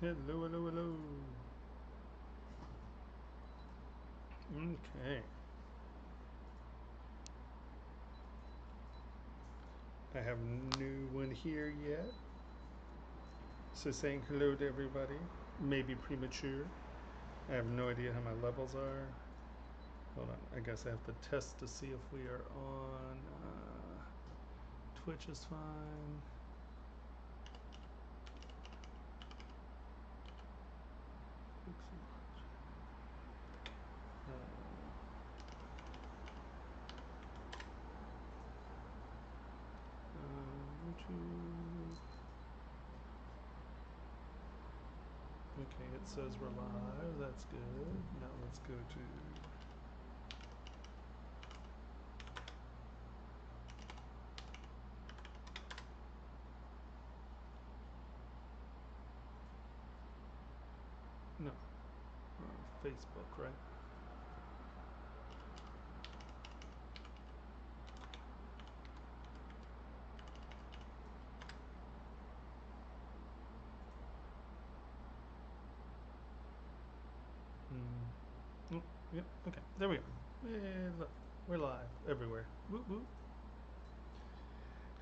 Hello, hello, hello. Okay. I have no one here yet. So saying hello to everybody. Maybe premature. I have no idea how my levels are. Hold on. I guess I have to test to see if we are on. Twitch is fine. YouTube. Okay, it says we're live. That's good. Now let's go to. No, Facebook, right? Oh, yep. Okay, there we go. Look, we're live everywhere. Whoop whoop.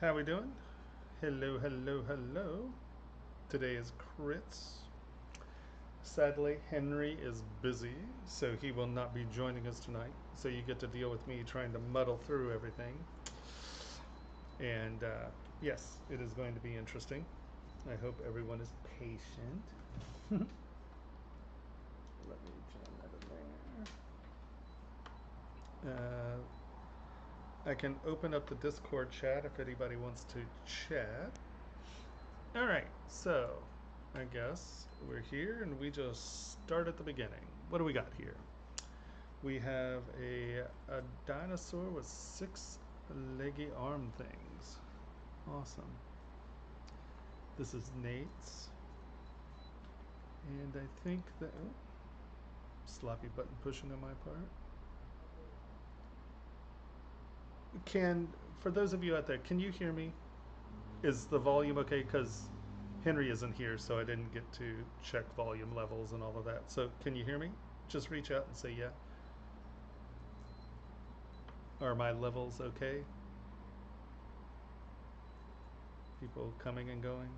How we doing? Hello, hello, hello. Today is Crits. Sadly, Henry is busy, so he will not be joining us tonight. So you get to deal with me trying to muddle through everything. And yes, it is going to be interesting. I hope everyone is patient. Let me jam that in there. I can open up the Discord chat if anybody wants to chat. All right, so I guess we're here and we just start at the beginning. What do we got here? We have a dinosaur with 6 leggy arm things. Awesome. This is Nate's. And I think that, oh, sloppy button pushing on my part. For those of you out there, can you hear me? Is the volume okay? Because Henry isn't here, so I didn't get to check volume levels and all of that. So can you hear me? Just reach out and say yeah. Are my levels okay? People coming and going?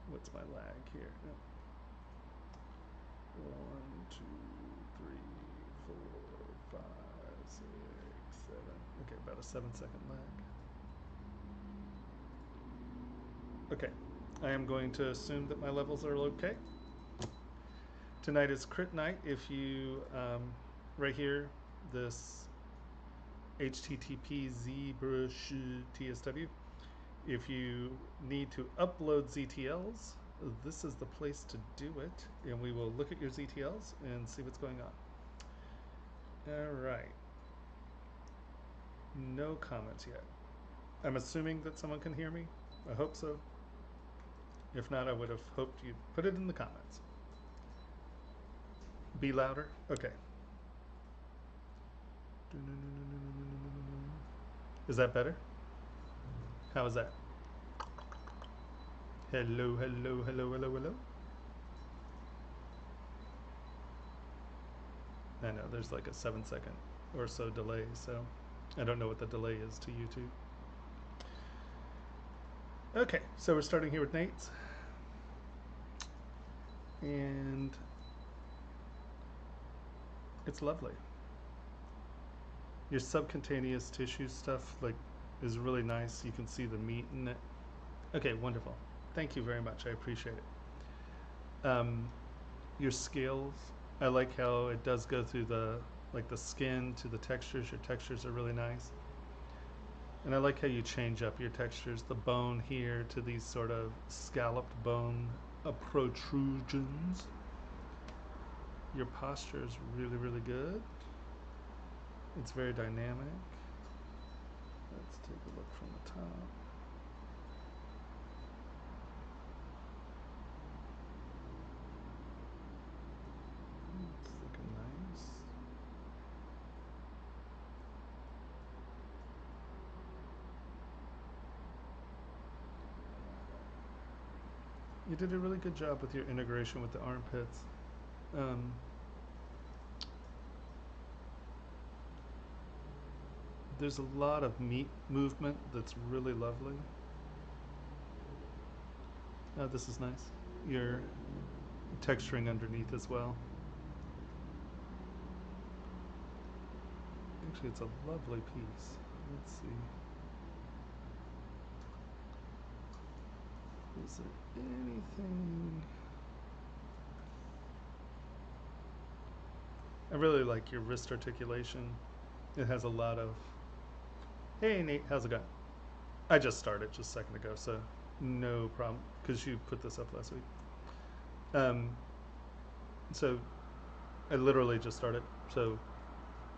What's my lag here? 1, 2, 3, 4, 5, 6, 7. Okay, about a 7-second lag. Okay, I am going to assume that my levels are okay. Tonight is crit night. If you, right here, this HTTP ZBrush TSW, if you need to upload ZTLs, this is the place to do it, and we will look at your ZTLs and see what's going on. All right. No comments yet. I'm assuming that someone can hear me. I hope so. If not, I would have hoped you'd put it in the comments. Be louder? Okay. Is that better? How is that? Hello, hello, hello, hello, hello. I know there's like a 7-second or so delay, so I don't know what the delay is to YouTube. Okay, so we're starting here with Nate's. And it's lovely. Your subcutaneous tissue stuff is really nice. You can see the meat in it. Okay, wonderful. Thank you very much. I appreciate it. Your scales, I like how it does go through the skin to the textures. Your textures are really nice. And I like how you change up your textures. The bone here to these sort of scalloped bone protrusions. Your posture is really, really good. It's very dynamic. Let's take a look from the top. It's looking nice. You did a really good job with your integration with the armpits. Um, there's a lot of meat movement that's really lovely. Oh, this is nice. You're texturing underneath as well. Actually, it's a lovely piece. Let's see. Is there anything? I really like your wrist articulation. It has a lot of. Hey Nate, how's it going? I just started just a second ago, so no problem, because you put this up last week. So I literally just started. So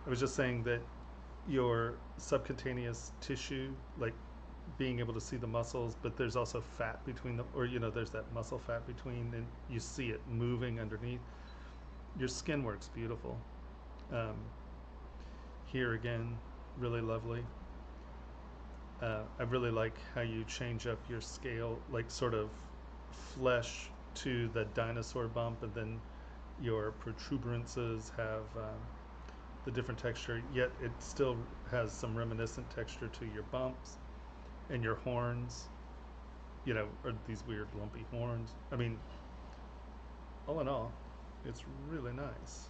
I was just saying that your subcutaneous tissue, like being able to see the muscles, but there's also fat between them, or there's that muscle fat between, and you see it moving underneath. Your skin works beautiful. Here again, really lovely. I really like how you change up your scale, like sort of flesh to the dinosaur bump, and then your protuberances have the different texture, yet it still has some reminiscent texture to your bumps, and your horns, are these weird lumpy horns. I mean, all in all, it's really nice.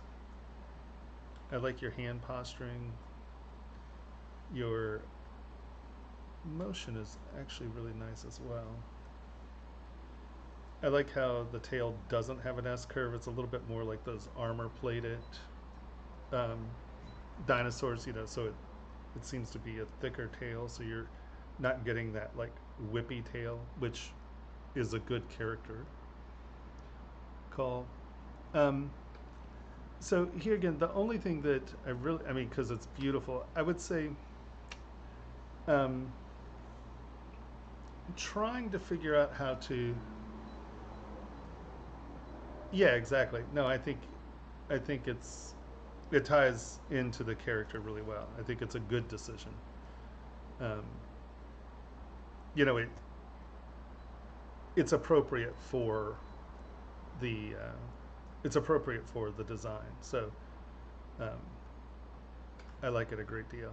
I like your hand posturing. Your motion is actually really nice as well. I like how the tail doesn't have an S curve. It's a little bit more like those armor plated dinosaurs, so it seems to be a thicker tail, so you're not getting that like whippy tail, which is a good character call. So here again, the only thing that I mean, because it's beautiful, I would say trying to figure out how to, yeah, exactly. No, I think it ties into the character really well. I think it's a good decision. Um, it's appropriate for the design. So I like it a great deal.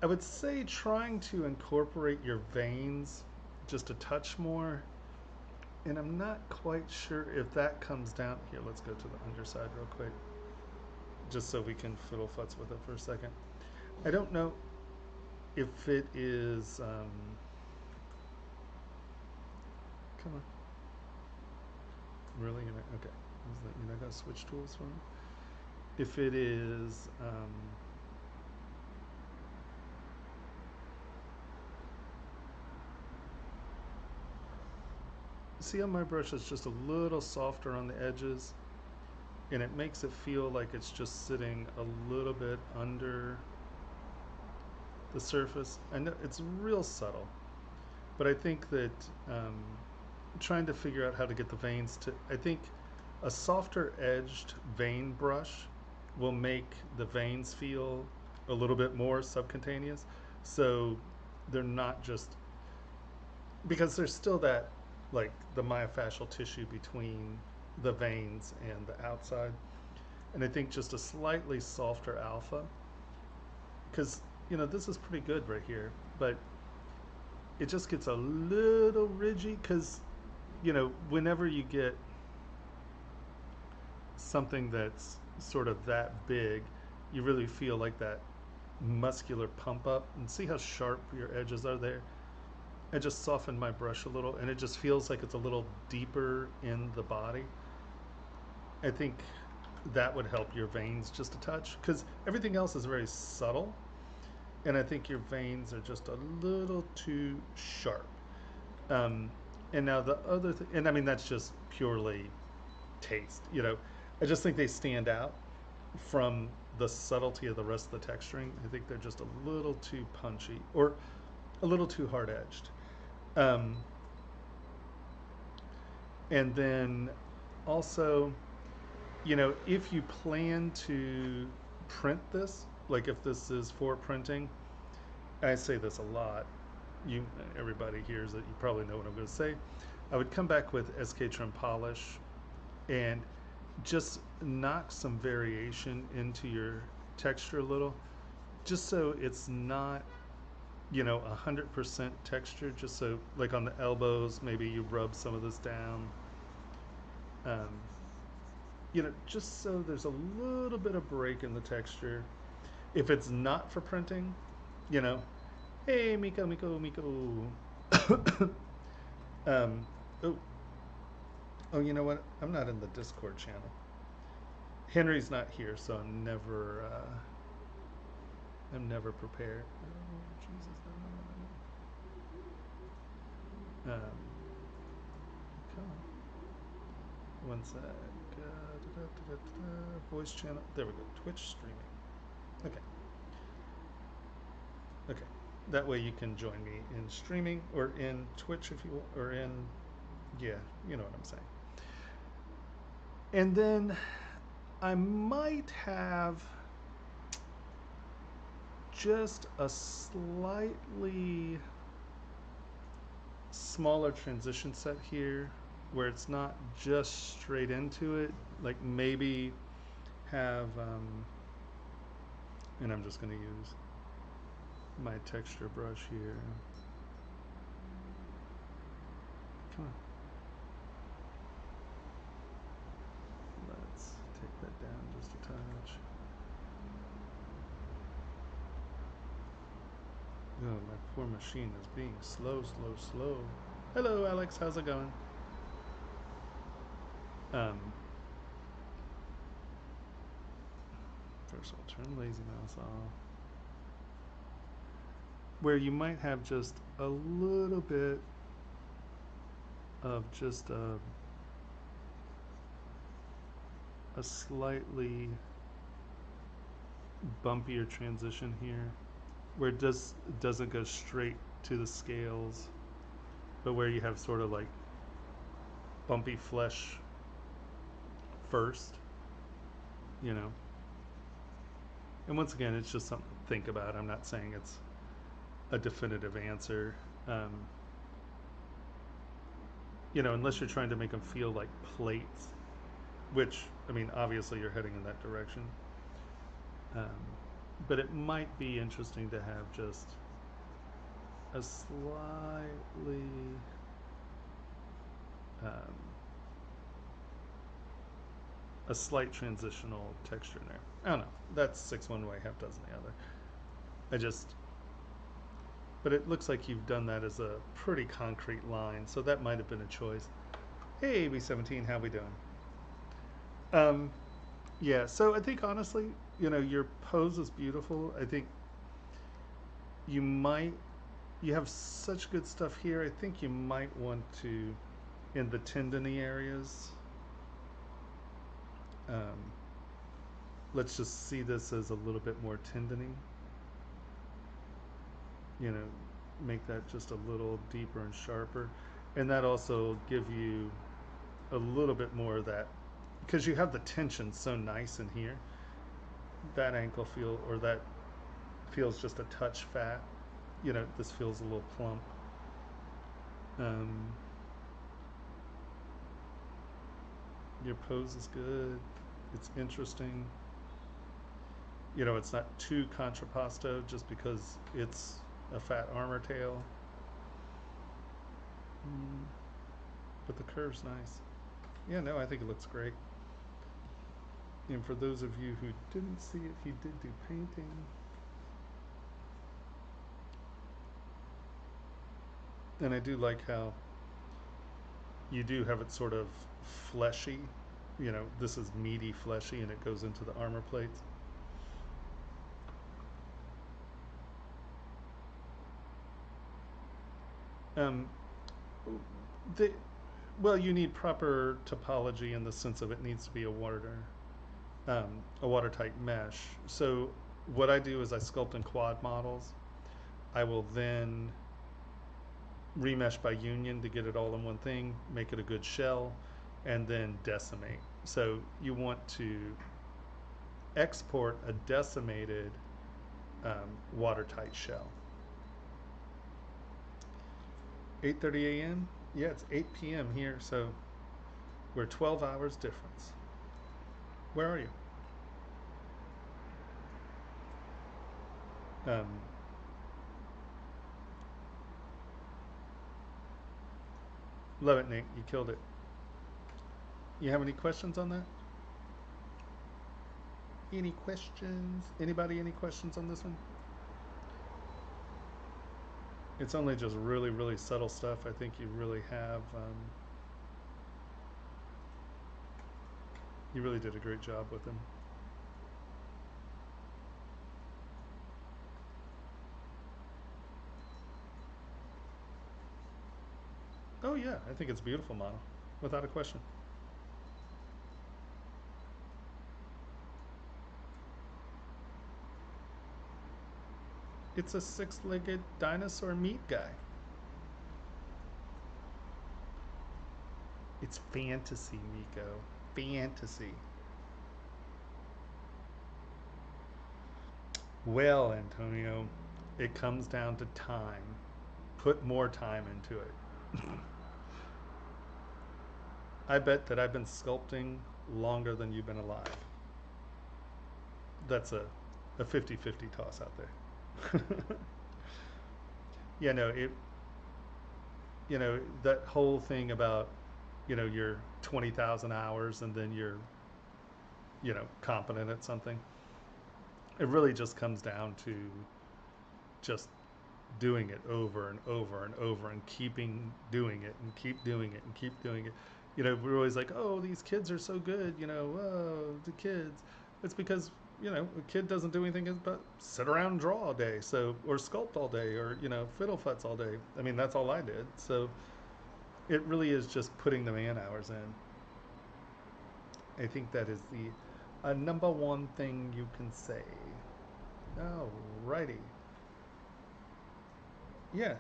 I would say trying to incorporate your veins just a touch more, and I'm not quite sure if that comes down here. Let's go to the underside real quick, just so we can fiddle futz with it for a second. I don't know if it is come on, really? Okay, you're not gonna switch tools for me? If it is see how my brush is just a little softer on the edges, and it makes it feel like it's just sitting a little bit under the surface. I know it's real subtle, but I think that trying to figure out how to get the veins to, I think a softer edged vein brush will make the veins feel a little bit more subcutaneous, so they're not just, because there's still that, like the myofascial tissue between the veins and the outside, and I think just a slightly softer alpha, because this is pretty good right here, but it just gets a little ridgy, because whenever you get something that's sort of that big, you really feel like that muscular pump up, and see how sharp your edges are there. I just softened my brush a little, and it just feels like it's a little deeper in the body. I think that would help your veins just a touch, because everything else is very subtle, and I think your veins are just a little too sharp. And now the other thing, and I mean that's just purely taste, I just think they stand out from the subtlety of the rest of the texturing. I think they're just a little too punchy, or a little too hard edged. And then also, if you plan to print this, like if this is for printing, I say this a lot, everybody hears it, you probably know what I'm going to say, I would come back with SK Trim Polish and just knock some variation into your texture a little, just so it's not, you know, 100% texture, just so, like on the elbows, maybe you rub some of this down. You know, just so there's a little bit of break in the texture. If it's not for printing, you know, hey, Miko, Miko, Miko. um, oh, oh, you know what? I'm not in the Discord channel. Henry's not here, so I'm never prepared. Oh, Jesus. Come on. One sec. Voice channel. There we go. Twitch streaming. Okay. Okay. That way you can join me in streaming or in Twitch if you want, or in, yeah, you know what I'm saying. And then I might have just a slightly smaller transition set here where it's not just straight into it, like maybe have, and I'm just going to use my texture brush here. Come on. Let's take that down just a touch. Oh, my poor machine is being slow. Hello, Alex. How's it going? First I'll turn lazy mouse off. Where you might have just a little bit of just a slightly bumpier transition here, where it doesn't go straight to the scales, but where you have sort of like bumpy flesh first, you know. And once again, it's just something to think about. I'm not saying it's a definitive answer. You know, unless you're trying to make them feel like plates, which, I mean, obviously you're heading in that direction. But it might be interesting to have just a slightly a slight transitional texture in there. I don't know. That's 6 one way, half dozen the other. But it looks like you've done that as a pretty concrete line, so that might have been a choice. Hey, B17, how we doing? Yeah, so I think honestly, you know, your pose is beautiful. I think you have such good stuff here. I think you might want to, in the tendony areas, let's just see this as a little bit more tendony. You know, make that just a little deeper and sharper. And that also give you a little bit more of that, because you have the tension so nice in here. That ankle that feels just a touch fat. You know, this feels a little plump. Your pose is good. It's interesting. You know, it's not too contrapposto just because it's a fat armor tail. But the curve's nice. Yeah, no, I think it looks great. And for those of you who didn't see it, he did do painting. And I do like how you do have it sort of fleshy. You know, this is meaty, fleshy, and it goes into the armor plates. Well, you need proper topology in the sense of it needs to be a watertight mesh. So what I do is I sculpt in quad models. I will then remesh by union to get it all in one thing, make it a good shell, and then decimate. So you want to export a decimated watertight shell. 8:30 a.m. Yeah, it's 8 p.m. here, so we're 12 hours difference. Where are you? Um, Love it, Nick. You killed it. You have any questions on that? Any questions? Anybody any questions on this one? It's only just really, really subtle stuff. I think you really have, you really did a great job with them. Oh yeah, I think it's a beautiful model, without a question. It's a six-legged dinosaur meat guy. It's fantasy, Miko. Fantasy. Well, Antonio, it comes down to time. Put more time into it. I bet that I've been sculpting longer than you've been alive. That's a 50-50 toss out there. Yeah, no, that whole thing about, your 20,000 hours and then you're, competent at something. It really just comes down to just doing it over and over and over and keeping doing it and keep doing it and keep doing it. We're always like, oh, these kids are so good, oh, the kids. It's because, a kid doesn't do anything but sit around and draw all day, so, or sculpt all day, or, fiddle futz all day. I mean, that's all I did. So it really is just putting the man hours in. I think that is the number one thing you can say. Alrighty. Yeah.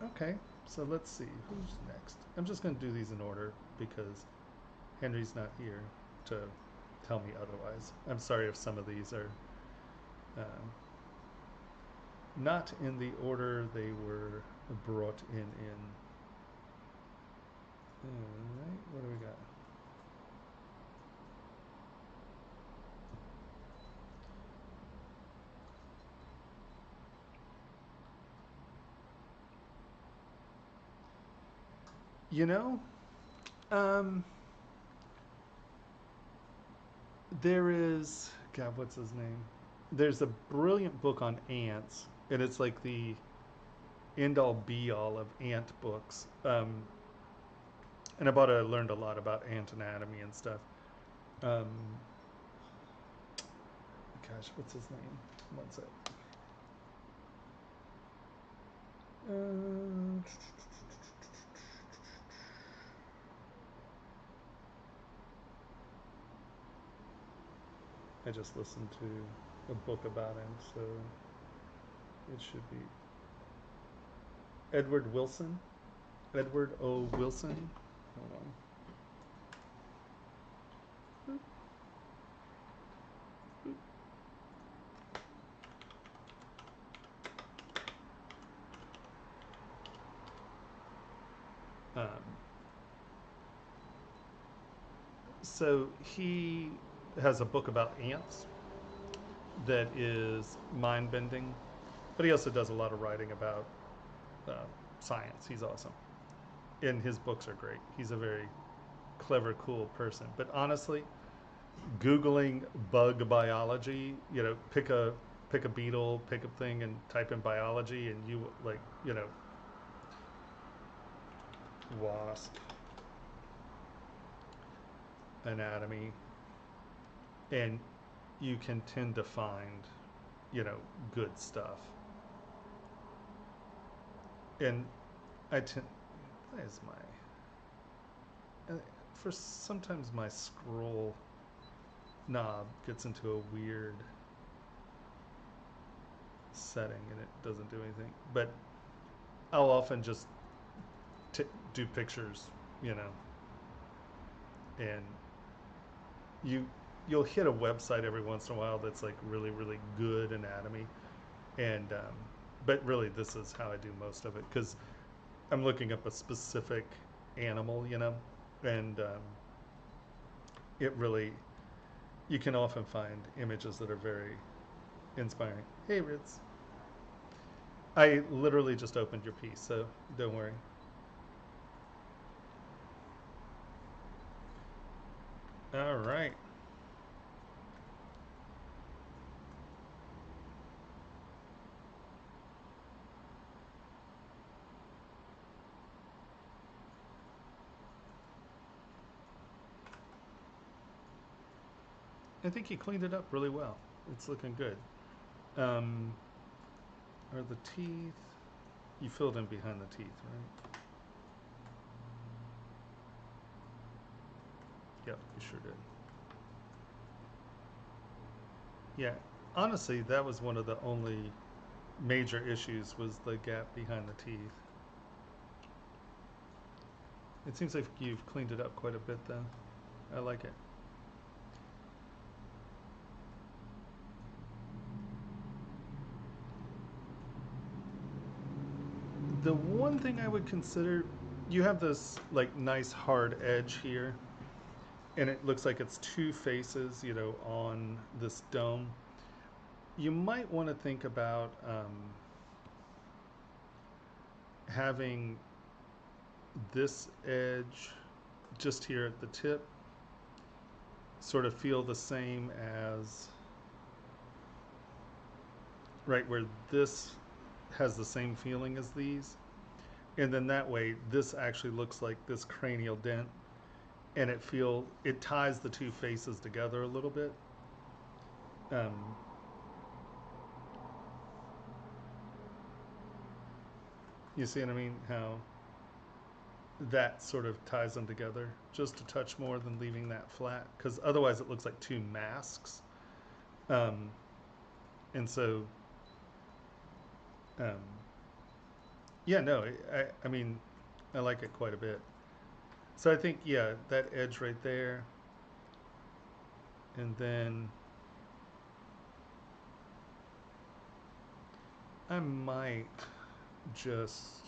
Okay. So let's see. Who's next? I'm just going to do these in order because Henry's not here to tell me otherwise. I'm sorry if some of these are not in the order they were brought in. Alright, what do we got? You know, um, there is, God, what's his name? There's a brilliant book on ants, and it's like the end all be all of ant books. And I learned a lot about ant anatomy and stuff. Um, Gosh, what's his name? One sec. I just listened to a book about him, so it should be Edward Wilson. Edward O. Wilson. Hold on. Um, so he has a book about ants that is mind bending, but he also does a lot of writing about science. He's awesome. And his books are great. He's a very clever, cool person. But honestly, Googling bug biology, pick a beetle, pick a thing, and type in biology, and you wasp anatomy, and you can tend to find, good stuff. And I tend, that is for sometimes my scroll knob gets into a weird setting and it doesn't do anything. But I'll often just do pictures, and you'll hit a website every once in a while that's like really, really good anatomy, and but really this is how I do most of it because I'm looking up a specific animal, you know, and it really, you can often find images that are very inspiring. Hey, Ritz. I literally just opened your piece, so don't worry. All right. I think you cleaned it up really well. It's looking good. Um, are the teeth? You filled in behind the teeth, right? Yep, you sure did. Yeah, honestly, that was one of the only major issues was the gap behind the teeth. It seems like you've cleaned it up quite a bit, though. I like it. The one thing I would consider, you have this like nice hard edge here, and it looks like it's two faces, you know, on this dome. You might want to think about having this edge just here at the tip sort of feel the same as right where this has the same feeling as these, and then that way this actually looks like this cranial dent, and it ties the two faces together a little bit. um, you see what I mean, how that sort of ties them together just a touch more than leaving that flat, because otherwise it looks like two masks. um, and so um, yeah, no, I mean, I like it quite a bit. So I think, yeah, that edge right there, and then I might just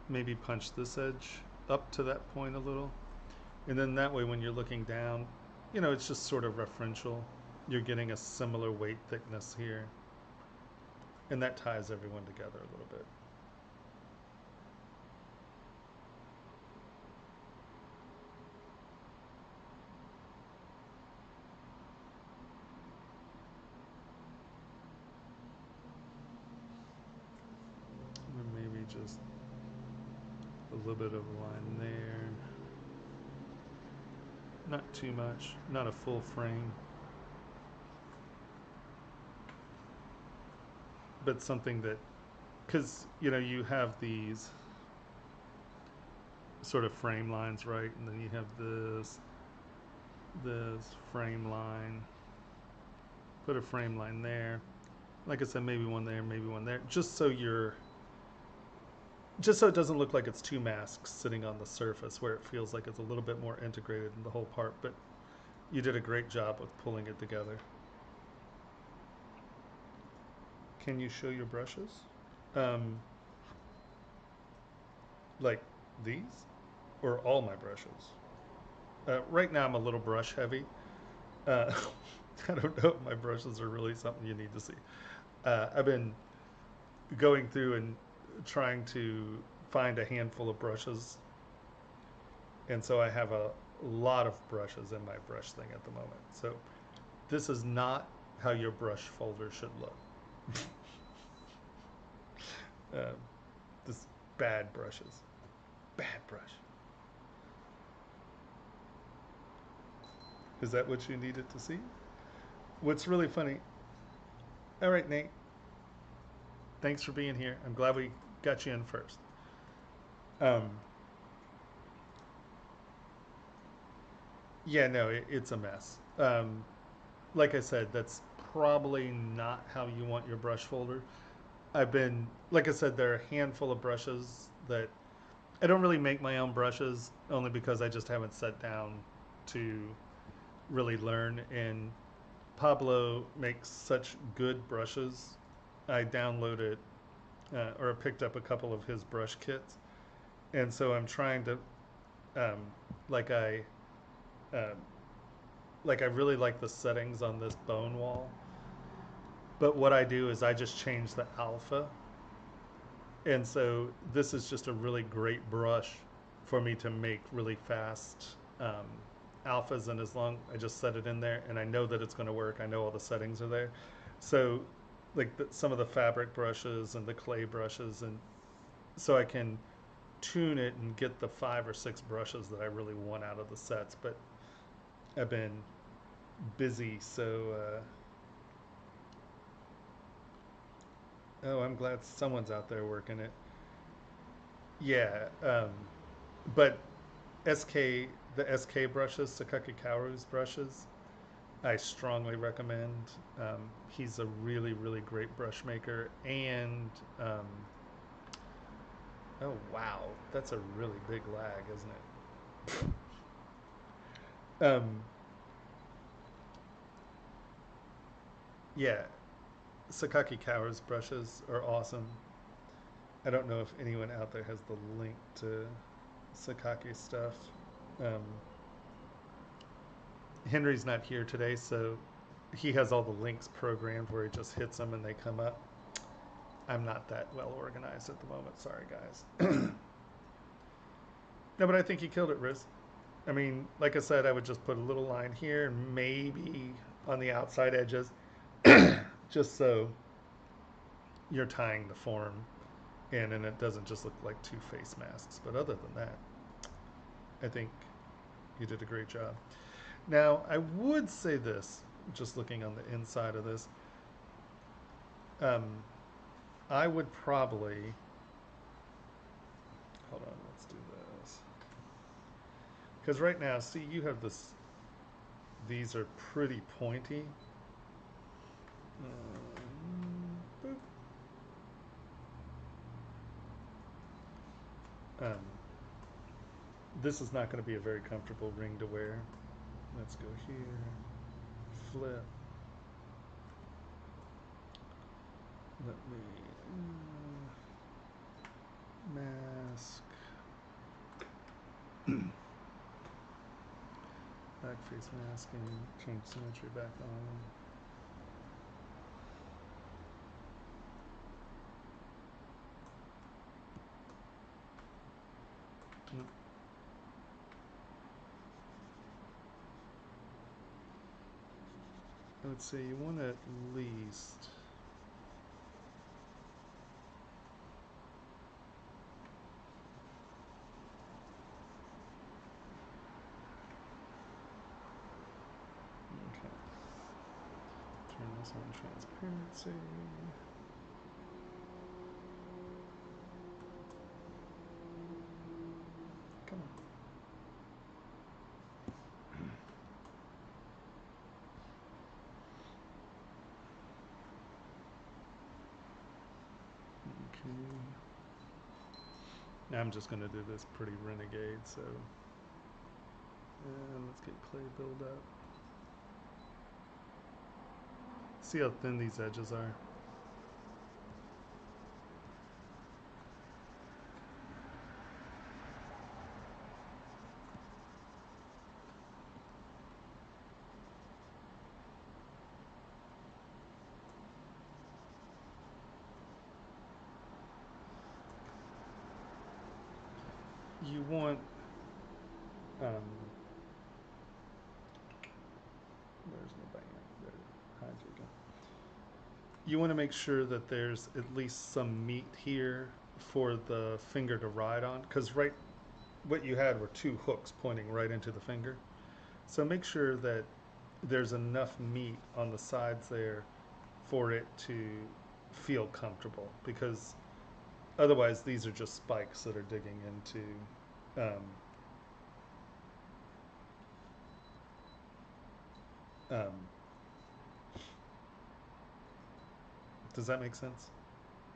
maybe punch this edge up to that point a little. And then that way when you're looking down, you know, it's just sort of referential. You're getting a similar weight thickness here. And that ties everyone together a little bit. And maybe just a little bit of line there. Not too much, not a full frame. But something that, because, you know, you have these sort of frame lines, right? And then you have this frame line. Put a frame line there. Like I said, maybe one there, maybe one there. Just so it doesn't look like it's two masks sitting on the surface, where it feels like it's a little bit more integrated in the whole part. But you did a great job with pulling it together. Can you show your brushes? Um, like these? Or all my brushes? Right now I'm a little brush heavy. Uh, I don't know if my brushes are really something you need to see. I've been going through and trying to find a handful of brushes, and so I have a lot of brushes in my brush thing at the moment. So this is not how your brush folder should look. uh, this bad brushes, bad brush. Is that what you needed to see? What's really funny? All right, Nate. Thanks for being here. I'm glad we got you in first. Um, yeah, no, it's a mess. Like I said, that's probably not how you want your brush folder. Like I said, there are a handful of brushes that I don't really make my own brushes, only because I just haven't sat down to really learn. And Pablo makes such good brushes. I downloaded or I picked up a couple of his brush kits, and so I'm trying to, um, like I, um, like I really like the settings on this bone wall, but what I do is I just change the alpha, and so this is just a really great brush for me to make really fast alphas, and as long I just set it in there and I know that it's going to work, I know all the settings are there. So like some of the fabric brushes and the clay brushes, and so I can tune it and get the 5 or 6 brushes that I really want out of the sets. But I've been busy, so oh, I'm glad someone's out there working it. Yeah, but SK, the SK brushes, Sakaki Kauru's brushes, I strongly recommend. He's a really, really great brush maker, and oh wow, that's a really big lag, isn't it? Yeah, Sakaki Kauru's brushes are awesome. I don't know if anyone out there has the link to Sakaki stuff. Um, Henry's not here today, so he has all the links programmed where he just hits them and they come up. I'm not that well organized at the moment. Sorry, guys. No, but I think he killed it, Riz. I mean, like I said, I would just put a little line here and maybe on the outside edges, just so you're tying the form in and it doesn't just look like 2 face masks. But other than that, I think you did a great job. Now, I would say this, just looking on the inside of this, um, I would probably, hold on, let's do this. Because right now, see, you have this, these are pretty pointy. Boop. This is not going to be a very comfortable ring to wear. Let's go here, flip. Let me mask. Back face masking, change symmetry back on. Nope. I would say you want to at least turn this on transparency. Come on. Okay. Now I'm just going to do this pretty renegade, so and let's get clay build up. See how thin these edges are? You want where's my band? There, hi Jacob. You want to make sure that there's at least some meat here for the finger to ride on, because right, what you had were 2 hooks pointing right into the finger. So make sure that there's enough meat on the sides there for it to feel comfortable, because otherwise these are just spikes that are digging into does that make sense?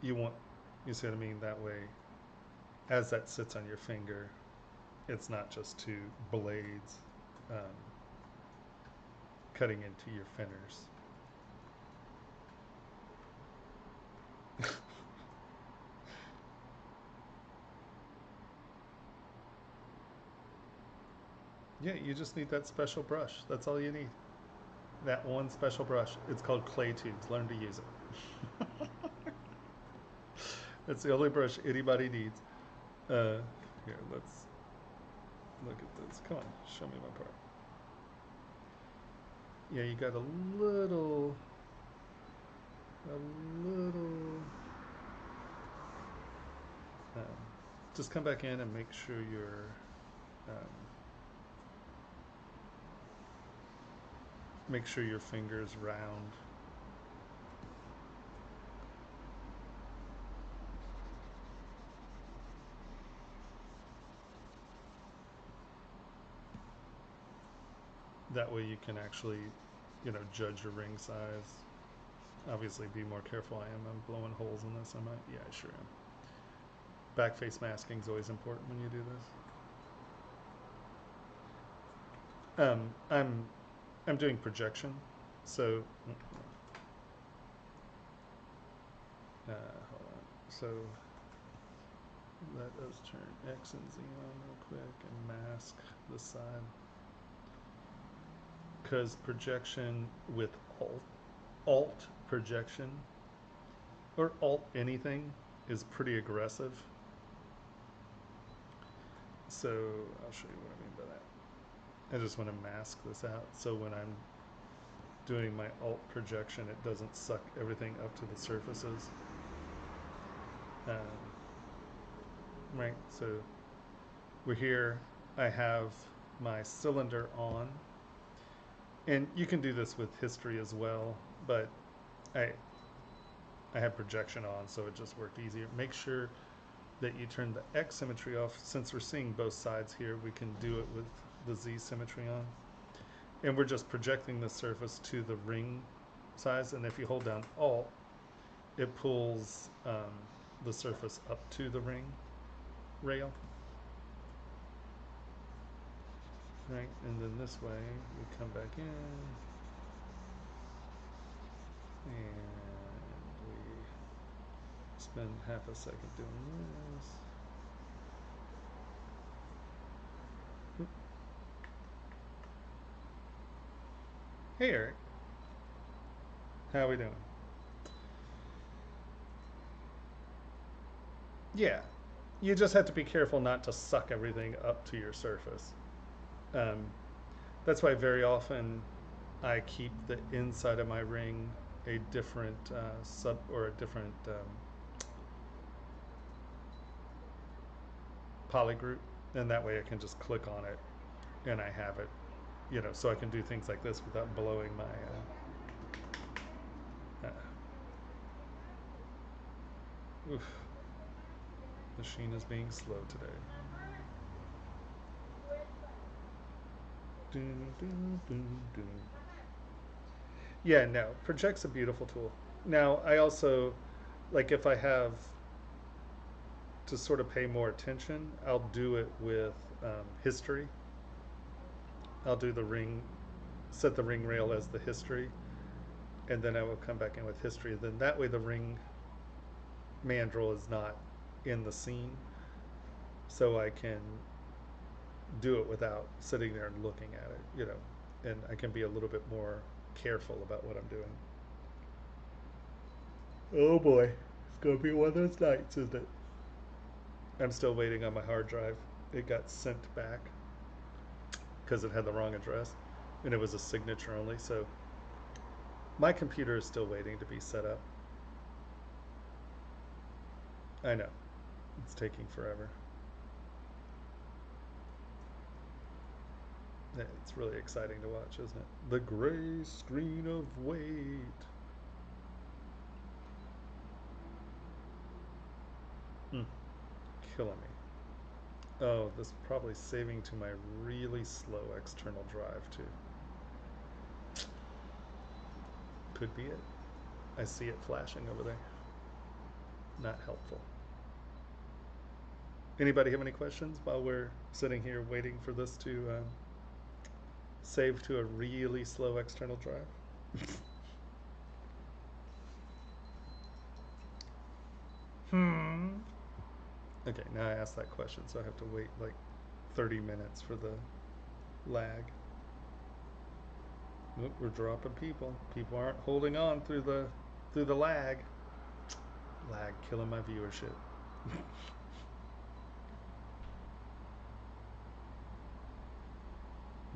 You see what I mean? That way, as that sits on your finger, it's not just 2 blades cutting into your fingers. Yeah, you just need that special brush. That's all you need. That one special brush. It's called clay tubes. Learn to use it. That's the only brush anybody needs. Here, let's look at this. Come on, show me my part. Yeah, you got a little. Just come back in and make sure your finger's round. That way you can actually, judge your ring size. Obviously, be more careful. I'm blowing holes in this. Am I? Yeah, I sure am. Back face masking is always important when you do this. I'm doing projection, so hold on. So let us turn X and Z on real quick and mask the side, because projection with alt projection or alt anything is pretty aggressive. So I'll show you what I mean by that. I just want to mask this out so when I'm doing my alt projection it doesn't suck everything up to the surfaces. Right, so we're here. I have my cylinder on, and you can do this with history as well, but I have projection on, so it just worked easier. Make sure that you turn the X symmetry off. Since we're seeing both sides here, we can do it with the Z symmetry on. And we're just projecting the surface to the ring size, and if you hold down Alt, it pulls the surface up to the ring rail. Right, and then this way, we come back in, and we spend half a second doing this. Oop. Hey Eric, how are we doing? Yeah, you just have to be careful not to suck everything up to your surface. That's why very often I keep the inside of my ring a different a different polygroup, and that way I can just click on it and I have it, so I can do things like this without blowing my oof. Machine is being slow today. Yeah, no, project's a beautiful tool. Now, I also, like, if I have to sort of pay more attention, I'll do it with history. I'll do the ring, set the ring rail as the history, and then I will come back in with history. Then that way the ring mandrel is not in the scene, so I can do it without sitting there and looking at it, and I can be a little bit more careful about what I'm doing. Oh boy, it's gonna be one of those nights, isn't it? I'm still waiting on my hard drive. It got sent back because it had the wrong address, and it was a signature only, so my computer is still waiting to be set up. I know, it's taking forever. It's really exciting to watch, isn't it? The gray screen of wait. Killing me. Oh, this is probably saving to my really slow external drive too. Could be it. I see it flashing over there. Not helpful. Anybody have any questions while we're sitting here waiting for this to save to a really slow external drive? Okay, now I asked that question, so I have to wait like 30 minutes for the lag. Oop, we're dropping people. People aren't holding on through the lag. Lag killing my viewership.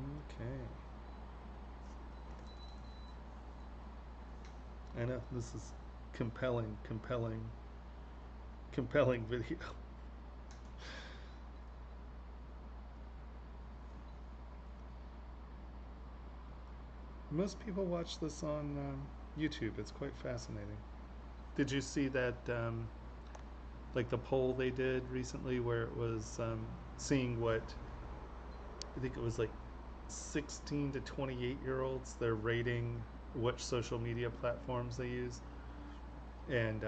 Okay. I know this is compelling video. Most people watch this on YouTube. It's quite fascinating. Did you see that, like the poll they did recently where it was seeing what, I think it was like 16 to 28-year-olds, they're rating which social media platforms they use. And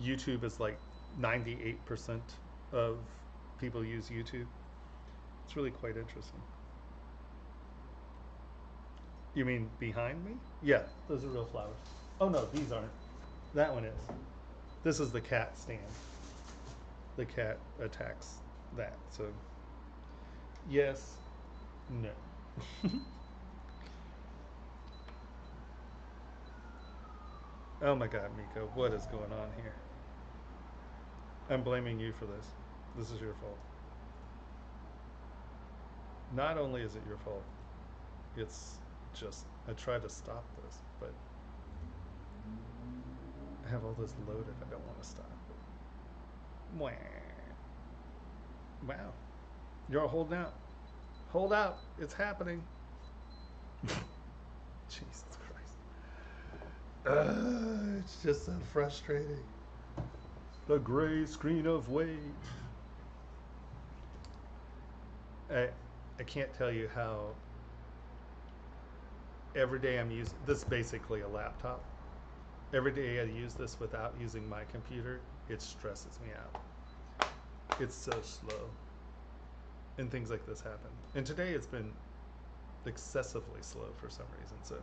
YouTube is like 98% of people use YouTube. It's really quite interesting. You mean behind me? Yeah, those are real flowers. Oh no, these aren't. That one is. This is the cat stand. The cat attacks that, so yes, no. Oh my God, Miko, what is going on here? I'm blaming you for this. This is your fault. Not only is it your fault, it's just, I tried to stop this, but I have all this loaded. I don't want to stop it. Wow. You're all holding out. Hold out. It's happening. Jesus Christ. It's just so frustrating. The gray screen of wait. I can't tell you how every day I'm using this, basically a laptop. Every day I use this without using my computer, it stresses me out. It's so slow. And things like this happen. And today it's been excessively slow for some reason, so.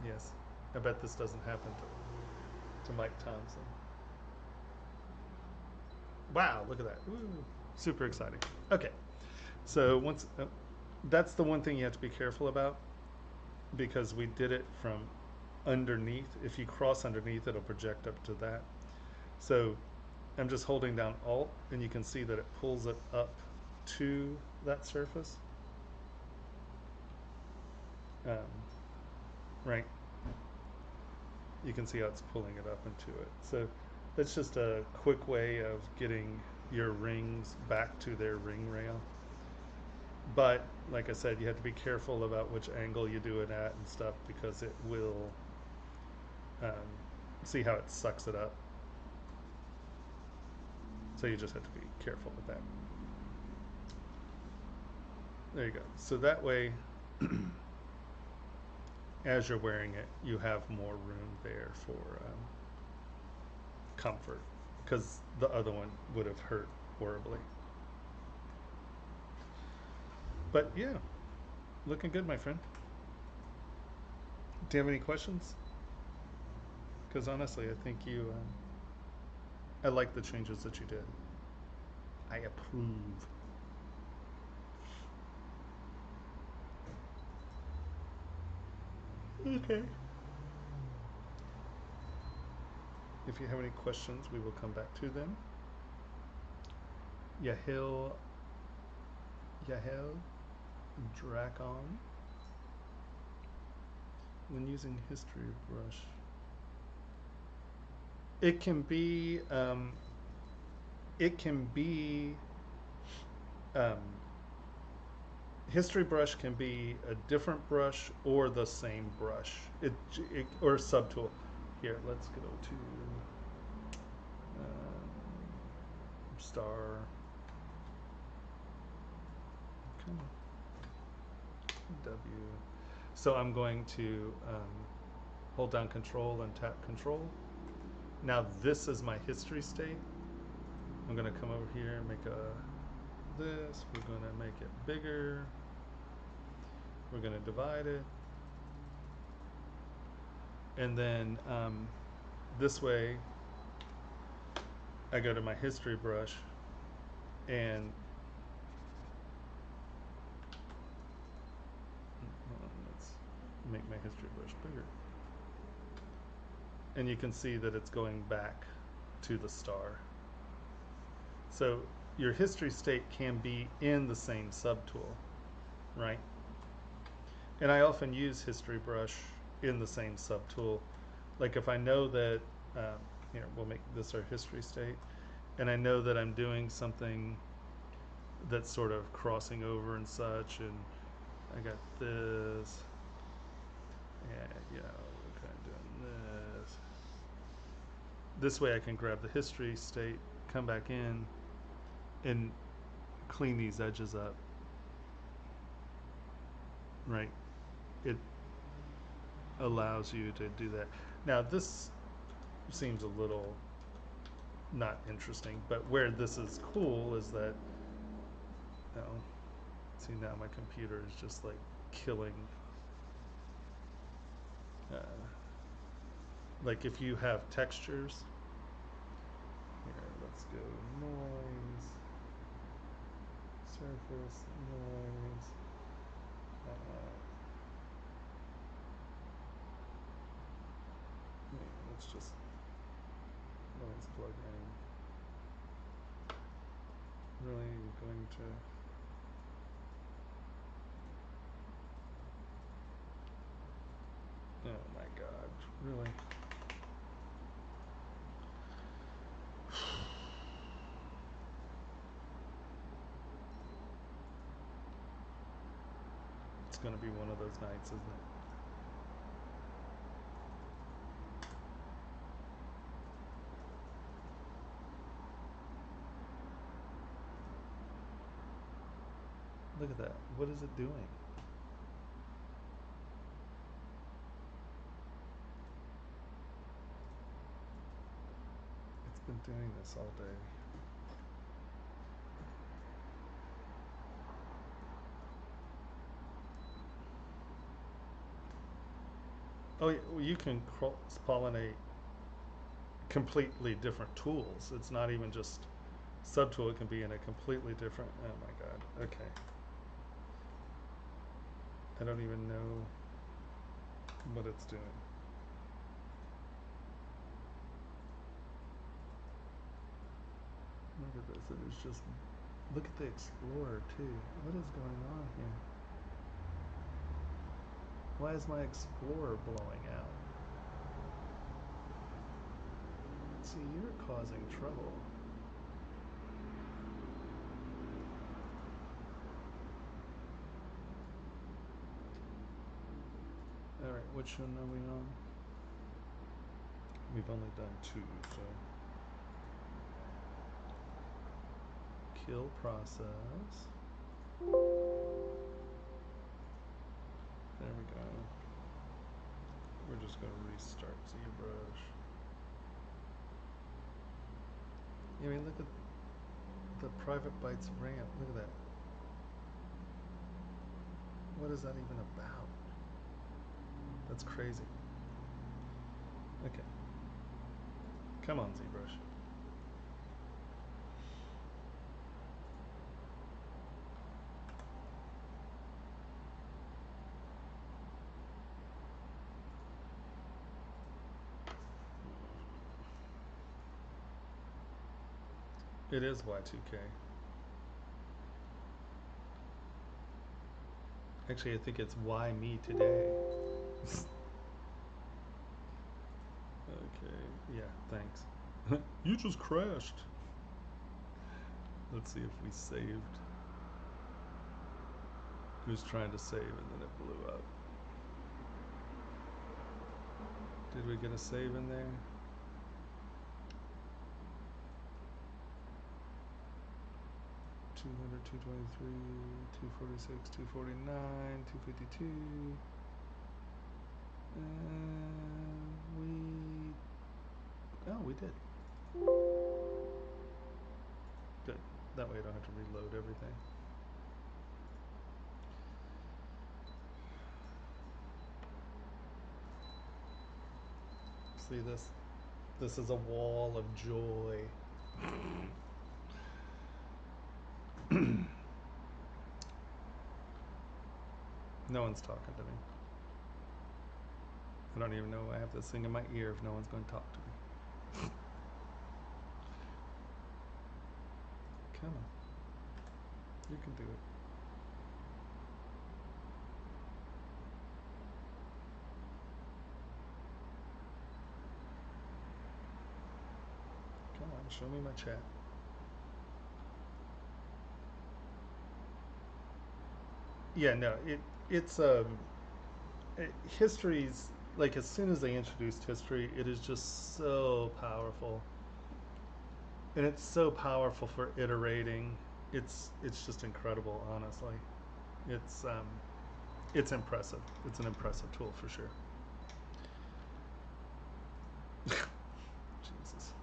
Yes, I bet this doesn't happen to Mike Thompson. Wow, look at that. Woo, super exciting. Okay, so once, that's the one thing you have to be careful about, because we did it from underneath. If you cross underneath, it'll project up to that. So I'm just holding down Alt, and you can see that it pulls it up to that surface. Right? You can see how it's pulling it up into it. So that's just a quick way of getting your rings back to their ring rail. But like I said, you have to be careful about which angle you do it at and stuff, because it will, see how it sucks it up. So you just have to be careful with that. There you go. So that way, as you're wearing it, you have more room there for comfort, because the other one would have hurt horribly. But yeah, looking good, my friend. Do you have any questions? Because honestly, I think you, I like the changes that you did. I approve. Okay. If you have any questions, we will come back to them. Yahel Dracon. When using history brush, it can be history brush can be a different brush or the same brush. It or subtool. Here, let's go to star. Okay. W. So I'm going to hold down Control and tap Control. Now this is my history state. I'm going to come over here and make this. We're going to make it bigger. We're going to divide it. And then this way, I go to my history brush and let's make my history brush bigger. And you can see that it's going back to the star. So your history state can be in the same subtool, right? And I often use history brush in the same subtool. Like if I know that, here, we'll make this our history state, and I know that I'm doing something that's sort of crossing over and such, and I got this, and you know, we're kind of doing this. This way I can grab the history state, come back in, and clean these edges up, right? It allows you to do that. Now this seems a little not interesting, but where this is cool is that, you know, see now my computer is just like killing. Like if you have textures, here, let's go noise, surface, noise, let's just noise plugin. Really going to oh my god, really? It's gonna be one of those nights, isn't it? Look at that. What is it doing? It's been doing this all day. Oh, yeah, well, you can cross-pollinate completely different tools. It's not even just subtool. It can be in a completely different. Oh my god. Okay. I don't even know what it's doing. Look at this. It is just. Look at the Explorer too. What is going on here? Why is my Explorer blowing out? See, you're causing trouble. Alright, which one are we on? We've only done 2, so. Kill process. There we go. We're just going to restart ZBrush. I mean, look at the private bytes ramp. Look at that. What is that even about? That's crazy. Okay. Come on, ZBrush. It is Y2K. Actually, I think it's Why Me Today. Okay, yeah, thanks. You just crashed. Let's see if we saved. It was trying to save and then it blew up. Did we get a save in there? $200, $223, $246, $249, $252. We did. Good. That way I don't have to reload everything. See this? This is a wall of joy. No one's talking to me. I don't even know I have this thing in my ear if no one's going to talk to me. Come on. You can do it. Come on, show me my chat. Yeah, no, it's history's like as soon as they introduced history, it is just so powerful, and it's so powerful for iterating. It's just incredible, honestly. It's impressive. It's an impressive tool for sure. Jesus.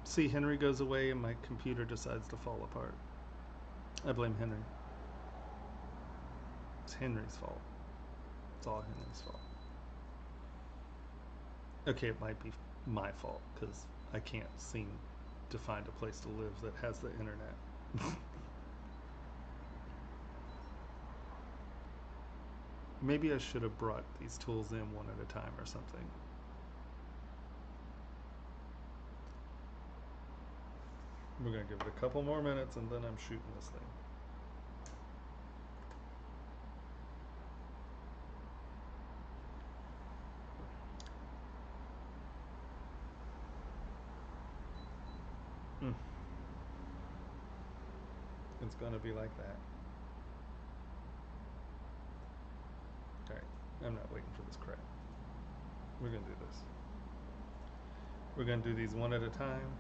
See, Henry goes away and my computer decides to fall apart. I blame Henry. It's Henry's fault. It's all Henry's fault. Okay, it might be my fault because I can't seem to find a place to live that has the internet. Maybe I should have brought these tools in one at a time or something. We're going to give it a couple more minutes and then I'm shooting this thing. It's going to be like that. Alright, I'm not waiting for this crap. We're going to do this. We're going to do these one at a time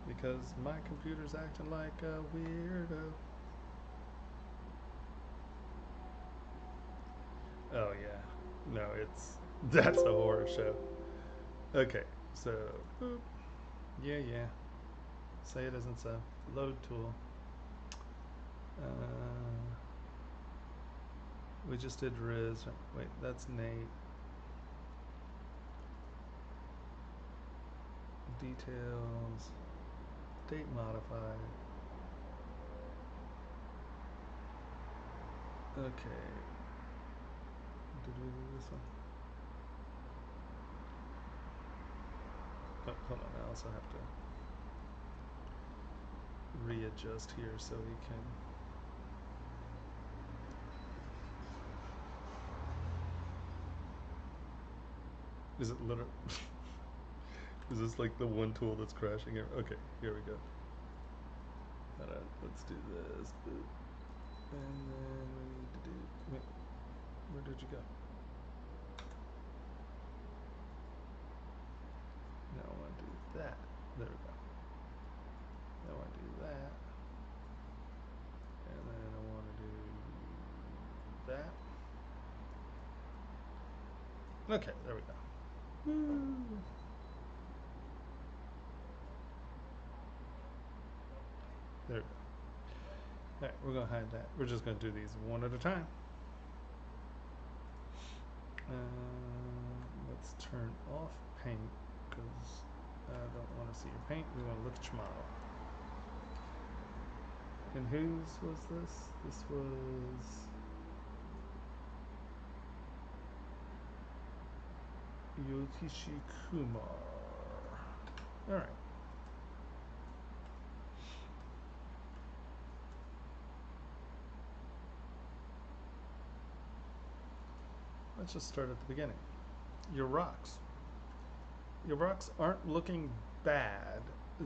because my computer's acting like a weirdo. Oh yeah, no, that's a horror show. Okay, so boop. Yeah, say it isn't so. Load tool. We just did Riz. Wait, that's Nate. Details. Date modified. Okay. Did we do this one? Oh, hold on. I also have to readjust here so we can. Is it literally? Is this like the one tool that's crashing here? Okay, here we go. Alright, let's do this. Boop. And then we need to do. Wait, where did you go? Now I want to do that. There we go. Now I want to do that. And then I want to do that. Okay, there we go. Woo. There we go. Alright, we're going to hide that. We're just going to do these one at a time. Let's turn off paint because I don't want to see your paint. We want to look at your model. And whose was this? This was Yotishi Kumar. Alright. Let's just start at the beginning. Your rocks. Your rocks aren't looking bad.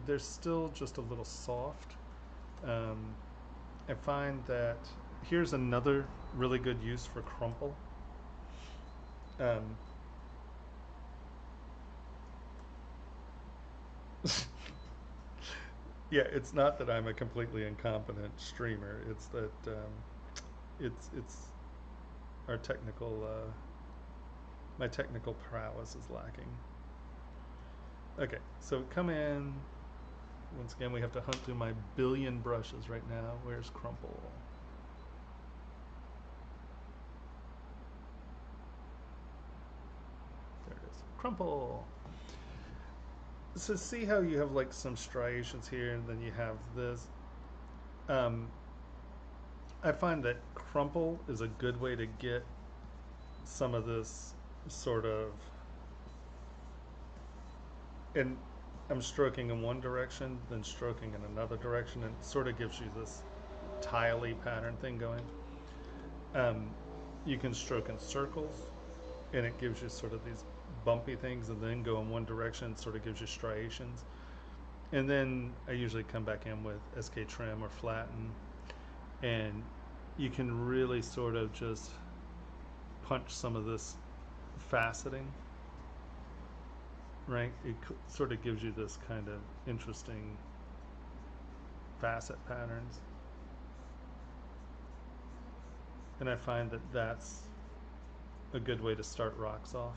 They're still just a little soft. I find that here's another really good use for crumple. Yeah, it's not that I'm a completely incompetent streamer. It's that it's our technical my technical prowess is lacking. Okay, so come in. Once again, we have to hunt through my billion brushes right now. Where's crumple? crumple. So see how you have like some striations here, and then you have this. Um, I find that crumple is a good way to get some of this sort of, and I'm stroking in one direction, then stroking in another direction, and it sort of gives you this tiley pattern thing going. You can stroke in circles, and it gives you sort of these bumpy things, and then go in one direction, sort of gives you striations. And then I usually come back in with SK trim or flatten, and you can really sort of just punch some of this faceting, right? It sort of gives you this kind of interesting facet patterns. And I find that that's a good way to start rocks off.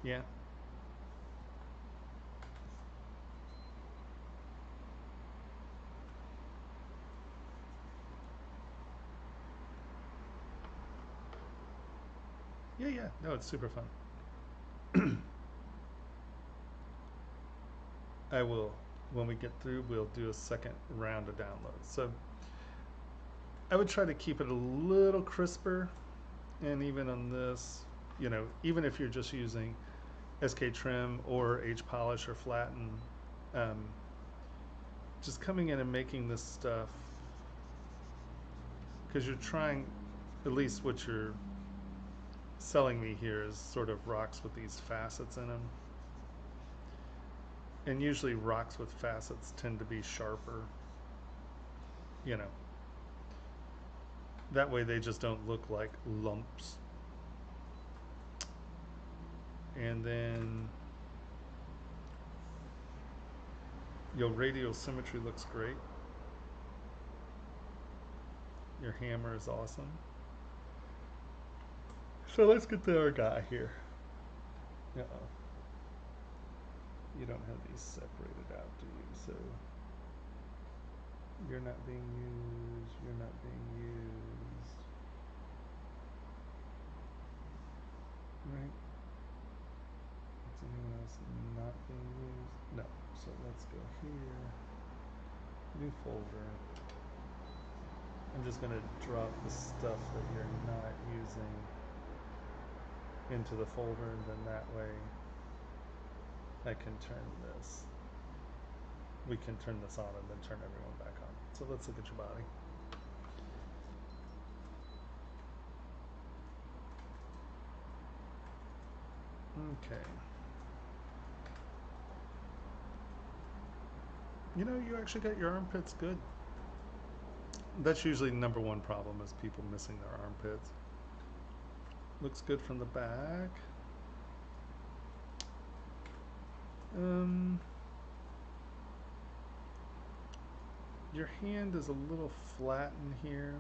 Yeah. Yeah. No, it's super fun. I will, when we get through, we'll do a second round of downloads. So I would try to keep it a little crisper, and even on this, you know, even if you're just using SK trim or H polish or flatten, just coming in and making this stuff, because you're trying, at least what you're selling me here is sort of rocks with these facets in them. And usually rocks with facets tend to be sharper, you know. That way they just don't look like lumps. And then your radial symmetry looks great. Your hammer is awesome. So let's get to our guy here. Uh-oh. You don't have these separated out, do you? So you're not being used, you're not being used. Right? Is anyone else not being used? No. So let's go here. New folder. I'm just going to drop the stuff that you're not using into the folder, and then that way I can turn this. We can turn this on and then turn everyone back on. So let's look at your body. Okay. You know, you actually got your armpits good. That's usually number one problem, is people missing their armpits. Looks good from the back. Your hand is a little flat in here.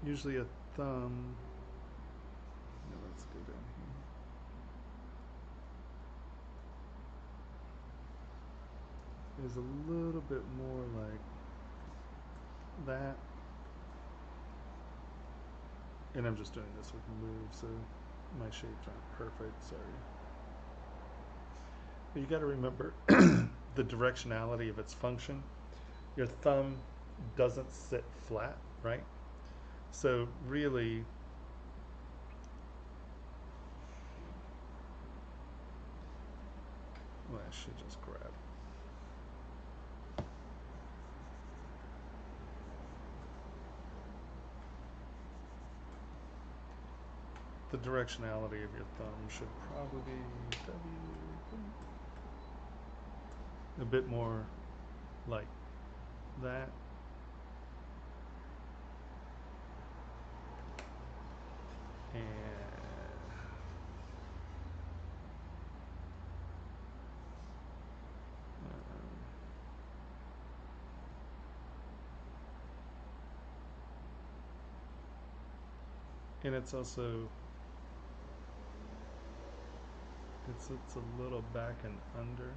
Usually a thumb. Now let's go down here. Is a little bit more like that. And I'm just doing this with move, so my shapes aren't perfect, sorry. But you got to remember the directionality of its function. Your thumb doesn't sit flat, right? So really, well, I should just grab. The directionality of your thumb should probably be a bit more like that. And it's also, it's a little back and under,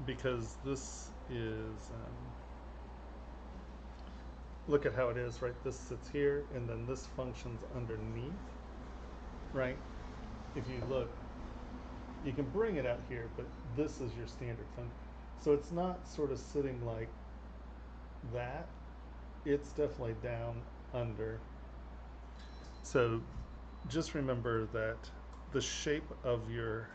because this is look at how it is, right? This sits here, and then this functions underneath, right? If you look, you can bring it out here, but this is your standard function. So it's not sort of sitting like that. It's definitely down under. So just remember that the shape of your,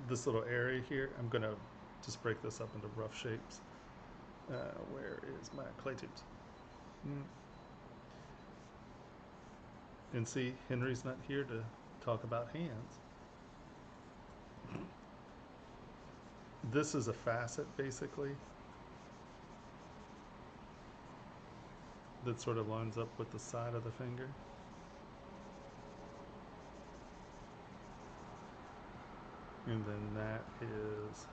this little area here, I'm going to just break this up into rough shapes. Where is my clay tubes? And see, Henry's not here to talk about hands. This is a facet, basically, that sort of lines up with the side of the finger. And then that is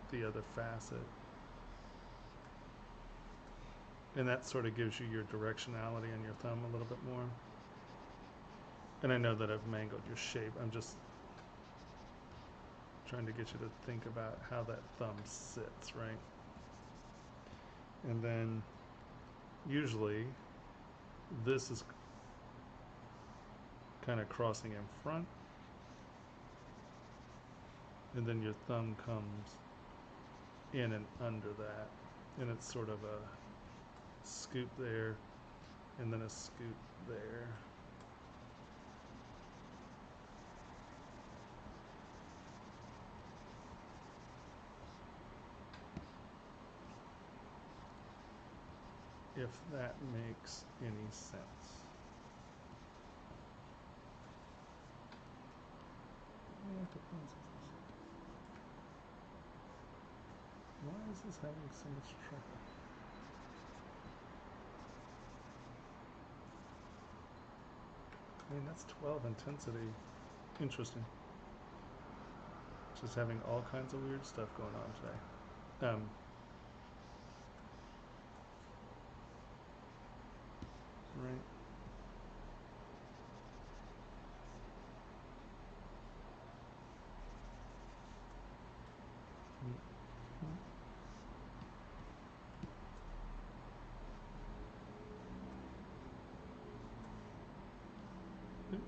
the other facet. And that sort of gives you your directionality on your thumb a little bit more. And I know that I've mangled your shape. I'm just trying to get you to think about how that thumb sits, right? And then usually this is kind of crossing in front, and then your thumb comes in and under that, and it's sort of a scoop there and then a scoop there. If that makes any sense. Why is this having so much trouble? I mean, that's 12 intensity. Interesting. Just having all kinds of weird stuff going on today. Right. Oops.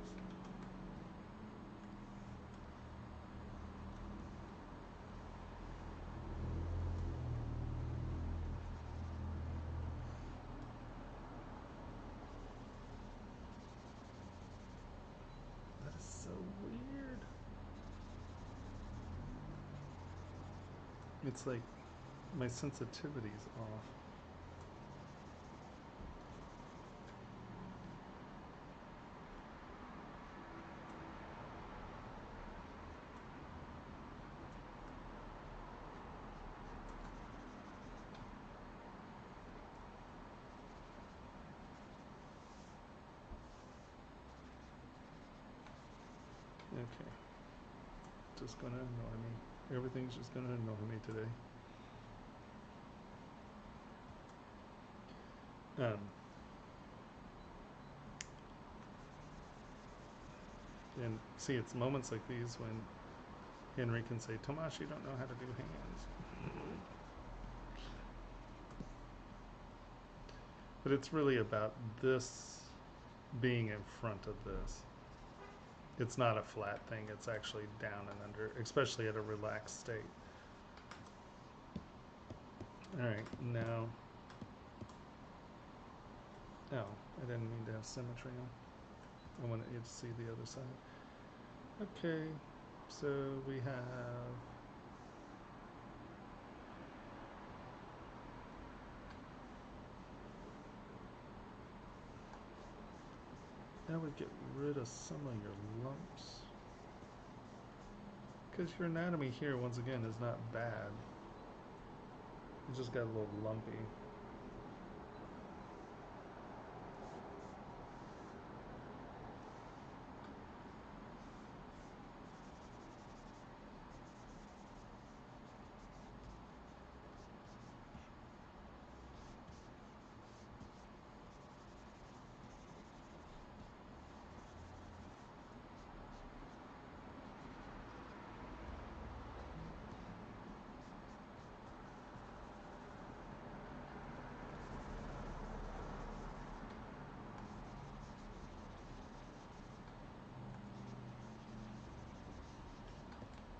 That is so weird. It's like my sensitivity's off. Okay. Just gonna annoy me. Everything's just gonna annoy me today. And see, it's moments like these when Henry can say, Tomas, you don't know how to do hands. But it's really about this being in front of this. It's not a flat thing, it's actually down and under, especially at a relaxed state. Alright, now, oh, I didn't mean to have symmetry on. I wanted you to see the other side. Okay, so we have that would get rid of some of your lumps. Because your anatomy here, once again, is not bad. It just got a little lumpy.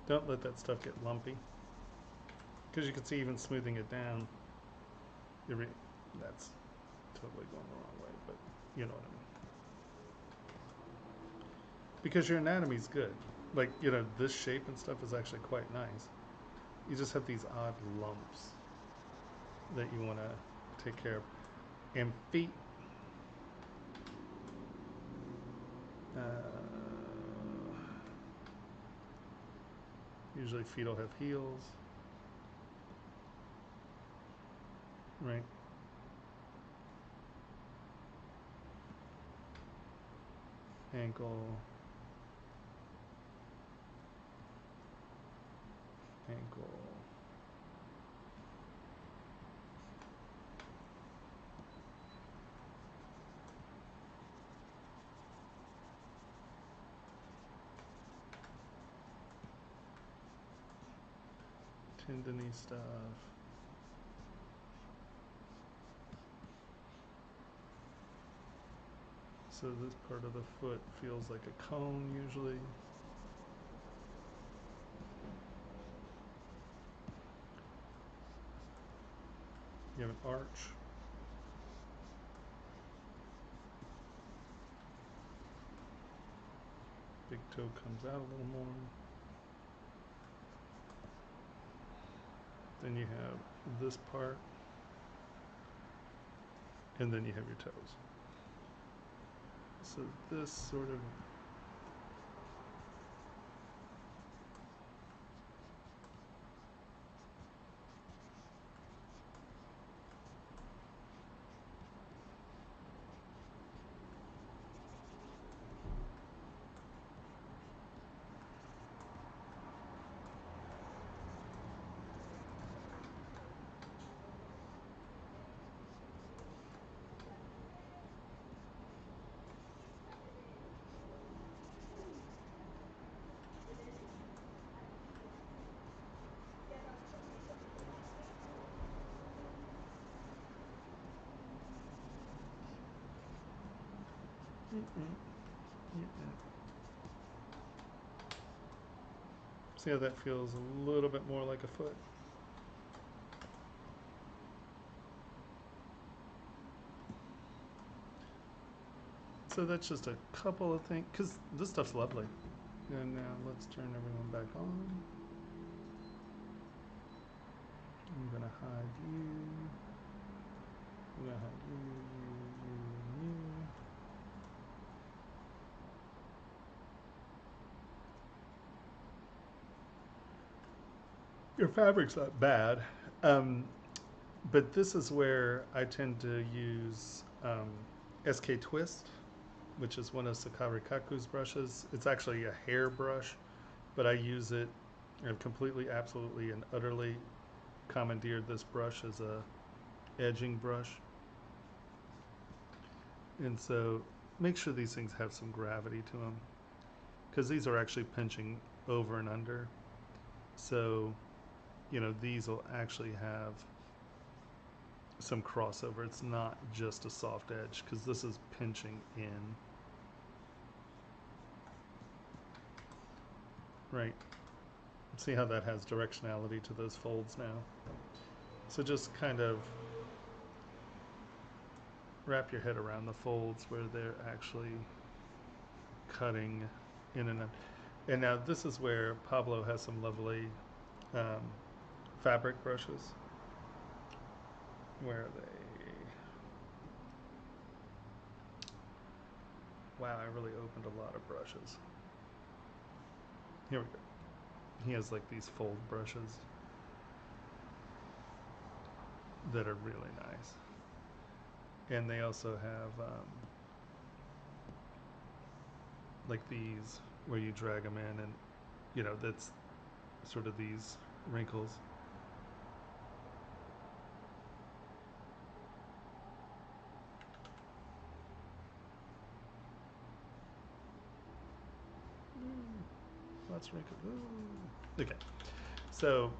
Don't let that stuff get lumpy. Because you can see even smoothing it down, that's totally going the wrong way, but you know what I mean. Because your anatomy's good. Like, you know, this shape and stuff is actually quite nice. You just have these odd lumps that you want to take care of. And feet. Usually feet will have heels. Right? Ankle. Ankle. Tendony stuff. So this part of the foot feels like a cone usually. You have an arch. Big toe comes out a little more. Then you have this part. And then you have your toes. So this sort of see how that feels a little bit more like a foot. So that's just a couple of things, because this stuff's lovely. And now let's turn everyone back on. I'm going to hide you. I'm going to hide you, you, you. Your fabric's not bad, but this is where I tend to use SK Twist, which is one of Sakari Kaku's brushes. It's actually a hair brush, but I use it. I've completely, absolutely, and utterly commandeered this brush as a edging brush. And so make sure these things have some gravity to them, because these are actually pinching over and under. So, you know, these will actually have some crossover. It's not just a soft edge, because this is pinching in. Right. See how that has directionality to those folds now? So just kind of wrap your head around the folds where they're actually cutting in and out. And now this is where Pablo has some lovely fabric brushes. Where are they? Wow, I really opened a lot of brushes. Here we go. He has like these fold brushes that are really nice. And they also have like these where you drag them in, and you know, that's sort of these wrinkles. Lots of wrinkles. Ooh. Okay, so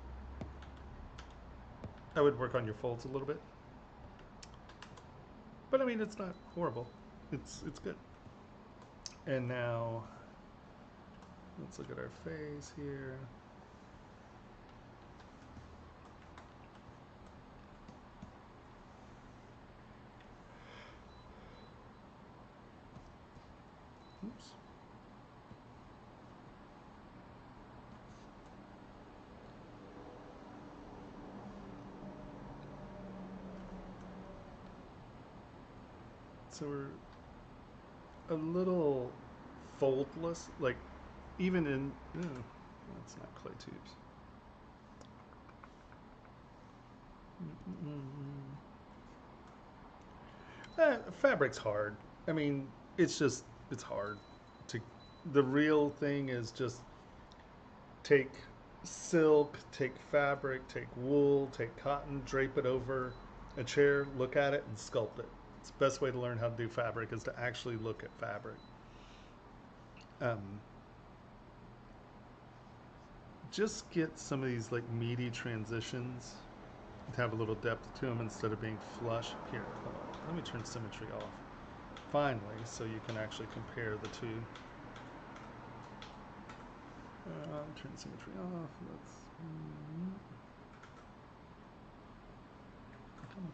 I would work on your folds a little bit, but I mean, it's not horrible. It's good. And now let's look at our face here. So we're a little foldless, like even in, that's not clay tubes. Fabric's hard. I mean, it's hard to, the real thing is just take silk, take fabric, take wool, take cotton, drape it over a chair, look at it, and sculpt it. It's the best way to learn how to do fabric is to actually look at fabric. Just get some of these like meaty transitions to have a little depth to them instead of being flush. Here, hold on. Let me turn symmetry off. Finally, so you can actually compare the two. Turn symmetry off. Let's. Come on.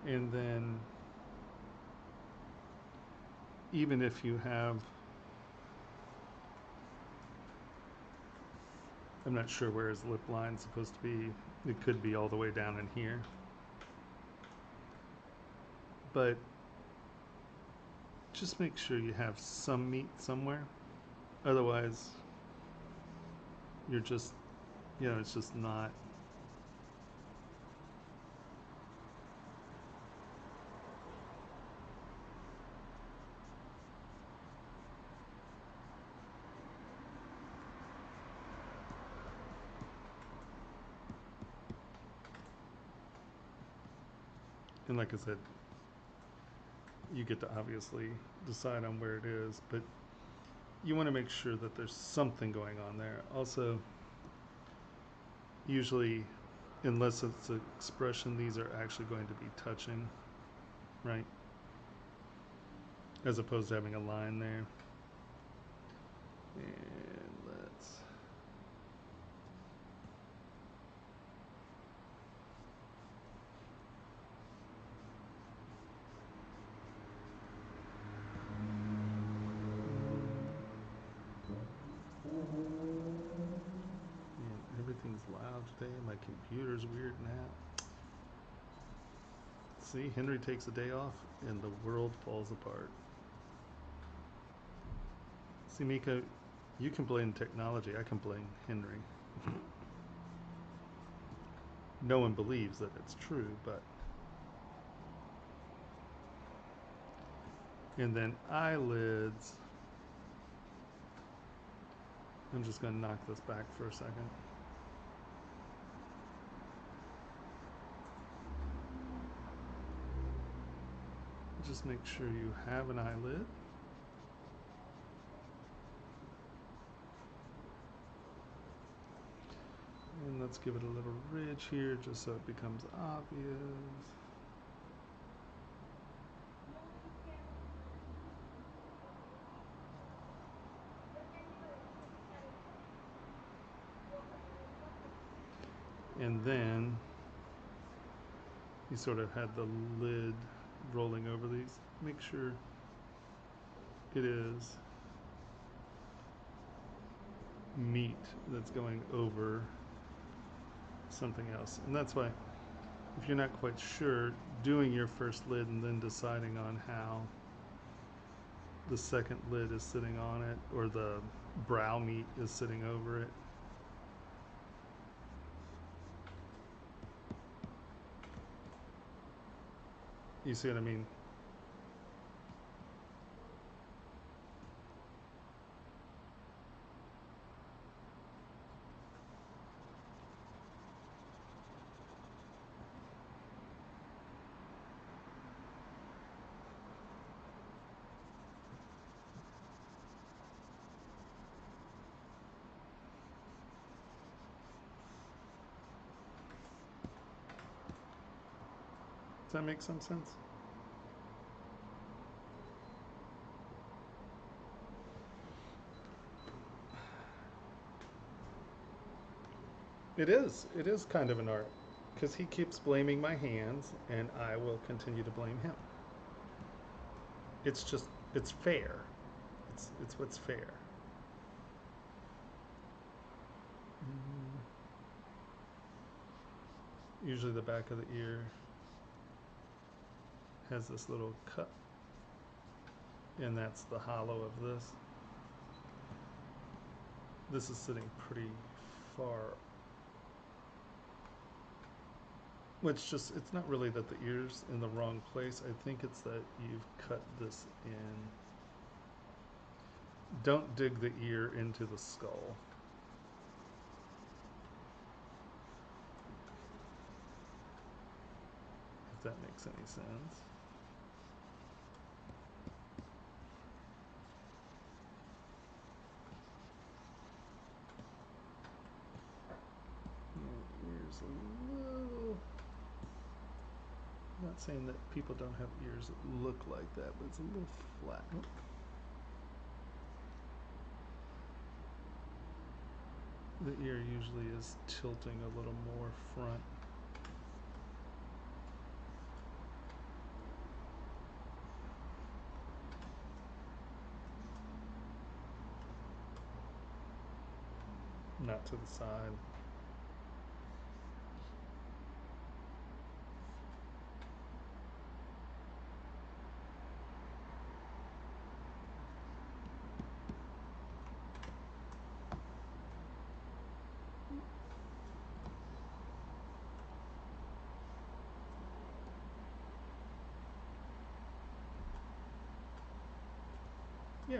And then, even if you have, I'm not sure where his lip line's supposed to be. It could be all the way down in here. But just make sure you have some meat somewhere. Otherwise, you're just, it's just not. And like I said, you get to obviously decide on where it is, but you want to make sure that there's something going on there. Also, usually, unless it's an expression, these are actually going to be touching, right? As opposed to having a line there. And let's... Everything's loud today. My computer's weird now. See, Henry takes a day off and the world falls apart. See, Mika, you can blame technology. I can blame Henry. No one believes that it's true, but... And then eyelids. I'm just going to knock this back for a second. Just make sure you have an eyelid. And let's give it a little ridge here just so it becomes obvious. And then you sort of had the lid rolling over these. Make sure it is meat that's going over something else. And that's why, if you're not quite sure, doing your first lid and then deciding on how the second lid is sitting on it or the brow meat is sitting over it. You see what I mean? Does that make some sense? It is kind of an art. because he keeps blaming my hands, and I will continue to blame him. It's just, it's fair. It's what's fair. Usually the back of the ear has this little cut, and that's the hollow of this. This is sitting pretty far, which just, it's not really that the ear's in the wrong place. I think it's that you've cut this in. Don't dig the ear into the skull. If that makes any sense. Ears a little. I'm not saying that people don't have ears that look like that, but it's a little flat. The ear usually is tilting a little more front. Not to the side. Yeah.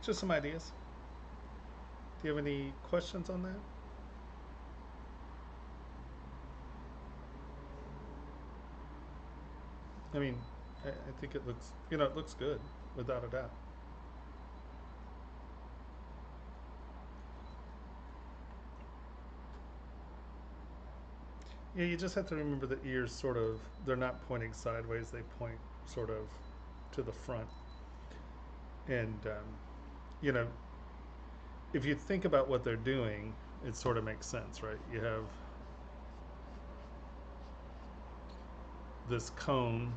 Just some ideas. Do you have any questions on that? I mean, I think it looks, it looks good, without a doubt. Yeah, you just have to remember the ears sort of, they're not pointing sideways, they point sort of to the front. And, you know, if you think about what they're doing, it sort of makes sense, right? You have this cone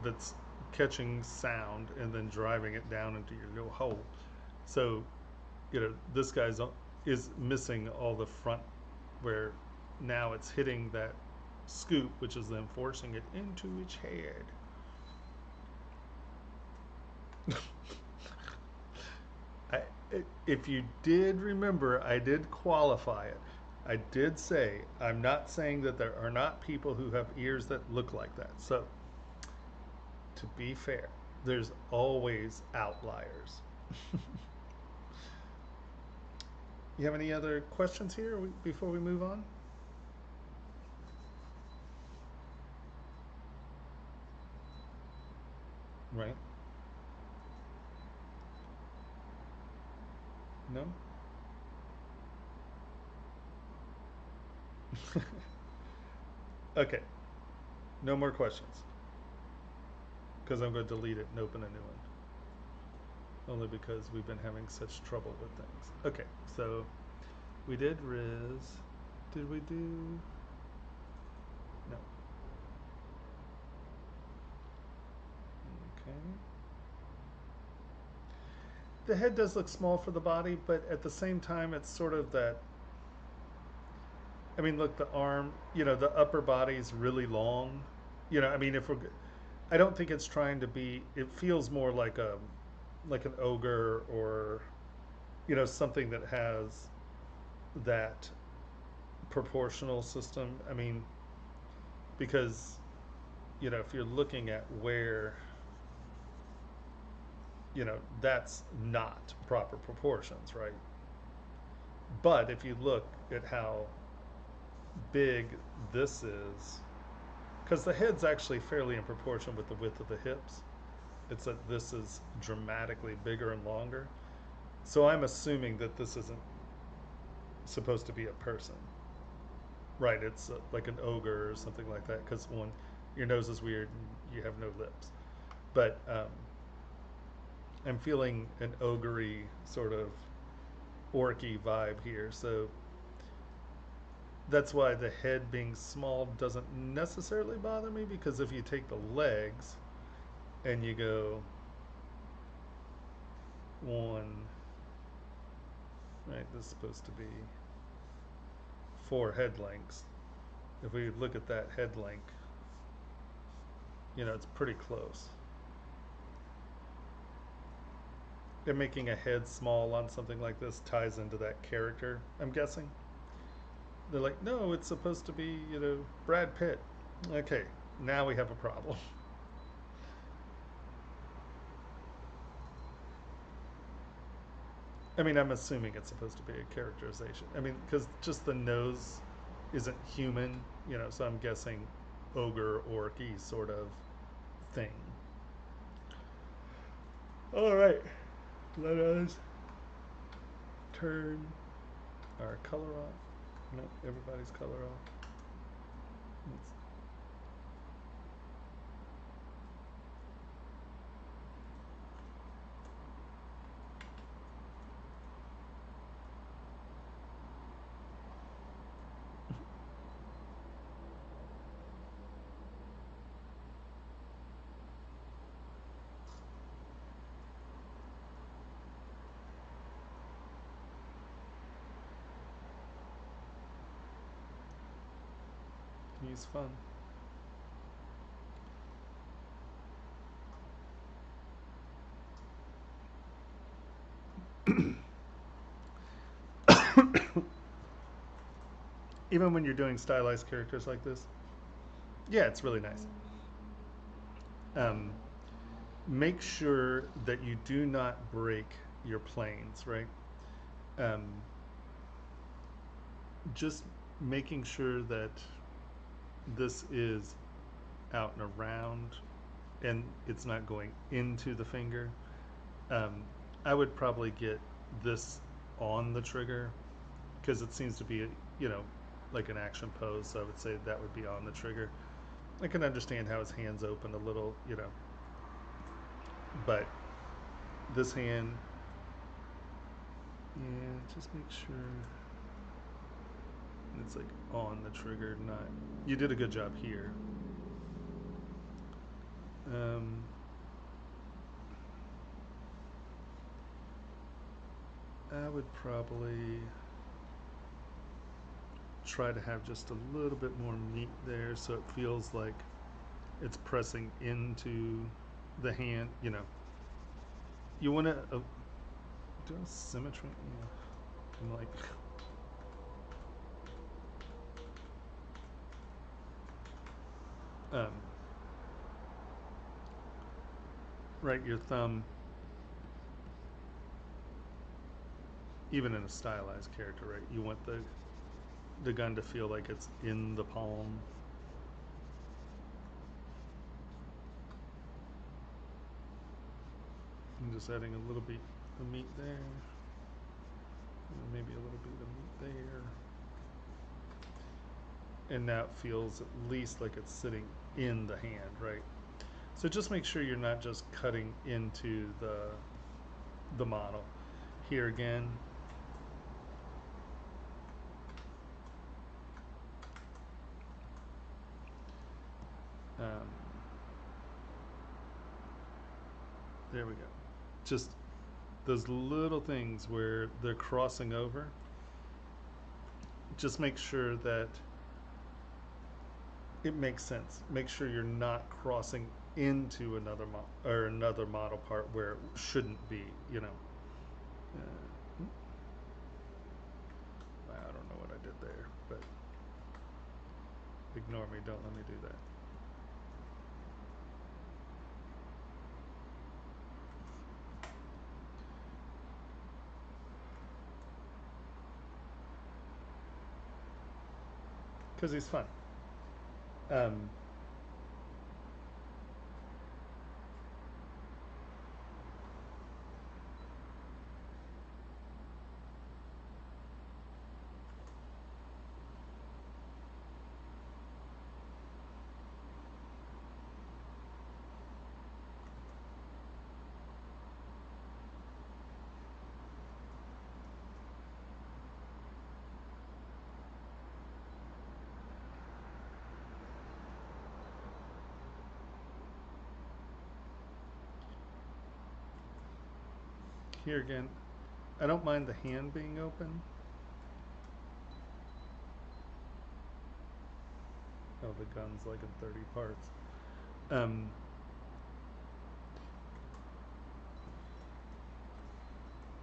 that's catching sound and then driving it down into your little hole. So, this guy's is missing all the front, where now it's hitting that scoop, which is then forcing it into its head. If you did remember, I did qualify it. I did say, I'm not saying that there are not people who have ears that look like that. So, to be fair, there's always outliers. You have any other questions here before we move on? Right. No? Okay. No more questions. Because I'm going to delete it and open a new one. Only because we've been having such trouble with things. Okay, so we did Riz. Did we do? No. Okay. The head does look small for the body, but at the same time, it's sort of that. I mean, look, the arm, the upper body's really long. I mean, I don't think it's trying to be, it feels more like an ogre, or, something that has that proportional system. I mean, because, if you're looking at where, that's not proper proportions, right? But if you look at how big this is, because the head's actually fairly in proportion with the width of the hips, it's that this is dramatically bigger and longer. So I'm assuming that this isn't supposed to be a person, right? It's like an ogre or something like that, because your nose is weird and you have no lips. But I'm feeling an ogre-y sort of orky vibe here. So that's why the head being small doesn't necessarily bother me, because if you take the legs and you go one, right, this is supposed to be 4 head lengths. If we look at that head length, you know, it's pretty close. And making a head small on something like this ties into that character, I'm guessing. They're like, no, it's supposed to be, you know, Brad Pitt. Okay, now we have a problem. I mean, I'm assuming it's supposed to be a characterization. I mean, because just the nose isn't human, you know, so I'm guessing ogre, orky sort of thing. All right, let us turn our color off. No, everybody's color off. Let's use fun. Even when you're doing stylized characters like this, yeah, it's really nice. Make sure that you do not break your planes, right? Um, just making sure that this is out and around and it's not going into the finger. I would probably get this on the trigger because it seems to be, you know, like an action pose, so I would say that would be on the trigger. I can understand how his hands open a little, you know, but this hand, yeah, just make sure it's like on the trigger, not. You did a good job here. I would probably try to have just a little bit more meat there so it feels like it's pressing into the hand, you know. You want to do a symmetry, yeah. And like right, your thumb, even in a stylized character, right, you want the gun to feel like it's in the palm. I'm just adding a little bit of meat there, and maybe a little bit of meat there. And now it feels at least like it's sitting in the hand, right? So just make sure you're not just cutting into the model. Here again, there we go. Just those little things where they're crossing over. Just make sure that it makes sense. Make sure you're not crossing into another model part where it shouldn't be, you know. I don't know what I did there, but ignore me, don't let me do that. Because he's fun. Here again, I don't mind the hand being open. Oh, the gun's like in 30 parts. I'm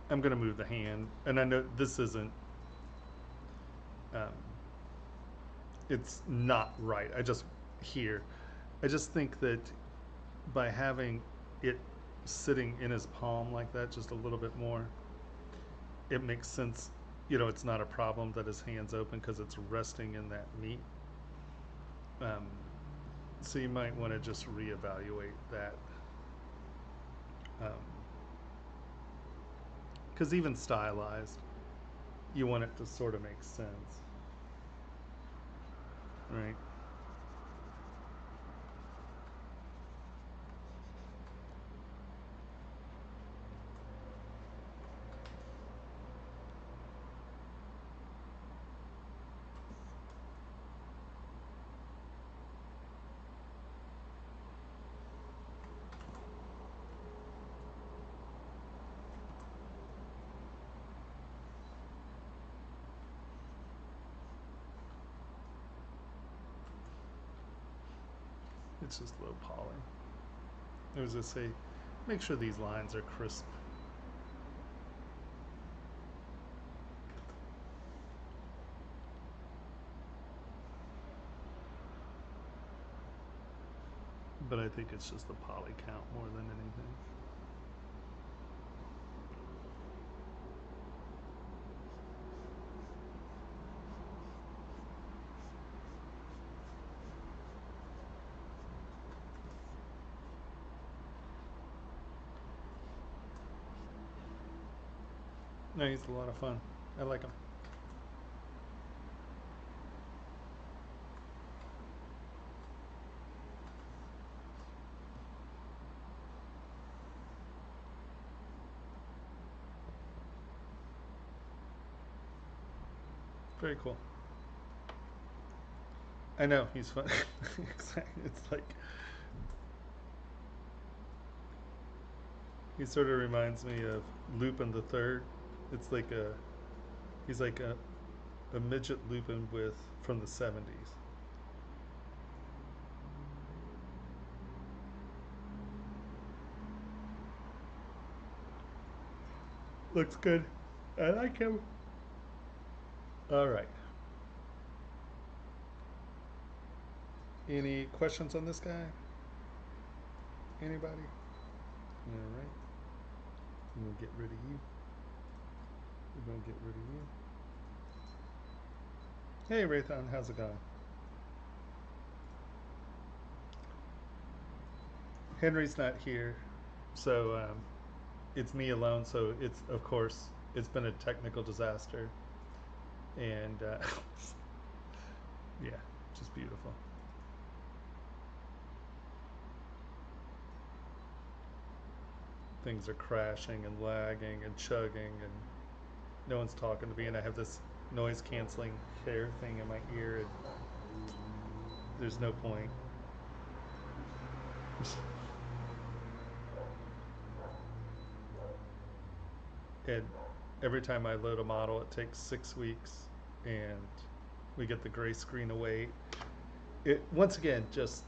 going to move the hand, and I know this isn't, it's not right. I just think that by having it sitting in his palm like that just a little bit more, it makes sense. You know, it's not a problem that his hand's open because it's resting in that meat. So you might want to just reevaluate that. Because even stylized, you want it to sort of make sense, right? It's just low poly. I was going to say, make sure these lines are crisp. But I think it's just the poly count more than anything. No, he's a lot of fun. I like him. Very cool. I know, he's fun. It's like, he sort of reminds me of Lupin the Third. It's like he's like a midget Lupin from the 70s. Looks good. I like him. All right. Any questions on this guy? Anybody? All right. I'm gonna get rid of you. We're gonna get rid of you. Hey, Raython, how's it going? Henry's not here, so it's me alone. So it's, of course, it's been a technical disaster, and yeah, just beautiful. Things are crashing and lagging and chugging, and no one's talking to me, and I have this noise canceling hair thing in my ear, and there's no point. And every time I load a model, it takes 6 weeks, and we get the gray screen away. It, once again, just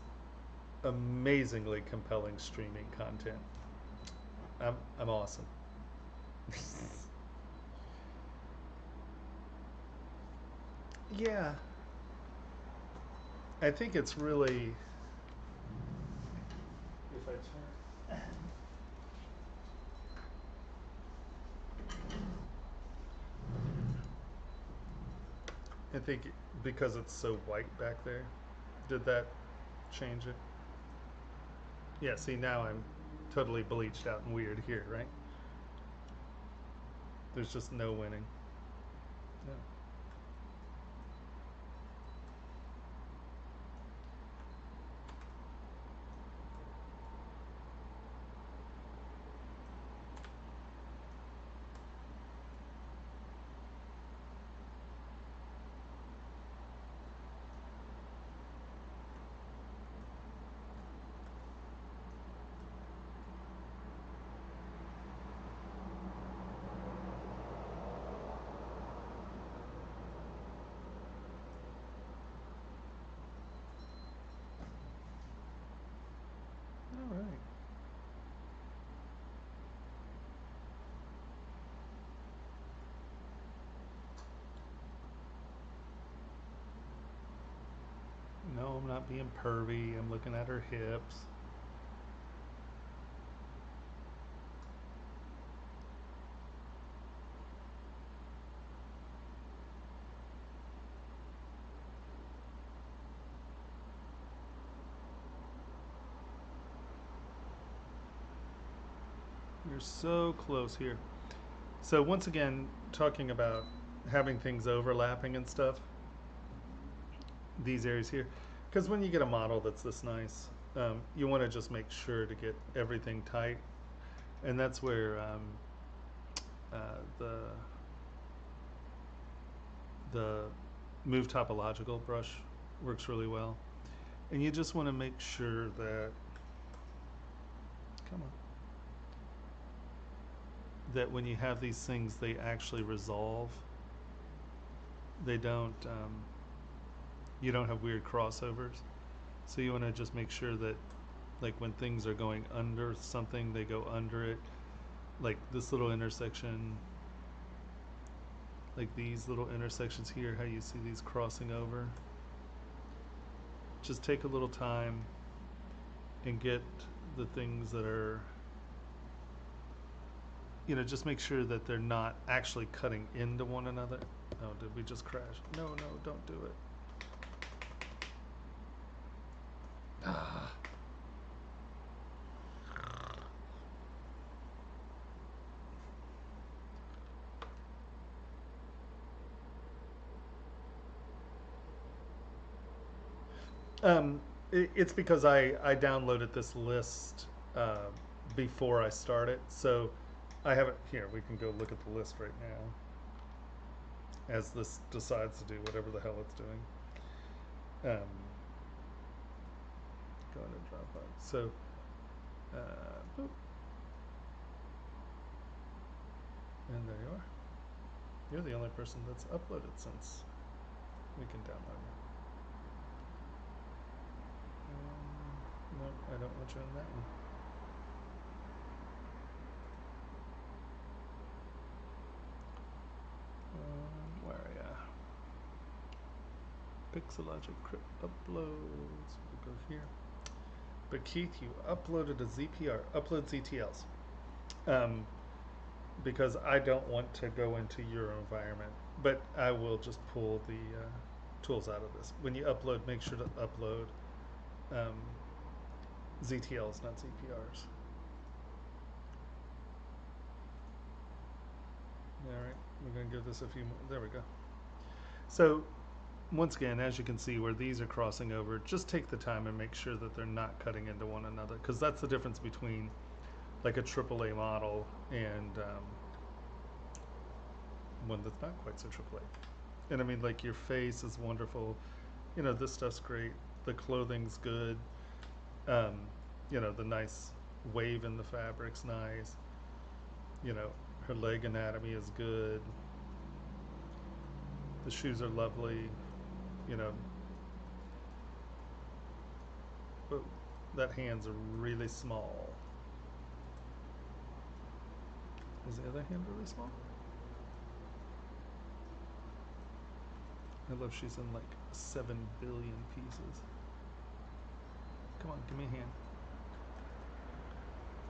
amazingly compelling streaming content. I'm awesome. Yeah, I think it's really, if I turn, I think because it's so white back there, did that change it? Yeah, see, now I'm totally bleached out and weird here, right? There's just no winning. No. not being pervy. I'm looking at her hips. You're so close here. So once again, talking about having things overlapping and stuff, these areas here, because when you get a model that's this nice, you want to just make sure to get everything tight, and that's where the move topological brush works really well. And you just want to make sure that, come on, that when you have these things, they actually resolve. They don't, you don't have weird crossovers. So you want to just make sure that, like, when things are going under something, they go under it. Like this little intersection, like these little intersections here, how you see these crossing over. Just take a little time and get the things that are, you know, just make sure that they're not actually cutting into one another. Oh, did we just crash? No, no, don't do it. Ah. It's because I downloaded this list before I started, so I have it here. We can go look at the list right now as this decides to do whatever the hell it's doing. Go into Dropbox. So, boop. And there you are. You're the only person that's uploaded since we can download it. Nope, I don't want you in that one. Where are ya? Pixelogic Crypt uploads. We'll go here. But Keith, you uploaded a ZPR. Upload ZTLs. Because I don't want to go into your environment. But I will just pull the tools out of this. When you upload, make sure to upload ZTLs, not ZPRs. Alright, we're going to give this a few more. There we go. So, once again, as you can see where these are crossing over, just take the time and make sure that they're not cutting into one another, because that's the difference between like a AAA model and one that's not quite so AAA. And I mean, like, your face is wonderful. You know, this stuff's great. The clothing's good. You know, the nice wave in the fabric's nice. You know, her leg anatomy is good. The shoes are lovely. You know, but that hand's really small. Is the other hand really small? I love she's in like 7 billion pieces. Come on, give me a hand.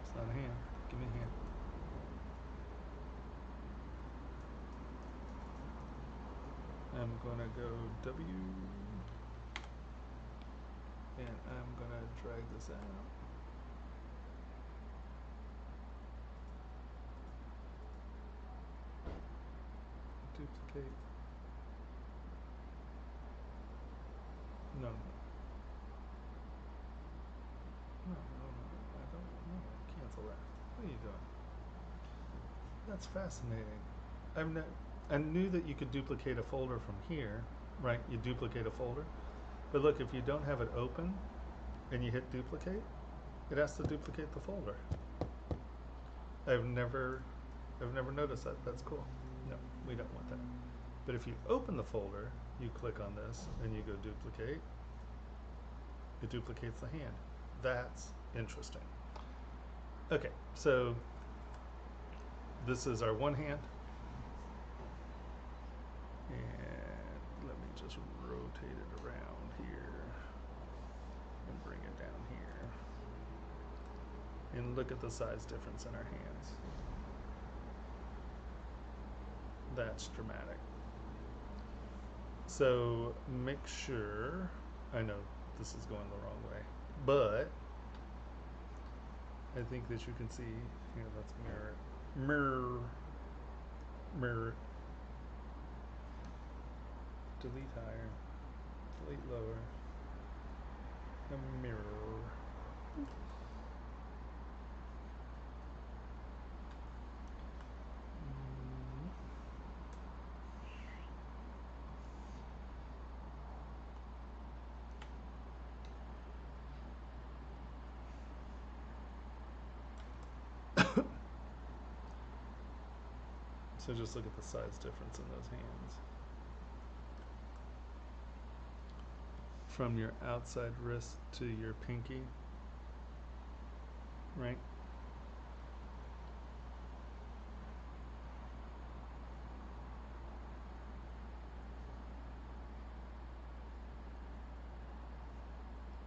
It's not a hand. Give me a hand. I'm gonna go W, and I'm gonna drag this out. Duplicate. No, no. No, I don't know. Cancel that. What are you doing? That's fascinating. I knew that you could duplicate a folder from here, right? You duplicate a folder. But look, if you don't have it open and you hit duplicate, it has to duplicate the folder. I've never noticed that. That's cool. No, we don't want that. But if you open the folder, you click on this and you go duplicate, it duplicates the hand. That's interesting. Okay, so this is our one hand. And let me just rotate it around here. And look at the size difference in our hands. That's dramatic. So make sure, I know this is going the wrong way, but I think that you can see, here, let's mirror it. Mirror. Delete higher, delete lower, a mirror. So just look at the size difference in those hands. From your outside wrist to your pinky, right?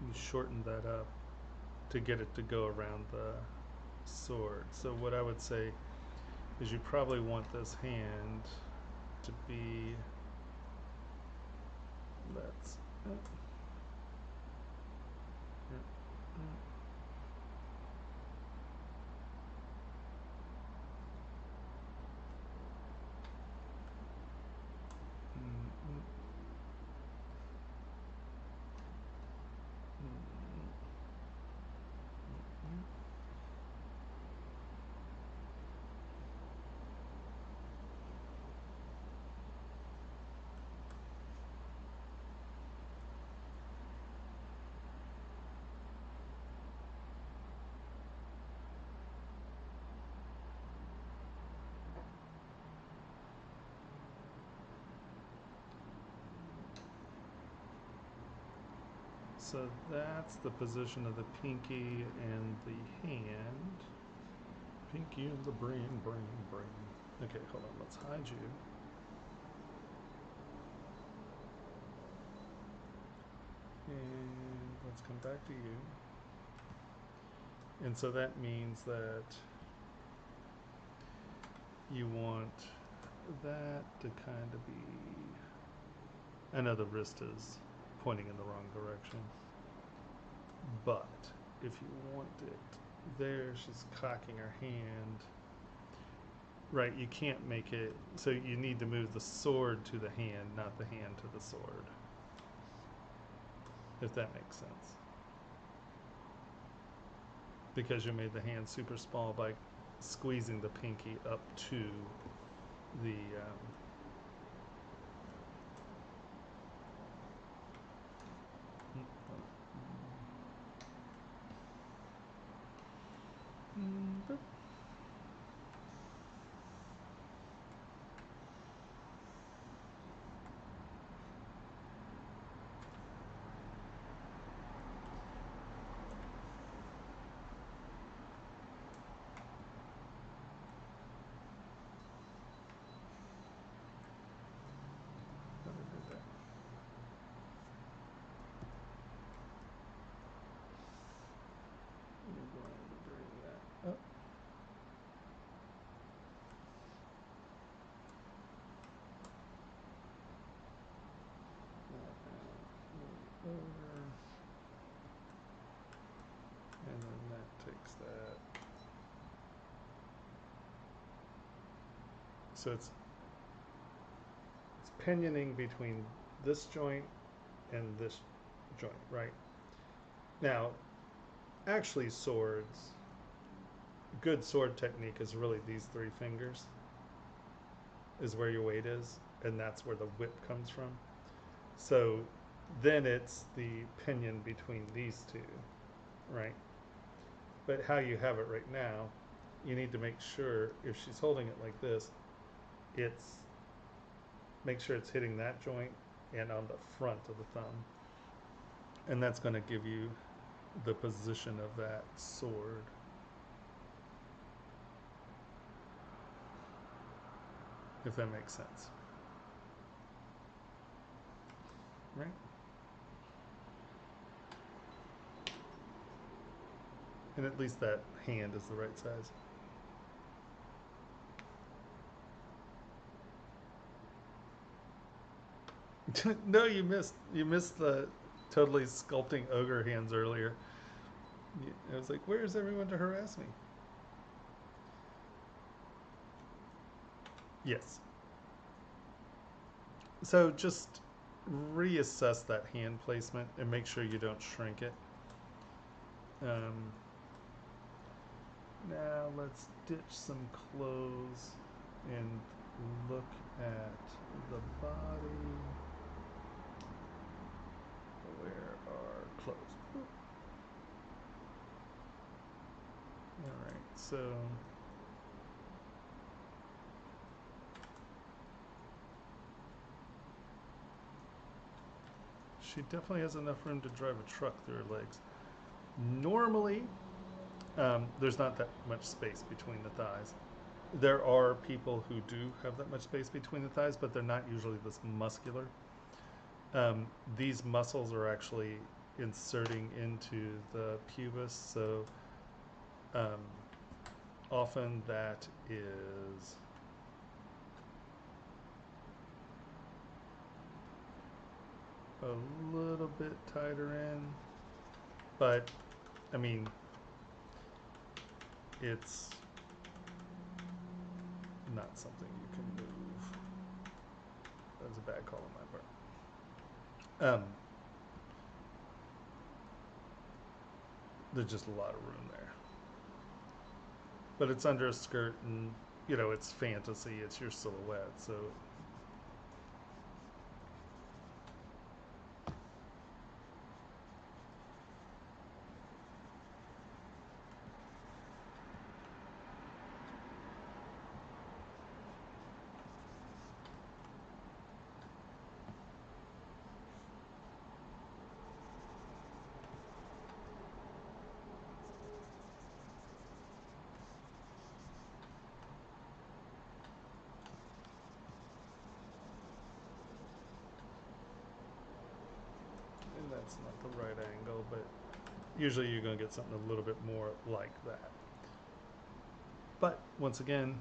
You shorten that up to get it to go around the sword. So what I would say is you probably want this hand to be, let's so that's the position of the pinky and the hand. Pinky and the brain. Okay, hold on, let's hide you. And let's come back to you. And so that means that you want that to kind of be, I know the wrist is pointing in the wrong direction, but if you want it there, she's cocking her hand, right? You can't make it, so you need to move the sword to the hand, not the hand to the sword, if that makes sense. Because you made the hand super small by squeezing the pinky up to the and then that takes that. So it's pinioning between this joint and this joint, right? Now, actually swords, good sword technique is really these three fingers is where your weight is, and that's where the whip comes from. So then it's the pinion between these two, right? But how you have it right now, you need to make sure if she's holding it like this, it's make sure it's hitting that joint and on the front of the thumb. And that's going to give you the position of that sword. If that makes sense. Right? And at least that hand is the right size. No, you missed. You missed the totally sculpting ogre hands earlier. I was like, where's everyone to harass me? Yes. So just reassess that hand placement and make sure you don't shrink it. Now let's ditch some clothes and look at the body. Where are clothes? All right, so she definitely has enough room to drive a truck through her legs. Normally, there's not that much space between the thighs. There are people who do have that much space between the thighs, but they're not usually this muscular. These muscles are actually inserting into the pubis, so often that is a little bit tighter in, but I mean, it's not something you can move. That was a bad call on my part. There's just a lot of room there. But it's under a skirt and, you know, it's fantasy, it's your silhouette, so. That's not the right angle, but usually you're going to get something a little bit more like that. But once again,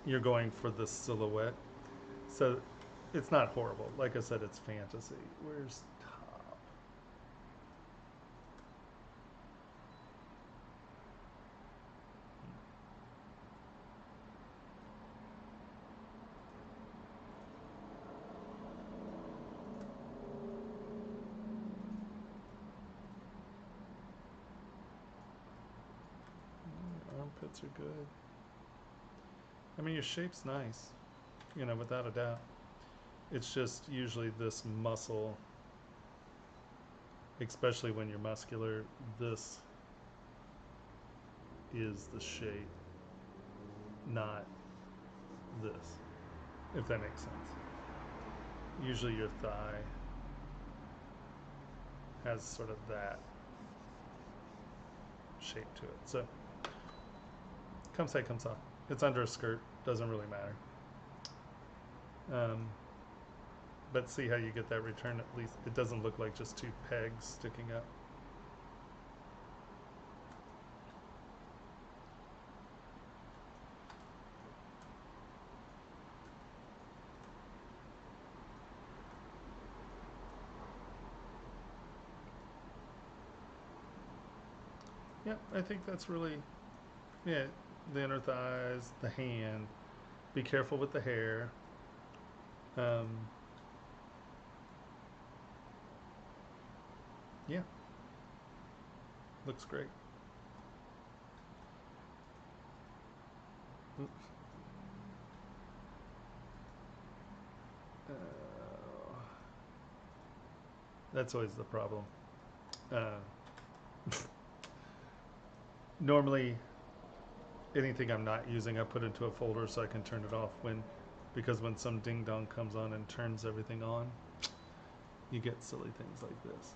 you're going for the silhouette, so it's not horrible. Like I said, it's fantasy. Where's top? Armpits are good. I mean, your shape's nice, you know, without a doubt. It's just usually this muscle, especially when you're muscular, this is the shape, not this, if that makes sense. Usually your thigh has sort of that shape to it. So, come say, come saw. It's under a skirt, doesn't really matter. But see how you get that return, at least it doesn't look like just two pegs sticking up. Yeah, I think that's really, yeah, the inner thighs, the hand. Be careful with the hair. Yeah, looks great. Oops. That's always the problem. Normally, anything I'm not using, I put into a folder so I can turn it off because when some ding dong comes on and turns everything on, you get silly things like this.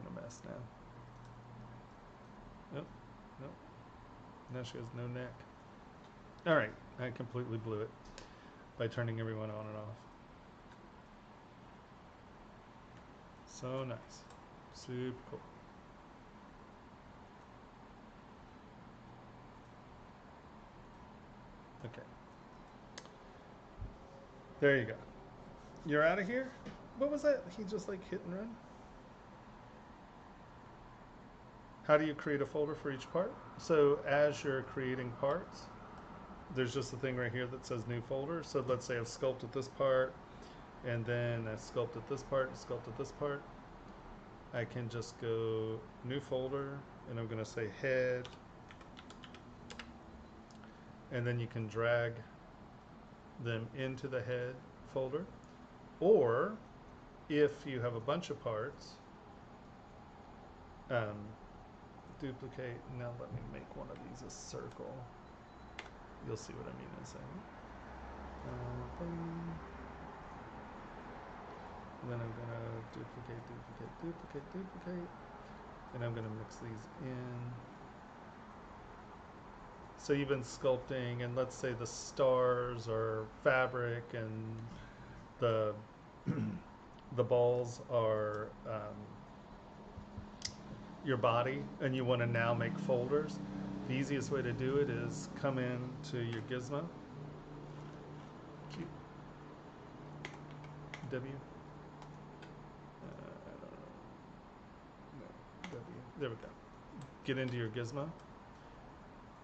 making a mess now. Nope, nope. Now she has no neck. All right, I completely blew it by turning everyone on and off. So nice. Super cool. Okay. There you go. You're out of here? What was that? He just like hit and run? How do you create a folder for each part? So as you're creating parts, there's just a thing right here that says new folder. So let's say I've sculpted this part, and then I sculpted this part, and sculpted this part. I can just go new folder, and I'm going to say head, and then you can drag them into the head folder. Or if you have a bunch of parts, duplicate. Now let me make one of these a circle. You'll see what I mean in a second. And then I'm gonna duplicate, and I'm gonna mix these in. So you've been sculpting, and let's say the stars are fabric, and the the balls are your body, and you want to now make folders. The easiest way to do it is come in to your gizmo. Q. W. I don't know. No, W. There we go. Get into your gizmo.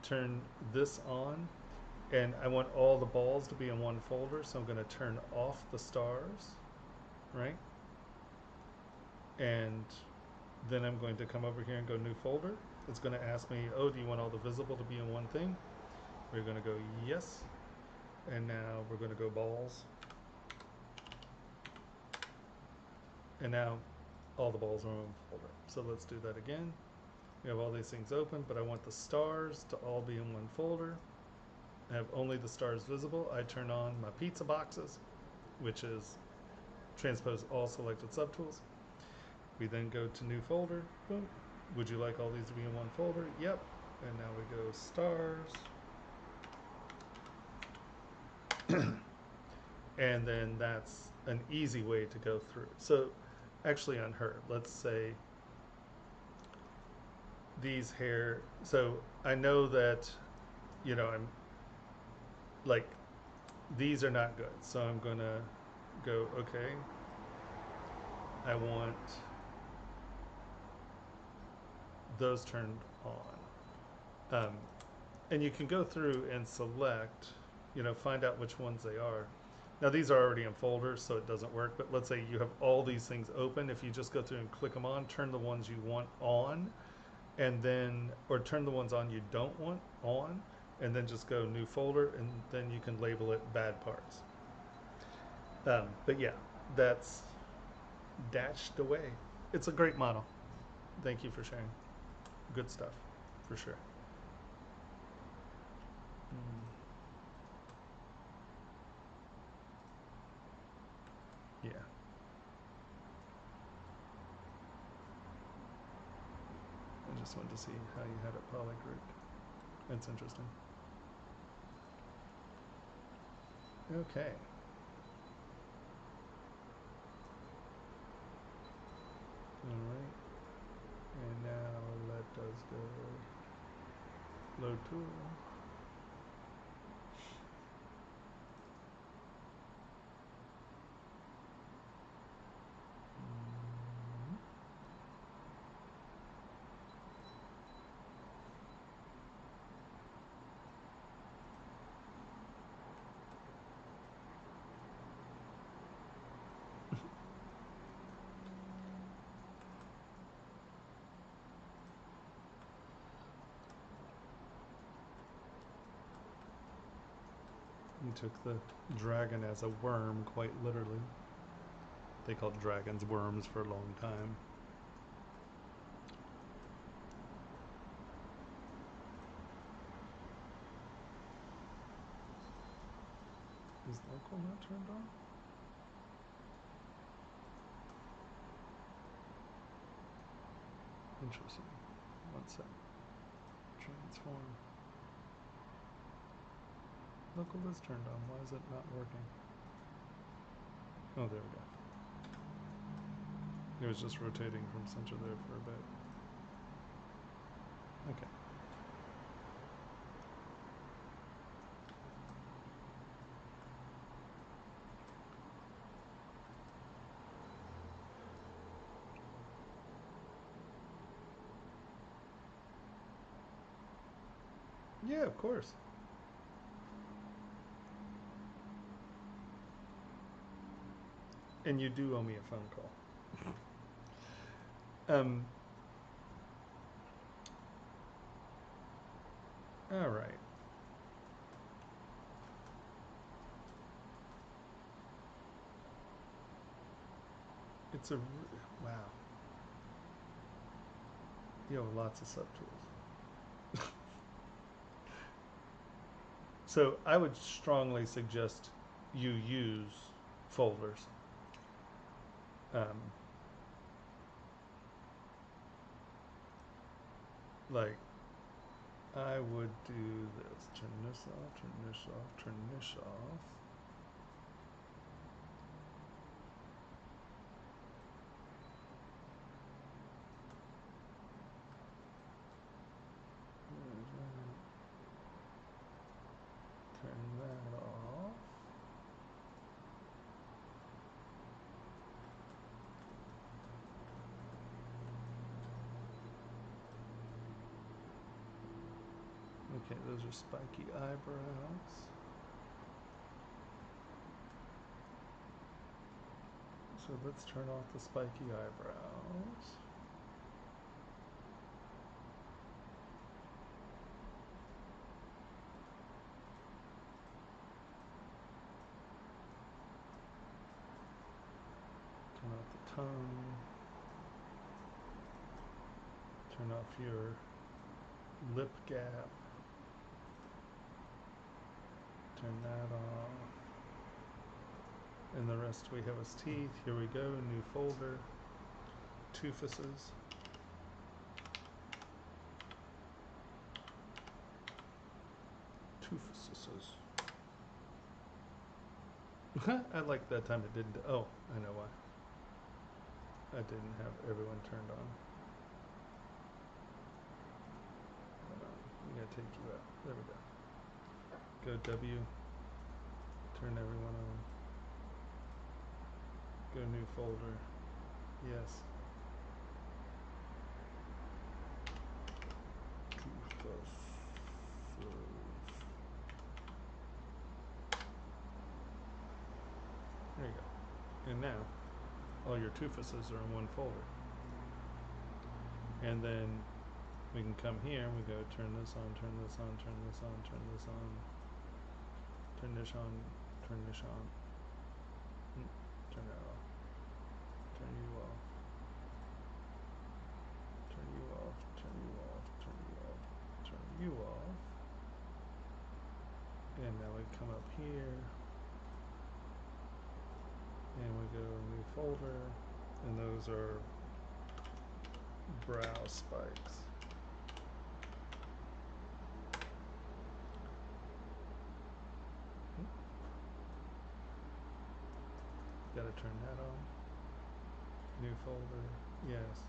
Turn this on, and I want all the balls to be in one folder, so I'm going to turn off the stars, right? And then I'm going to come over here and go new folder. It's going to ask me, oh, do you want all the visible to be in one thing? We're going to go yes. And now we're going to go balls. And now all the balls are in one folder. So let's do that again. We have all these things open, but I want the stars to all be in one folder. I have only the stars visible. I turn on my pizza boxes, which is transpose all selected subtools. We then go to new folder. Boom. Would you like all these to be in one folder? Yep. And now we go stars. And then that's an easy way to go through. So actually on her, let's say these hair. So I know that, you know, I'm like, these are not good. So I'm going to go, okay, I want those turned on. And you can go through and select, you know, find out which ones they are. Now these are already in folders, so it doesn't work, but let's say you have all these things open. If you just go through and click them on, turn the ones you want on, and then, or turn the ones on you don't want on, and then just go new folder, and then you can label it bad parts. But yeah, that's dashed away. It's a great model. Thank you for sharing. Good stuff, for sure. Yeah. I just wanted to see how you had it polygrouped. That's interesting. Okay. All right. And now let us go load tool. You took the dragon as a worm, quite literally. They called dragons worms for a long time. Is local not turned on? Interesting. One sec. Transform. Local is turned on. Why is it not working? Oh, there we go. It was just rotating from center there for a bit. Okay. Yeah, of course. And you do owe me a phone call. All right. It's a wow. You have lots of subtools. So I would strongly suggest you use folders. Like I would do this. Turn this off, turn this off, turn this off. Turn that off. Okay, those are spiky eyebrows. So let's turn off the spiky eyebrows. Turn off the tongue. Turn off your lip gap. Turn that off. And the rest we have as teeth. Here we go, new folder. Toofuses. Toofuses. I like that time it didn't. Oh, I know why. I didn't have everyone turned on. Hold on. We gotta take you out. There we go. Go W. Turn everyone on. Go new folder. Yes. There you go. And now, all your toofuses are in one folder. And then we can come here, we go turn this on, turn this on, turn this on, turn this on, turn this on, turn this on, turn that off, turn you off, turn you off, turn you off, turn you off, turn you off. And now we come up here and we go new folder, and those are brow spikes. Gotta turn that on. New folder, yes.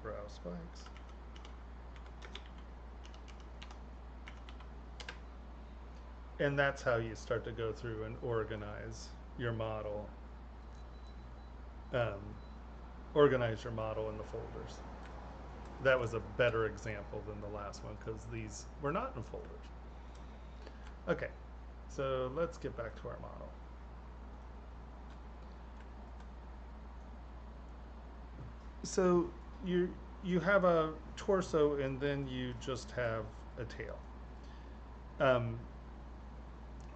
Brow spikes. And that's how you start to go through and organize your model. Organize your model in the folders. That was a better example than the last one because these were not in folders. Okay, so let's get back to our model. So you have a torso and then you just have a tail.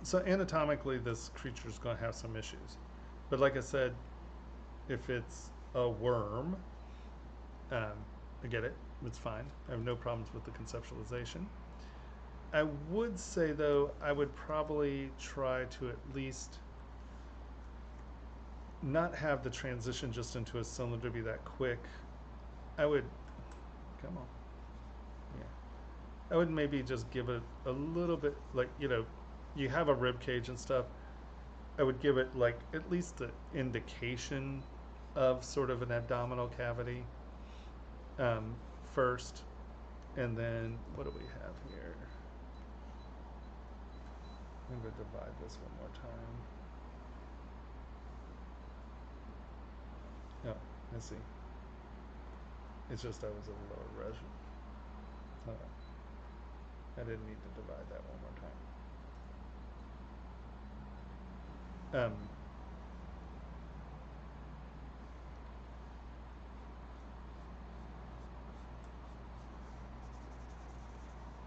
So anatomically, this creature is going to have some issues. But like I said, if it's a worm, I get it. It's fine. I have no problems with the conceptualization. I would say, though, I would probably try to at least not have the transition just into a cylinder be that quick. I would Come on. Yeah. I would maybe just give it a little bit, like, you have a rib cage and stuff. I would give it like at least the indication of sort of an abdominal cavity um, first, and then what do we have here? I'm going to divide this one more time. Oh, I see. It's just I was a lower res. Oh, I didn't need to divide that one more time.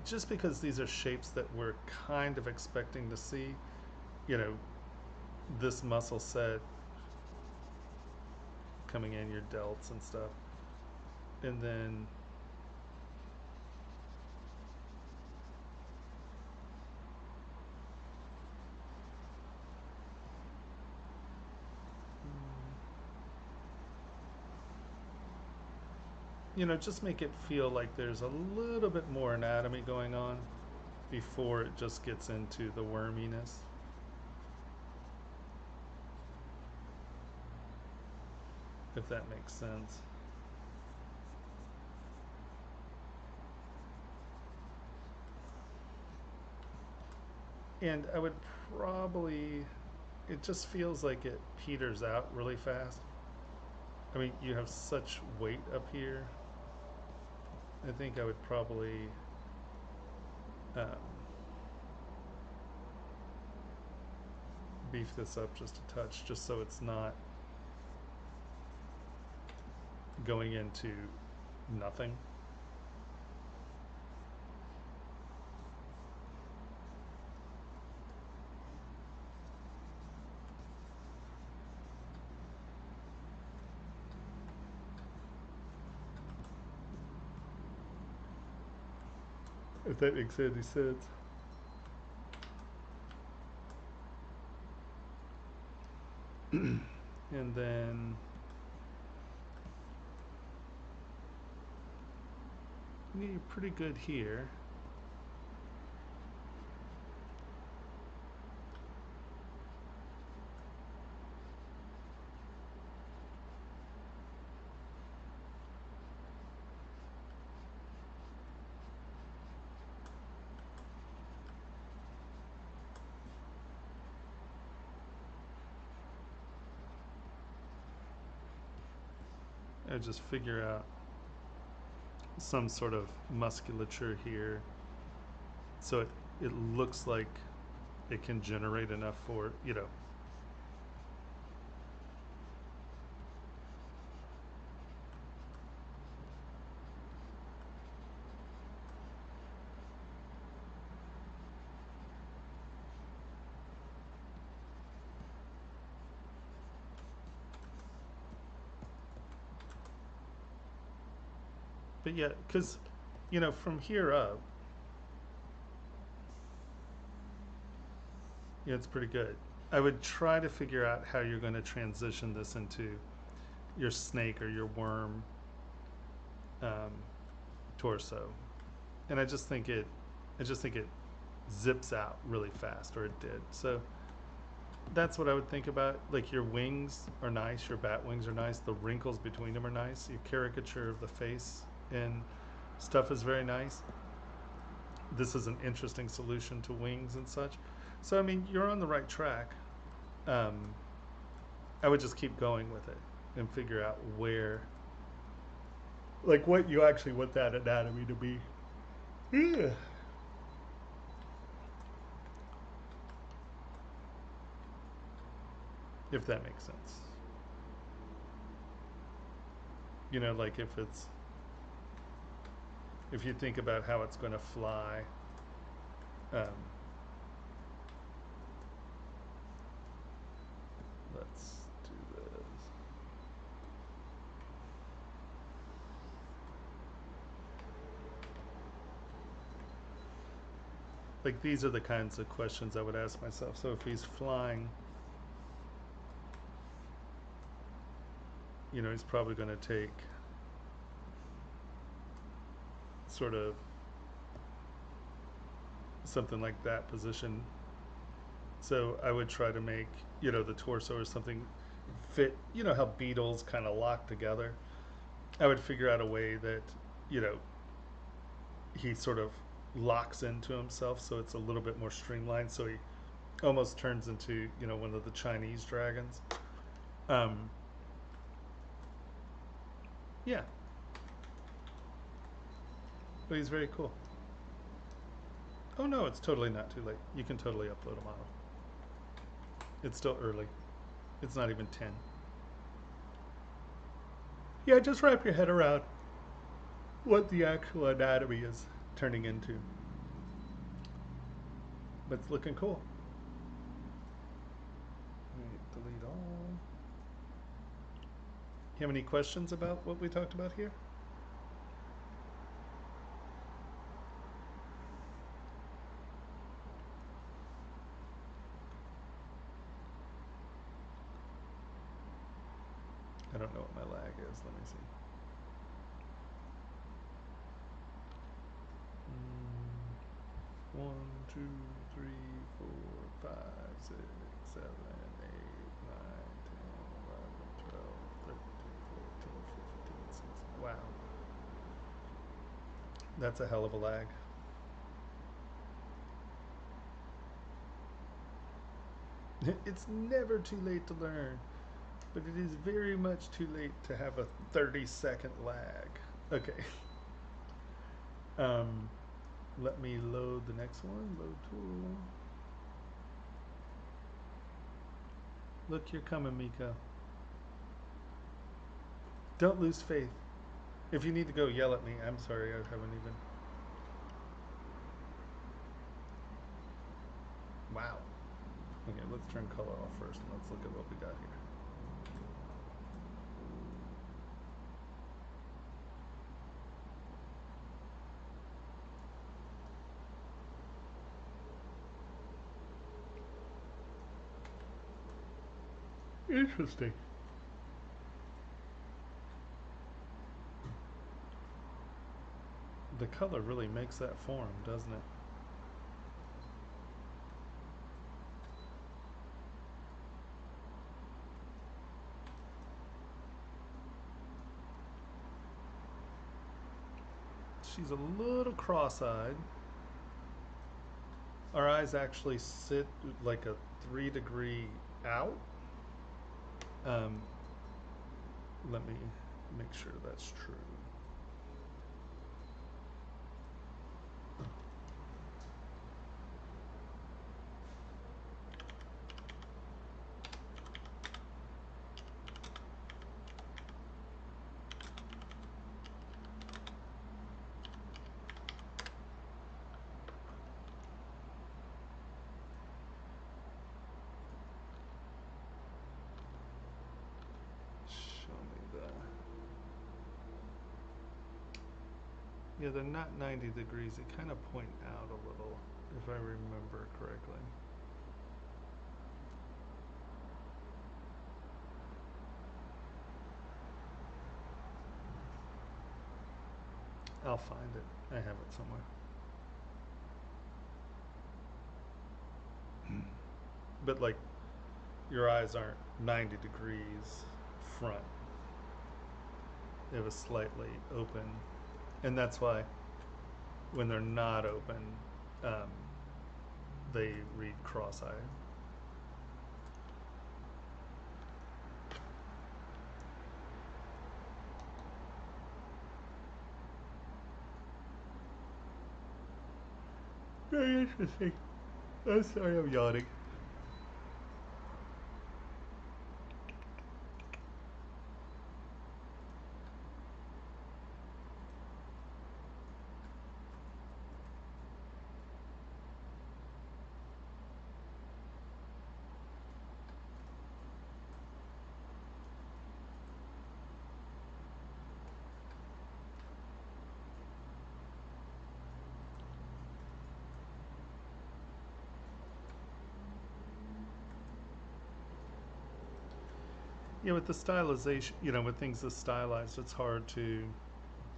Just because these are shapes that we're kind of expecting to see, you know, this muscle set coming in, your delts and stuff, and then just make it feel like there's a little bit more anatomy going on before it just gets into the worminess. If that makes sense. And I would probably, it just feels like it peters out really fast. I mean, you have such weight up here. I think I would probably beef this up just a touch, just so it's not going into nothing. If that makes any sense. And then you're pretty good here. I just figure out some sort of musculature here, so it looks like it can generate enough for, but yeah, because, from here up, yeah, it's pretty good. I would try to figure out how you're going to transition this into your snake or your worm um, torso, and I just think it zips out really fast, or it did. So that's what I would think about. Like, your wings are nice, your bat wings are nice, the wrinkles between them are nice, your caricature of the face and stuff is very nice. This is an interesting solution to wings and such. So, I mean, you're on the right track. I would just keep going with it and figure out where, like, what you actually want that anatomy to be. Yeah. If that makes sense. Like, if you think about how it's going to fly, let's do this. Like, these are the kinds of questions I would ask myself. So if he's flying, he's probably going to take sort of something like that position. So I would try to make, the torso or something fit, how beetles kind of lock together. I would figure out a way that, you know, he sort of locks into himself so it's a little bit more streamlined, so he almost turns into, one of the Chinese dragons. Um, yeah, but he's very cool. Oh no, it's totally not too late. You can totally upload a model. It's still early. It's not even 10. Yeah, just wrap your head around what the actual anatomy is turning into. But it's looking cool. Delete all. You have any questions about what we talked about here? I don't know what my lag is. Let me see. 1, 2, 3, 4, 5, 6, 7, 8, 9, 10, 11, 12, 13, 14, 15, 16. Wow. That's a hell of a lag. It's never too late to learn, but it is very much too late to have a 30-second lag. Okay. Let me load the next one. Load tool. Look, you're coming, Miko. Don't lose faith. If you need to go, yell at me. I'm sorry, I haven't even. Wow. Okay, let's turn color off first and let's look at what we got here. Interesting. The color really makes that form, doesn't it? She's a little cross-eyed. Our eyes actually sit like a 3-degree out. Let me make sure that's true. Yeah, they're not 90 degrees. They kind of point out a little, if I remember correctly. I'll find it. I have it somewhere. But like, your eyes aren't 90 degrees front. They have a slightly open, and that's why when they're not open, they read cross-eyed. Very interesting. I'm sorry, I'm yawning. Yeah, with the stylization, with things that's stylized, it's hard to,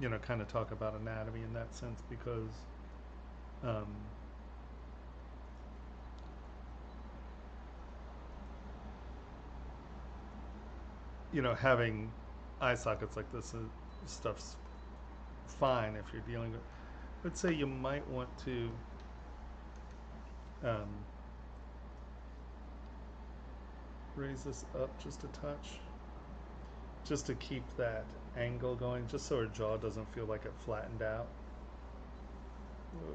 you know, kind of talk about anatomy in that sense, because um, you know, having eye sockets like this stuff's fine if you're dealing with. Let's say you might want to um, raise this up just a touch, just to keep that angle going, just so her jaw doesn't feel like it flattened out. Whoa.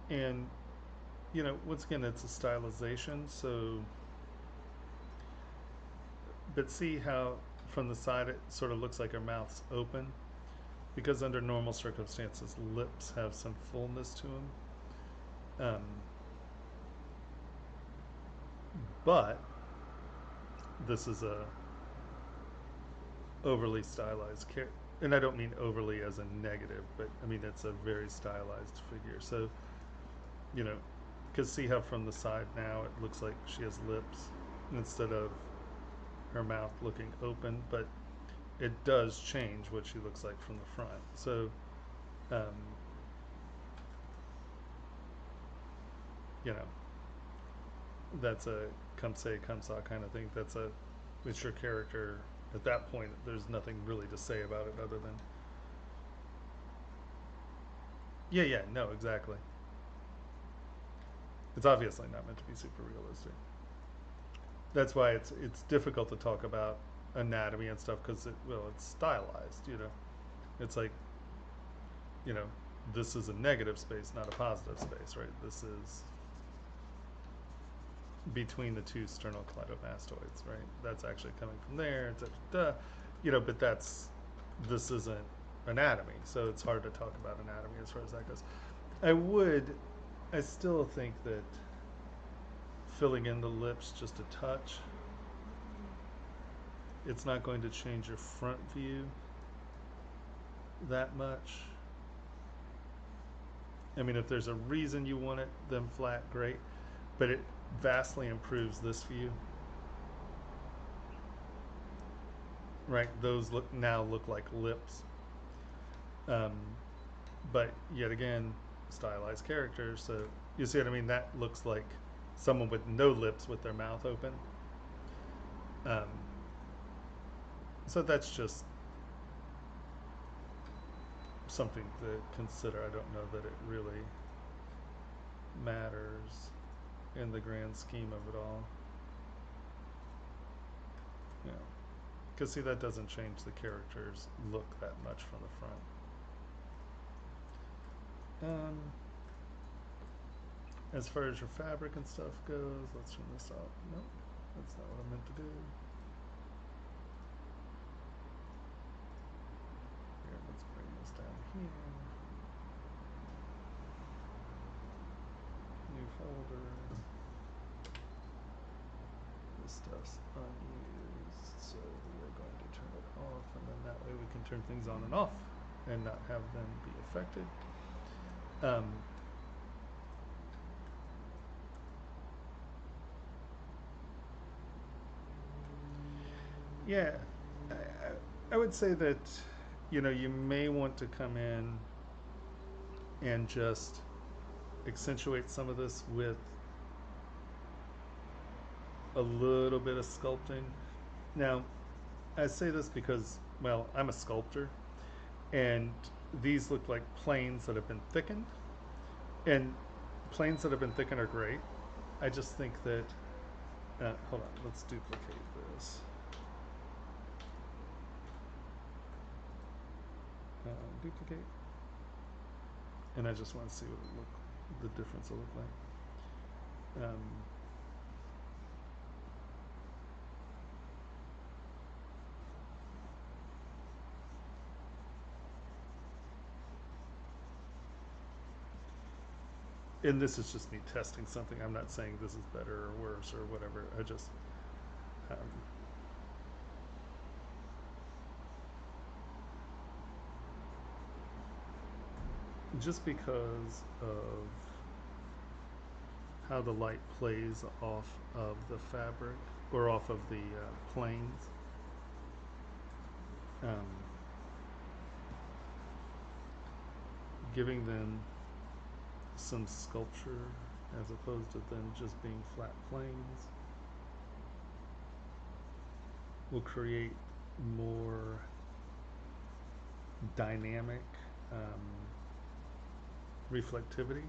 And, you know, once again, it's a stylization, so, but see how from the side it sort of looks like her mouth's open? Because under normal circumstances, lips have some fullness to them. But this is a overly stylized character. And I don't mean overly as a negative, but I mean it's a very stylized figure. So, you know, because see how from the side now it looks like she has lips instead of her mouth looking open, but it does change what she looks like from the front. So, you know, that's a come say, come saw kind of thing. It's your character. At that point, there's nothing really to say about it other than, yeah, no, exactly. It's obviously not meant to be super realistic. That's why it's difficult to talk about anatomy and stuff, because it's stylized. You know, it's like, you know, this is a negative space, not a positive space, right? This is between the two sternocleidomastoids, right? That's actually coming from there, you know, but this isn't anatomy, so it's hard to talk about anatomy as far as that goes. I still think that filling in the lips just a touch, it's not going to change your front view that much. I mean, if there's a reason you want them flat, great, but it vastly improves this view. Right, those now look like lips. But yet again, stylized characters, so you see what I mean? That looks like someone with no lips with their mouth open. So that's just something to consider. I don't know that it really matters in the grand scheme of it all. Yeah. Because see, that doesn't change the character's look that much from the front. As far as your fabric and stuff goes, let's turn this off. Nope, that's not what I meant to do. Here, let's bring this down here. New folder. This stuff's unused, so we're going to turn it off, and then that way we can turn things on and off and not have them be affected. Yeah, I would say that, you know, you may want to come in and just accentuate some of this with a little bit of sculpting. Now, I say this because, well, I'm a sculptor, and these look like planes that have been thickened, and planes that have been thickened are great. I just think that, hold on, let's duplicate this. Duplicate, and I just want to see what the difference will look like. And this is just me testing something. I'm not saying this is better or worse or whatever. I just just because of how the light plays off of the fabric or off of the planes. Um, giving them some sculpture as opposed to them just being flat planes will create more dynamic reflectivity.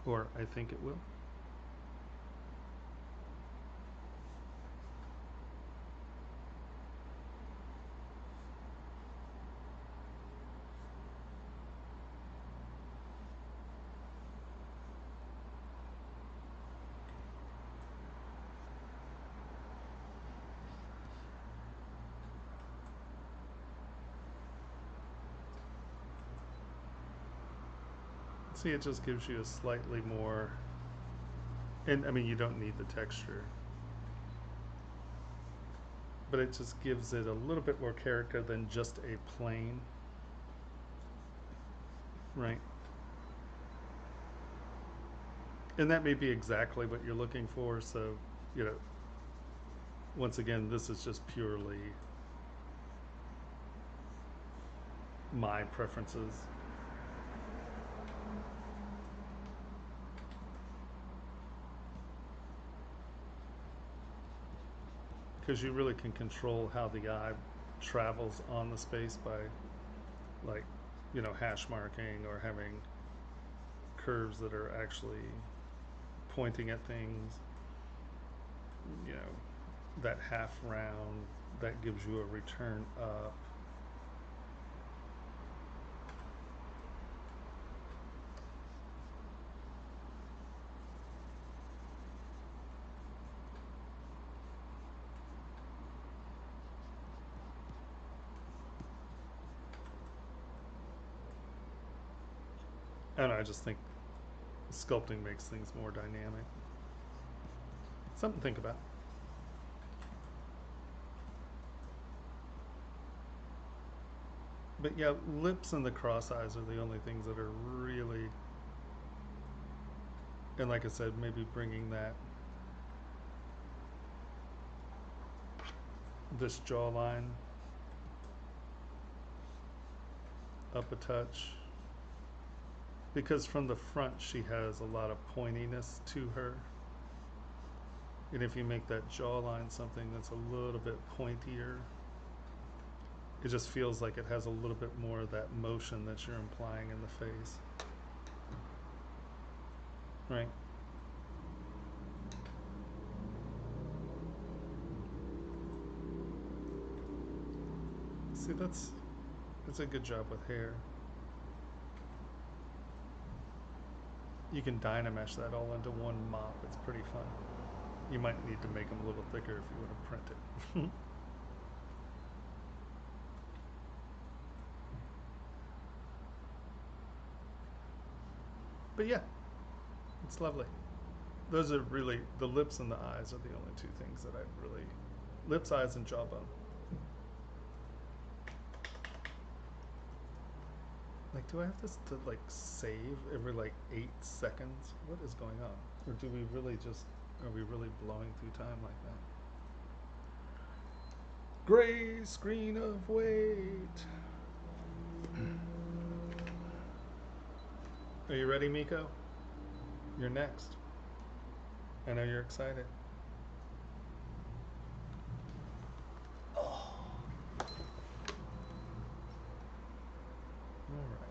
Or I think it will. See, it just gives you a slightly more, and I mean, you don't need the texture, but it just gives it a little bit more character than just a plane, right? And that may be exactly what you're looking for, so, you know, once again, this is just purely my preferences. Because you really can control how the eye travels on the space by, like, you know, hash marking or having curves that are actually pointing at things. You know, that half round, that gives you a return up. I don't know, I just think sculpting makes things more dynamic. Something to think about. But yeah, lips and the cross eyes are the only things that are really, and like I said, maybe bringing this jawline up a touch. Because from the front she has a lot of pointiness to her. And if you make that jawline something that's a little bit pointier, it just feels like it has a little bit more of that motion that you're implying in the face. Right? See, that's a good job with hair. You can Dynamesh that all into one mop. It's pretty fun. You might need to make them a little thicker if you want to print it. But yeah, it's lovely. Those are really, the lips and the eyes are the only two things that I really, lips, eyes, and jawbone. Like, do I have this to like save every like 8 seconds? What is going on? Or do we really just, are we really blowing through time like that? Gray screen of wait. Are you ready, Miko? You're next. I know you're excited. Oh. All right.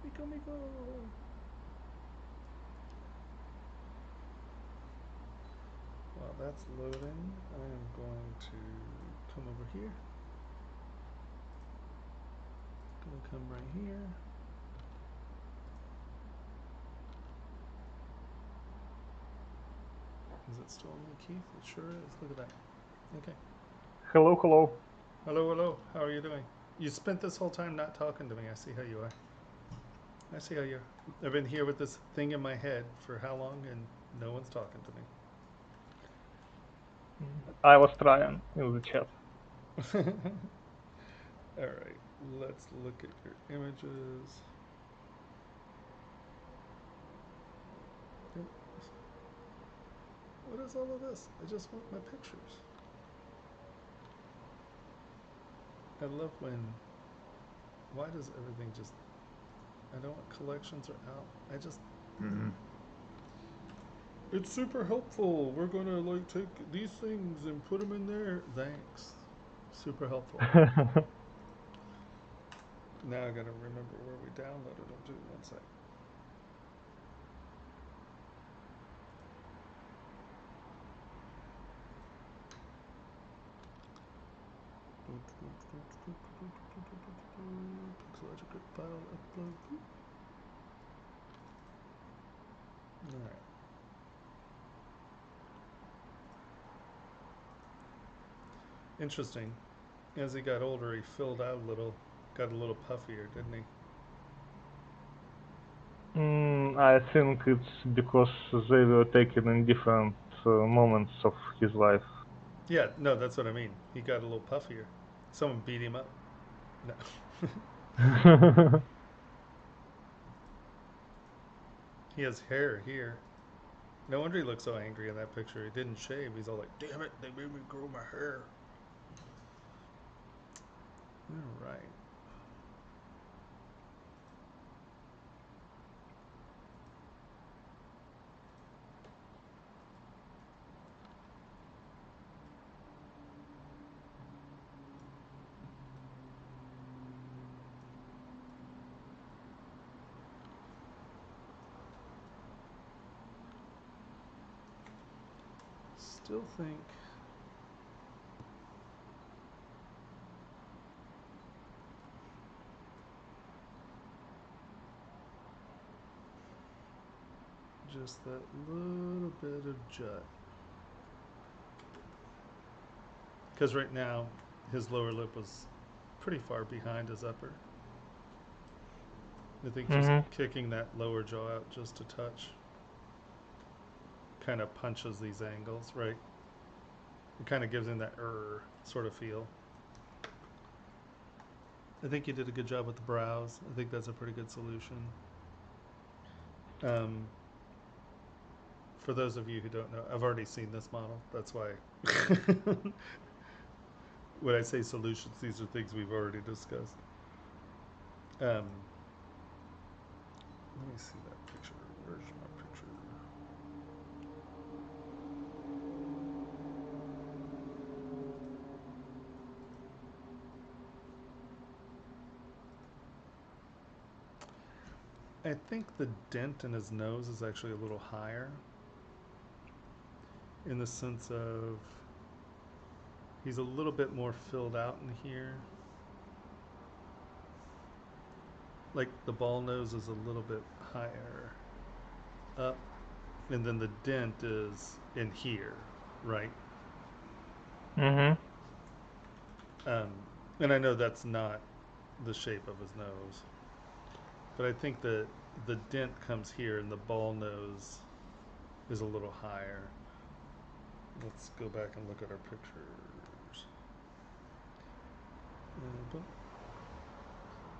Miko, Miko. While that's loading, I am going to come over here. Gonna come right here. Is it still on me, Keith? It sure is. Look at that. Okay. Hello, hello. Hello, hello. How are you doing? You spent this whole time not talking to me. I see how you are. I see how you are. I've been here with this thing in my head for how long, and no one's talking to I was trying in the chat. me. All right, let's look at your images. What is all of this? I just want my pictures. I love when. Why does everything just. I don't want collections are out. I just. It's super helpful. We're gonna like take these things and put them in there. Thanks. Super helpful. Now I gotta remember where we downloaded them to. One sec. Pixelogic file upload. Alright. Interesting. As he got older, he filled out a little, got a little puffier, didn't he? I think it's because they were taken in different moments of his life. Yeah, no, that's what I mean. He got a little puffier. Someone beat him up. No. He has hair here. No wonder he looks so angry in that picture. He didn't shave. He's all like, damn it, they made me grow my hair. All right. Still think just that little bit of jut. Because right now, his lower lip was pretty far behind his upper. I think just kicking that lower jaw out just a touch kind of punches these angles, right? It kind of gives him that sort of feel. I think you did a good job with the brows. I think that's a pretty good solution. For those of you who don't know, I've already seen this model. That's why when I say solutions, these are things we've already discussed. Let me see that picture. Where's my picture? I think the dent in his nose is actually a little higher in the sense of he's a little bit more filled out in here. Like the ball nose is a little bit higher up, and then the dent is in here, right? And I know that's not the shape of his nose, but I think the dent comes here and the ball nose is a little higher. Let's go back and look at our pictures.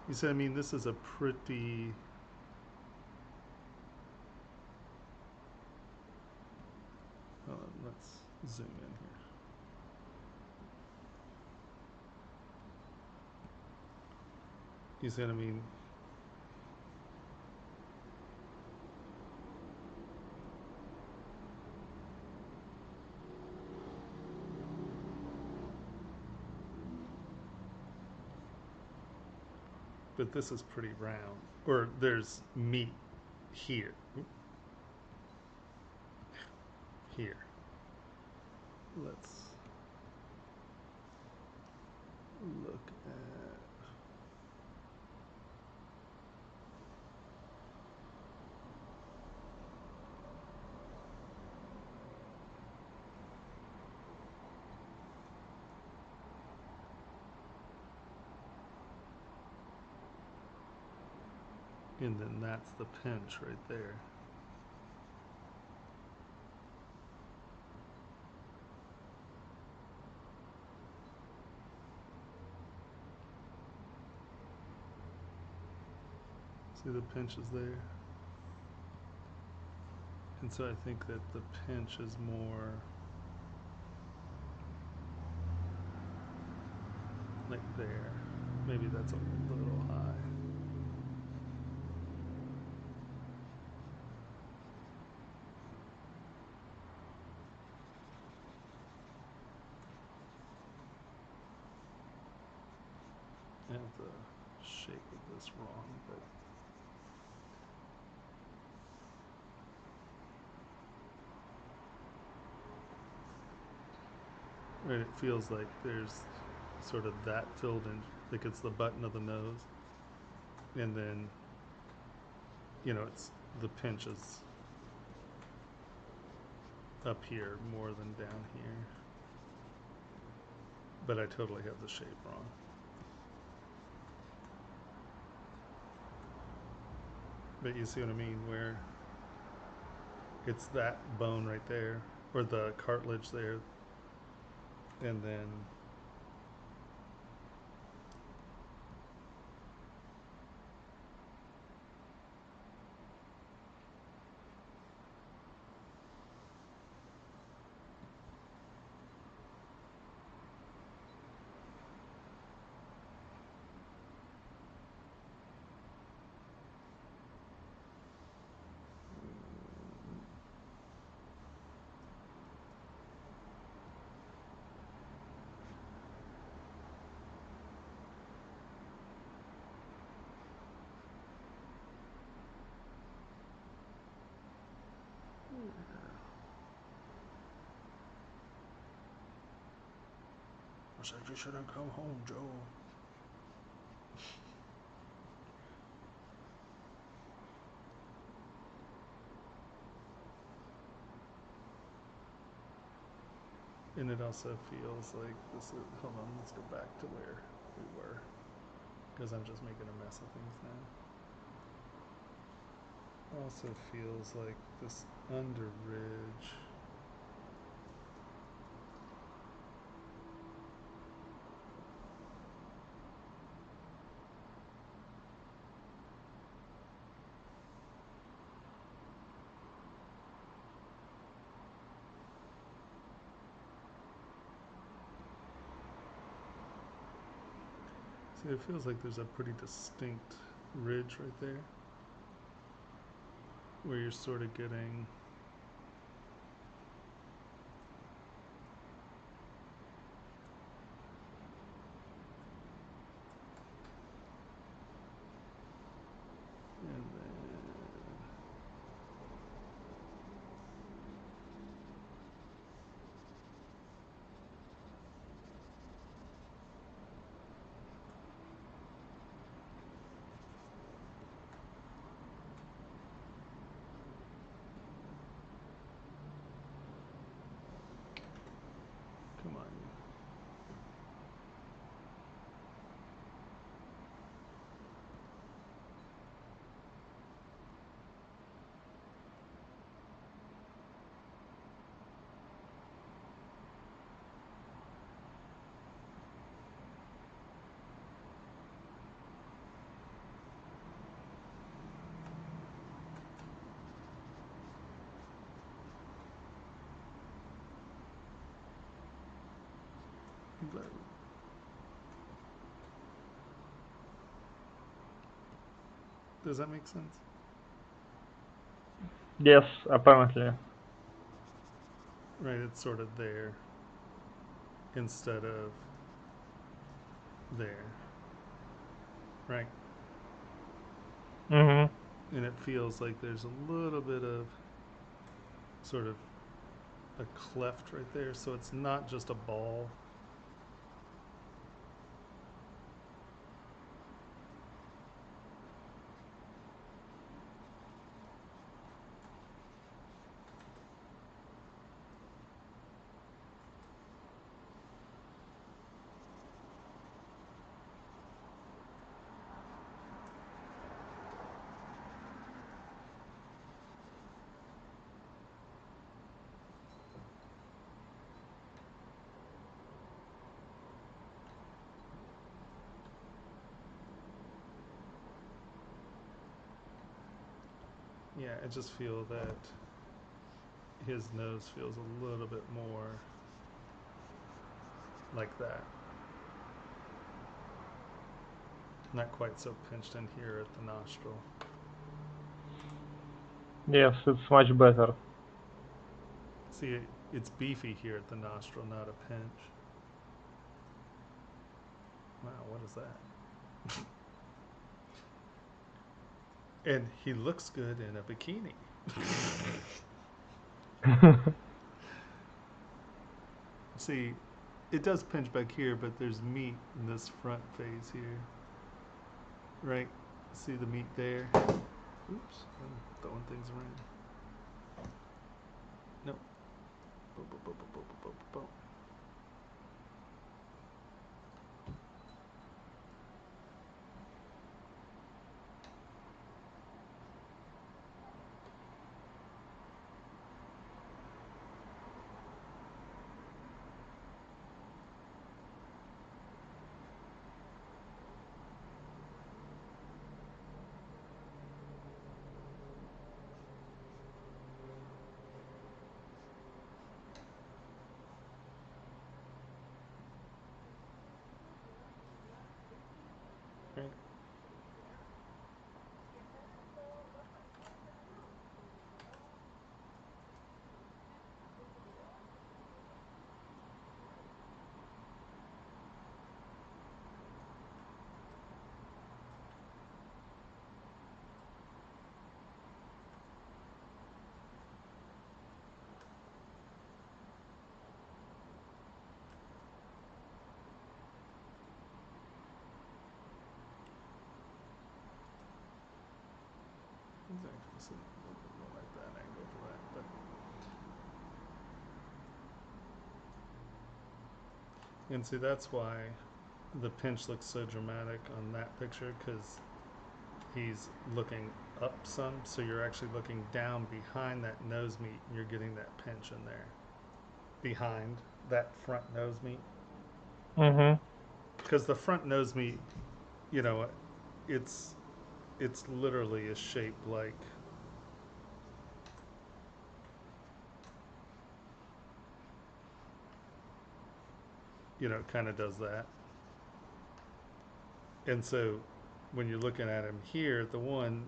You said, I mean, this is a pretty. Let's zoom in here. You said, I mean. But this is pretty round. Or there's meat here. Here. Let's look at. And then that's the pinch right there. See, the pinch is there. And so I think that the pinch is more like there. Maybe that's a little high. I have the shape of this wrong, but right, it feels like there's sort of that filled in, like it's the button of the nose, and then, you know, it's the pinch is up here more than down here. But I totally have the shape wrong. But you see what I mean, where it's that bone right there, or the cartilage there, and then I said you shouldn't come home, Joe. And it also feels like this is, hold on, let's go back to where we were, because I'm just making a mess of things now. Also feels like this under ridge it feels like there's a pretty distinct ridge right there where you're sort of getting and then come on. But does that make sense? Yes, apparently. Right, it's sort of there instead of there, right? Mm-hmm. And it feels like there's a little bit of sort of a cleft right there, so it's not just a ball. Yeah, I just feel that his nose feels a little bit more like that. Not quite so pinched in here at the nostril. Yes, it's much better. See, it's beefy here at the nostril, not a pinch. Wow, what is that? And he looks good in a bikini. See, it does pinch back here, but there's meat in this front face here. Right? See the meat there? Oops, I'm throwing things around. Nope. Boop, boop, boop, boop, boop, boop, boop. Right. Exactly. So a little bit more like that angle for that, but and see that's why the pinch looks so dramatic on that picture, because he's looking up some, so you're actually looking down behind that nose meat and you're getting that pinch in there behind that front nose meat, Mm-hmm. because the front nose meat, you know, it's literally is shaped like, you know, it kind of does that. And so when you're looking at him here, the one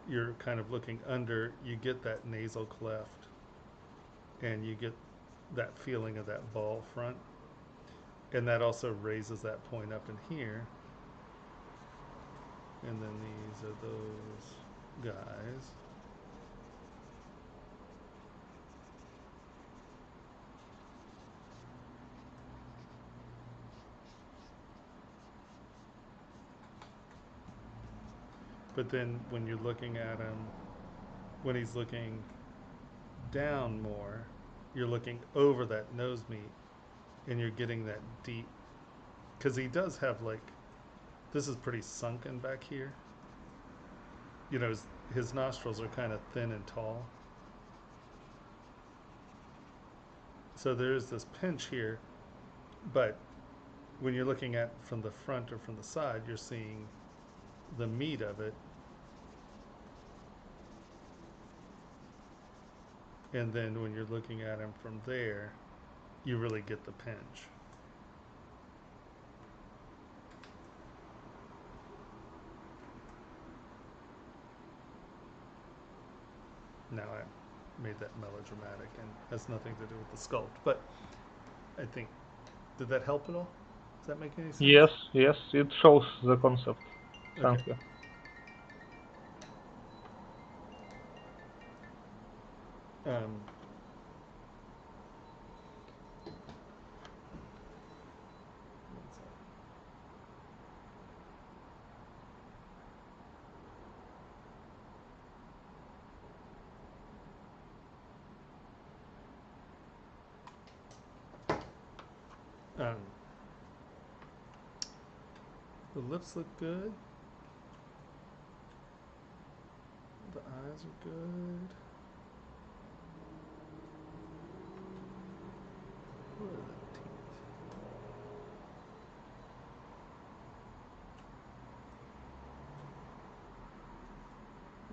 you're kind of looking under, you get that nasal cleft and you get that feeling of that ball front. And that also raises that point up in here. And then these are those guys. But then when you're looking at him, when he's looking down more, you're looking over that nose meat and you're getting that deep, because he does have like, this is pretty sunken back here. You know, his nostrils are kind of thin and tall. So there is this pinch here, but when you're looking at from the front or from the side, you're seeing the meat of it. And then when you're looking at him from there, you really get the pinch. Now I made that melodramatic and has nothing to do with the sculpt, but I think, did that help at all? Does that make any sense? Yes, yes, it shows the concept. Thank Okay. you. Um, one sec. The lips look good. The eyes are good. What are the teeth?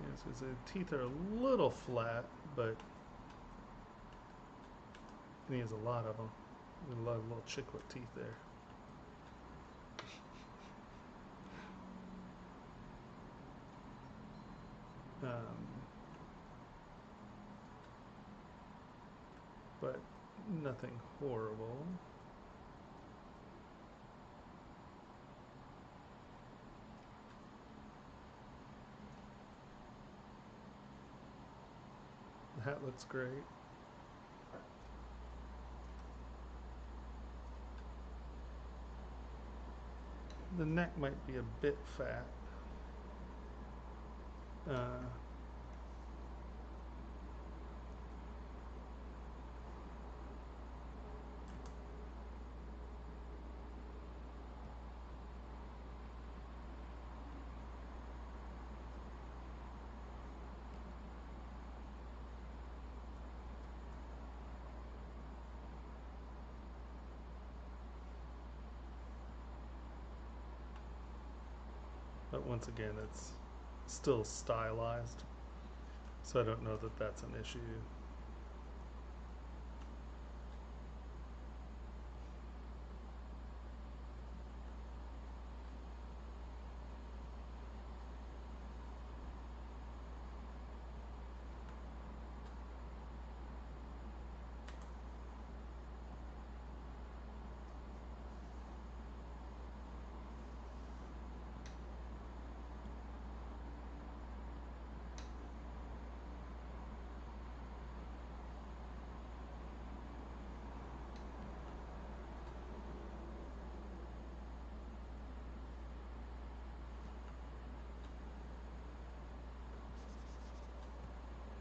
Yeah, was going to say, the teeth are a little flat, but he has a lot of them. A lot of little chiclet teeth there. But nothing horrible. The hat looks great. The neck might be a bit fat. But once again, it's still stylized, so I don't know that that's an issue.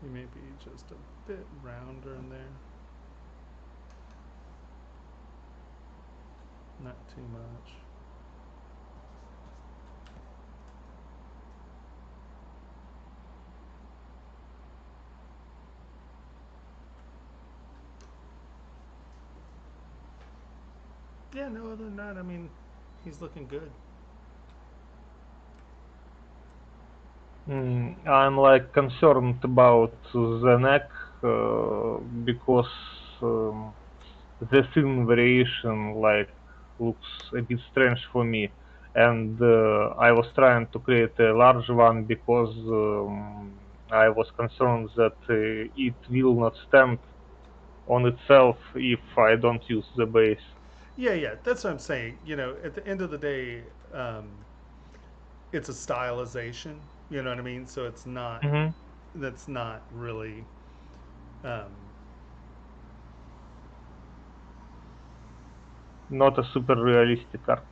He may be just a bit rounder in there. Not too much. Yeah, no, other than that, I mean, he's looking good. I'm like concerned about the neck because the thin variation like looks a bit strange for me, and I was trying to create a large one because I was concerned that it will not stand on itself if I don't use the base. Yeah, that's what I'm saying. You know, at the end of the day, it's a stylization. You know what I mean? So it's not. Mm-hmm. That's not really. Not a super realistic art.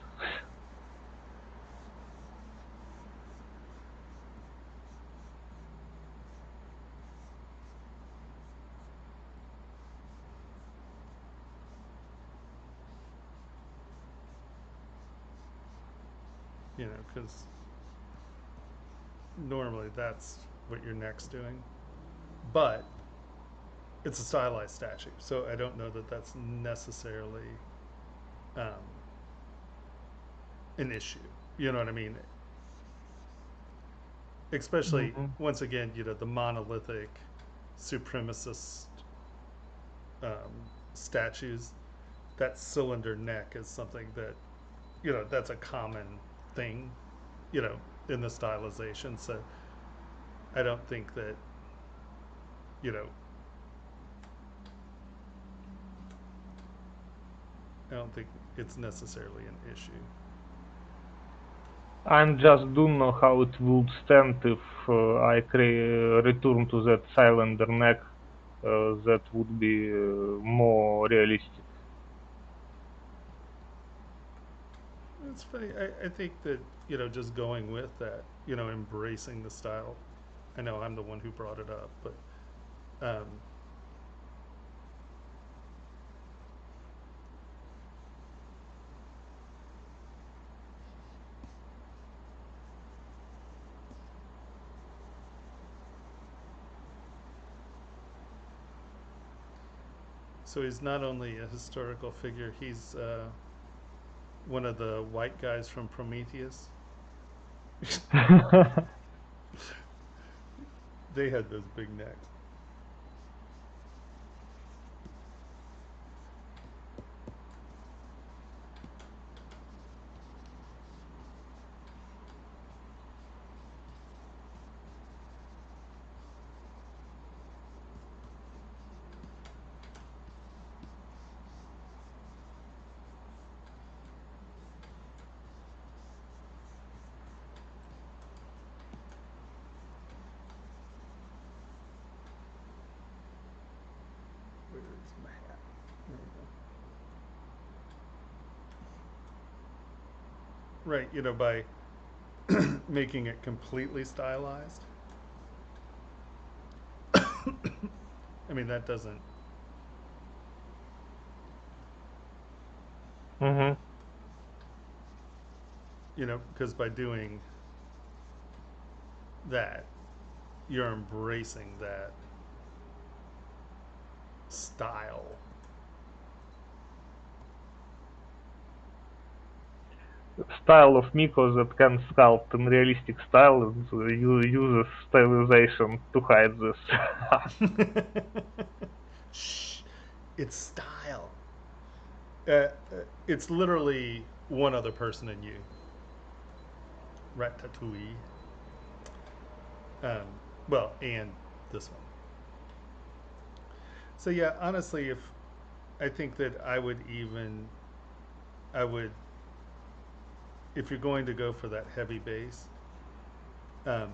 You know, because normally that's what your neck's doing, but it's a stylized statue, so I don't know that that's necessarily an issue. You know what I mean? Especially Mm-hmm. once again, you know, the monolithic supremacist statues. That cylinder neck is something that, you know, that's a common thing, you know, in the stylization. So I don't think that, you know, I don't think it's necessarily an issue. I just don't know how it would stand if I return to that cylinder neck. That would be more realistic. It's funny. I think that, you know, just going with that, you know, embracing the style. I know I'm the one who brought it up, but so he's not only a historical figure, he's one of the white guys from Prometheus. They had those big necks. Where's my hat? There we go. Right, you know, by making it completely stylized. I mean, that doesn't. Mm-hmm. You know, because by doing that, you're embracing that style. Style of Miko that can sculpt in realistic style and uses stylization to hide this. Shh, it's style. It's literally one other person in you. Ratatouille. Well, and this one. So yeah, honestly, if I think that I would, if you're going to go for that heavy bass, um,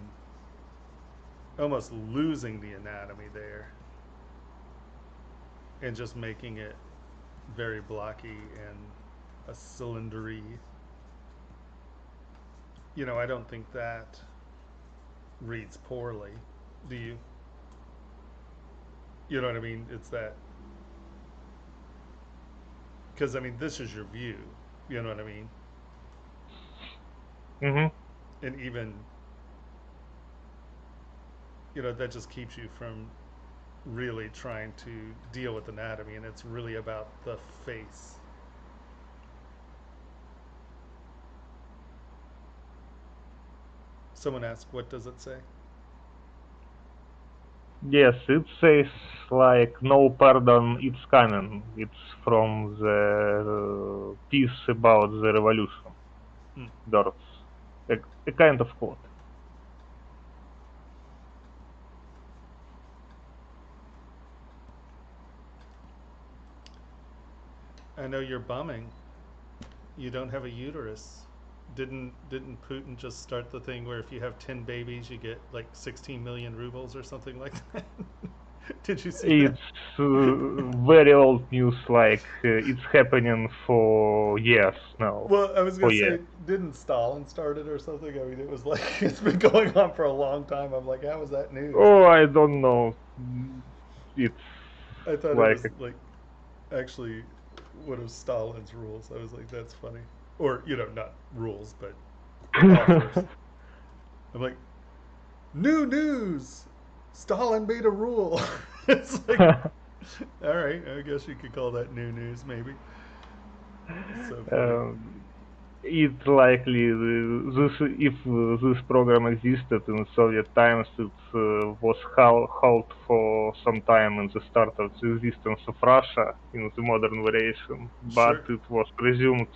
almost losing the anatomy there and just making it very blocky and a cylindery. You know, I don't think that reads poorly. Do you? You know what I mean? It's that. Because, I mean, this is your view. You know what I mean? Mm-hmm. And even, you know, that just keeps you from really trying to deal with anatomy. And it's really about the face. Someone asked, what does it say? Yes, it says like no pardon, it's coming. It's from the piece about the revolution. Birds. A kind of quote. I know you're bumming. You don't have a uterus. Didn't Putin just start the thing where if you have 10 babies, you get like 16 million rubles or something like that? Did you see that? It's very old news, like it's happening for years now. Well, I was For gonna years. say, didn't Stalin start it or something? I mean, it was like it's been going on for a long time. I'm like, how is that news? Oh, I don't know. It's I thought it like was like actually one of Stalin's rules. I was like, that's funny. Or, you know, not rules, but offers. I'm like, new news! Stalin made a rule. It's like, all right, I guess you could call that new news, maybe. So funny. it's likely this if this program existed in Soviet times, it was halt for some time in the start of the existence of Russia in the modern variation, but Sure. it was resumed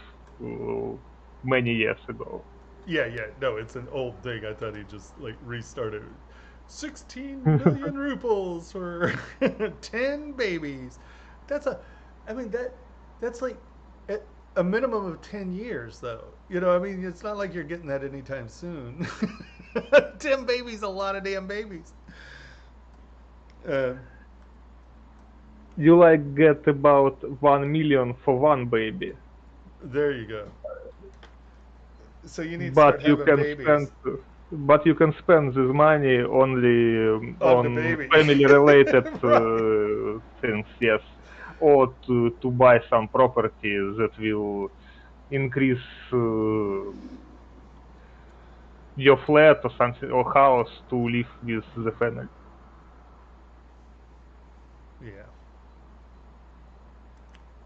many years ago. Yeah, yeah. No, it's an old thing. I thought he just like restarted. 16 million rubles for 10 babies. That's a, I mean, that's like a minimum of 10 years, though. You know, I mean, it's not like you're getting that anytime soon. 10 babies, a lot of damn babies. Uh, You like get about 1 million for one baby, there you go. So you need to but start you having can spend babies this money only on the on baby. family related Right. things, yes, or to buy some property that will increase your flat or something or house to live with the family. Yeah.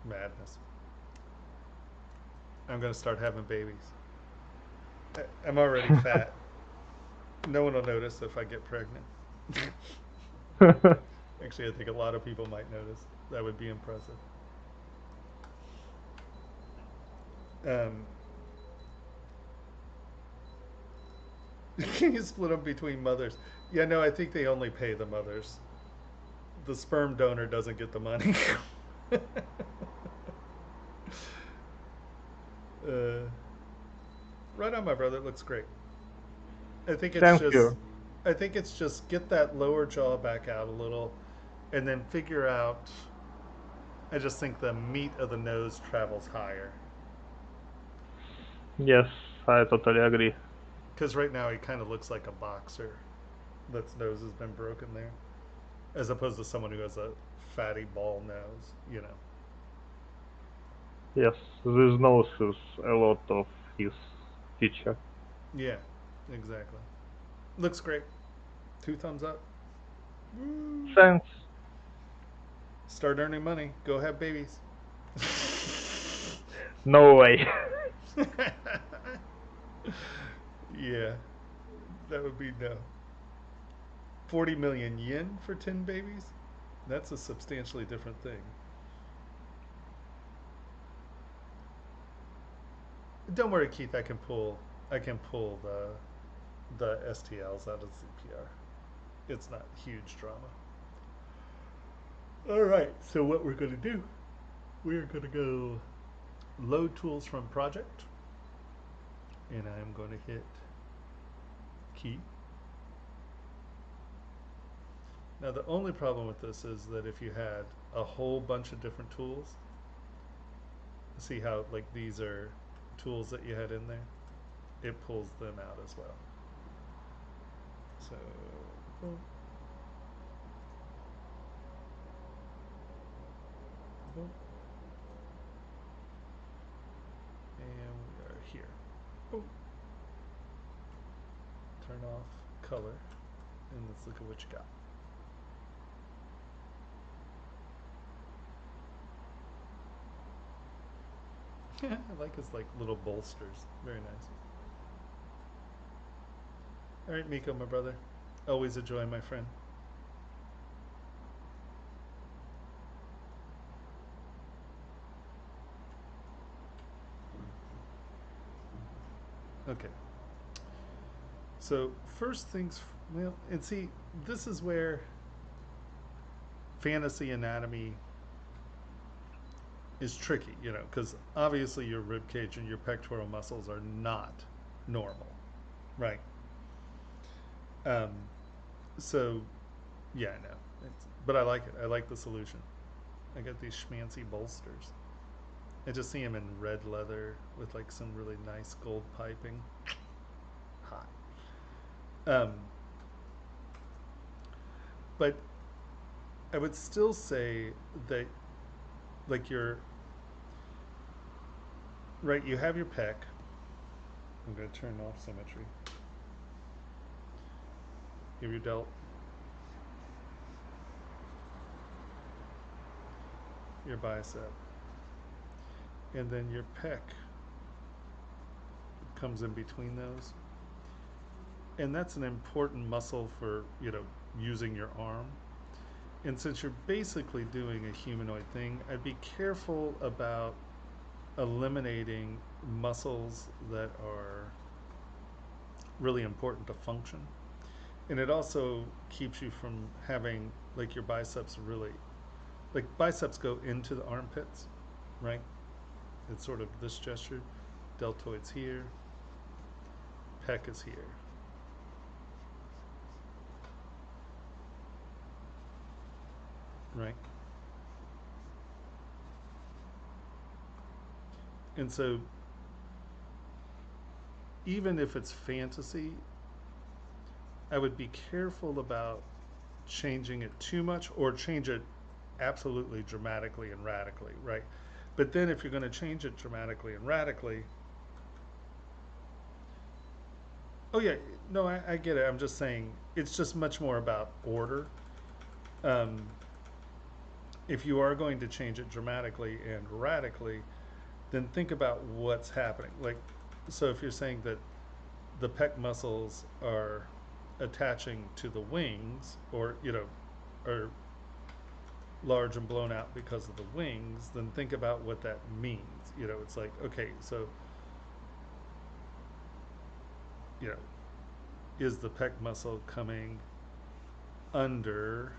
Madness. I'm going to start having babies. I'm already fat. No one will notice if I get pregnant. Actually, I think a lot of people might notice. That would be impressive. Um, can you split them between mothers? Yeah, no, I think they only pay the mothers. The sperm donor doesn't get the money. uh, right on, my brother. It looks great. I think it's Thank just, you. I think it's just get that lower jaw back out a little, and then figure out. I just think the meat of the nose travels higher. Yes, I totally agree. Because right now he kind of looks like a boxer that's nose has been broken there, as opposed to someone who has a fatty ball nose, you know. Yes, this nose is a lot of his feature. Yeah, exactly. Looks great. 2 thumbs up. Woo. Thanks. Start earning money. Go have babies. No way. Yeah, that would be no. 40 million yen for 10 babies? That's a substantially different thing. Don't worry, Keith. I can pull the STLs out of ZPR. It's not huge drama. All right. So what we're going to do? We're going to go load tools from project, and I'm going to hit key. Now the only problem with this is that if you had a whole bunch of different tools, see how like these are tools that you had in there, it pulls them out as well. So boom, boom, and we are here. Boom. Turn off color, and let's look at what you got. I like his like little bolsters. Very nice. All right, Miko, my brother. Always a joy, my friend. Okay. So first things, well, and see, this is where fantasy anatomy is tricky, you know, because obviously your rib cage and your pectoral muscles are not normal, right? Um, so yeah, I know, but I like it. I like the solution. I got these schmancy bolsters. I just see them in red leather with like some really nice gold piping. Hot. Um, but I would still say that like you're right. You have your pec. I'm going to turn off symmetry. You have your delt, your bicep, and then your pec comes in between those. And that's an important muscle for, you know, using your arm. And since you're basically doing a humanoid thing, I'd be careful about eliminating muscles that are really important to function. And it also keeps you from having like your biceps really, like biceps go into the armpits, right? It's sort of this gesture. Deltoids here, pec is here. Right? And so even if it's fantasy, I would be careful about changing it too much or change it absolutely dramatically and radically, right? But then if you're going to change it dramatically and radically, oh yeah, no, I get it. I'm just saying it's just much more about order. Um, if you are going to change it dramatically and radically, then think about what's happening. Like, so if you're saying that the pec muscles are attaching to the wings, or are large and blown out because of the wings, then think about what that means. It's like, okay, so you know, is the pec muscle coming under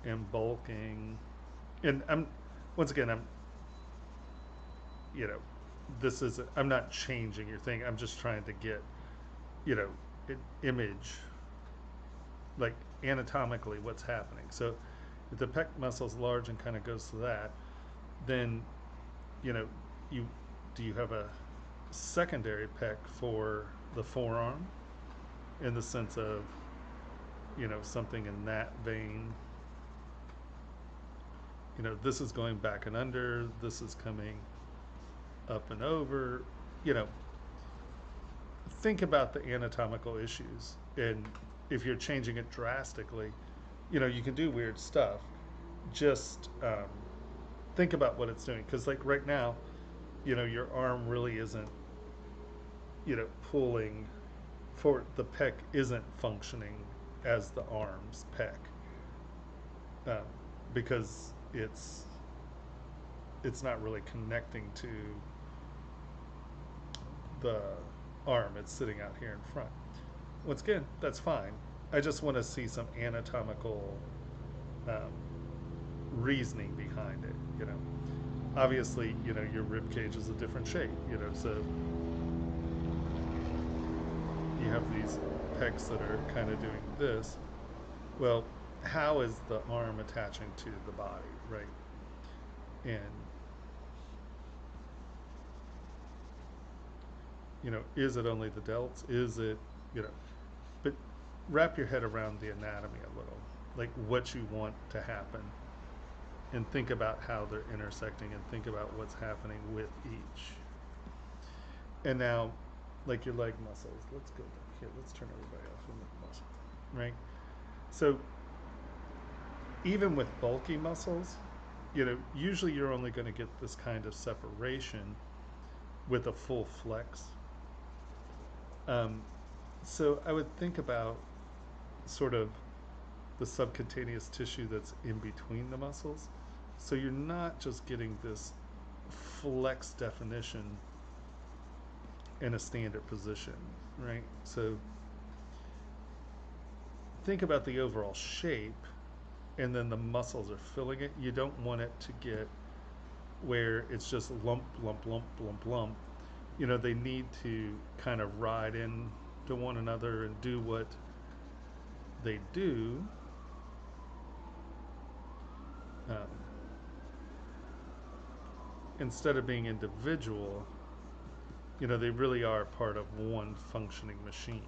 and bulking? And once again, I'm not changing your thing. I'm just trying to get, an image, like anatomically what's happening. So if the pec muscle is large and kind of goes to that, then, do you have a secondary pec for the forearm, in the sense of, something in that vein? This is going back and under, this is coming up and over. Think about the anatomical issues, and if you're changing it drastically, you can do weird stuff. Just think about what it's doing, because like right now, your arm really isn't, pulling forward. The pec isn't functioning as the arm's pec, because it's not really connecting to the arm. It's sitting out here in front. Once again, that's fine. I just want to see some anatomical reasoning behind it. Obviously, your rib cage is a different shape. So you have these pecs that are kind of doing this. Well, how is the arm attaching to the body, right? And is it only the delts? Is it, but wrap your head around the anatomy a little, like what you want to happen, and think about how they're intersecting, and think about what's happening with each. And now, like your leg muscles, let's go back here, let's turn everybody off and look at muscles, right? So even with bulky muscles, usually you're only going to get this kind of separation with a full flex. So I would think about sort of the subcutaneous tissue that's in between the muscles. So you're not just getting this flex definition in a standard position, right? So think about the overall shape, and then the muscles are filling it. You don't want it to get where it's just lump, lump, lump, lump, lump. They need to kind of ride in to one another and do what they do. Instead of being individual, they really are part of one functioning machine.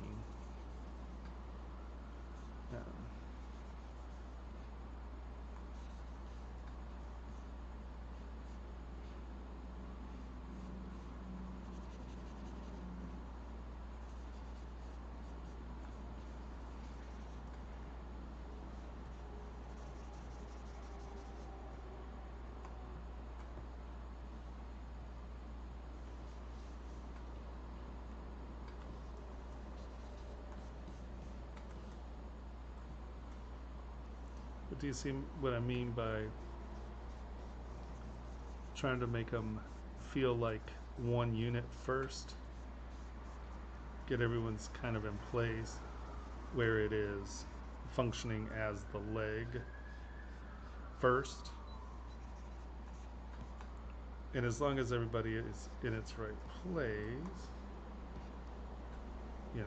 But do you see what I mean by trying to make them feel like one unit first? Get everyone's kind of in place where it is functioning as the leg first. And as long as everybody is in its right place, you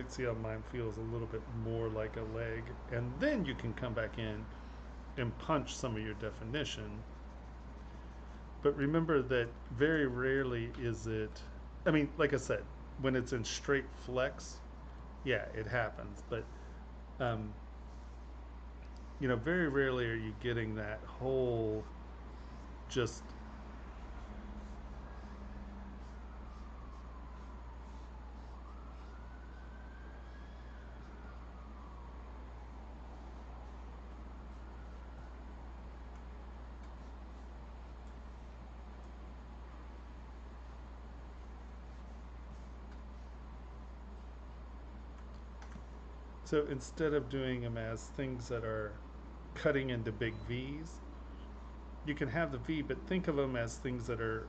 see how mine feels a little bit more like a leg, and then you can come back in and punch some of your definition. But remember that very rarely is it, I mean, like I said, when it's in straight flex, yeah, it happens. But, um, you know, very rarely are you getting that whole just so instead of doing them as things that are cutting into big V's, you can have the V, but think of them as things that are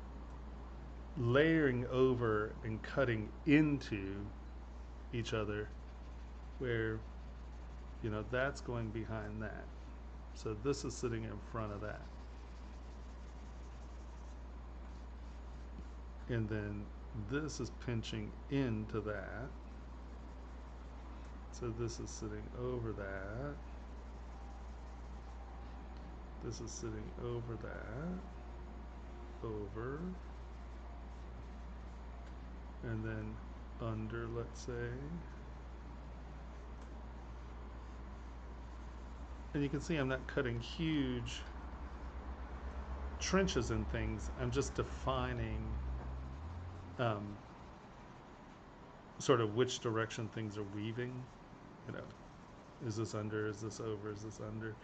layering over and cutting into each other, where, you know, that's going behind that. So this is sitting in front of that. And then this is pinching into that. So this is sitting over that. This is sitting over that. Over. And then under, let's say. And you can see I'm not cutting huge trenches in things. I'm just defining sort of which direction things are weaving. You know, is this under, is this over, is this under?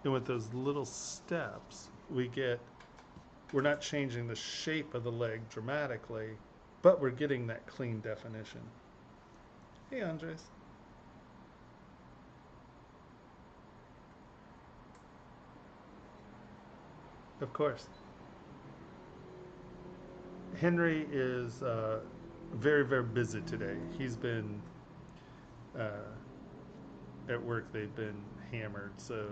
And with those little steps, we're not changing the shape of the leg dramatically, but we're getting that clean definition. Hey, Andres. Of course. Henry is very, very busy today. He's been at work, they've been hammered, so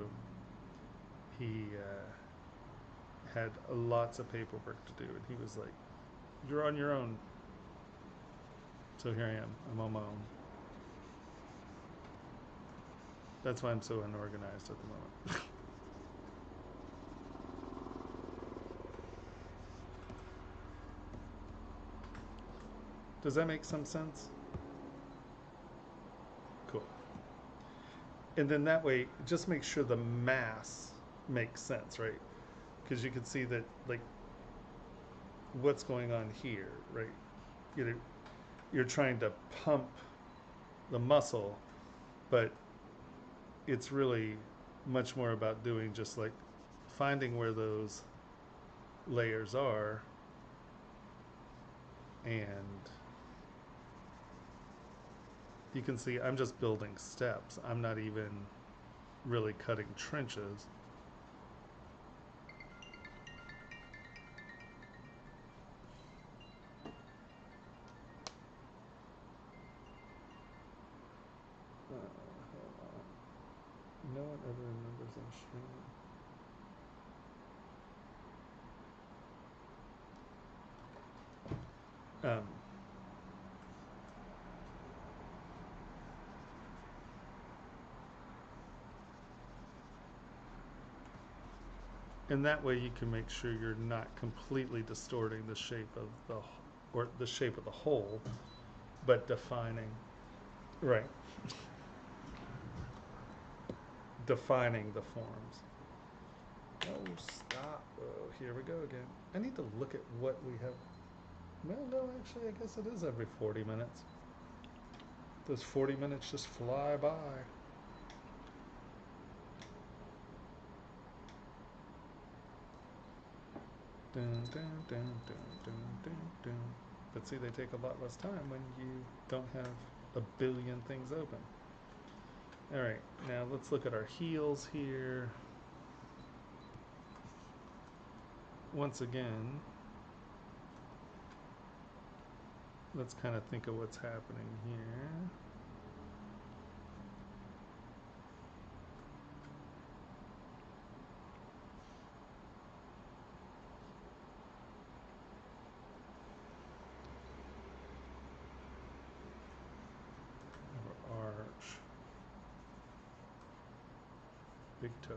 he had lots of paperwork to do, and he was like, "You're on your own." So here I am. I'm on my own. That's why I'm so unorganized at the moment. Does that make some sense? Cool. And then that way, just make sure the mass makes sense, right? Because you can see that, like, what's going on here, right? You're trying to pump the muscle, but it's really much more about doing just like finding where those layers are, and you can see I'm just building steps. I'm not even really cutting trenches. No one ever remembers I'm streaming. And that way you can make sure you're not completely distorting the shape of the shape of the whole, but defining, right, defining the forms. Oh, stop. Oh, here we go again. I need to look at what we have. Well, no, actually, I guess it is every 40 minutes. Those 40 minutes just fly by. Dun, dun, dun, dun, dun, dun, dun. But see, they take a lot less time when you don't have a billion things open. All right, now let's look at our heels here. Once again, let's kind of think of what's happening here. big toe,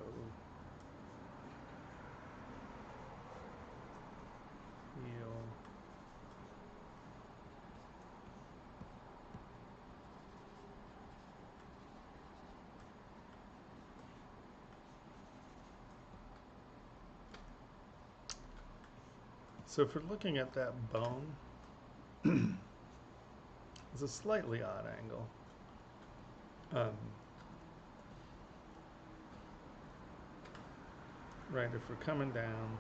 heel. So if we're looking at that bone, it's a slightly odd angle. Right, if we're coming down,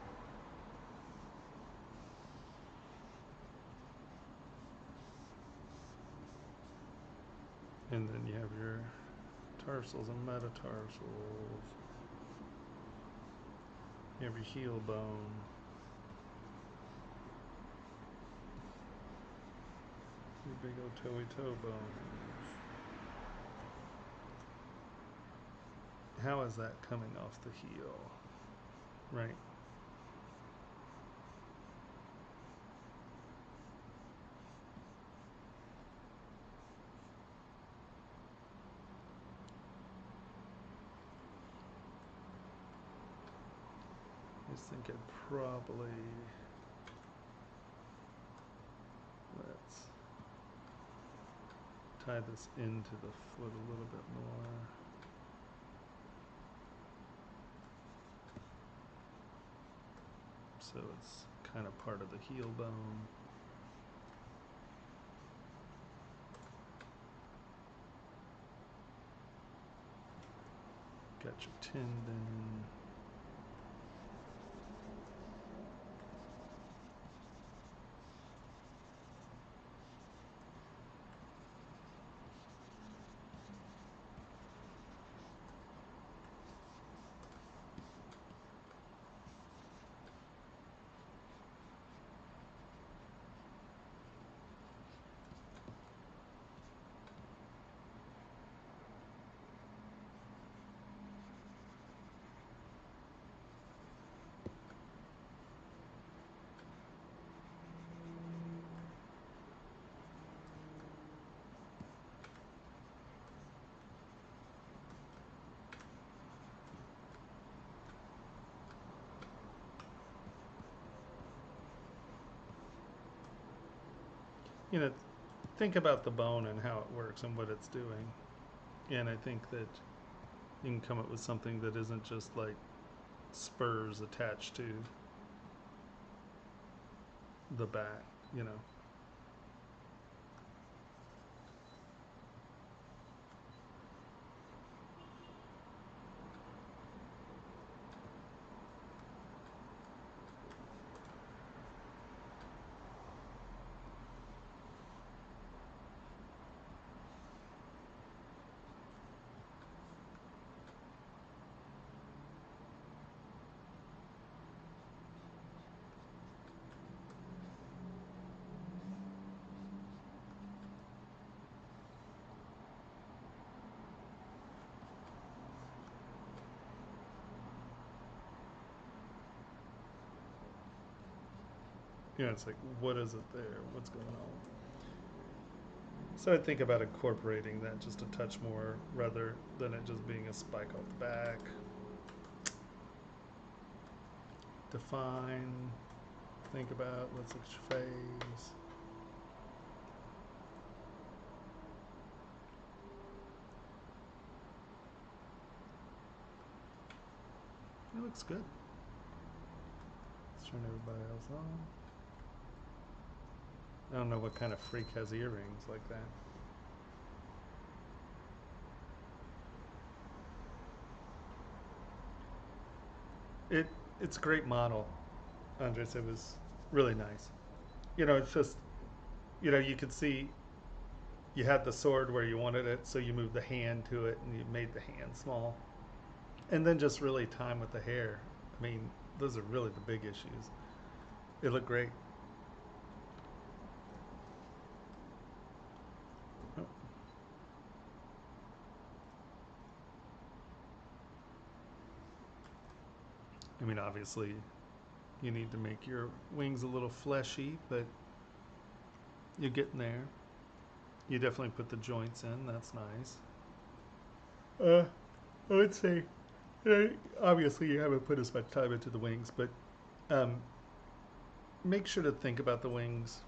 and then you have your tarsals and metatarsals, you have your heel bone, your big old toey toe bones. How is that coming off the heel? Right. I just think I'd probably, let's tie this into the foot a little bit more. So it's kind of part of the heel bone. Got your tendon. You know, think about the bone and how it works and what it's doing. And I think that you can come up with something that isn't just like spurs attached to the back, you know. You know, it's like, what is it there? What's going on? So I think about incorporating that just a touch more rather than it just being a spike off the back. Define, think about, let's look at your face. It looks good. Let's turn everybody else on. I don't know what kind of freak has earrings like that. It's a great model, Andres. It was really nice. You know, it's just, you know, you could see you had the sword where you wanted it, so you moved the hand to it and you made the hand small. And then just really time with the hair. I mean, those are really the big issues. It looked great. Oh. I mean, obviously, you need to make your wings a little fleshy, but you're getting there. You definitely put the joints in. That's nice. I would say Obviously, you haven't put as much time into the wings, but um, make sure to think about the wings.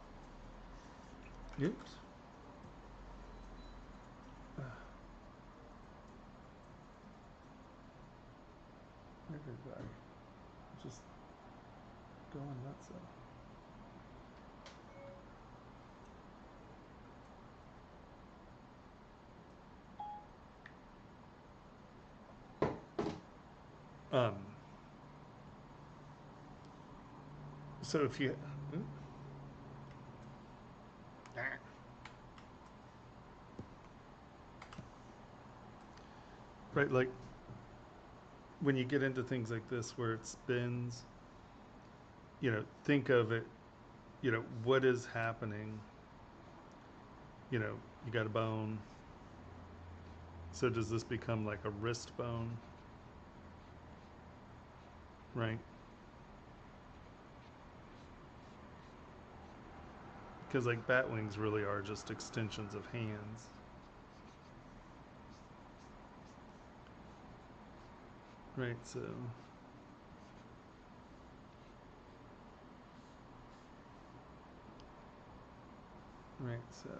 Oops. Everybody, just going nuts. Um, so if you, right, like when you get into things like this where it spins, think of it, what is happening? You got a bone. So does this become like a wrist bone? Right? Because like bat wings really are just extensions of hands. Right, so right, so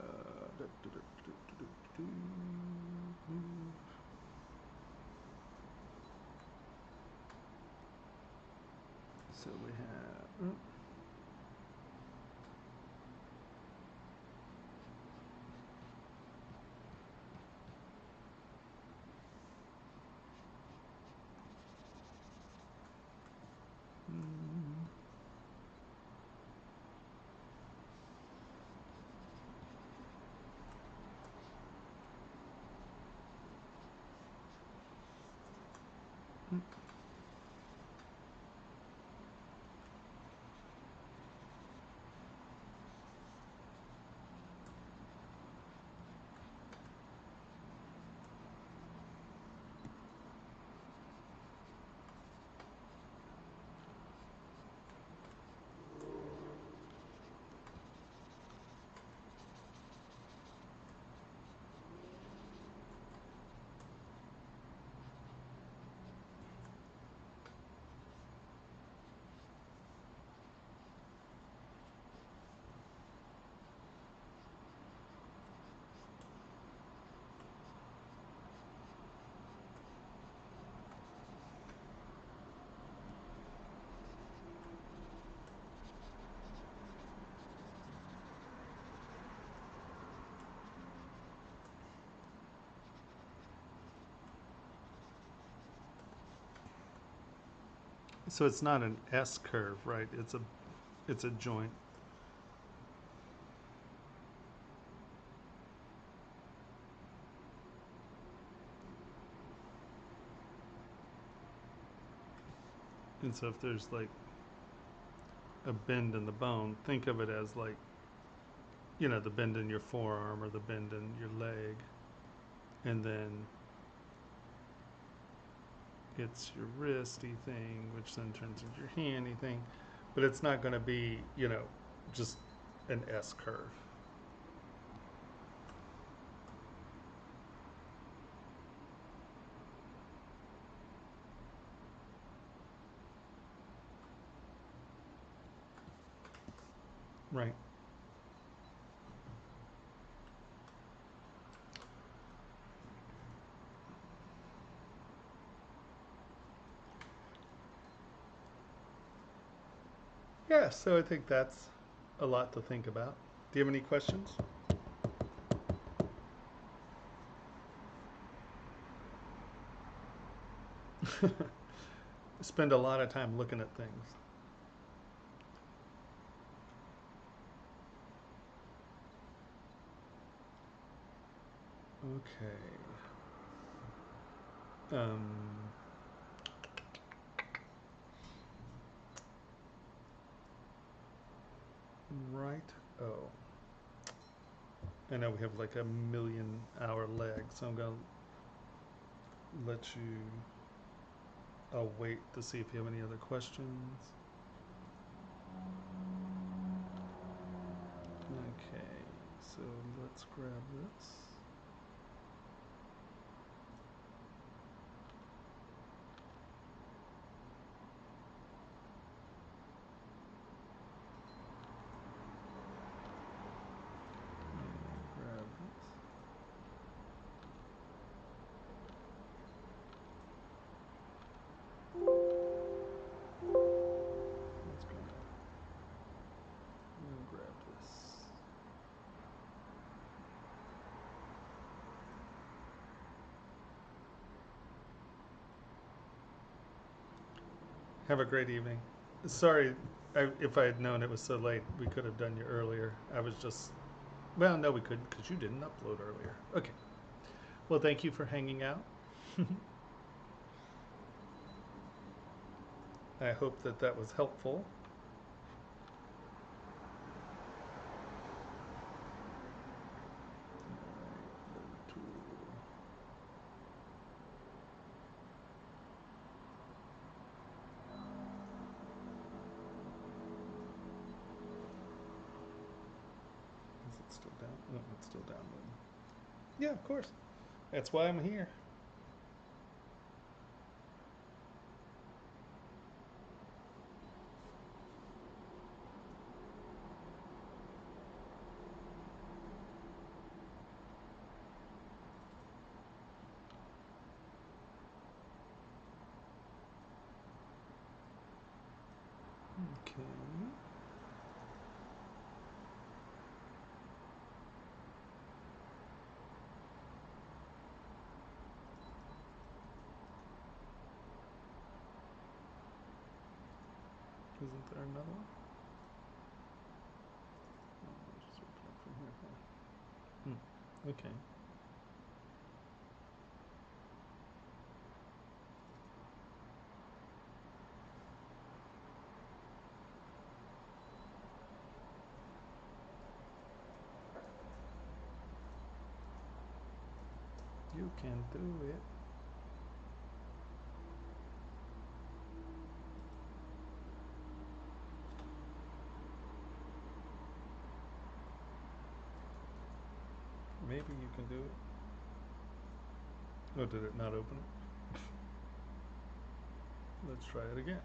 so we have so it's not an S curve, right? It's a joint. And so if there's like a bend in the bone, think of it as like, the bend in your forearm or the bend in your leg. And then it's your wristy thing, which then turns into your handy thing. But it's not going to be, just an S curve. Right. Yeah, so I think that's a lot to think about. Do you have any questions? Spend a lot of time looking at things. Okay. Right. Oh. I know we have like a 1,000,000-hour leg, so I'm going to let you. I'll wait to see if you have any other questions. Okay, so let's grab this. Have a great evening. Sorry, if I had known it was so late, we could have done you earlier. I was just, well, no, we couldn't because you didn't upload earlier. Okay. Well, thank you for hanging out. I hope that that was helpful. Is it still down? No, it's still downloading. Yeah, of course. That's why I'm here. Okay. Isn't there another one? Oh, I'll just open it from here. Okay. You can do it. Maybe you can do it. Oh, did it not open it? Let's try it again.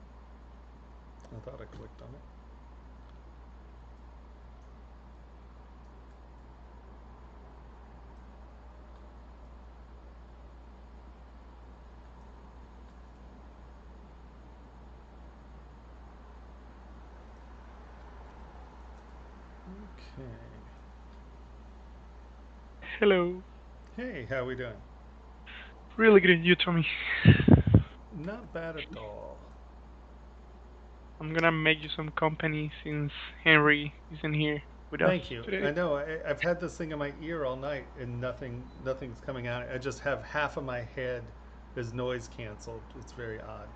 I thought I clicked on it. Okay. Hello. Hey, how we doing? Really good, you, Tommy. Not bad at all. I'm gonna make you some company since Henry isn't here with us Thank you. I today. know I've had this thing in my ear all night and nothing's coming out. I just have half of my head is noise canceled. It's very odd.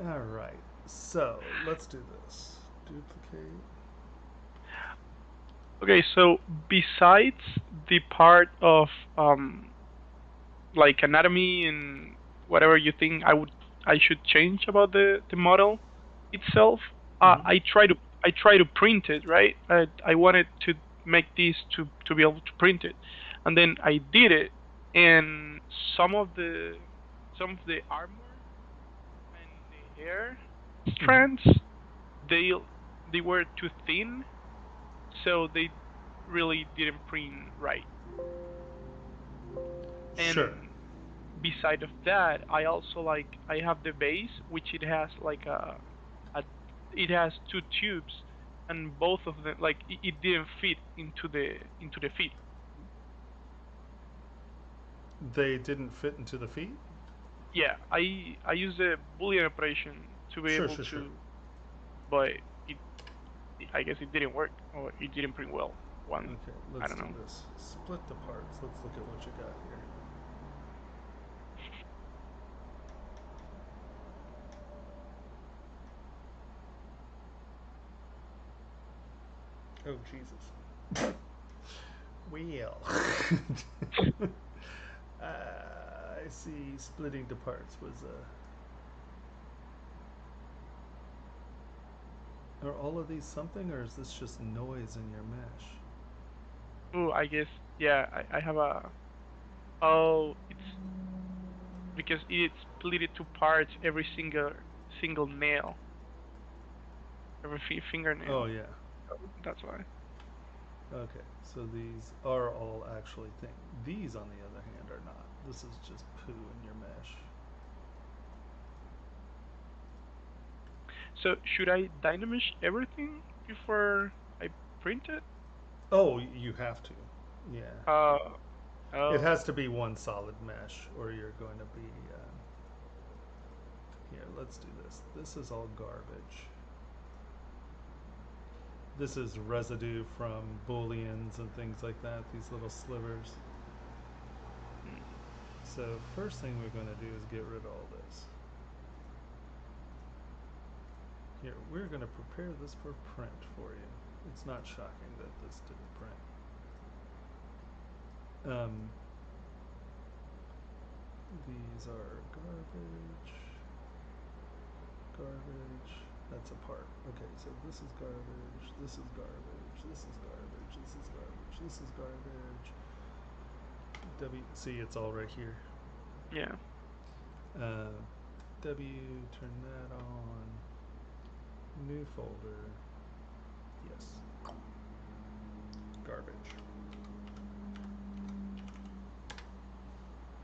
All right. So let's do this. Duplicate. Okay, so besides the part of like anatomy and whatever you think I should change about the model itself, Mm-hmm. I try to print it, right? I wanted to make this to be able to print it, and then I did it, and some of the armor and the hair Mm-hmm. strands, they they were too thin, so they really didn't print right. Sure. And beside of that, I also I have the base, which it has like a it has two tubes, and both of them it didn't fit into the feet. They didn't fit into the feet? Yeah, I used a Boolean operation to be Sure, able sure, sure. to, but it I guess it didn't work or it didn't print well. One, Okay, I let's don't do know. this. Split the parts. Let's look at what you got here. Oh, Jesus. Well. I see splitting the parts was Are all of these something, or is this just noise in your mesh? Oh, I guess yeah. I have a oh it's because it's split it to parts every single nail, every Oh, fingernail. yeah. That's why. Okay, so these are all actually things. These, on the other hand, are not. This is just poo in your mesh. So should I dynamesh everything before I print it? Oh, you have to. Yeah. Uh It oh. has to be one solid mesh, or you're going to be. Here, let's do this. This is all garbage. This is residue from booleans and things like that, these little slivers. So first thing we're going to do is get rid of all this. Here, we're going to prepare this for print for you. It's not shocking that this didn't print. These are garbage. Garbage. That's a part. Okay, so this is garbage. This is garbage. This is garbage. This is garbage. This is garbage. See, it's all right here. Yeah. Turn that on. New folder. Yes. Garbage.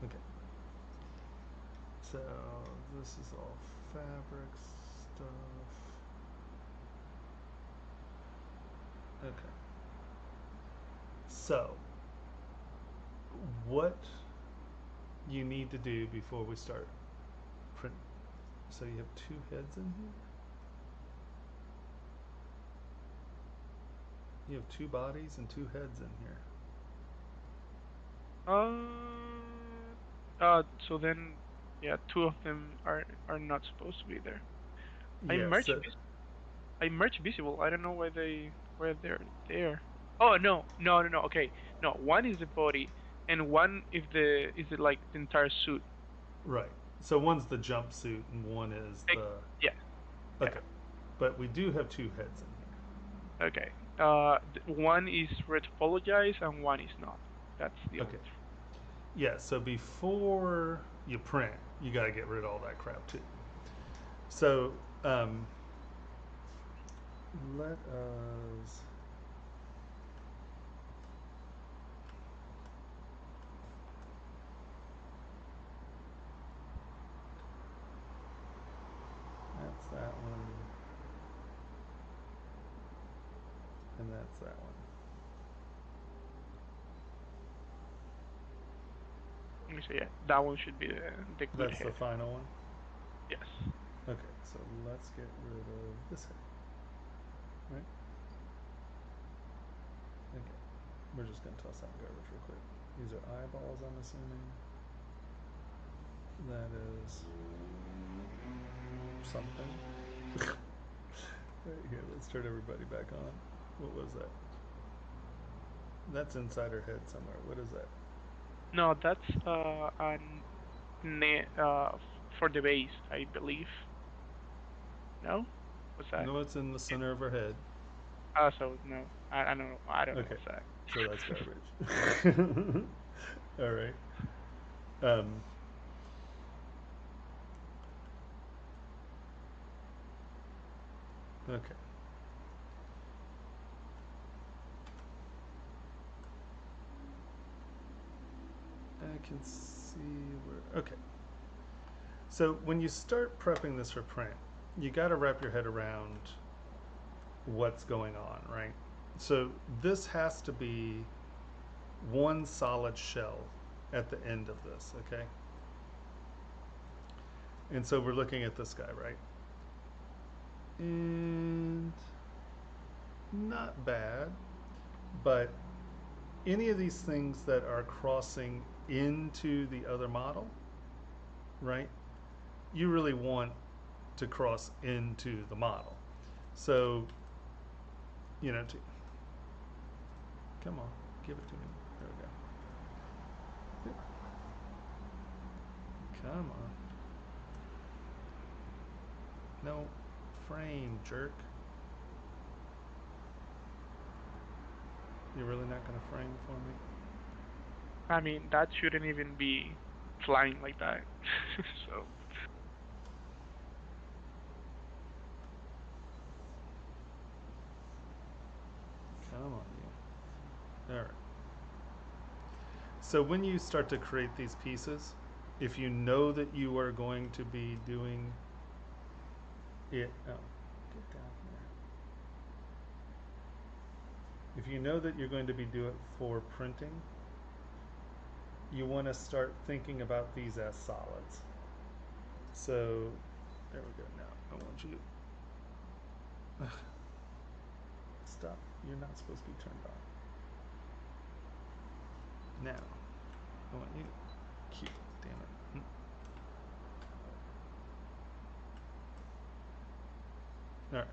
Okay. So this is all fabric stuff. Okay. So what you need to do before we start print. So you have two heads in here. You have two bodies and two heads in here. So then, yeah, two of them are not supposed to be there. Yeah, I merge visible. I don't know why they're there. Oh no. Okay, no. One is the body, and one is the like the entire suit. Right. So one's the jumpsuit and one is the. Yeah. Okay. Yeah. But we do have two heads in here. Okay. One is retopologized and one is not. That's the Okay. Yeah. So before you print, you got to get rid of all that crap too. So let us. That's that one. And that's that one. So yeah, that one should be the good That's head. the final one? Yes. Okay, so let's get rid of this head. Right? Okay. We're just going to toss out garbage real quick. These are eyeballs, I'm assuming. That is something. Right here, let's turn everybody back on. What was that? That's inside her head somewhere. What is that? No, that's for the base, I believe. No? What's that? No, it's in the center of her head. So no, I don't know. I don't know what's that. So that's garbage. All right. Okay. I can see where. Okay. So when you start prepping this for print, you got to wrap your head around what's going on, right? So this has to be one solid shell at the end of this, okay? And so we're looking at this guy, right? And not bad, but any of these things that are crossing into the other model, right? You really want to cross into the model. So, you know, come on, give it to me. There we go. Come on. No, frame, jerk. You're really not going to frame for me? I mean, that shouldn't even be flying like that. So. Come on, you. All right. So when you start to create these pieces, if you know that you are going to be doing it, get down here. If you know that you're going to be doing it for printing, you want to start thinking about these as solids. So There we go. Now I want you. Stop. You're not supposed to be turned on. Now I want you. Cute. Damn it. All right.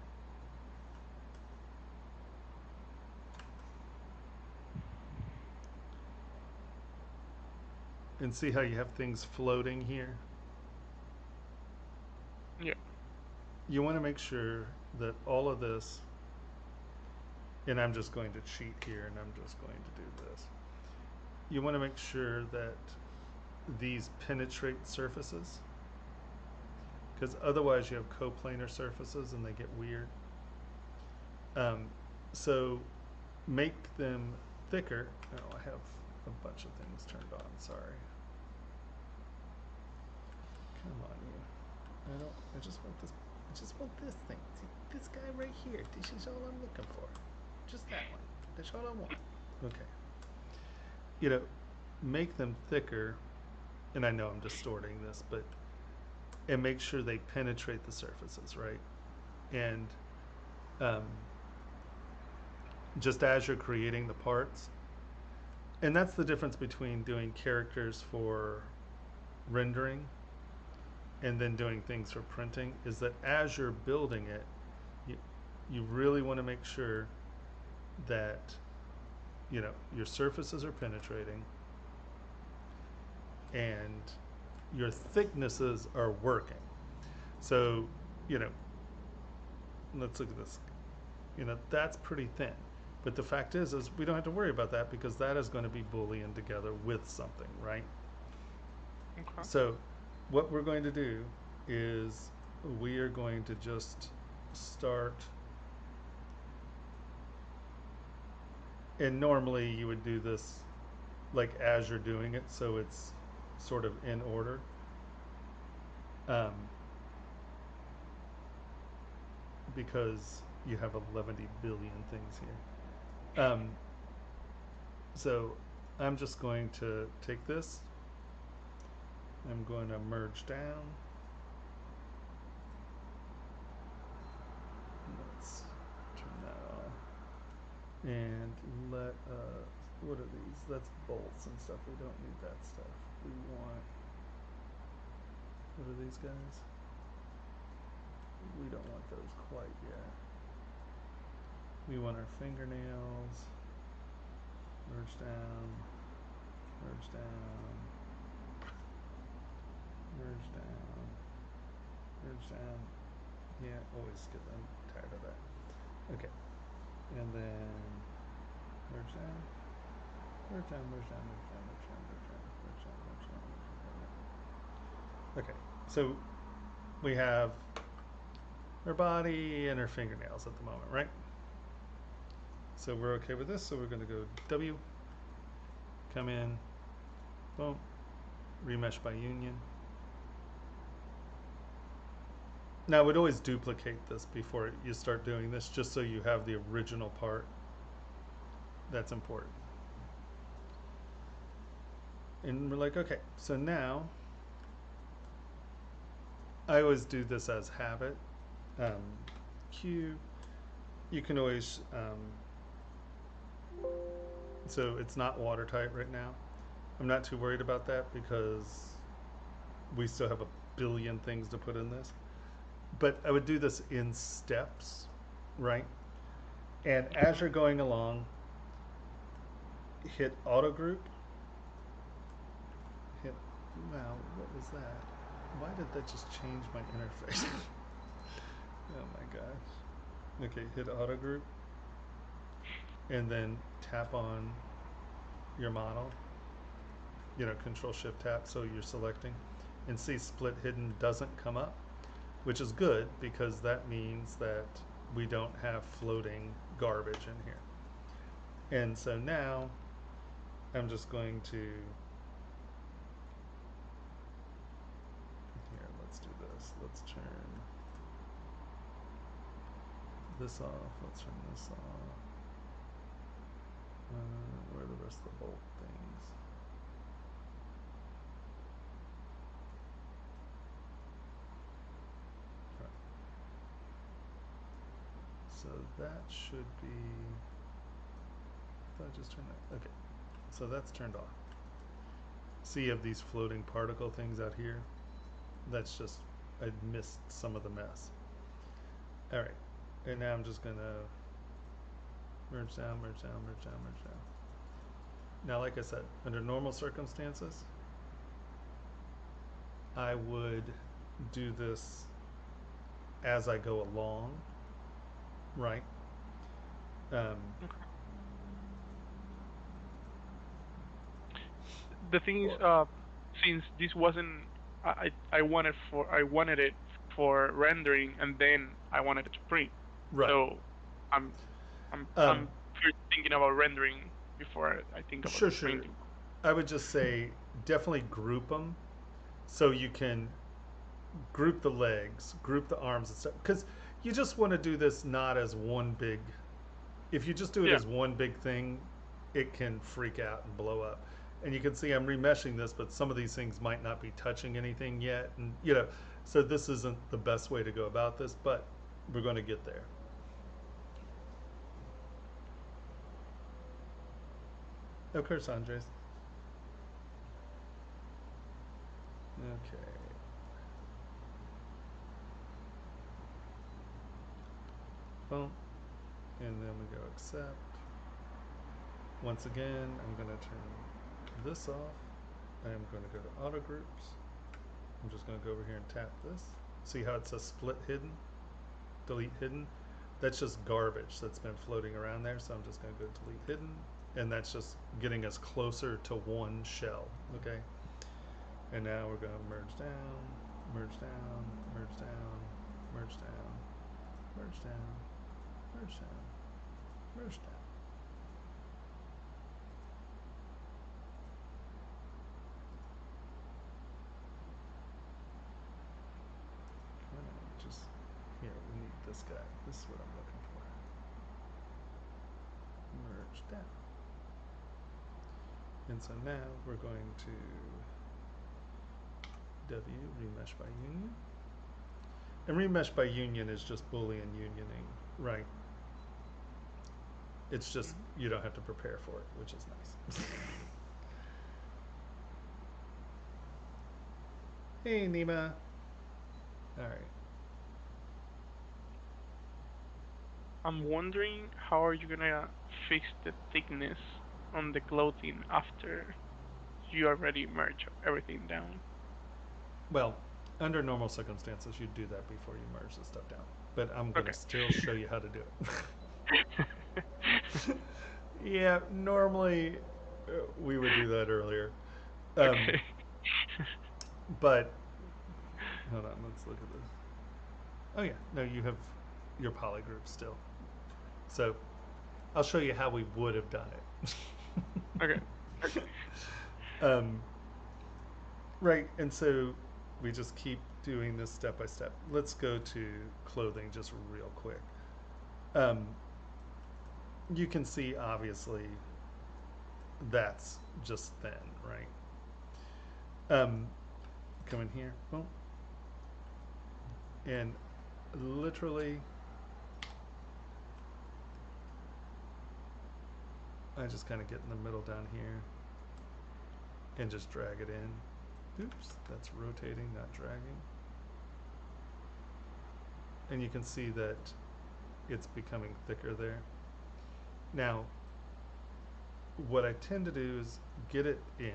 And see how you have things floating here? Yeah. You want to make sure that all of this, and I'm just going to cheat here and I'm just going to do this. You want to make sure that these penetrate surfaces, because otherwise you have coplanar surfaces and they get weird. So make them thicker. Oh, I have a bunch of things turned on, sorry. Come on, you. I just want this thing. See, this guy right here. This is all I'm looking for. Just that one. That's all I want. Okay. You know, make them thicker, and I know I'm distorting this, and make sure they penetrate the surfaces, right? And just as you're creating the parts, and that's the difference between doing characters for rendering and then doing things for printing, is that as you're building it, you really want to make sure that, you know, your surfaces are penetrating and your thicknesses are working. So, you know, let's look at this. You know, that's pretty thin. But the fact is we don't have to worry about that because that is going to be Boolean together with something, right? Okay. So what we're going to do is we are going to just start, and normally you would do this like as you're doing it, so it's sort of in order. Because you have 11 billion things here. So I'm just going to take this, I'm going to merge down. Let's turn that off. And let, what are these? That's bolts and stuff. We don't need that stuff. We want, what are these guys? We don't want those quite yet. We want our fingernails. Merge down. Merge down. Merge down. Merge down. Yeah, always get them tired of that. Okay. And then merge down. Merge down, merge down, merge down, merge down, merge down, merge down, merge down, merge down. Okay. So we have her body and her fingernails at the moment, right? So we're okay with this, so we're going to go W, come in, boom, remesh by union. Now I would always duplicate this before you start doing this, just so you have the original part. That's important. And we're like, okay, so now I always do this as habit. Q, you can always, so it's not watertight right now. I'm not too worried about that because we still have a billion things to put in this. But I would do this in steps, right? And as you're going along, hit auto group. Hit, wow, what was that? Why did that just change my interface? Oh my gosh. Okay, hit auto group. And then tap on your model. You know, Control Shift tap, so you're selecting. And see split hidden doesn't come up, which is good because that means that we don't have floating garbage in here. And so now I'm just going to, here, let's do this. Let's turn this off. Let's turn this off. Where are the rest of the bolt things? So that should be, I thought I just turned that, okay. So that's turned off. See, you have these floating particle things out here. That's just, I missed some of the mess. All right, and now I'm just gonna merge down, merge down, merge down, merge down. Now, like I said, under normal circumstances, I would do this as I go along, right? The thing is, since this wasn't, I wanted it for rendering, and then I wanted it to print. Right. So I'm first thinking about rendering before I think about printing. I would just say definitely group them, so you can group the legs, group the arms and stuff, because you just want to do this not as one big. If you just do it as one big thing, it can freak out and blow up. And you can see I'm remeshing this, but some of these things might not be touching anything yet, and so this isn't the best way to go about this, but we're going to get there. Of course, Andres. Okay. Boom. And then we go accept. Once again, I'm going to turn this off. I am going to go to auto groups. I'm just going to go over here and tap this. See how it says split hidden? Delete hidden? That's just garbage that's been floating around there, so I'm just going to go delete hidden. And that's just getting us closer to one shell, okay? And now we're going to merge down, merge down, merge down, merge down, merge down, merge down, merge down. Just here, we need this guy. This is what I'm looking for. Merge down. And so now we're going to W, remesh by union. And remesh by union is just Boolean unioning, right? It's just, you don't have to prepare for it, which is nice. Hey, Nima. All right. I'm wondering, how are you gonna fix the thickness on the clothing after you already merge everything down? Well, under normal circumstances, you'd do that before you merge the stuff down. But I'm going to still show you how to do it. Yeah, normally we would do that earlier. Okay. But, hold on, let's look at this. Oh yeah, no, you have your poly group still. So, I'll show you how we would have done it. Okay. Right, and so we just keep doing this step by step. Let's go to clothing just real quick. You can see, obviously, that's just thin, right? Come in here, boom. And literally, I just kind of get in the middle down here and just drag it in. Oops, that's rotating, not dragging. And you can see that it's becoming thicker there. Now, what I tend to do is get it in.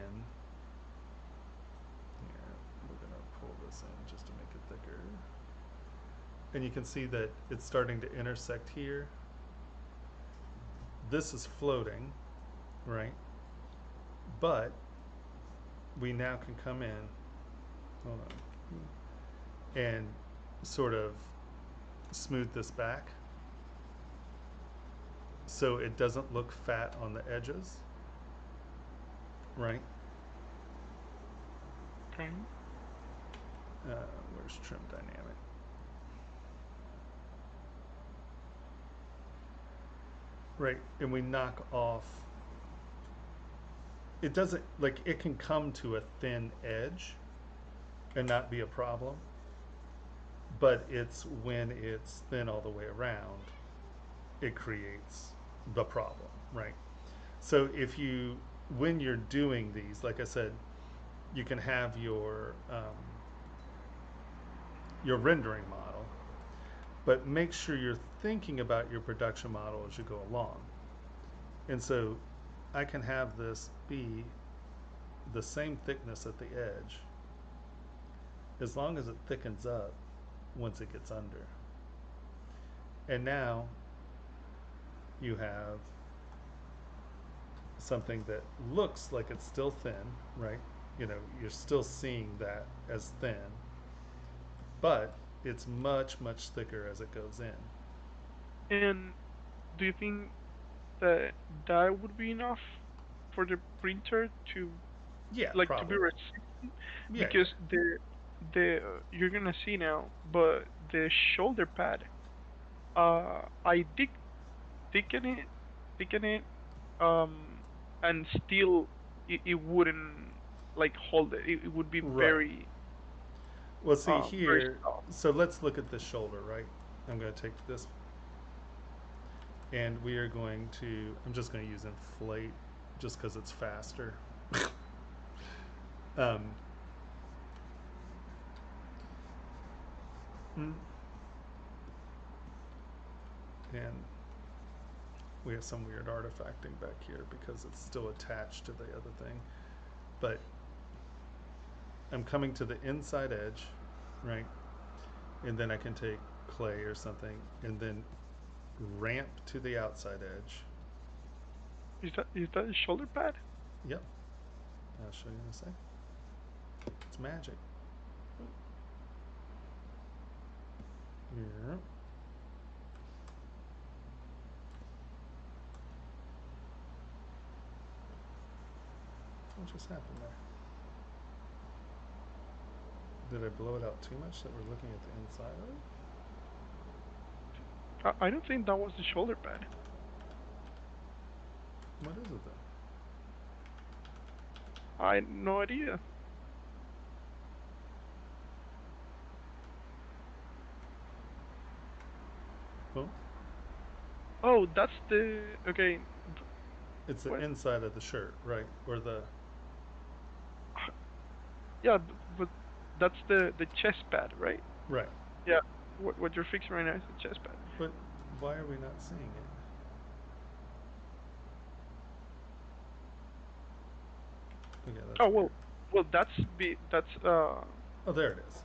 Here, we're going to pull this in just to make it thicker. And you can see that it's starting to intersect here. This is floating, right? But we now can come in, hold on, and sort of smooth this back so it doesn't look fat on the edges, right? Okay. Where's trim dynamic? Right, and we knock off, it doesn't, like, it can come to a thin edge and not be a problem, but it's when it's thin all the way around it creates the problem, right? So when you're doing these, like I said, you can have your rendering model, but make sure you're thinking about your production model as you go along. And so I can have this be the same thickness at the edge as long as it thickens up once it gets under. And now you have something that looks like it's still thin, right? You know, you're still seeing that as thin, but it's much, much thicker as it goes in. And do you think that that would be enough for the printer to Yeah, to be probably. resistant? Yeah, Because the you're gonna see now, but the shoulder pad, I thicken it, thicken it, and still it wouldn't like hold it. It would be right. Well, see very here, soft. so let's look at this shoulder, right? I'm going to take this and we are going to, I'm just going to use inflate just because it's faster. um, mm, and we have some weird artifacting back here because it's still attached to the other thing. But I'm coming to the inside edge, right? And then I can take clay or something and then ramp to the outside edge. Is that a shoulder pad? Yep, I'll show you in a sec. It's magic. Yeah. What just happened there? Did I blow it out too much that we're looking at the inside of it? I don't think that was the shoulder pad. What is it then? I had no idea. Well, Oh, that's the okay. it's the What? inside of the shirt, right? Or the, Yeah, but that's the chest pad, right? right. Yeah. What you're fixing right now is the chest pad. But why are we not seeing it? Okay, that's Oh weird. well that's Oh, there it is.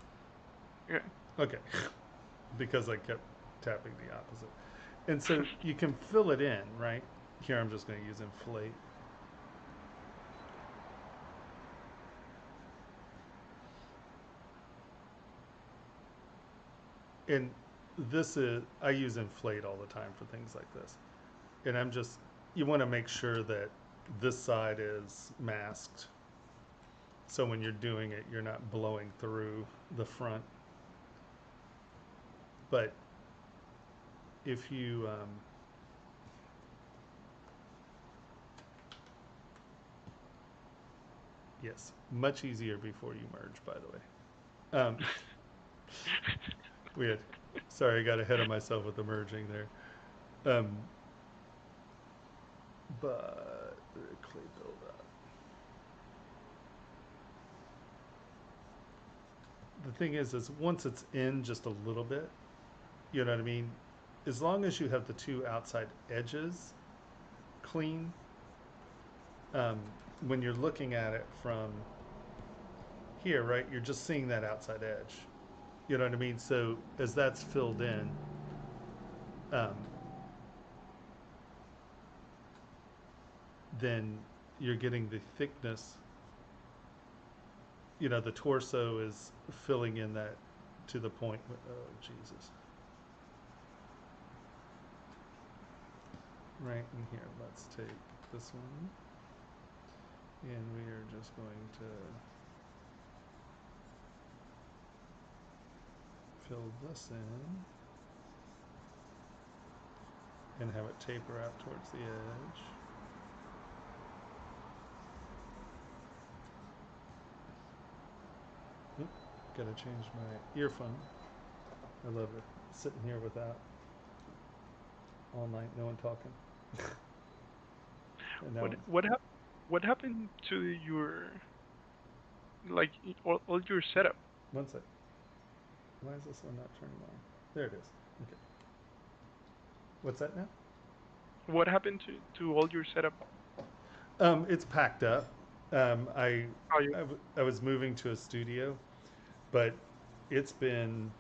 yeah. Okay. Because I kept tapping the opposite. And so you can fill it in, right? Here I'm just going to use inflate. And I use inflate all the time for things like this. And you want to make sure that this side is masked. So when you're doing it, you're not blowing through the front. But if you, yes, much easier before you merge, by the way. Weird. Sorry, I got ahead of myself with the merging there. But clay build up. The thing is once it's in just a little bit, you know what I mean? As long as you have the two outside edges clean, um, when you're looking at it from here, right, you're just seeing that outside edge. You know what I mean? So as that's filled in, um, then you're getting the thickness. You know, the torso is filling in that to the point. Oh, Jesus. Right in here, let's take this one. And we are just going to fill this in and have it taper out towards the edge. Oop, gotta change my earphone. I love it. Sitting here without all night, no one talking. And now, What happened to your like all your setup? one sec. Why is this one not turning on? There it is. Okay. What's that now? What happened to all your setup? It's packed up. Um, I, How you? I was moving to a studio, but it's been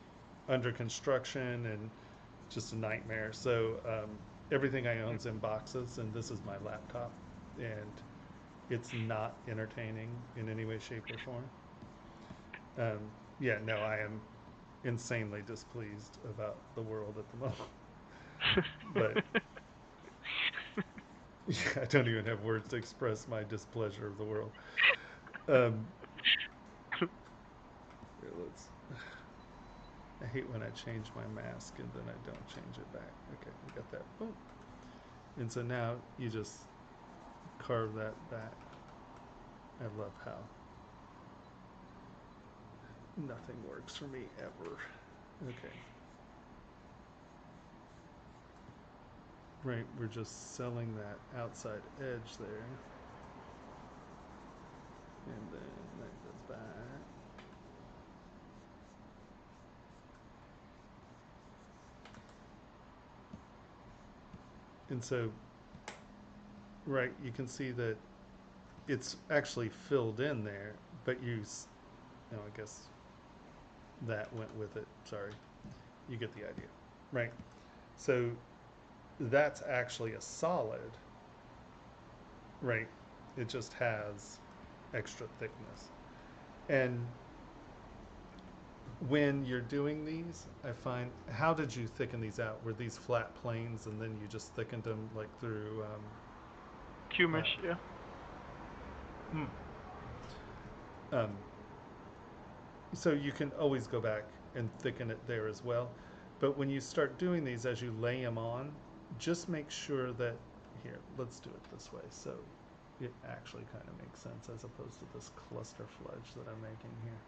under construction and just a nightmare. So everything I own's in boxes, and this is my laptop, and it's not entertaining in any way, shape, or form. Um, yeah, no, I am insanely displeased about the world at the moment. But yeah, I don't even have words to express my displeasure of the world. Um, here, I hate when I change my mask and then I don't change it back. Okay, we got that. Boom. And so now you just carve that back. I love how nothing works for me ever. Okay. Right, we're just selling that outside edge there. And then that goes back. And so, right, you can see that it's actually filled in there, but I guess that went with it. Sorry. You get the idea. Right. So that's actually a solid, right? It just has extra thickness. And when you're doing these, I find, how did you thicken these out? Were these flat planes and then you just thickened them like through Q-mesh, yeah. hmm. um, so you can always go back and thicken it there as well. But when you start doing these, as you lay them on, just make sure that, here, let's do it this way. So it actually kind of makes sense as opposed to this cluster fudge that I'm making here.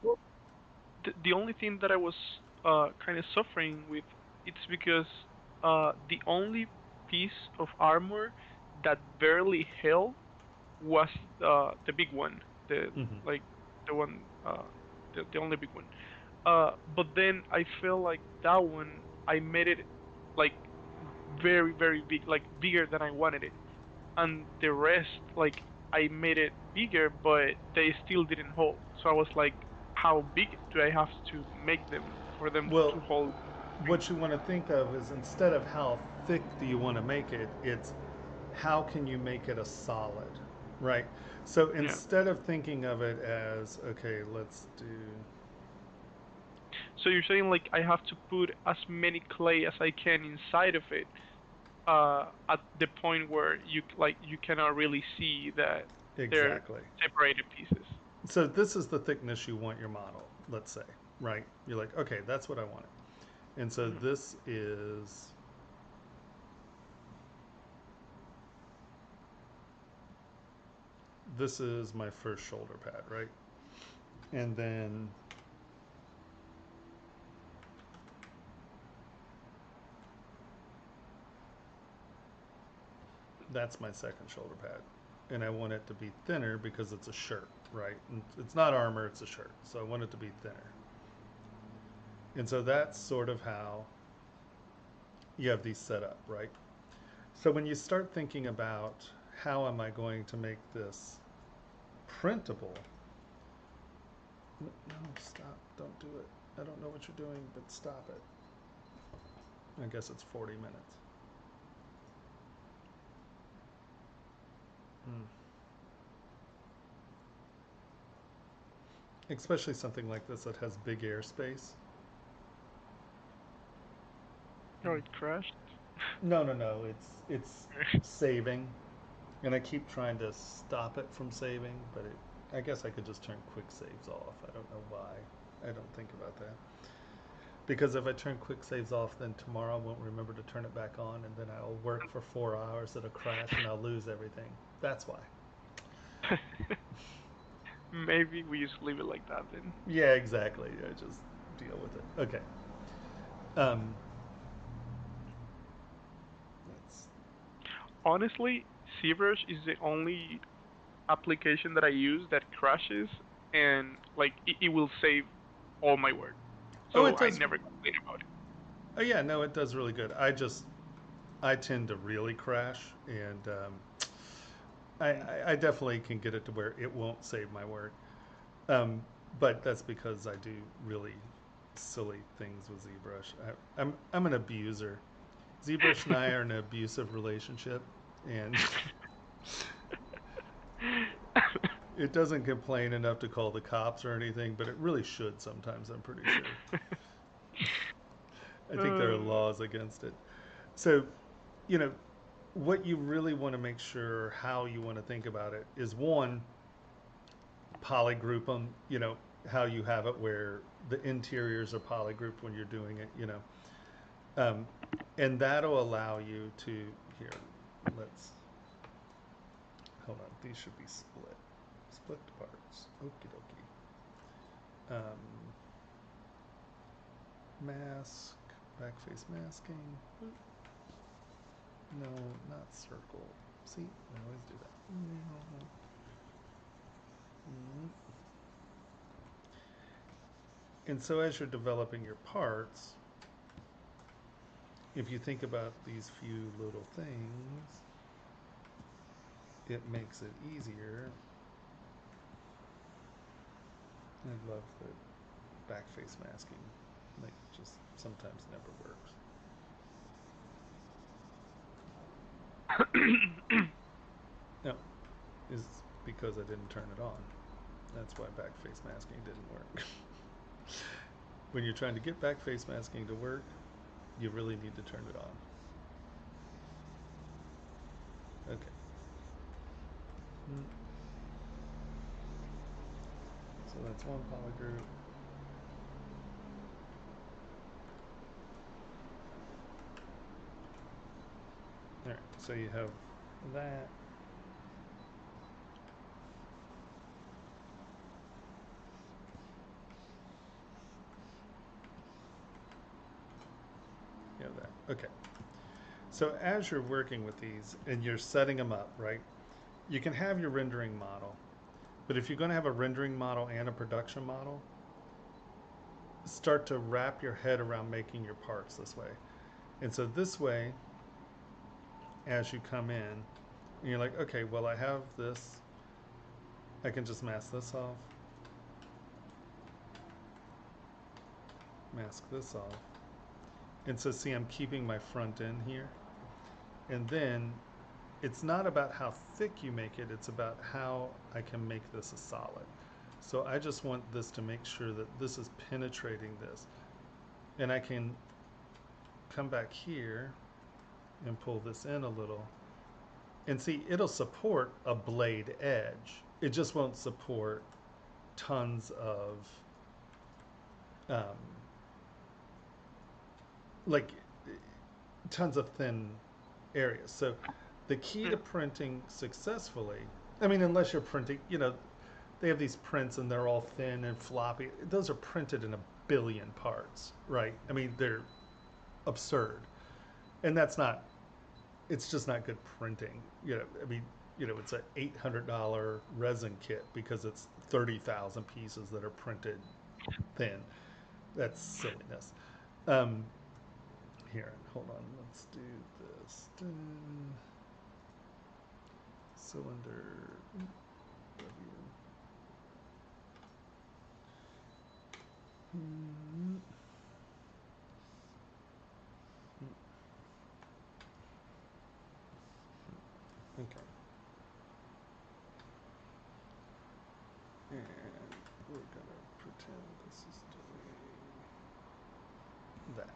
Well, the only thing that I was kind of suffering with, it's because the only piece of armor that barely held was the big one, the Mhm. like the one the only big one. But then I feel like that one I made it like very big, like bigger than I wanted it, and the rest like I made it bigger, but they still didn't hold. So I was like, how big do I have to make them for them Well, to hold? what you want to think of is instead of how thick do you want to make it, it's how can you make it a solid, right? So Yeah. instead of thinking of it as, okay, let's do, So you're saying like I have to put as many clay as I can inside of it, at the point where you cannot really see that they're exactly. separated pieces. So this is the thickness you want your model, let's say, right? You're like, okay, that's what I wanted. And so Mhm. this is my first shoulder pad, right? And then that's my second shoulder pad. And I want it to be thinner because it's a shirt, right? And it's not armor, it's a shirt. So I want it to be thinner. And so that's sort of how you have these set up, right? So when you start thinking about how am I going to make this printable, no, stop, don't do it. I don't know what you're doing, but stop it. I guess it's 40 minutes. Hmm. Especially something like this that has big airspace. Oh, it crashed. No. It's saving, and I keep trying to stop it from saving, but I guess I could just turn quick saves off. I don't know why. I don't think about that. Because if I turn quick saves off, then tomorrow I won't remember to turn it back on, and then I'll work for 4 hours, it'll crash, and I'll lose everything. That's why. Maybe we just leave it like that then. Yeah, exactly. I just deal with it. Okay. Um, honestly, ZBrush is the only application that I use that crashes and like it will save all my work. Oh, So it I does. never complain about it. Oh yeah, no, it does really good. I tend to really crash, and I definitely can get it to where it won't save my work. Um, but that's because I do really silly things with ZBrush. I'm an abuser. ZBrush and I are in an abusive relationship, and it doesn't complain enough to call the cops or anything, but it really should sometimes, I'm pretty sure. I think there are uh, laws against it. So, you know, what you really want to make sure how you want to think about it is one, polygroup them, how you have it where the interiors are polygrouped when you're doing it, Um, and that'll allow you to, here, let's, hold on, these should be split parts, okie dokie. Mask, backface masking, no, not circle, see, I always do that. And so as you're developing your parts, if you think about these few little things, it makes it easier. I love the backface masking, like just sometimes never works. No, is because I didn't turn it on. That's why backface masking didn't work. When you're trying to get backface masking to work, you really need to turn it on. Okay. So that's one polygroup. Alright, so you have that. You have that. Okay. So as you're working with these and you're setting them up, right? You can have your rendering model, but if you're going to have a rendering model and a production model, start to wrap your head around making your parts this way. And so this way, as you come in, and you're like, okay, well, I have this. I can just mask this off. Mask this off. And so see, I'm keeping my front end here. And then it's not about how thick you make it, it's about how I can make this a solid. So I just want this to make sure that this is penetrating this. And I can come back here and pull this in a little. And see, it'll support a blade edge. It just won't support tons of, um, like, tons of thin areas. So the key to printing successfully, I mean, unless you're printing, they have these prints and they're all thin and floppy. Those are printed in a billion parts, right? I mean, they're absurd. And it's just not good printing. I mean, it's an $800 resin kit because it's 30,000 pieces that are printed thin. That's silliness. Um, Here, hold on, let's do this. Cylinder W. Okay. And we're gonna pretend this is doing that.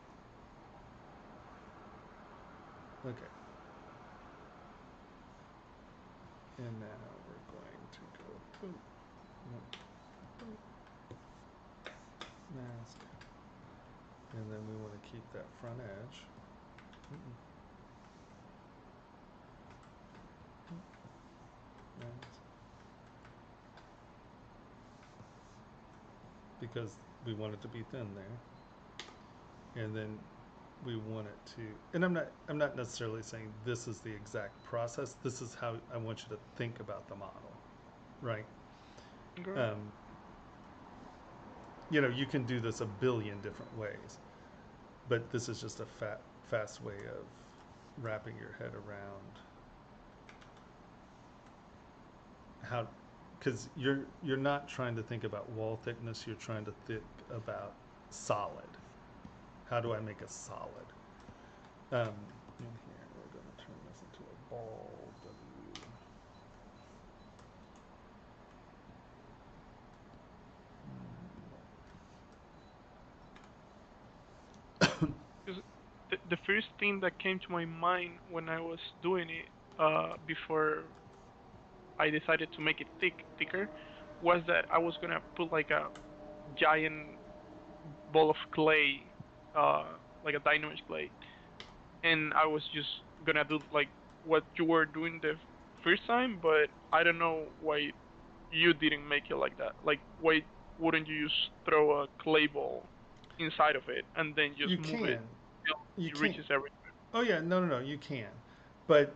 Okay. And now we're going to go boom, boom, mask. And then we want to keep that front edge. Mask. Because we want it to be thin there. And then we want it to, and I'm not necessarily saying this is the exact process. This is how I want you to think about the model, right? Okay. You know, you can do this a billion different ways, but this is just a fast way of wrapping your head around how, because you're not trying to think about wall thickness. You're trying to think about solid. How do I make a solid? In here, we're going to turn this into a ball W. 'Cause the first thing that came to my mind when I was doing it, before I decided to make it thicker, was that I was gonna put like a giant ball of clay, like a Dynamesh clay, and I was just gonna do like what you were doing the first time, but I don't know why you didn't make it like that. Like, why wouldn't you just throw a clay ball inside of it and then just You move it can. till You it can. reaches everywhere? Oh yeah, no, you can, but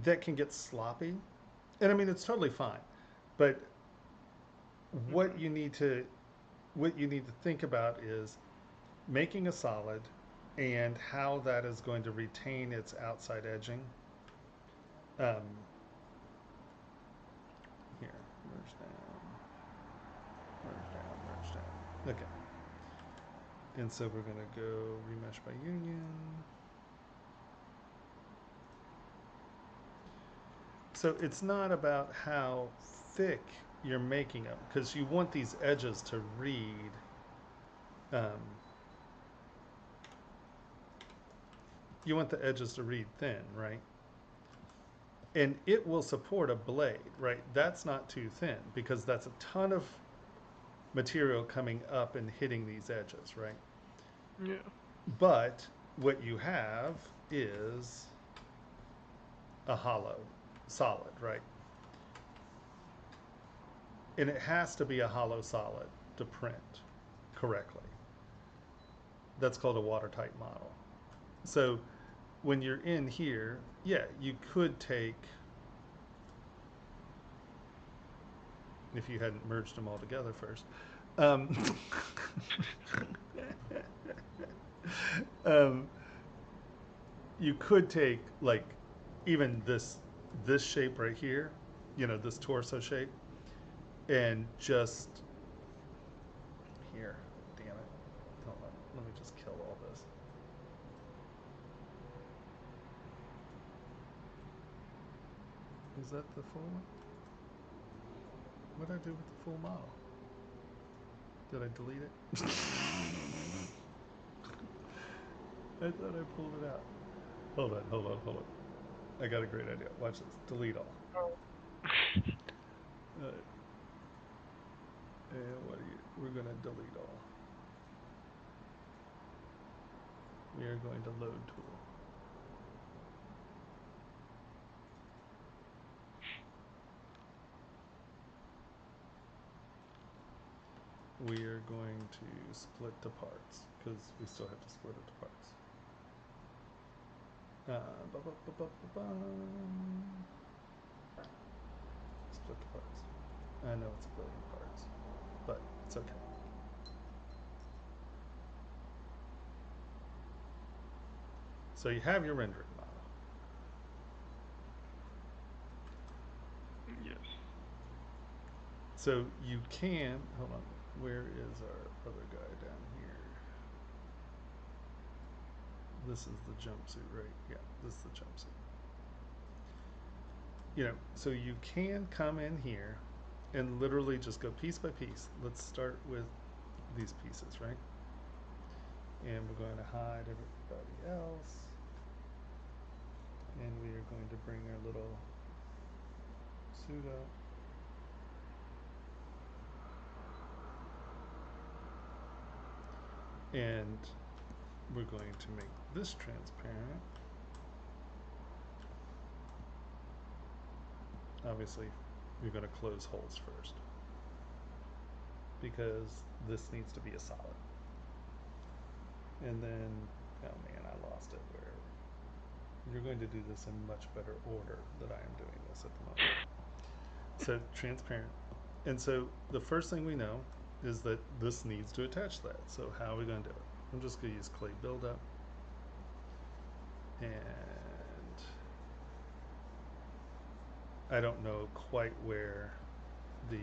that can get sloppy, and I mean it's totally fine. But what Okay. you need to think about is making a solid and how that is going to retain its outside edging. Um, Here, merge down. Okay. And so we're going to go remesh by union. So it's not about how thick you're making them, because you want these edges to read. You want the edges to read thin, right? And it will support a blade, right? That's not too thin because that's a ton of material coming up and hitting these edges, right? Yeah. But what you have is a hollow solid, right? And it has to be a hollow solid to print correctly. That's called a watertight model. So when you're in here, yeah, you could take, if you hadn't merged them all together first, um, um, you could take like even this shape right here, you know, this torso shape, and just here, damn it, hold on, let me just kill all this. Is that the full one? What did I do with the full model? Did I delete it? I thought I pulled it out. Hold on. I got a great idea. Watch this. Delete all. And we're going to delete all. We are going to load tool. We are going to split to parts because we still have to split it to parts. Split to parts. I know it's a billion parts, but it's okay. So you have your rendering model. Yes. So you can, hold on, where is our other guy down here? This is the jumpsuit, right? Yeah, this is the jumpsuit. You know, so you can come in here and literally just go piece by piece. Let's start with these pieces, right? And we're going to hide everybody else. And we are going to bring our little suit up. And we're going to make this transparent. Obviously, you're going to close holes first because this needs to be a solid. And then, oh man, I lost it. Where you're going to do this in much better order than I am doing this at the moment. So transparent. And so the first thing we know is that this needs to attach that. So how are we going to do it? I'm just going to use clay buildup. And I don't know quite where the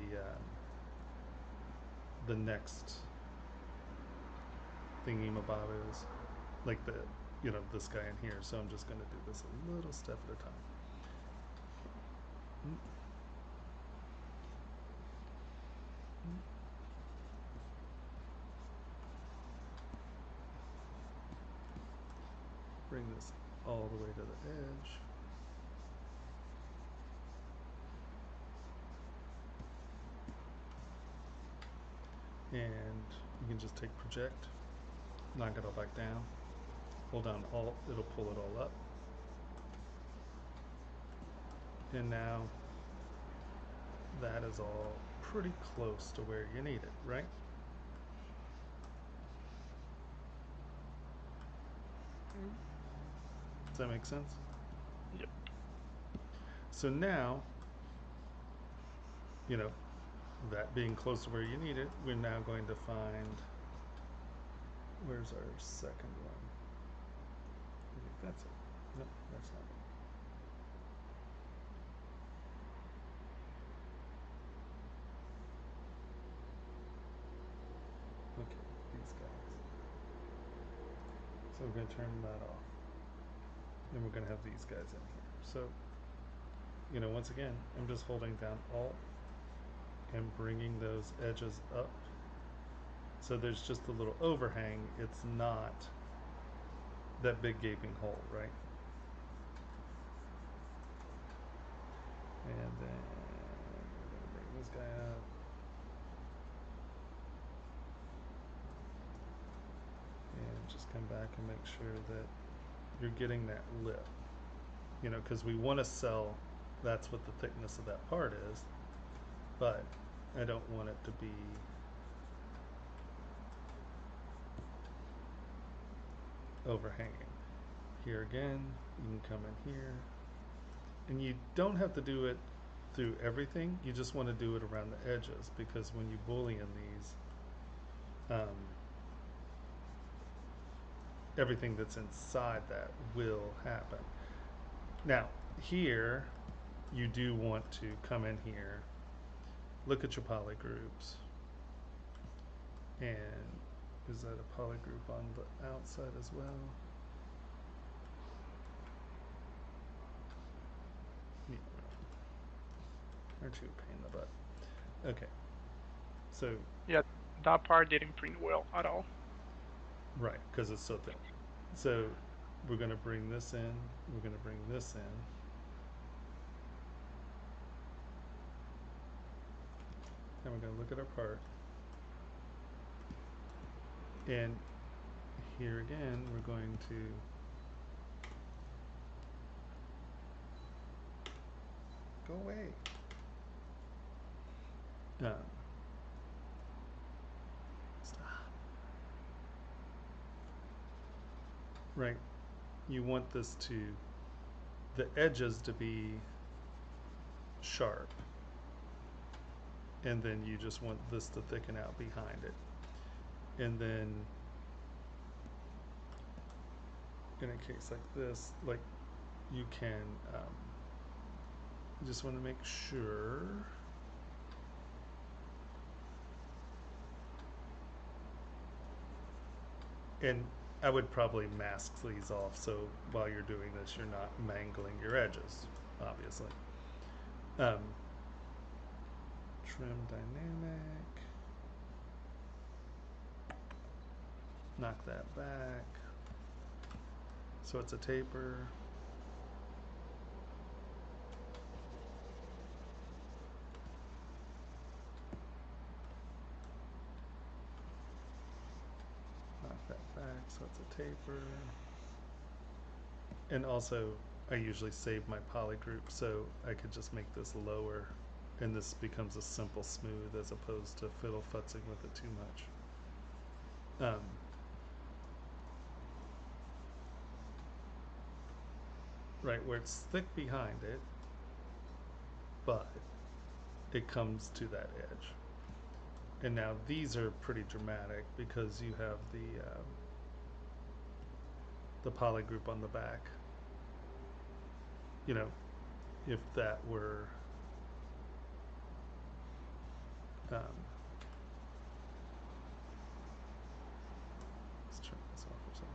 next thingy-mabob is. Like this guy in here. So I'm just going to do this a little step at a time. Bring this all the way to the edge. And you can just take project, knock it all back down, hold down Alt, it'll pull it all up. And now that is all pretty close to where you need it, right? Does that make sense? Yep. So now, that being close to where you need it, we're now going to find, where's our second one? I think that's it. No, that's not it. Okay, these guys. So we're going to turn that off. And we're going to have these guys in here. So, once again, I'm just holding down Alt and bringing those edges up. So there's just a little overhang. It's not that big gaping hole, right? And then we're going to bring this guy up. And just come back and make sure that you're getting that lip. Because we want to sell, that's what the thickness of that part is. But I don't want it to be overhanging. Here again, you can come in here. And you don't have to do it through everything. You just want to do it around the edges, because when you boolean these, everything that's inside that will happen. Now, here, you do want to come in here, look at your poly groups, and is that a poly group on the outside as well? Yeah. Aren't you a pain in the butt? Okay. So. Yeah, that part didn't print well at all. Right, because it's so thin. So we're going to bring this in. We're going to bring this in. And we're going to look at our part. And here again, we're going to go away. Stop. Right. You want this the edges to be sharp. And then you just want this to thicken out behind it. And then in a case like this, you can, you just want to make sure and I would probably mask these off so while you're doing this you're not mangling your edges, obviously. Trim dynamic, knock that back so it's a taper. Knock that back so it's a taper. And also I usually save my poly group so I could just make this lower and this becomes a simple smooth as opposed to fiddle futzing with it too much. right, where it's thick behind it, but it comes to that edge. And now these are pretty dramatic because you have the poly group on the back. You know, if that were let's turn this off or something.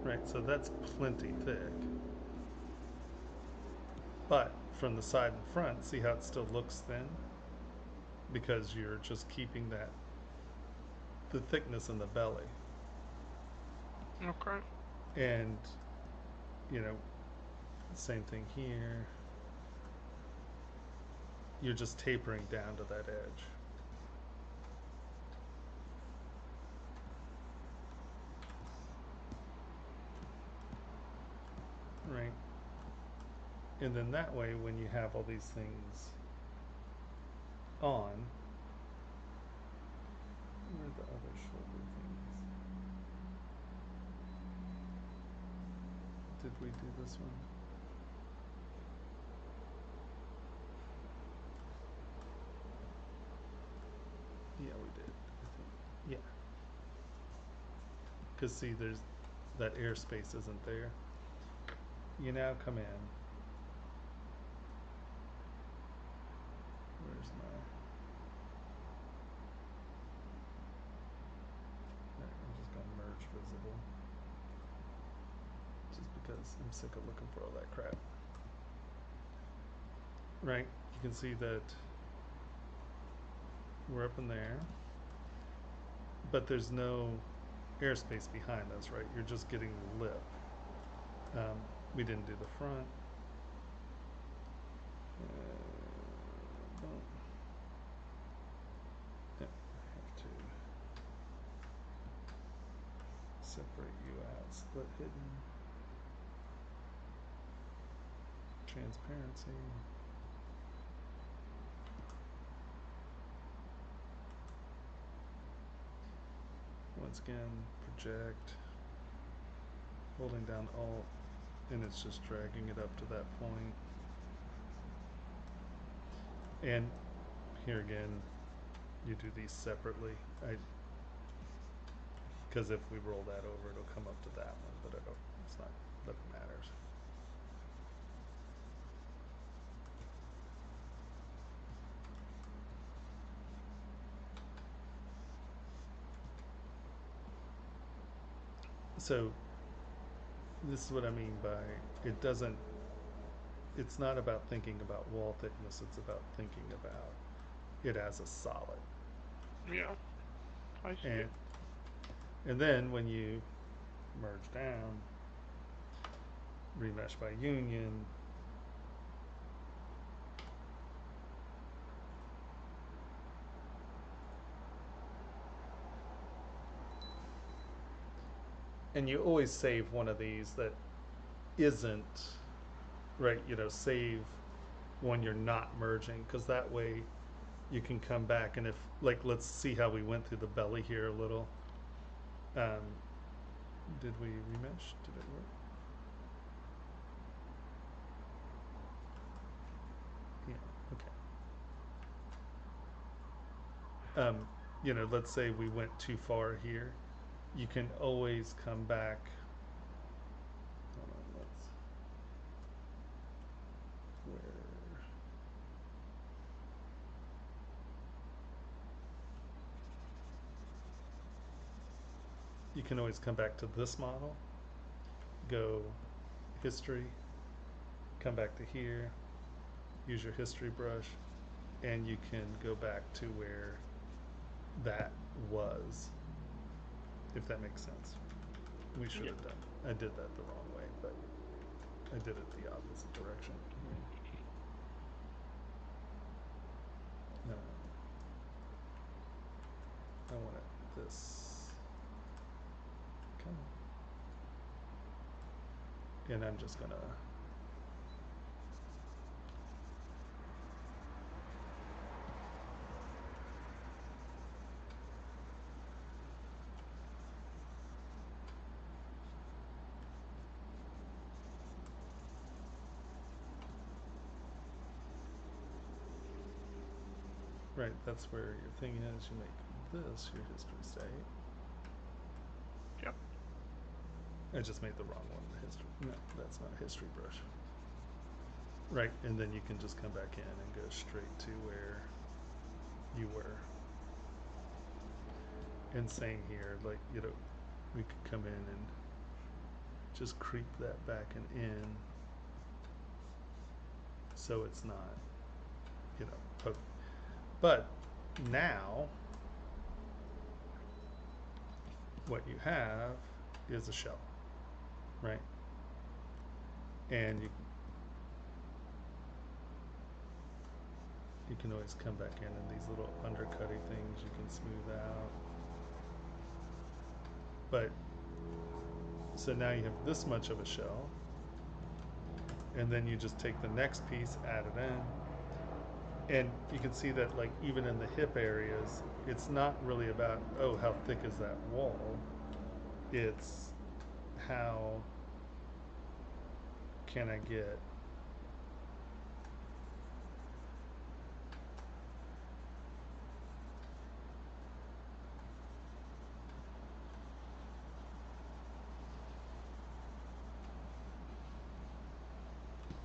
Right, so that's plenty thick. But from the side and front, see how it still looks thin? Because you're just keeping the thickness in the belly. Okay. And, you know, same thing here. You're just tapering down to that edge. Right? And then that way, when you have all these things on, where are the other shoulder things? Did we do this one? Yeah, we did, I think. Yeah. Because see, there's that airspace isn't there. You now come in. Where's my... Alright, I'm just going to merge visible. Just because I'm sick of looking for all that crap. Right, you can see that we're up in there. But there's no airspace behind us, right? You're just getting the lip. We didn't do the front. Well, yeah, I have to separate you out. Split hidden. Transparency. Once again, project. Holding down Alt, and it's just dragging it up to that point. And here again, you do these separately. Because if we roll that over, it'll come up to that one, but it's not that it matters. So this is what I mean by it's not about thinking about wall thickness, it's about thinking about it as a solid. Yeah. I see it. And then when you merge down, remesh by union, and you always save one of these that isn't, right, you know, save when you're not merging, because that way you can come back and if, like, let's see how we went through the belly here a little. Did we remesh? Did it work? Yeah, okay. You know, let's say we went too far here. You can always come back. Hold on, you can always come back to this model, go history, come back to here, use your history brush, and you can go back to where that was, if that makes sense. We should have done. I did that the wrong way, but I did it the opposite direction. I want it this. Come on. And I'm just gonna Right, that's where your thing is. You make this your history state. Yep. I just made the wrong one. The history. No, that's not history brush. Right, and then you can just come back in and go straight to where you were. And same here, like, we could come in and just creep that back and in so it's not, poking. But now, what you have is a shell, right? And you can always come back in, and these little undercutty things you can smooth out. But so now you have this much of a shell, and then you just take the next piece, add it in, and you can see that, like, even in the hip areas, it's not really about, oh, how thick is that wall, it's how can I get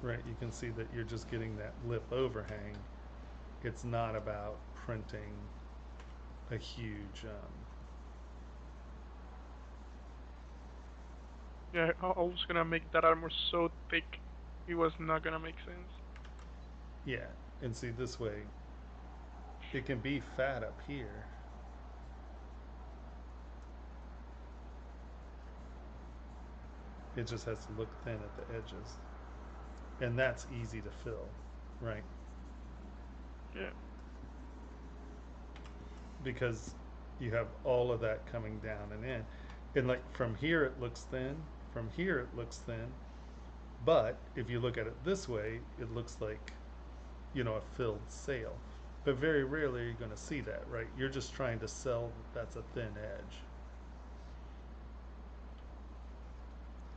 right, you can see that you're just getting that lip overhang. It's not about printing a huge Yeah, I was gonna make that armor so thick, it was not gonna make sense. yeah, and see, this way it can be fat up here, it just has to look thin at the edges, and that's easy to fill, right? Yeah. Because you have all of that coming down and in, and like from here it looks thin, from here it looks thin, but if you look at it this way, it looks like, a filled sail. But very rarely are you going to see that, right? You're just trying to sell that that's a thin edge,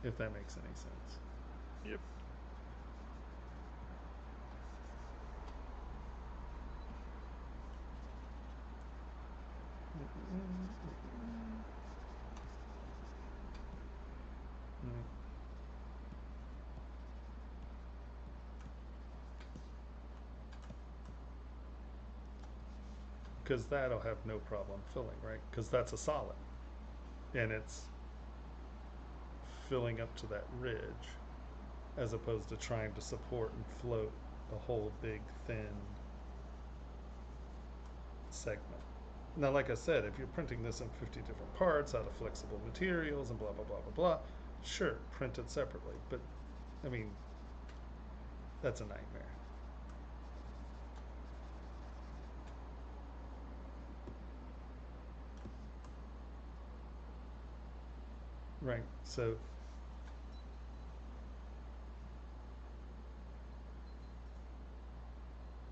if that makes any sense. Yep. Because that'll have no problem filling, right? Because that's a solid, and it's filling up to that ridge, as opposed to trying to support and float a whole big thin segment. Now, like I said, if you're printing this in 50 different parts out of flexible materials and blah, blah, blah, blah, blah, sure, print it separately. But, I mean, that's a nightmare. Right, so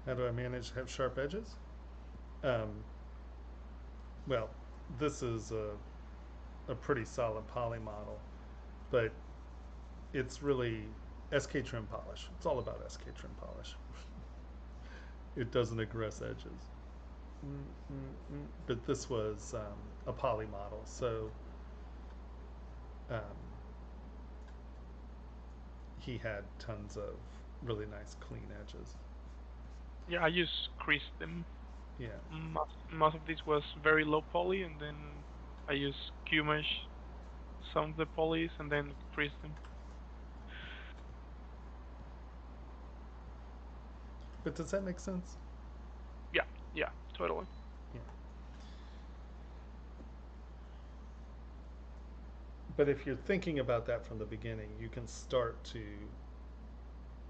how do I manage to have sharp edges? Um, well, this is a pretty solid poly model, but it's really SK trim polish. It's all about SK trim polish. It doesn't aggress edges. But this was a poly model, so um, he had tons of really nice clean edges. Yeah, I just creased them. Yeah, Most of this was very low poly, and then I just Q-mesh some of the polys and then creased them. but does that make sense? Yeah, yeah, totally. Yeah. But if you're thinking about that from the beginning, you can start to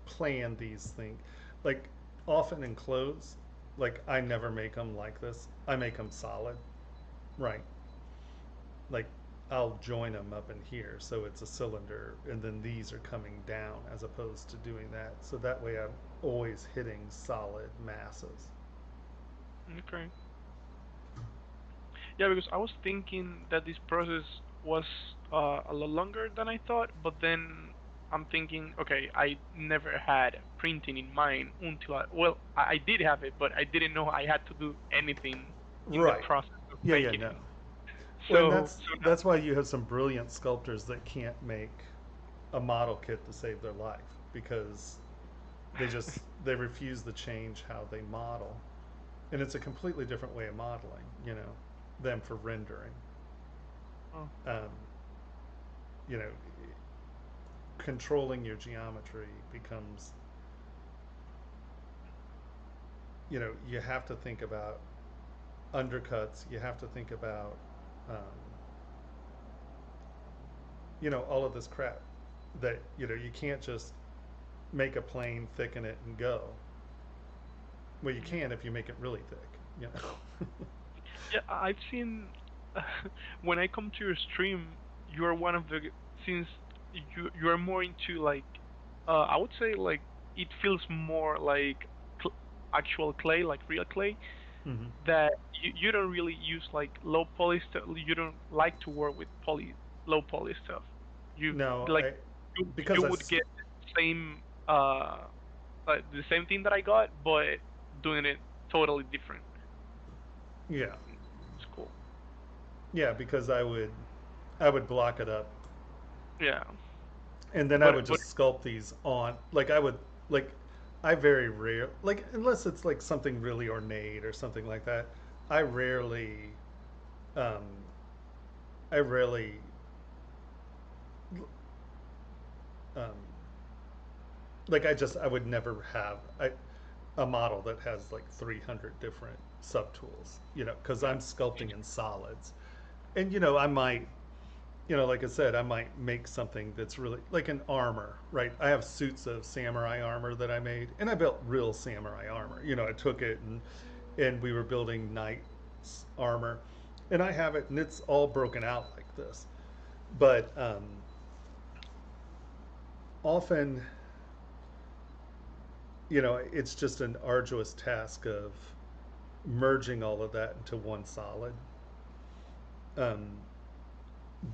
plan these things. Like, often in clothes, like, I never make them like this. I make them solid, right? Like, I'll join them up in here so it's a cylinder, and then these are coming down as opposed to doing that. So that way I'm always hitting solid masses. Okay. Yeah, because I was thinking that this process was a lot longer than I thought, but then I'm thinking, okay, I never had printing in mind until I did have it, but I didn't know I had to do anything in the Right. process of Yeah, yeah, making no. it. Well, and So, that's so that's why you have some brilliant sculptors that can't make a model kit to save their life because they refuse to change how they model, and it's a completely different way of modeling, than for rendering. oh, Um, you know, controlling your geometry becomes, you have to think about undercuts. You have to think about, um, all of this crap that, you can't just make a plane, thicken it, and go. Well, you mm. can if you make it really thick. Yeah, I've seen when I come to your stream, you're one of the since you're more into like I would say like it feels more like cl actual clay, like real clay, Hmm. that you don't really use like low poly stuff. You don't like to work with low poly stuff. You No, like you because would get the same the same thing that I got, but doing it totally different. yeah, It's cool. yeah, because I would block it up, Yeah, and then I would but just sculpt these on. Like I would, like, I very rare, like unless it's like something really ornate or something like that. I rarely, um, I rarely, um, like I would never have a model that has like 300 different subtools, because yeah, I'm sculpting in solids, and I might, like I said, I might make something that's really like an armor, right? I have suits of samurai armor that I made, and I built real samurai armor. I took it and we were building knight's armor, and I have it, and it's all broken out like this. But often, it's just an arduous task of merging all of that into one solid. Um,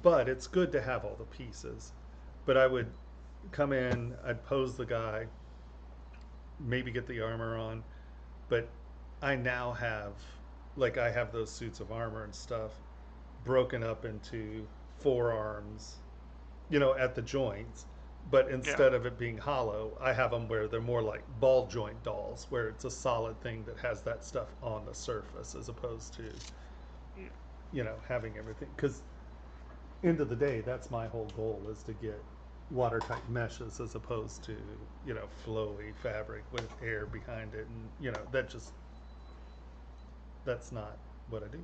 but it's good to have all the pieces. But I would come in, I'd pose the guy, maybe get the armor on, but I now have, like, I have those suits of armor and stuff broken up into forearms, at the joints. But yeah. instead of it being hollow, I have them where they're more like ball joint dolls, where it's a solid thing that has that stuff on the surface as opposed to, Yeah. having everything. Because end of the day, that's my whole goal is to get watertight meshes as opposed to, flowy fabric with air behind it. And, that's not what I do.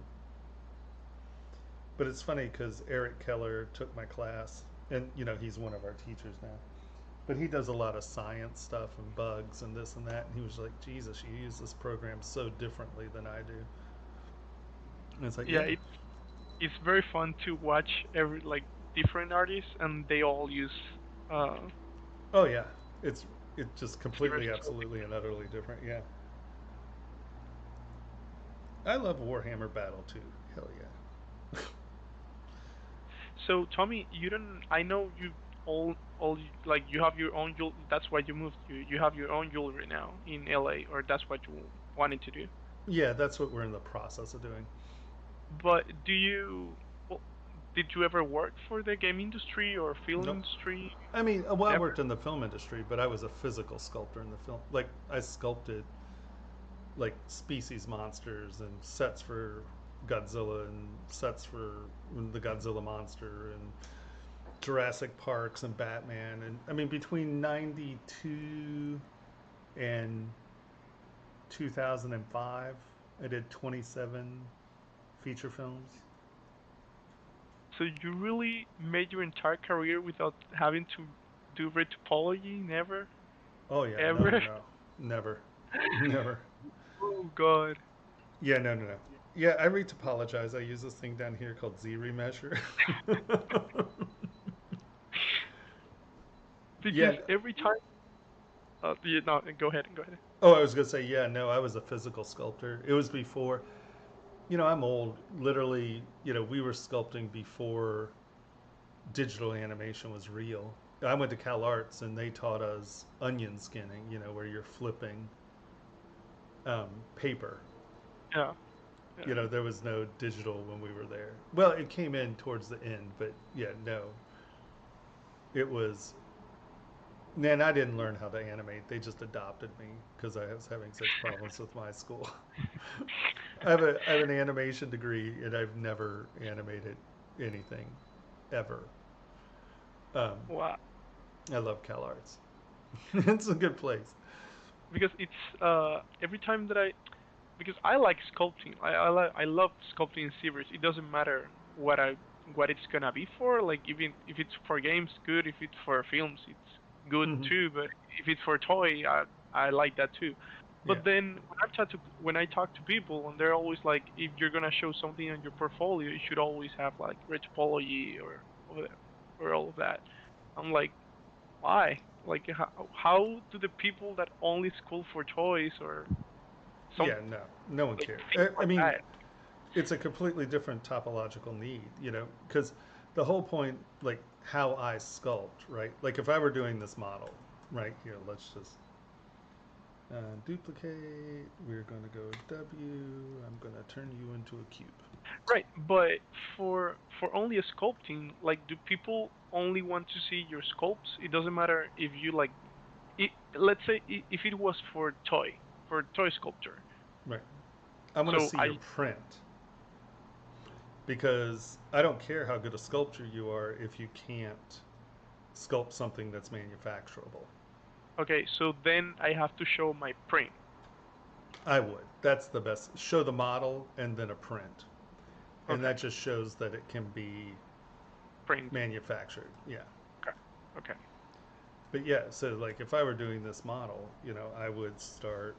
But it's funny because Eric Keller took my class, and, he's one of our teachers now. But he does a lot of science stuff and bugs and this and that. And he was like, Jesus, you use this program so differently than I do. And it's like, Yeah, yeah. it's very fun to watch every like different artists and they all use uh Oh, yeah. It's it's just yours completely, is so absolutely, and different. utterly different. Yeah. I love Warhammer Battle too. Hell yeah. So Tommy, you don't I know you like you have your own that's why you moved. You have your own jewelry now in LA, or that's what you wanted to do. Yeah, that's what we're in the process of doing. But do you well, did you ever work for the game industry or film Nope. industry? I mean, well, I Never. worked in the film industry, but I was a physical sculptor in the film. Like, I sculpted like species monsters and sets for Godzilla and sets for the Godzilla monster and Jurassic Parks and Batman. And I mean, between 92 and 2005, I did 27 feature films. So you really made your entire career without having to do retopology? Never? Oh, yeah. No, no, Ever? no. Never. Never. Oh God. Yeah, no, no, no. Yeah, I retopologize. I use this thing down here called Z-Remesher. Because Yeah. every time no, go ahead, go ahead. Oh, I was gonna say, yeah, no, I was a physical sculptor. It was before, I'm old. Literally, we were sculpting before digital animation was real. I went to Cal Arts and they taught us onion skinning, you know, where you're flipping paper. Yeah. Yeah. You know, there was no digital when we were there. Well, it came in towards the end, but yeah, no. It was. And I didn't learn how to animate. They just adopted me because I was having such problems with my school. I have an animation degree and I've never animated anything ever. Um, Wow. I love Cal Arts. It's a good place. Because it's every time that because I like sculpting. I love sculpting in ZBrush. It doesn't matter what it's gonna be for. Like even if it's for games, good. If it's for films, it's good Hmm. too. But if it's for toy, I like that too. Yeah. But then when I talk to people, and they're always like, if you're gonna show something on your portfolio, you should always have like retopology or all of that. I'm like, why? Like, how do the people that only school for toys or some Yeah, no, no one like cares. things I like mean, that? it's a completely different topological need, you know, because the whole point, like how I sculpt, right? Like if I were doing this model, right here, let's just duplicate. We're going to go W. I'm going to turn you into a cube. Right, but for only a sculpting, like, do people only want to see your sculpts? It doesn't matter if you like. Let's say if it was for toy sculpture. Right. I want to So see your print because I don't care how good a sculptor you are if you can't sculpt something that's manufacturable. okay, so then I have to show my print. I would. That's the best. Show the model and then a print. And Okay, that just shows that it can be printed. manufactured. Yeah. Okay, okay. But yeah, so like if I were doing this model, you know, I would start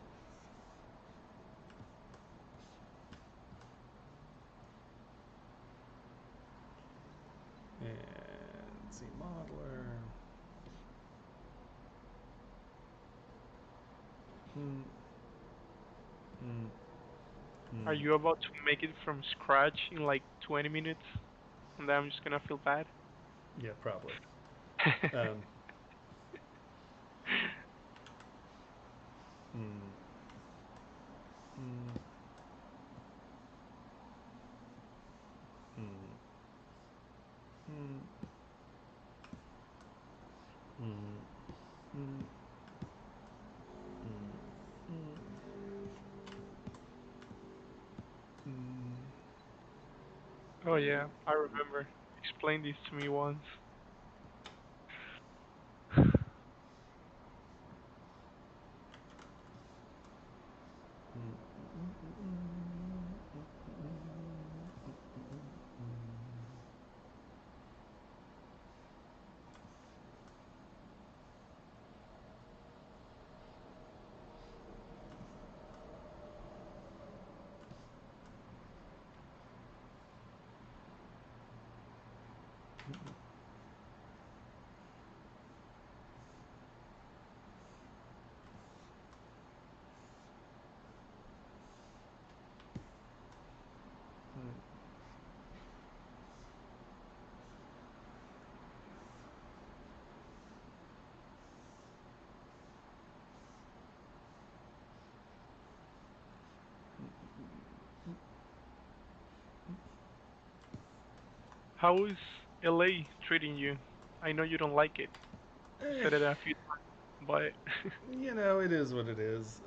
and see modeler. Hmm. Hmm. Are Hmm. you about to make it from scratch in like 20 minutes, and then I'm just gonna feel bad? Yeah, probably. Um, hmm. Hmm. Hmm. Hmm. Hmm. Hmm. Hmm. Hmm. Oh yeah, I remember. Explain this to me once. How is LA treating you? I know you don't like it. You Eh, said it a few times, but you know, it is what it is.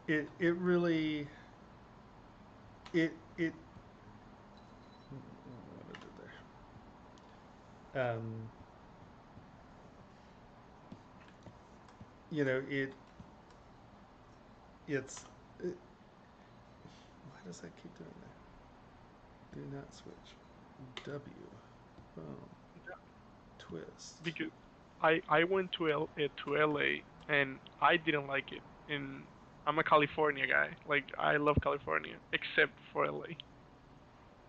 It really it what did it there? You know it's it, why does that keep doing that? Do not switch. W. Boom. Twist. because I went to LA and I didn't like it. And I'm a California guy. Like, I love California except for LA.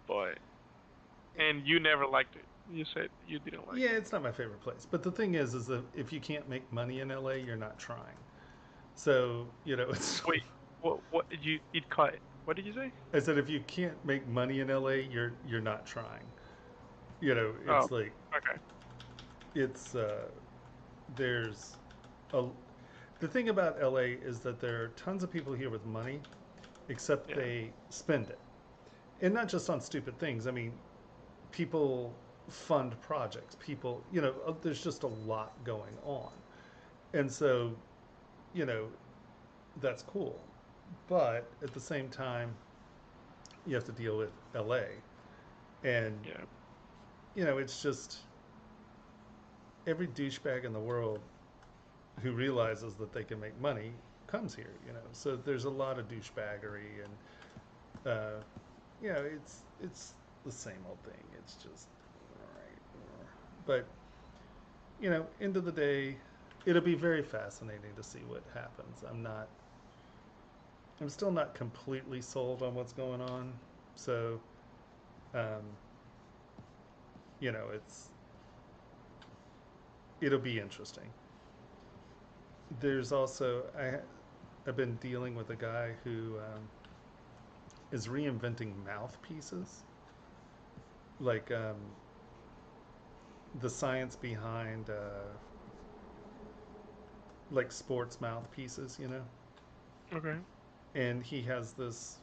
But and you never liked it. You said you didn't like Yeah, it. it's not my favorite place. But the thing is that if you can't make money in LA, you're not trying. So, you know, it's. Wait, what did you it cut? What did you say? I said if you can't make money in LA, you're not trying. You know, Oh, it's like okay. it's there's a the thing about LA is that there are tons of people here with money, except Yeah. they spend it, and not just on stupid things. I mean, people fund projects. People, there's just a lot going on, and so, you know, that's cool. But at the same time, you have to deal with LA, and Yeah. it's just every douchebag in the world who realizes that they can make money comes here. So there's a lot of douchebaggery, and it's the same old thing. It's just all right, but end of the day, it'll be very fascinating to see what happens. I'm still not completely sold on what's going on, so um, it'll be interesting. There's also I've been dealing with a guy who is reinventing mouthpieces, like the science behind like sports mouthpieces. Okay. And he has this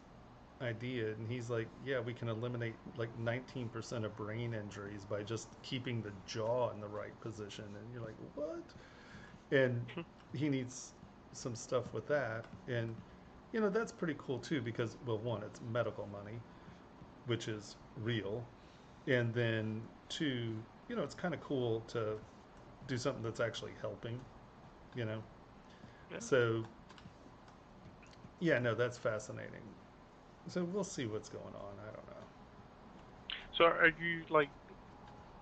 idea, and he's like, yeah, we can eliminate like 19% of brain injuries by just keeping the jaw in the right position. And you're like, what? And he needs some stuff with that, and that's pretty cool too, because, well, one, it's medical money, which is real, and then two, it's kind of cool to do something that's actually helping, you know. Yeah. So yeah, no, that's fascinating. So we'll see what's going on. I don't know. So are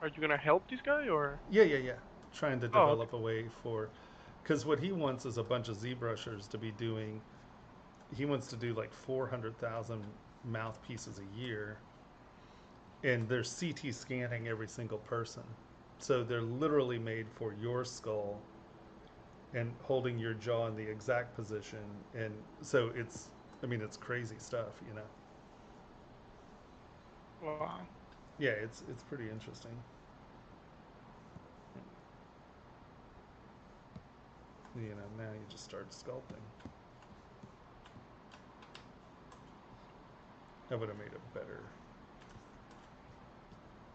you gonna help this guy or? Yeah. Trying to Oh, okay. develop a way for, because what he wants is a bunch of ZBrushers to be doing. He wants to do like 400,000 mouthpieces a year, and they're CT scanning every single person. So they're literally made for your skull and holding your jaw in the exact position. And so it's crazy stuff. Wow. Yeah, it's pretty interesting. Now you just start sculpting. I would have made a better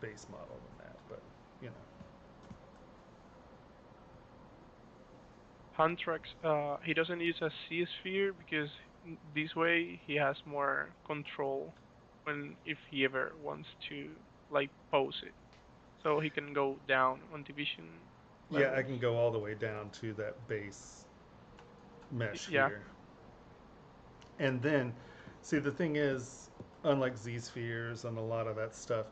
base model than that, but you know. Huntrax, he doesn't use a C sphere because this way he has more control when if he ever wants to like pose it, so he can go down on division Yeah, I levels. can go all the way down to that base mesh Yeah. here. And then, see, the thing is, unlike Z spheres and a lot of that stuff,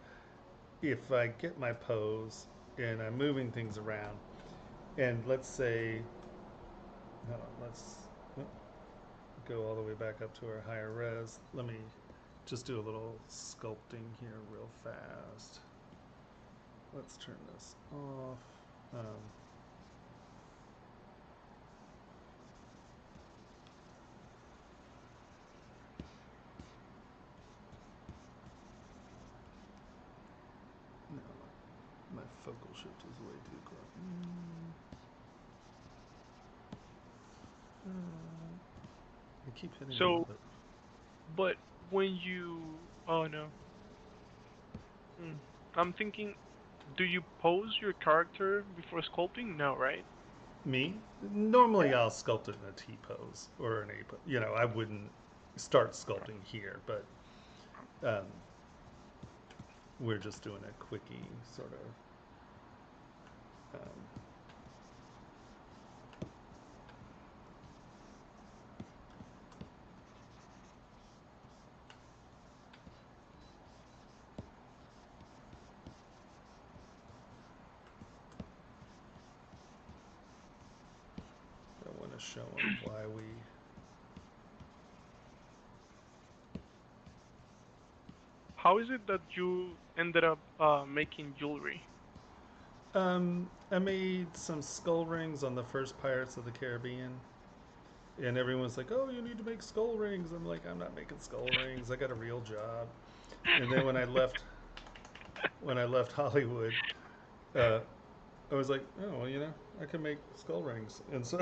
if I get my pose and I'm moving things around, and let's say, hold on, let's go all the way back up to our higher res. Let me just do a little sculpting here real fast. Let's turn this off. Um, no, my focal shift is way too close. I keep hitting the So, button. but when you, oh no, hmm. I'm thinking, do you pose your character before sculpting? No, right? Me? Normally Yeah. I'll sculpt it in a T pose or an A pose. I wouldn't start sculpting here, but um, we're just doing a quickie sort of. I want to show them why we. How is it that you ended up making jewelry? I made some skull rings on the first Pirates of the Caribbean, and everyone's like, "Oh, you need to make skull rings." I'm like, "I'm not making skull rings. I got a real job." And then when I left Hollywood, uh, I was like, oh, well, I can make skull rings. And so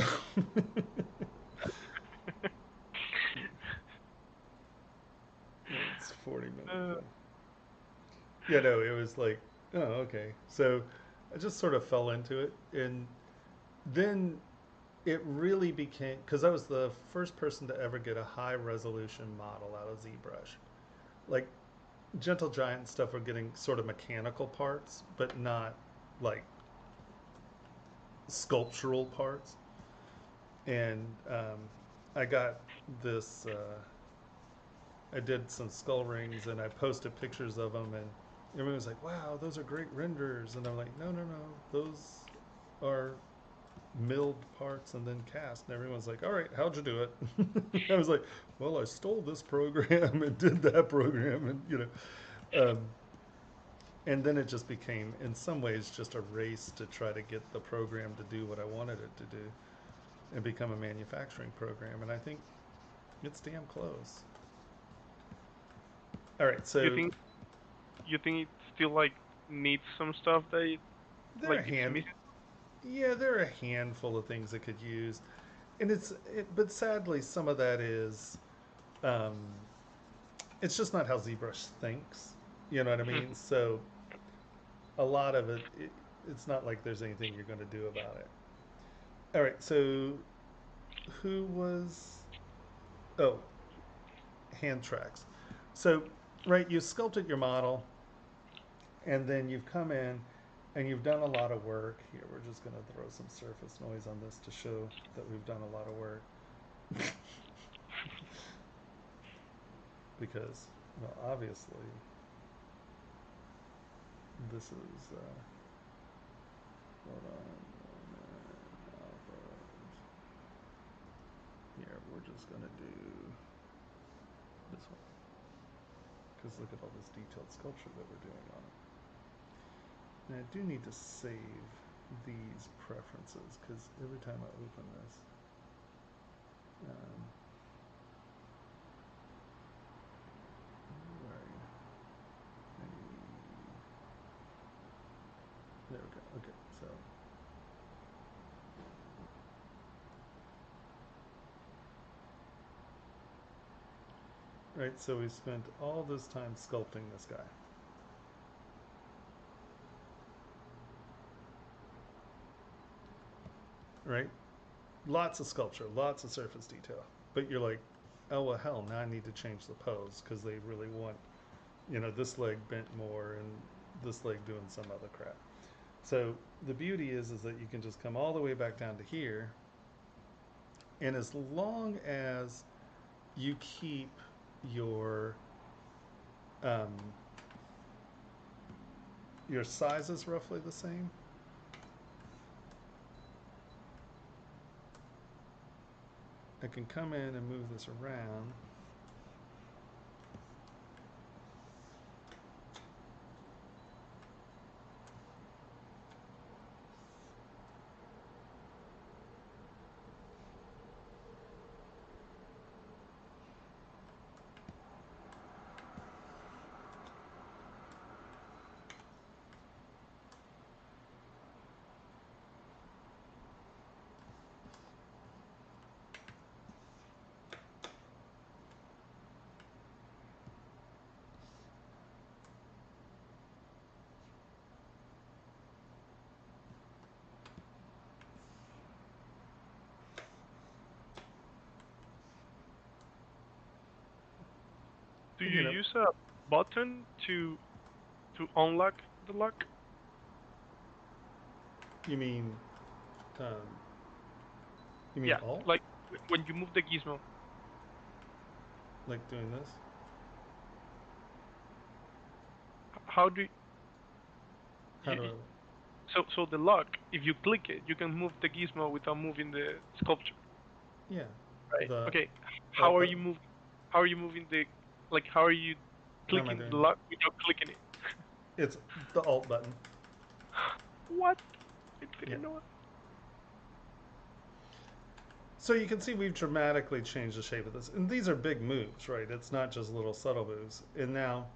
it's 40 minutes. Uh, Yeah, no, it was like, oh, okay. So I just sort of fell into it. And then it really became, because I was the first person to ever get a high resolution model out of ZBrush. Like Gentle Giant stuff were getting sort of mechanical parts, but not like sculptural parts. And I got this. I did some skull rings, and I posted pictures of them, and everyone was like, "Wow, those are great renders." And I'm like, "No, no, no, those are milled parts and then cast." And everyone's like, "All right, how'd you do it?" I was like, "Well, I stole this program and did that program, and and then it just became, in some ways, just a race to try to get the program to do what I wanted it to do and become a manufacturing program. And I think it's damn close. All right, you so think you think it still like needs some stuff that there are like it's missing? yeah, there are a handful of things it could use, and but sadly, some of that is, um, it's just not how ZBrush thinks. You know what I mean? So a lot of it's not like there's anything you're going to do about it. All right, so who was? Oh, hand tracks. So, right, you sculpted your model, and then you've come in and you've done a lot of work. Here, we're just going to throw some surface noise on this to show that we've done a lot of work. Because, well, obviously, this is, hold on. Here, we're just going to do this one. Because look at all this detailed sculpture that we're doing on it. And I do need to save these preferences because every time I open this, where are you? There we go. Okay, so right, so we spent all this time sculpting this guy. Right? Lots of sculpture, lots of surface detail. But you're like, oh well, hell, now I need to change the pose because they really want, this leg bent more and this leg doing some other crap. So the beauty is that you can just come all the way back down to here, and as long as you keep your um, your sizes roughly the same, I can come in and move this around. Do And, you use a button to unlock the lock? you mean um, you mean Yeah, alt, like when you move the gizmo. like doing this? How do How you, do I? so the lock? If you click it, you can move the gizmo without moving the sculpture, Yeah, right? the Okay. How alt are button. you moving? How are you moving the like? How are you How am I clicking doing the it? lock without clicking it? It's the alt button. What? I Yeah. didn't know. So you can see we've dramatically changed the shape of this. And these are big moves, right? It's not just little subtle moves. And now,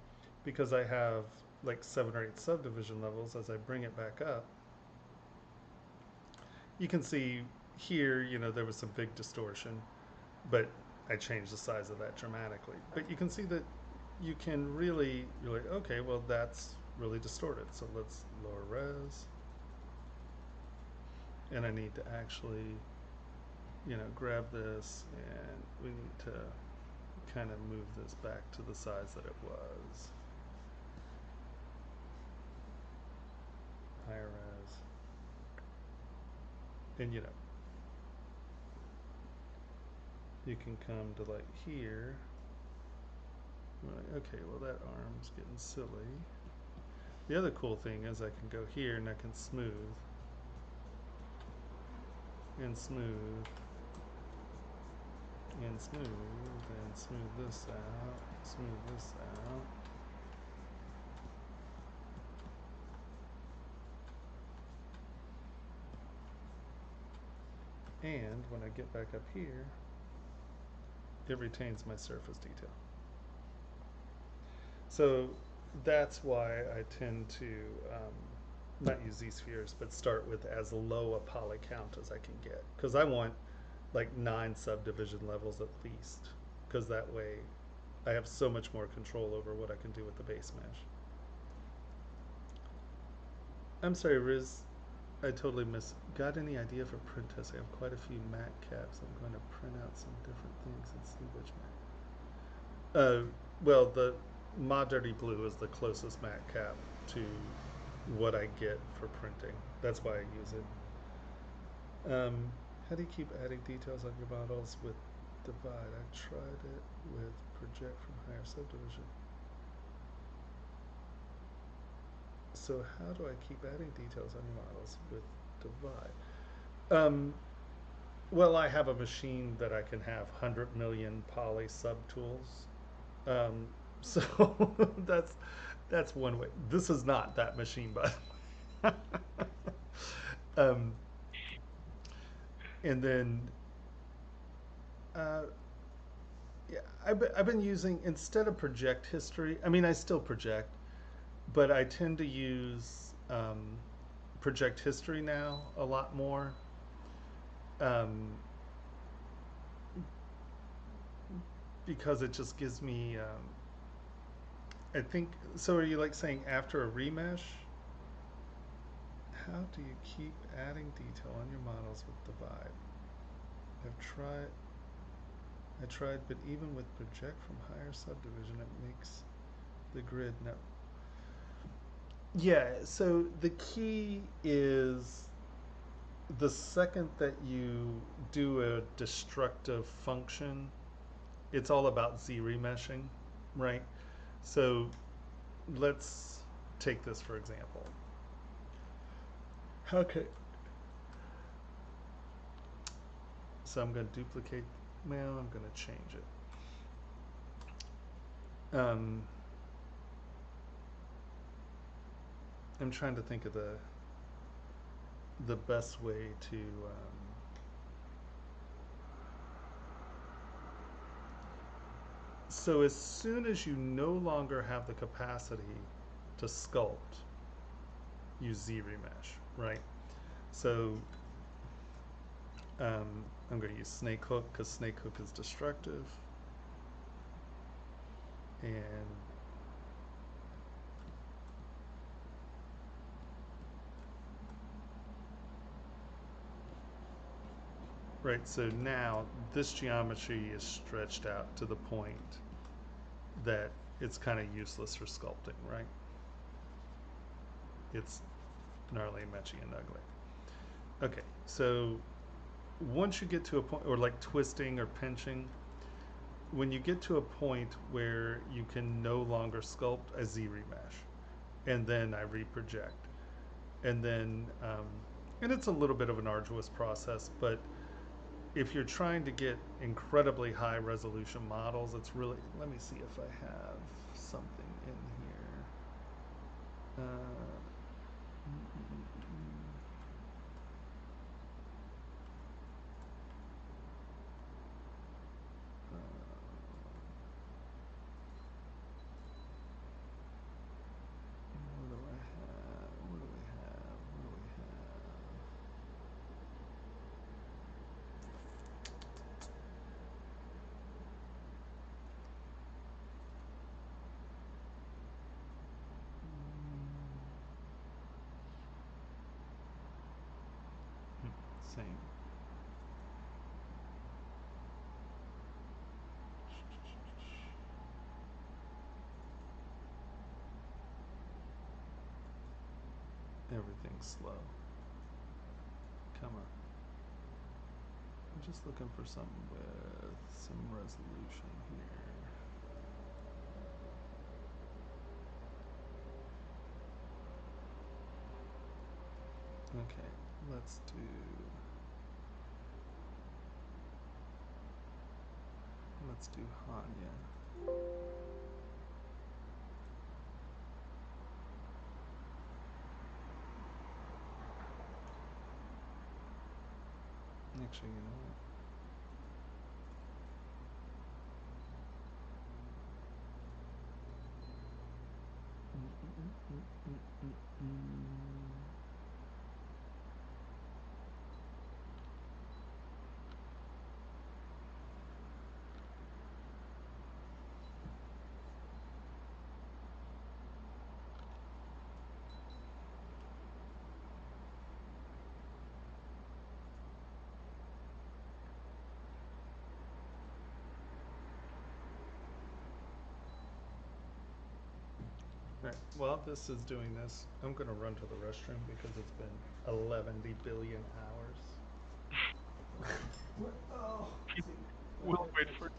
because I have like 7 or 8 subdivision levels, as I bring it back up, you can see here, you know, there was some big distortion, but I changed the size of that dramatically. But you can see that you can really, you're like, okay, well, that's really distorted. So let's lower res. And I need to actually, you know, grab this, and we need to kind of move this back to the size that it was. Higher res. And you know, you can come to like here. Like, okay, well that arm's getting silly. The other cool thing is I can go here and I can smooth and smooth and smooth and smooth this out, smooth this out. And when I get back up here, it retains my surface detail. So that's why I tend to not use Z-spheres, but start with as low a poly count as I can get. Because I want like 9 subdivision levels at least. Because that way I have so much more control over what I can do with the base mesh. I'm sorry, Riz. I totally missed. Got any idea for print tests? I have quite a few Mac caps. I'm going to print out some different things and see which Mac. Well, the Ma Dirty Blue is the closest Mac cap to what I get for printing. That's why I use it. How do you keep adding details on your models with Divide? I tried it with Project from Higher Subdivision. So how do I keep adding details on your models with Divide? Well, I have a machine that I can have 100 million poly subtools. So that's one way. This is not that machine, by the way. And then, yeah, I've been using, instead of project history, I mean, I still project, but I tend to use project history now a lot more. Because it just gives me, I think, so are you like saying after a remesh? How do you keep adding detail on your models with Divide? I tried, but even with Project from Higher Subdivision, it makes the grid no. Yeah, so the key is the second that you do a destructive function, it's all about Z remeshing, right? So let's take this for example. Okay. So I'm going to duplicate, well, I'm going to change it. I'm trying to think of the best way to so as soon as you no longer have the capacity to sculpt, use Z remesh, right? So I'm going to use snake hook because snake hook is destructive, and right, so now this geometry is stretched out to the point that it's kind of useless for sculpting, right? It's gnarly, messy, and ugly. Okay, so once you get to a point, or like twisting or pinching, when you get to a point where you can no longer sculpt, a Z remesh, and then I reproject, and then and it's a little bit of an arduous process, but if you're trying to get incredibly high resolution models, it's really, let me see if I have something in here. What do I have? What do we have? What do we have? same. Everything's slow. Come on. I'm just looking for something with some resolution here. Okay, let's do Hanya. Actually, you know what? Right. While this is doing this, I'm going to run to the restroom because it's been 11 billion hours. Oh, see, We'll wait for.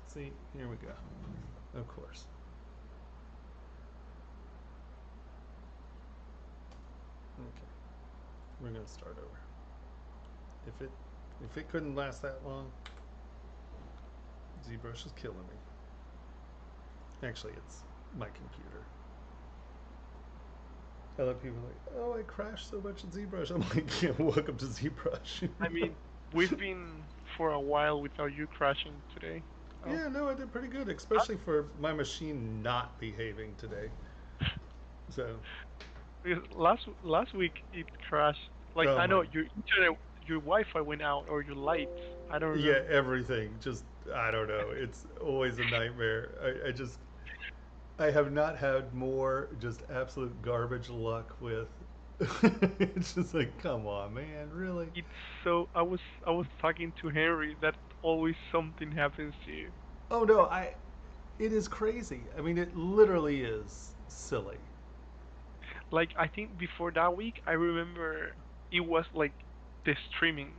See, here we go. Of course. Okay. We're going to start over. If it couldn't last that long, ZBrush is killing me. Actually, it's my computer. I let people like, oh, I crashed so much in ZBrush. I'm like, yeah, welcome to ZBrush. I mean, we've been for a while without you crashing today. Oh. Yeah, no, I did pretty good, especially for my machine not behaving today. So. Because last week it crashed. Like, Oh I know my. your internet, your Wi-Fi went out, or your lights. I don't Yeah, remember. everything. Just, I don't know. It's always a nightmare. I have not had more just absolute garbage luck with. It's just like, come on, man, really? It's so. I was talking to Henry that always something happens to you. Oh no, it is crazy. I mean, it literally is silly. Like, I think before that week, I remember it was like the streaming,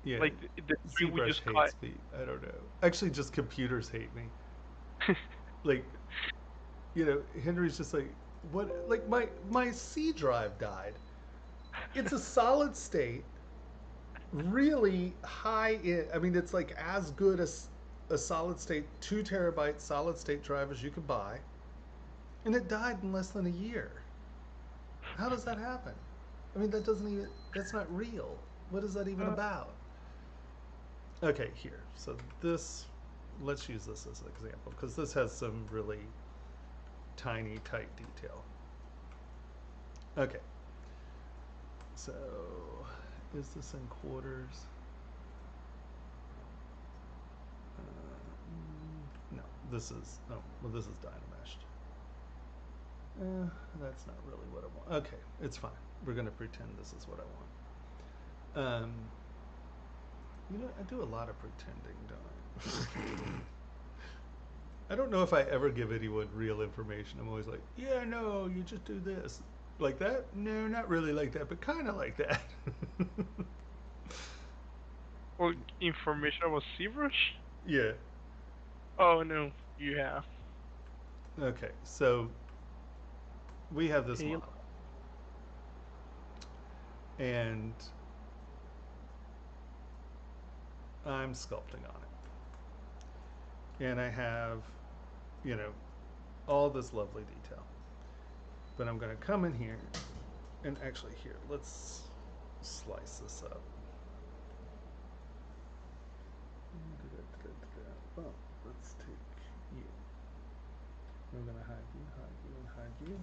Yeah, like the stream we ZBrush just got. hates me. I don't know. Actually, just computers hate me. Like, Henry's just like, what? Like my C drive died. It's a solid state, really high. I mean, it's like as good as a solid state 2 terabyte solid state drive as you could buy, and it died in less than a year. How does that happen? I mean, that doesn't even. That's not real. What is that even Uh, about? Okay, here. So this, let's use this as an example because this has some really tiny, tight detail. Okay. So, is this in quarters? No, this is, oh, well, this is Dynameshed. That's not really what I want. Okay, it's fine. We're going to pretend this is what I want. I do a lot of pretending, don't I? I don't know if I ever give anyone real information. I'm always like, yeah, no, you just do this. Like that? No, not really like that, but kind of like that. Well, information about ZBrush? Yeah. Oh no, you have. Okay, so we have this Tail. model. And I'm sculpting on it. And I have, you know, all this lovely detail. But I'm going to come in here and actually here, let's slice this up. Well, let's take you. I'm going to hide you, and hide you.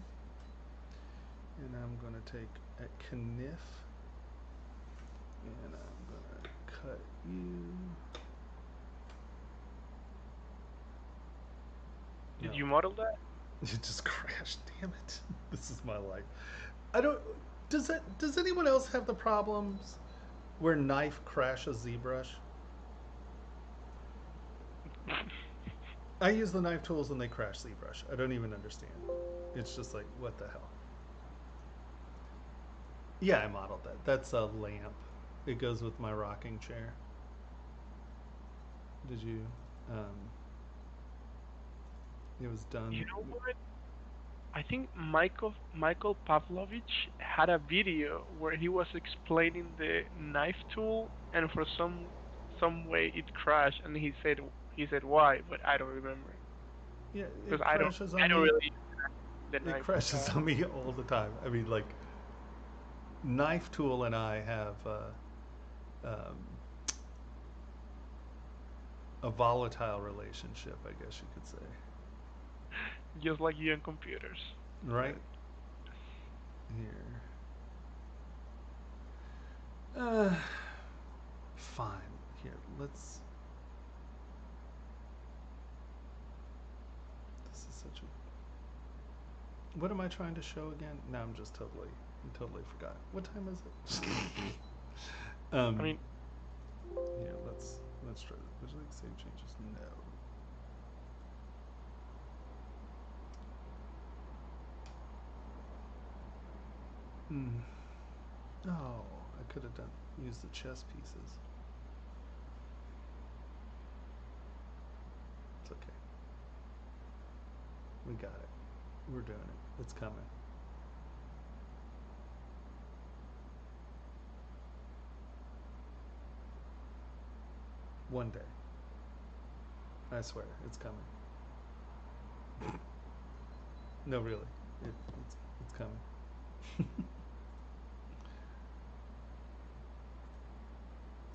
And I'm going to take a kniff and I'm going to cut you. Did No. you model that? It just crashed. Damn it! This is my life. I don't. Does anyone else have the problems where knife crashes ZBrush? I use the knife tools and they crash ZBrush. I don't even understand. It's just like, what the hell? Yeah, I modeled that. That's a lamp. It goes with my rocking chair. Did you? It was done. You know what? I think Michael Pavlovich had a video where he was explaining the knife tool, and for some way it crashed, and he said why, but I don't remember Yeah, because it I don't crashes I on don't me. really the It knife. crashes on me all the time. I mean, like, knife tool and I have um, a volatile relationship, I guess you could say. Just like you and computers. Right? Here. Uh, fine. Here, let's. This is such a. What am I trying to show again? No, I'm totally forgot. What time is it? I mean, Here, let's try this. Visually save changes. No. Hmm. Oh, I could have used the chess pieces. It's okay. We got it. We're doing it. It's coming. One day. I swear, it's coming. No, really. It's coming.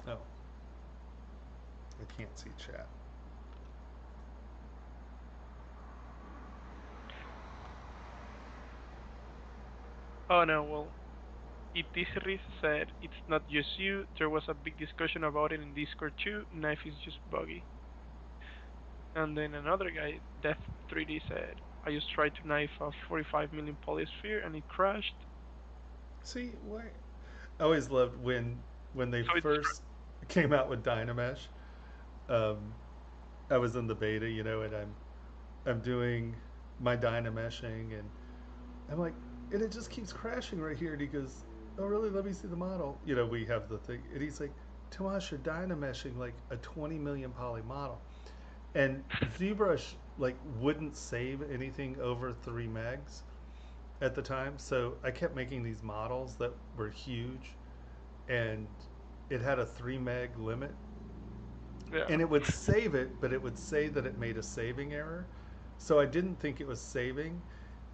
Oh. I can't see chat. oh no, well, Itisri said it's not just you. There was a big discussion about it in Discord too. Knife is just buggy. And then another guy, Death 3D, said, I just tried to knife a 45 million polysphere and it crashed. See, why? I always loved when they So it's first came out with Dynamesh. Um, I was in the beta, and I'm doing my Dynameshing, and I'm like, and it just keeps crashing right here. And he goes, "Oh, really? Let me see the model." We have the thing, and he's like, "Tomas, you're Dynameshing like a 20 million poly model," and ZBrush like wouldn't save anything over 3 megs at the time, so I kept making these models that were huge, and it had a 3 meg limit, yeah. and it would save it, but it would say that it made a saving error. So I didn't think it was saving,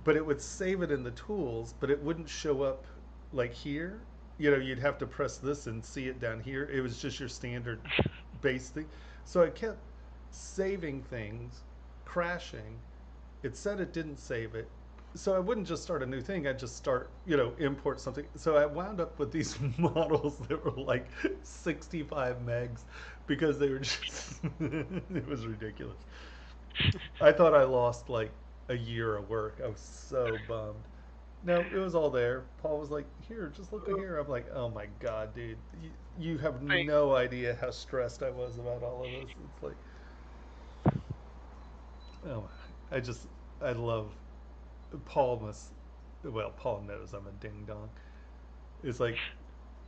but it would save it in the tools, but it wouldn't show up like here. You'd have to press this and see it down here. It was just your standard base thing. So I kept saving things, crashing. It said it didn't save it. So I wouldn't just start a new thing. I'd just start, import something. So I wound up with these models that were like 65 megs because they were just, it was ridiculous. I thought I lost like a year of work. I was so bummed. No, it was all there. Paul was like, "Here, just look at here." I'm like, "Oh my god, dude, you have Thing. no idea how stressed I was about all of this." It's like, oh, I love Paul must. well, Paul knows I'm a ding dong. It's like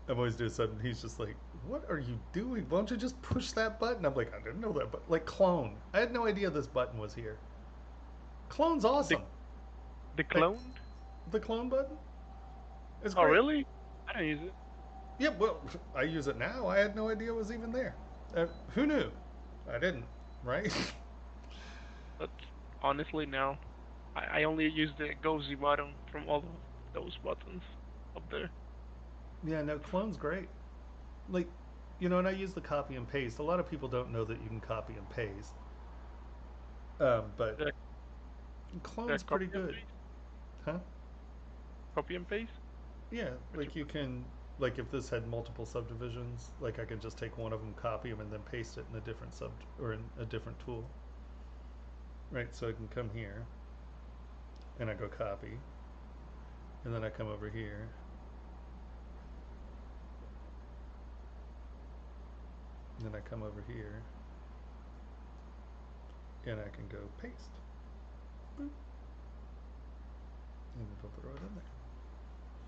I'm always doing something. He's just like, "What are you doing? Why don't you just push that button?" I'm like, "I didn't know that." But like clone, I had no idea this button was here. Clone's The awesome. the Like clone? the clone button is Oh, great. really? I don't use it. Yeah, well, I use it now. I had no idea it was even there. Who knew? I didn't, right? But honestly, no. I only use the go Z button from all of those buttons up there. Yeah, no, clone's great. Like, and I use the copy and paste. A lot of people don't know that you can copy and paste, but The clone's copy pretty and good, paste, huh? copy and paste. Yeah, What you like you can, like if this had multiple subdivisions, like I could just take one of them, copy them, and then paste it in a different or in a different tool, right? So I can come here, and I go copy, and then I come over here, and then I come over here, and I can go paste, boop, and it'll throw it in there.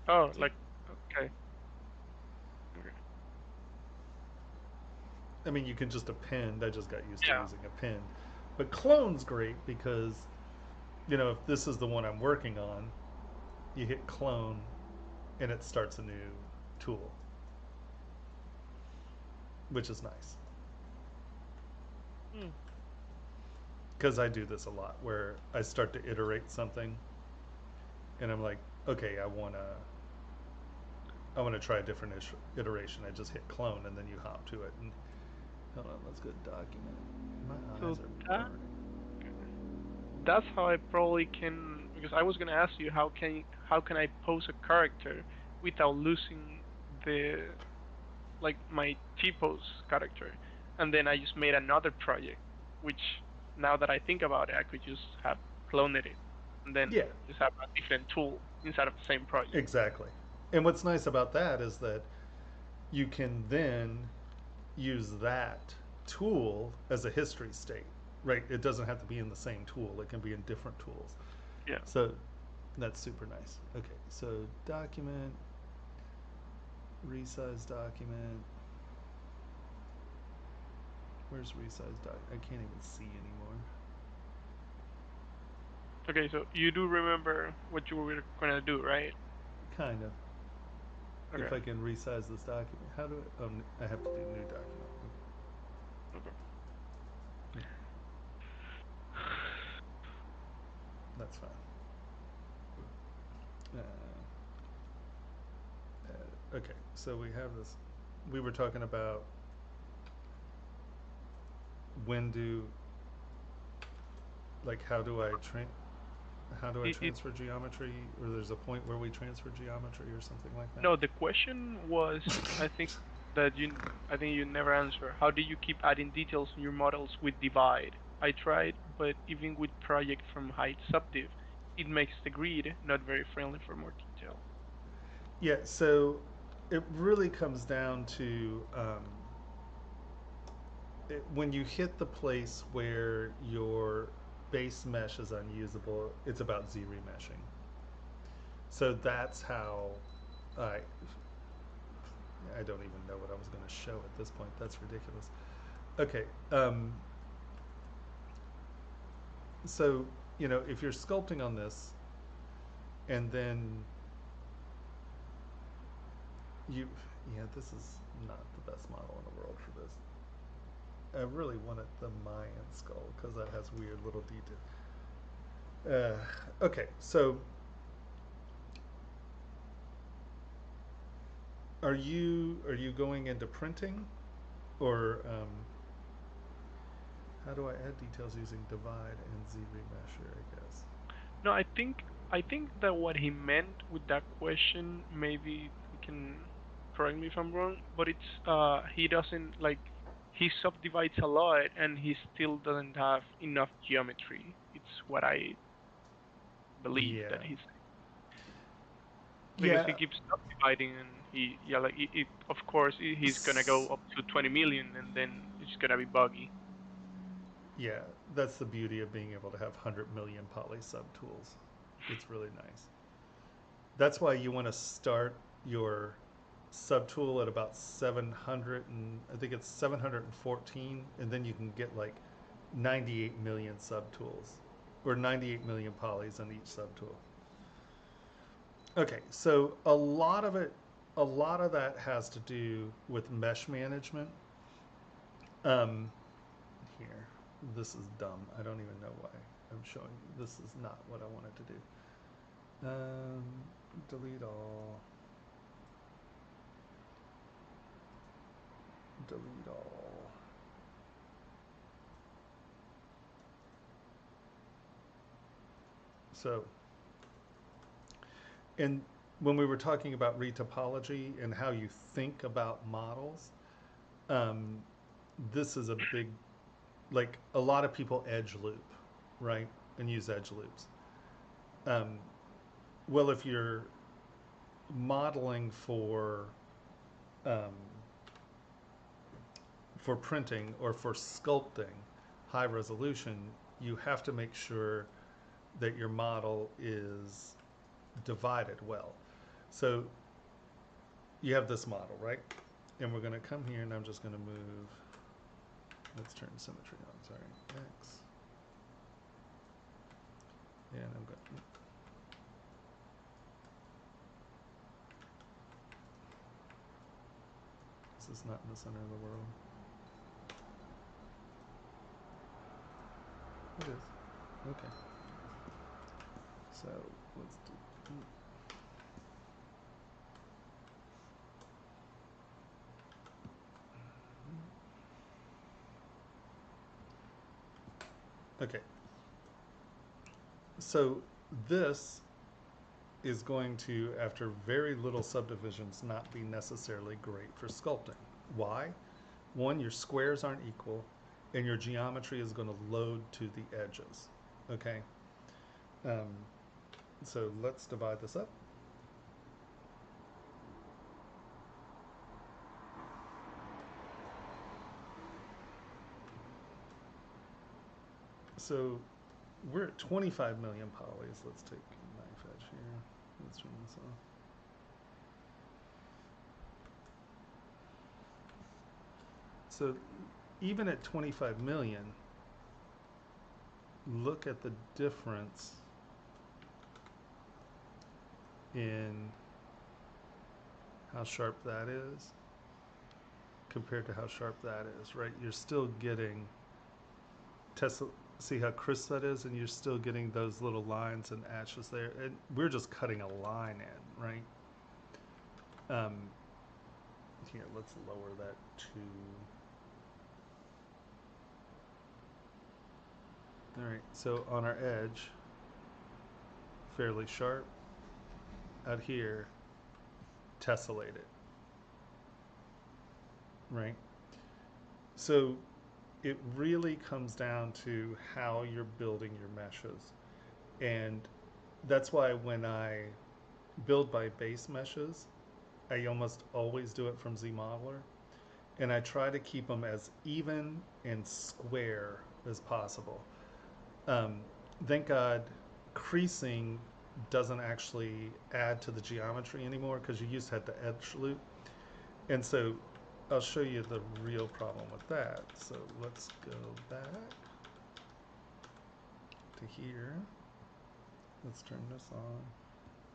Oh, See? like okay. Okay. I mean, you can just append. I just got used to Yeah. using append. But clone's great because, if this is the one I'm working on, you hit clone and it starts a new tool, which is nice. Hmm. Because I do this a lot where I start to iterate something and I'm like, okay, I want to try a different iteration. I just hit clone and then you hop to it. And hold on, let's go document. My So eyes are that burning. that's how I probably can, because I was gonna ask you how can I pose a character without losing the like my T-pose character, and then I just made another project, which now that I think about it, I could just have cloned it and then Yeah, just have a different tool inside of the same project. exactly. And what's nice about that is that you can then use that tool as a history state, right? It doesn't have to be in the same tool, it can be in different tools. Yeah. So that's super nice. Okay, so document, resize document. Where's resize doc? I can't even see anymore. Okay, so you do remember what you were gonna do, right? Kind of. Okay. If I can resize this document, how do I? Oh, I have to do new document. Okay. Yeah, that's fine. Okay, so we have this. We were talking about when do, like, how do I It transfer geometry, or there's a point where we transfer geometry or something like that? No, the question was, I think that you, I think you never answer. How do you keep adding details in your models with divide? I tried, but even with project from height subdiv, it makes the grid not very friendly for more detail. Yeah, so it really comes down to when you hit the place where your base mesh is unusable, it's about z-remeshing. So that's how I I don't even know what I was going to show at this point. That's ridiculous. Okay, so if you're sculpting on this, and then you, yeah, this is not the best model in the world for this. I really wanted the Mayan skull because that has weird little detail. Okay, so are you going into printing, or how do I add details using divide and Z remesher? I guess. No, I think that what he meant with that question, maybe he can correct me if I'm wrong, but it's he doesn't like he subdivides a lot and he still doesn't have enough geometry. It's what I believe Yeah, that he's, because he yeah, keeps subdividing and he, yeah, like of course he's gonna go up to 20 million and then it's gonna be buggy. yeah. That's the beauty of being able to have 100 million poly sub tools. It's really nice. That's why you want to start your subtool at about 700 and I think it's 714, and then you can get like 98 million subtools or 98 million polys on each subtool. Okay, so a lot of that has to do with mesh management. Here, this is dumb. I don't even know why I'm showing you. This is not what I wanted to do. Delete all. Delete all. So, and when we were talking about retopology and how you think about models, this is a big, like a lot of people edge loop, right? And use edge loops. Well, if you're modeling for printing or for sculpting high resolution, you have to make sure that your model is divided well. So you have this model, right? And we're going to come here and I'm just going to move, let's turn symmetry on, sorry, X. And I'm going to, this is not in the center of the world. It is. Okay. So let's do. Okay. So this is going to, after very little subdivisions, not be necessarily great for sculpting. Why? One, your squares aren't equal, and your geometry is going to load to the edges. Okay. So let's divide this up. So we're at 25 million polys. Let's take a knife edge here. Let's turn this off. So even at 25 million, look at the difference in how sharp that is compared to how sharp that is, right? You're still getting see how crisp that is, and you're still getting those little lines and ashes there. And we're just cutting a line in, right? Here, let's lower that to. All right, so on our edge, fairly sharp. Out here, tessellated, right? So it really comes down to how you're building your meshes. And that's why when I build by base meshes, I almost always do it from ZModeler. And I try to keep them as even and square as possible. Thank God creasing doesn't actually add to the geometry anymore because you used to have the edge loop. And so I'll show you the real problem with that. So let's go back to here. Let's turn this on.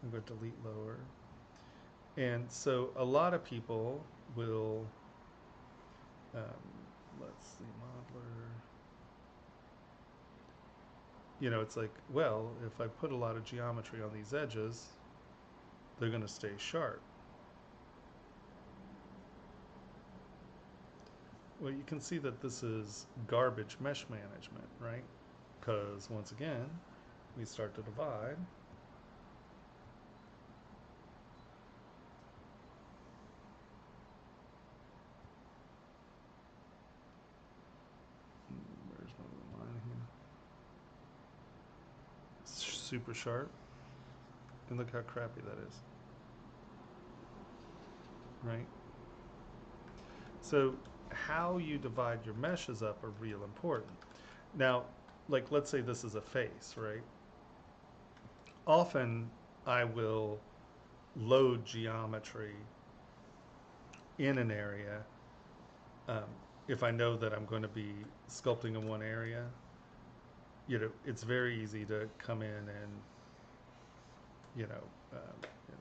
I'm going to delete lower. And so a lot of people will, let's see, modeler. You know, it's like, well, if I put a lot of geometry on these edges, they're going to stay sharp. Well, you can see that this is garbage mesh management, right? Because once again, we start to divide. Where's my line here? It's super sharp. And look how crappy that is. Right? So how you divide your meshes up are real important. Now, like let's say this is a face, right? Often I will load geometry in an area, if I know that I'm going to be sculpting in one area, it's very easy to come in and,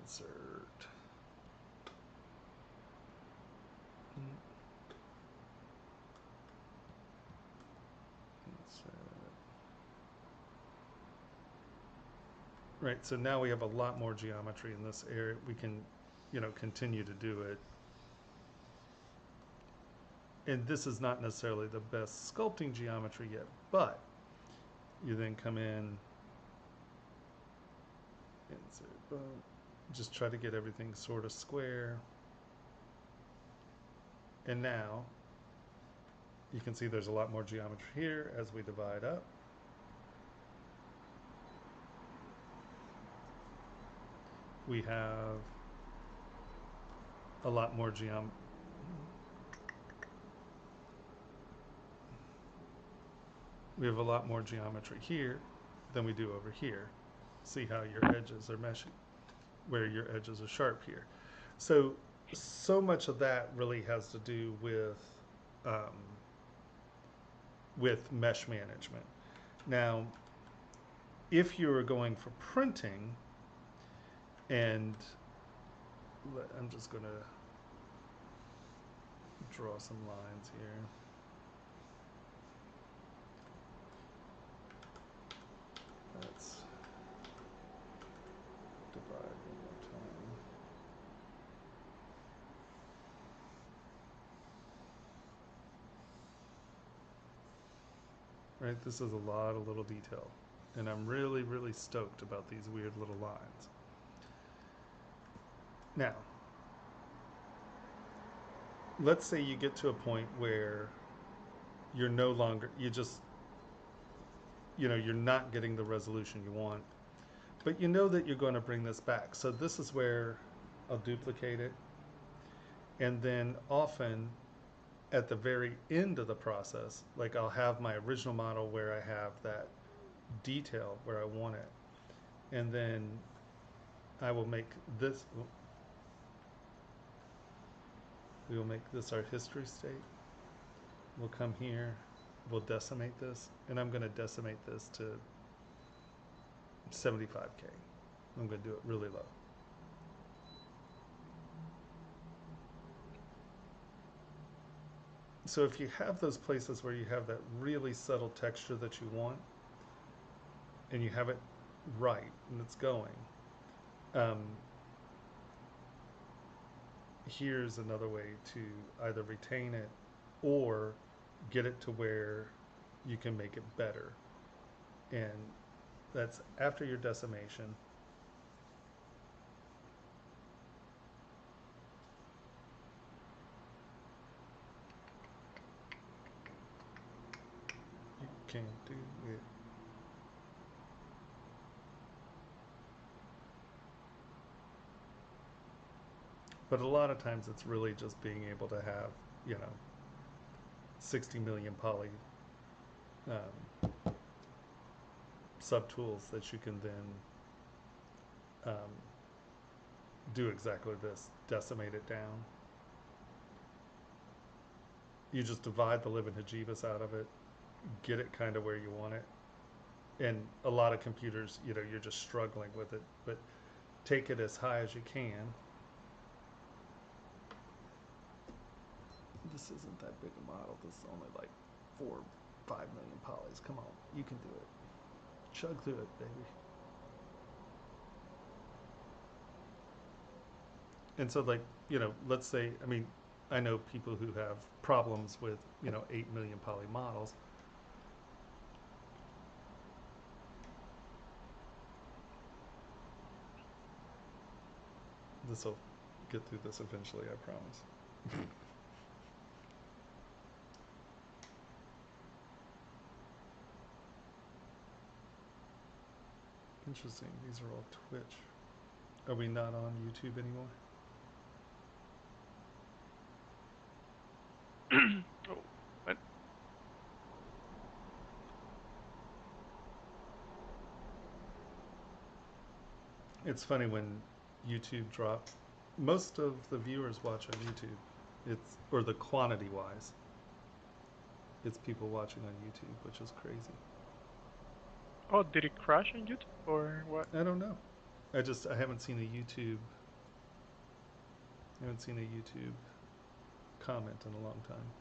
insert. Right, so now we have a lot more geometry in this area. We can, continue to do it. And this is not necessarily the best sculpting geometry yet, but you then come in, insert, boom, just try to get everything sort of square. And now you can see there's a lot more geometry here as we divide up. We have a lot more geometry. We have a lot more geometry here than we do over here. See how your edges are meshing, where your edges are sharp here. So much of that really has to do with mesh management. Now, if you are going for printing, and I'm just going to draw some lines here. Let's divide one more time. Right, this is a lot of little detail, and I'm really, really stoked about these weird little lines. Now, let's say you get to a point where you're no longer, you're not getting the resolution you want, but you know that you're going to bring this back. So this is where I'll duplicate it, and then often at the very end of the process, like I'll have my original model where I have that detail where I want it, and then I will make this, we will make this our history state. We'll come here, we'll decimate this, and I'm going to decimate this to 75K. I'm going to do it really low. So if you have those places where you have that really subtle texture that you want, and you have it right, and it's going, here's another way to either retain it or get it to where you can make it better. And that's after your decimation. You can do it. But a lot of times it's really just being able to have, 60 million poly subtools that you can then do exactly this, decimate it down. You just divide the living hejivas out of it, get it kind of where you want it. And a lot of computers, you're just struggling with it, but take it as high as you can. This isn't that big a model. This is only like 4 or 5 million polys. Come on, you can do it. Chug through it, baby. And so, like, let's say, I know people who have problems with, 8 million poly models. This will get through this eventually, I promise. Interesting. These are all Twitch. Are we not on YouTube anymore? Oh, what? It's funny when YouTube drop. Most of the viewers watch on YouTube. It's, or the quantity wise, it's people watching on YouTube, which is crazy. Oh, did it crash on YouTube or what? I don't know. I haven't seen a YouTube. I haven't seen a YouTube comment in a long time.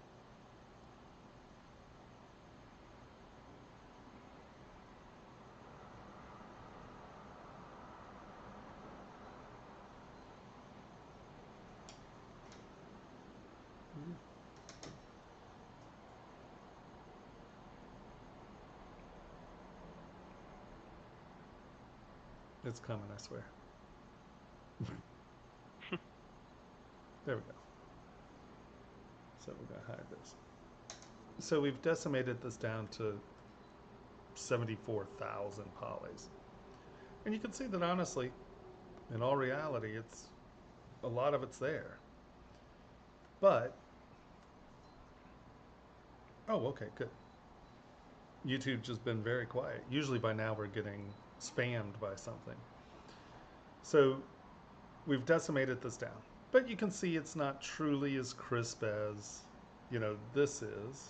It's coming, I swear. There we go. So we're going to hide this. So we've decimated this down to 74,000 polys. And you can see that honestly, in all reality, it's a lot of it's there. But, oh, okay, good. YouTube just been very quiet. Usually by now we're getting spammed by something. So we've decimated this down. But you can see it's not truly as crisp as, you know, this is.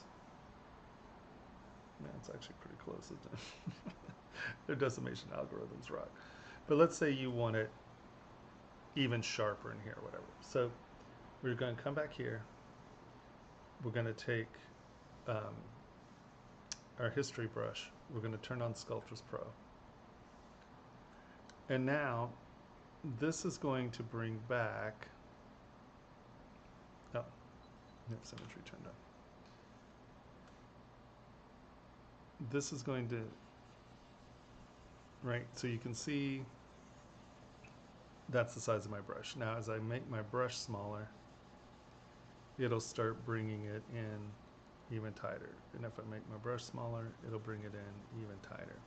Yeah, it's actually pretty close, isn't it? Their decimation algorithms rock. But let's say you want it even sharper in here, whatever. So we're going to come back here. We're going to take our history brush. We're going to turn on Sculptris Pro. And now this is going to bring back, oh, we have symmetry turned on. This is going to, right, so you can see that's the size of my brush. Now as I make my brush smaller, it'll start bringing it in even tighter. And if I make my brush smaller, it'll bring it in even tighter.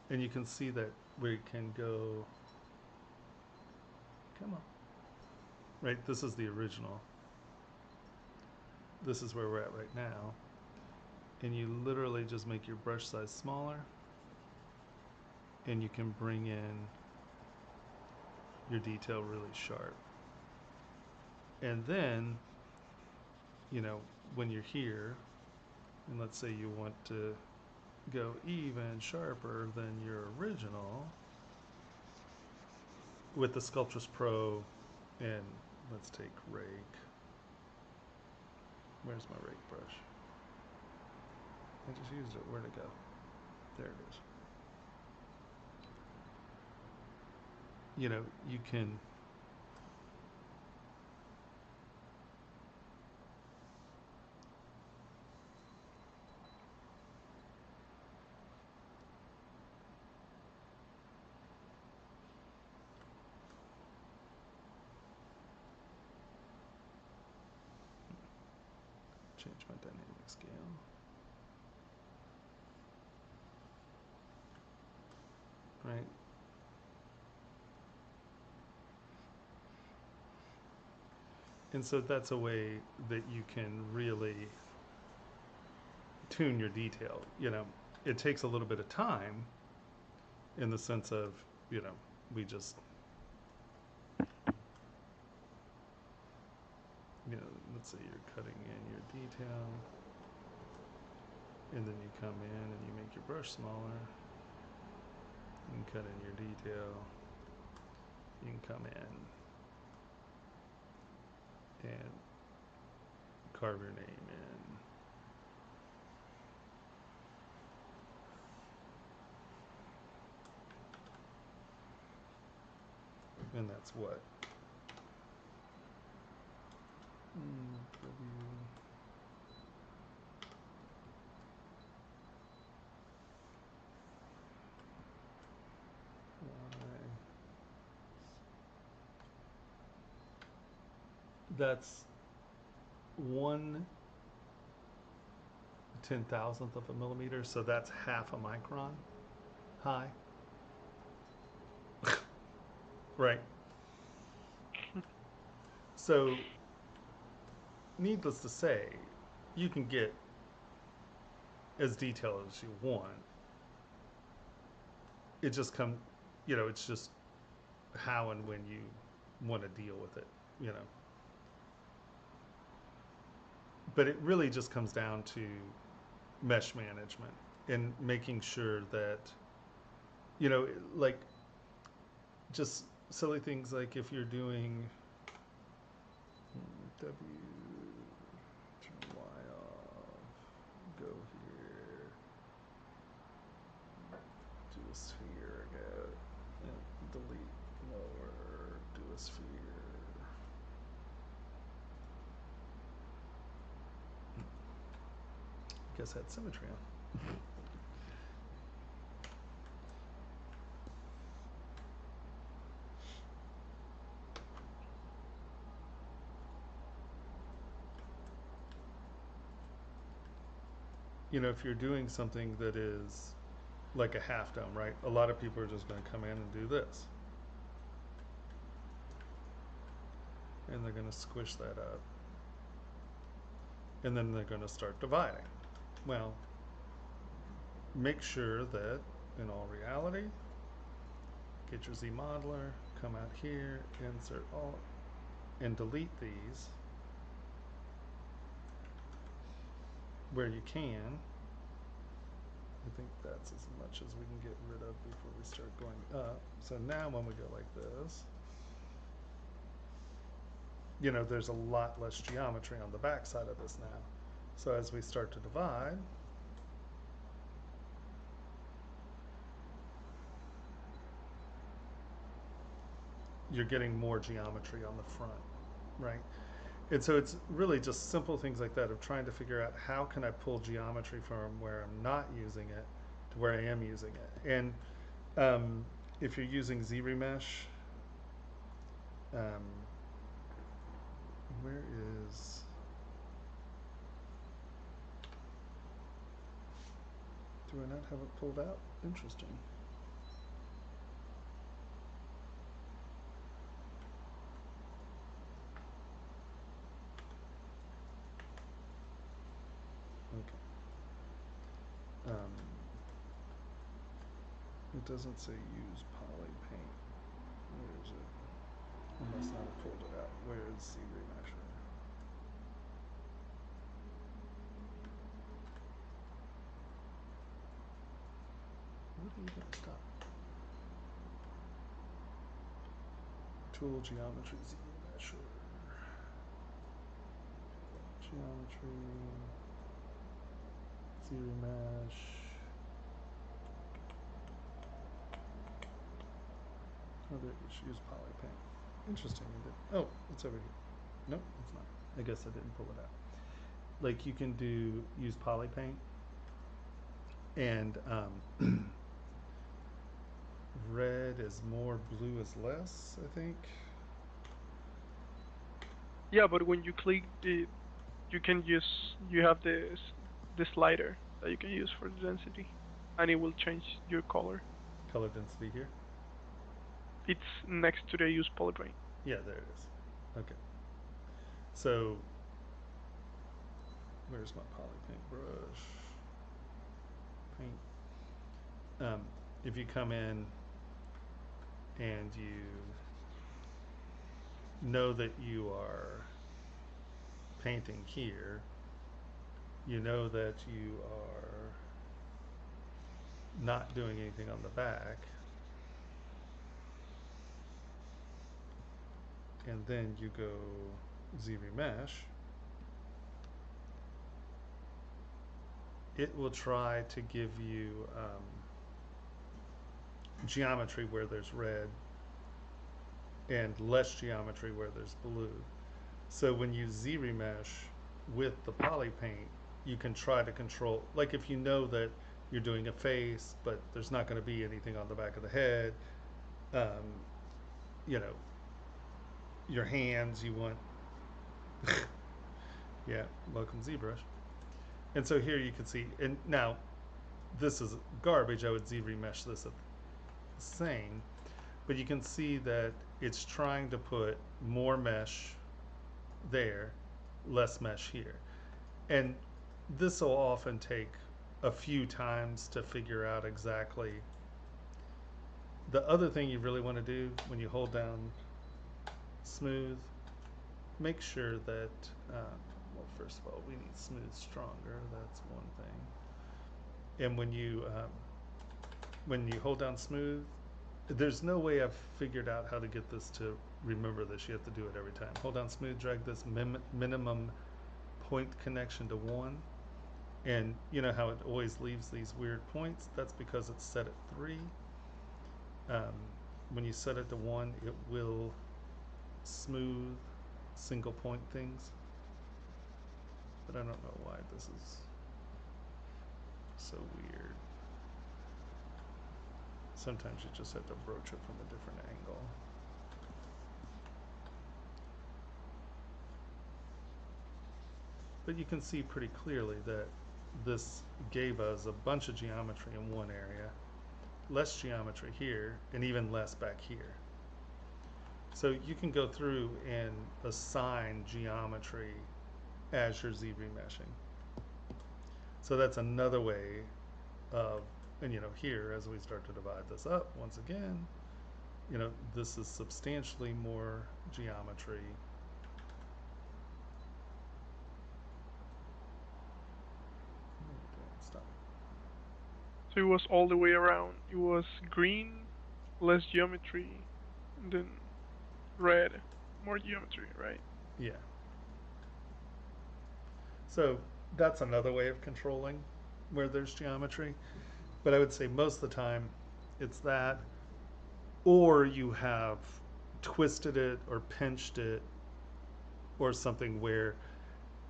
And you can see that we can go, come on. Right, this is the original. This is where we're at right now. And you literally just make your brush size smaller, and you can bring in your detail really sharp. And then, you know, when you're here, and let's say you want to go even sharper than your original, with the Sculptris Pro, and let's take rake. Where's my rake brush? I just used it. Where'd it go? There it is. You know, you can change my dynamic scale. Right? And so that's a way that you can really tune your detail. You know, it takes a little bit of time in the sense of, you know, we just, you know, let's say you're cutting in your detail, and then you come in and you make your brush smaller. You can cut in your detail. You can come in and carve your name in. And that's what? That's 1/10,000th of a millimeter, so that's half a micron high. Right. So, needless to say, you can get as detailed as you want. It just you know, it's just how and when you want to deal with it, you know. But it really just comes down to mesh management and making sure that, you know, like just silly things like if you're doing W, turn Y off, go here, do a sphere again, and delete lower, do a sphere. I guess that's symmetry on. You know, if you're doing something that is like a half dome, right? A lot of people are just going to come in and do this. And they're going to squish that up. And then they're going to start dividing. Well, make sure that in all reality, get your Z modeler, come out here, insert all, and delete these where you can. I think that's as much as we can get rid of before we start going up. So now when we go like this, you know, there's a lot less geometry on the back side of this now. So as we start to divide, you're getting more geometry on the front, right? And so it's really just simple things like that of trying to figure out how can I pull geometry from where I'm not using it to where I am using it. And if you're using ZBrush, where is, do I not have it pulled out? Interesting. Okay. It doesn't say use poly paint. Where is it? I must not have pulled it out. Where is ZBrush? What are you going to stop? Tool geometry ZBrush. Geometry. ZBrush. Oh, there, you should use poly paint. Interesting. Oh, it's over here. Nope, it's not. I guess I didn't pull it out. Like you can do use poly paint, and red is more, blue is less, I think. Yeah, but when you click the, you can use, you have the slider that you can use for the density, and it will change your color. Color density here. It's next to the use polypaint. Yeah, there it is. Okay. So where's my poly paint brush? Paint. If you come in and you know that you are painting here, you know that you are not doing anything on the back, and then you go ZBrush, it will try to give you geometry where there's red and less geometry where there's blue. So when you ZBrush with the poly paint, you can try to control, like if you know that you're doing a face, but there's not going to be anything on the back of the head, you know, your hands, you want, yeah, welcome ZBrush. And so here you can see, and now this is garbage, I would ZBrush this at the same, but you can see that it's trying to put more mesh there, less mesh here. And this will often take a few times to figure out exactly The other thing you really want to do when you hold down smooth, make sure that, well, first of all, we need smooth stronger. That's one thing. And when you hold down smooth, there's no way I've figured out how to get this to remember this. You have to do it every time. Hold down smooth, drag this minimum point connection to 1. And you know how it always leaves these weird points? That's because it's set at 3. When you set it to 1, it will smooth single point things. But I don't know why this is so weird. Sometimes you just have to broach it from a different angle. But you can see pretty clearly that this gave us a bunch of geometry in one area, less geometry here, and even less back here. So you can go through and assign geometry as you're ZBrushing. So that's another way of, and you know, here as we start to divide this up, once again, you know, this is substantially more geometry. Stop. So it was all the way around. It was green, less geometry, and then red, more geometry, right? Yeah. So that's another way of controlling where there's geometry. But I would say most of the time it's that, or you have twisted it or pinched it or something where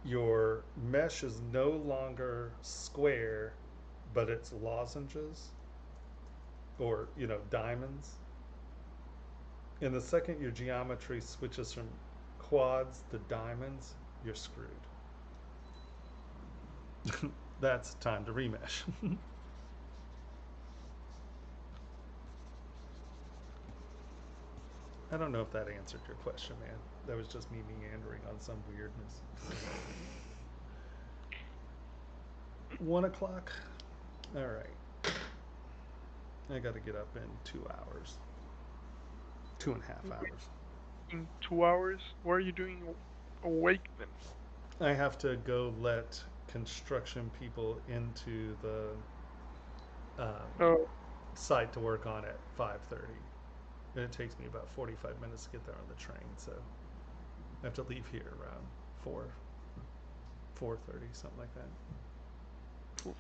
your mesh is no longer square, but it's lozenges or, you know, diamonds. And the second your geometry switches from quads to diamonds, you're screwed. That's time to remesh. I don't know if that answered your question, man. That was just me meandering on some weirdness. 1 o'clock? All right. I got to get up in 2 hours. 2.5 hours. In 2 hours? What are you doing awake then? I have to go let construction people into the site to work on at 5:30. And it takes me about 45 minutes to get there on the train, so I have to leave here around 4:30, something like that. Oof.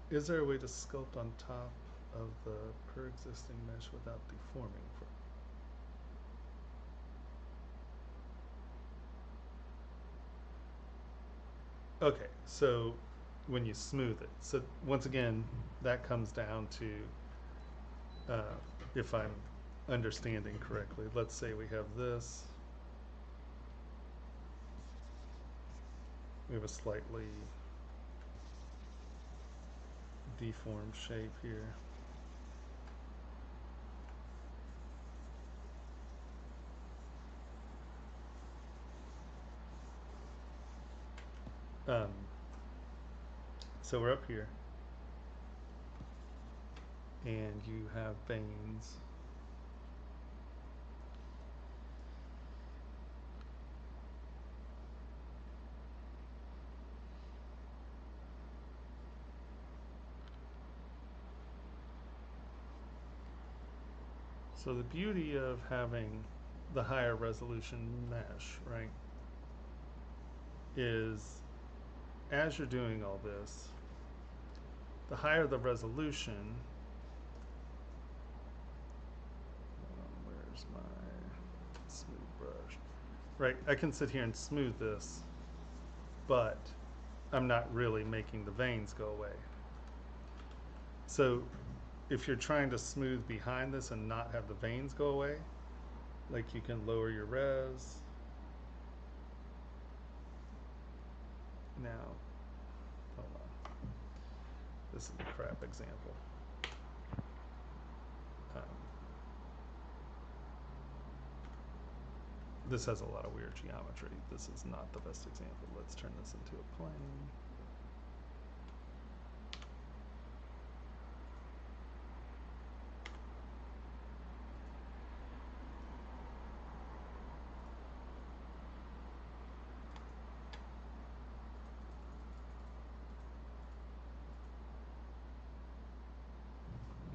Is there a way to sculpt on top of the pre-existing mesh without deforming? Okay, so when you smooth it, so once again, that comes down to, if I'm understanding correctly, let's say we have this. We have a slightly deformed shape here. So we're up here, and you have veins. So the beauty of having the higher resolution mesh, right, is as you're doing all this, the higher the resolution, where's my smooth brush? Right, I can sit here and smooth this, but I'm not really making the veins go away. So if you're trying to smooth behind this and not have the veins go away, like you can lower your res. Now, hold on. This is a crap example. This has a lot of weird geometry. This is not the best example. Let's turn this into a plane.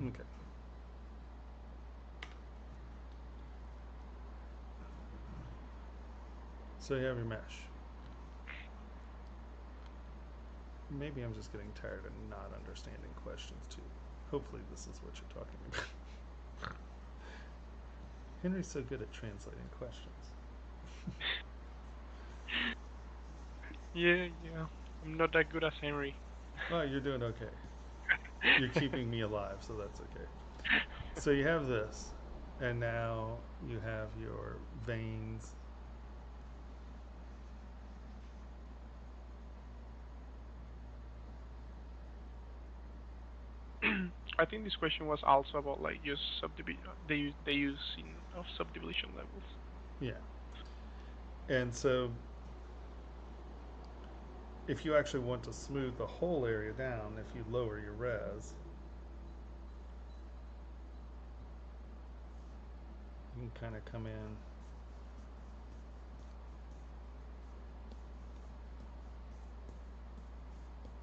Okay. So you have your mesh. Maybe I'm just getting tired of not understanding questions too. Hopefully this is what you're talking about. Henry's so good at translating questions. Yeah. I'm not that good as Henry. Oh, you're doing okay. You're keeping me alive, so that's okay. So you have this, and now you have your veins. I think this question was also about like just subdivision, the using of subdivision levels. Yeah. And so if you actually want to smooth the whole area down, if you lower your res, you can kind of come in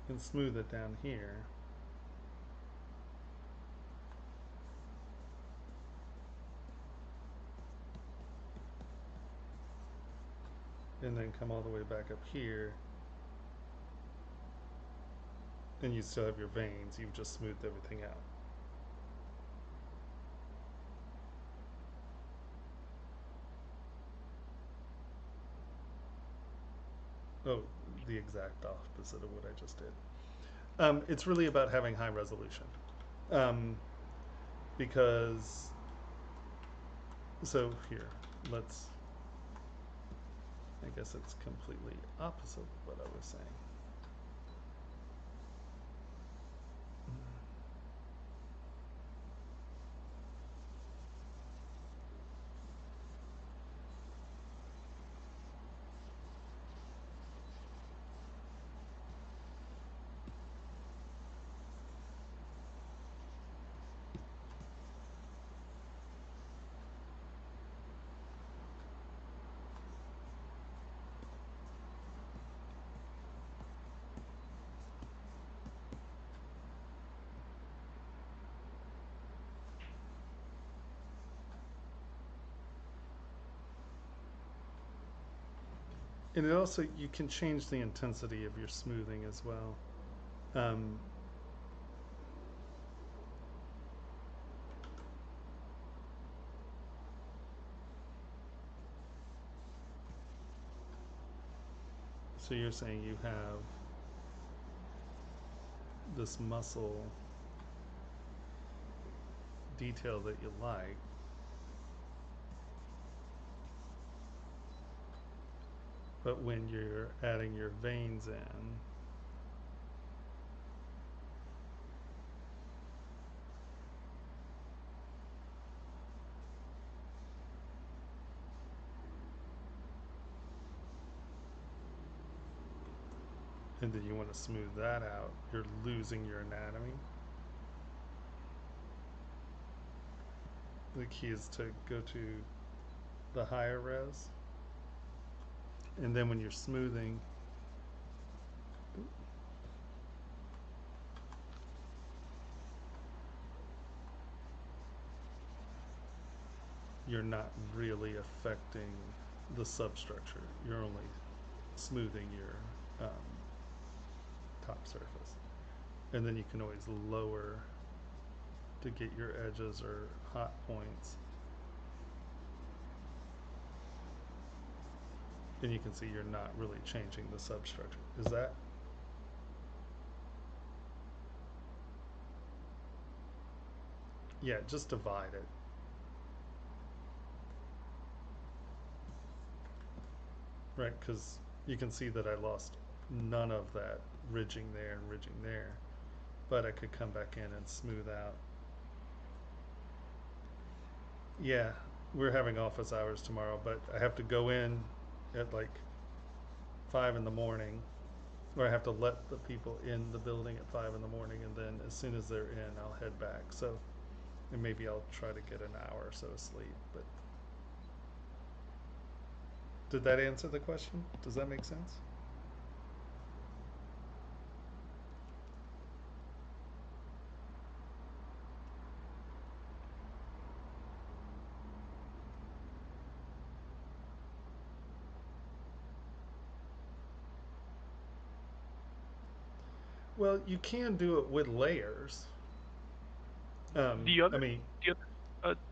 and smooth it down here. And then come all the way back up here. And you still have your veins, you've just smoothed everything out. Oh, the exact opposite of what I just did. It's really about having high resolution. Because, so here, let's, I guess it's completely opposite of what I was saying. And it also, you can change the intensity of your smoothing as well. So you're saying you have this muscle detail that you like, but when you're adding your veins in, and then you want to smooth that out, you're losing your anatomy. The key is to go to the higher res, and then when you're smoothing, you're not really affecting the substructure. You're only smoothing your top surface. And then you can always lower to get your edges or hot points. And you can see you're not really changing the substructure. Is that? Yeah, just divide it. Right, because you can see that I lost none of that ridging there and ridging there, but I could come back in and smooth out. Yeah, we're having office hours tomorrow, but I have to go in at like 5 in the morning, or I have to let the people in the building at 5 in the morning, and then as soon as they're in, I'll head back. So, and maybe I'll try to get an hour or so of sleep, but did that answer the question? Does that make sense? Well, you can do it with layers. The I other, mean,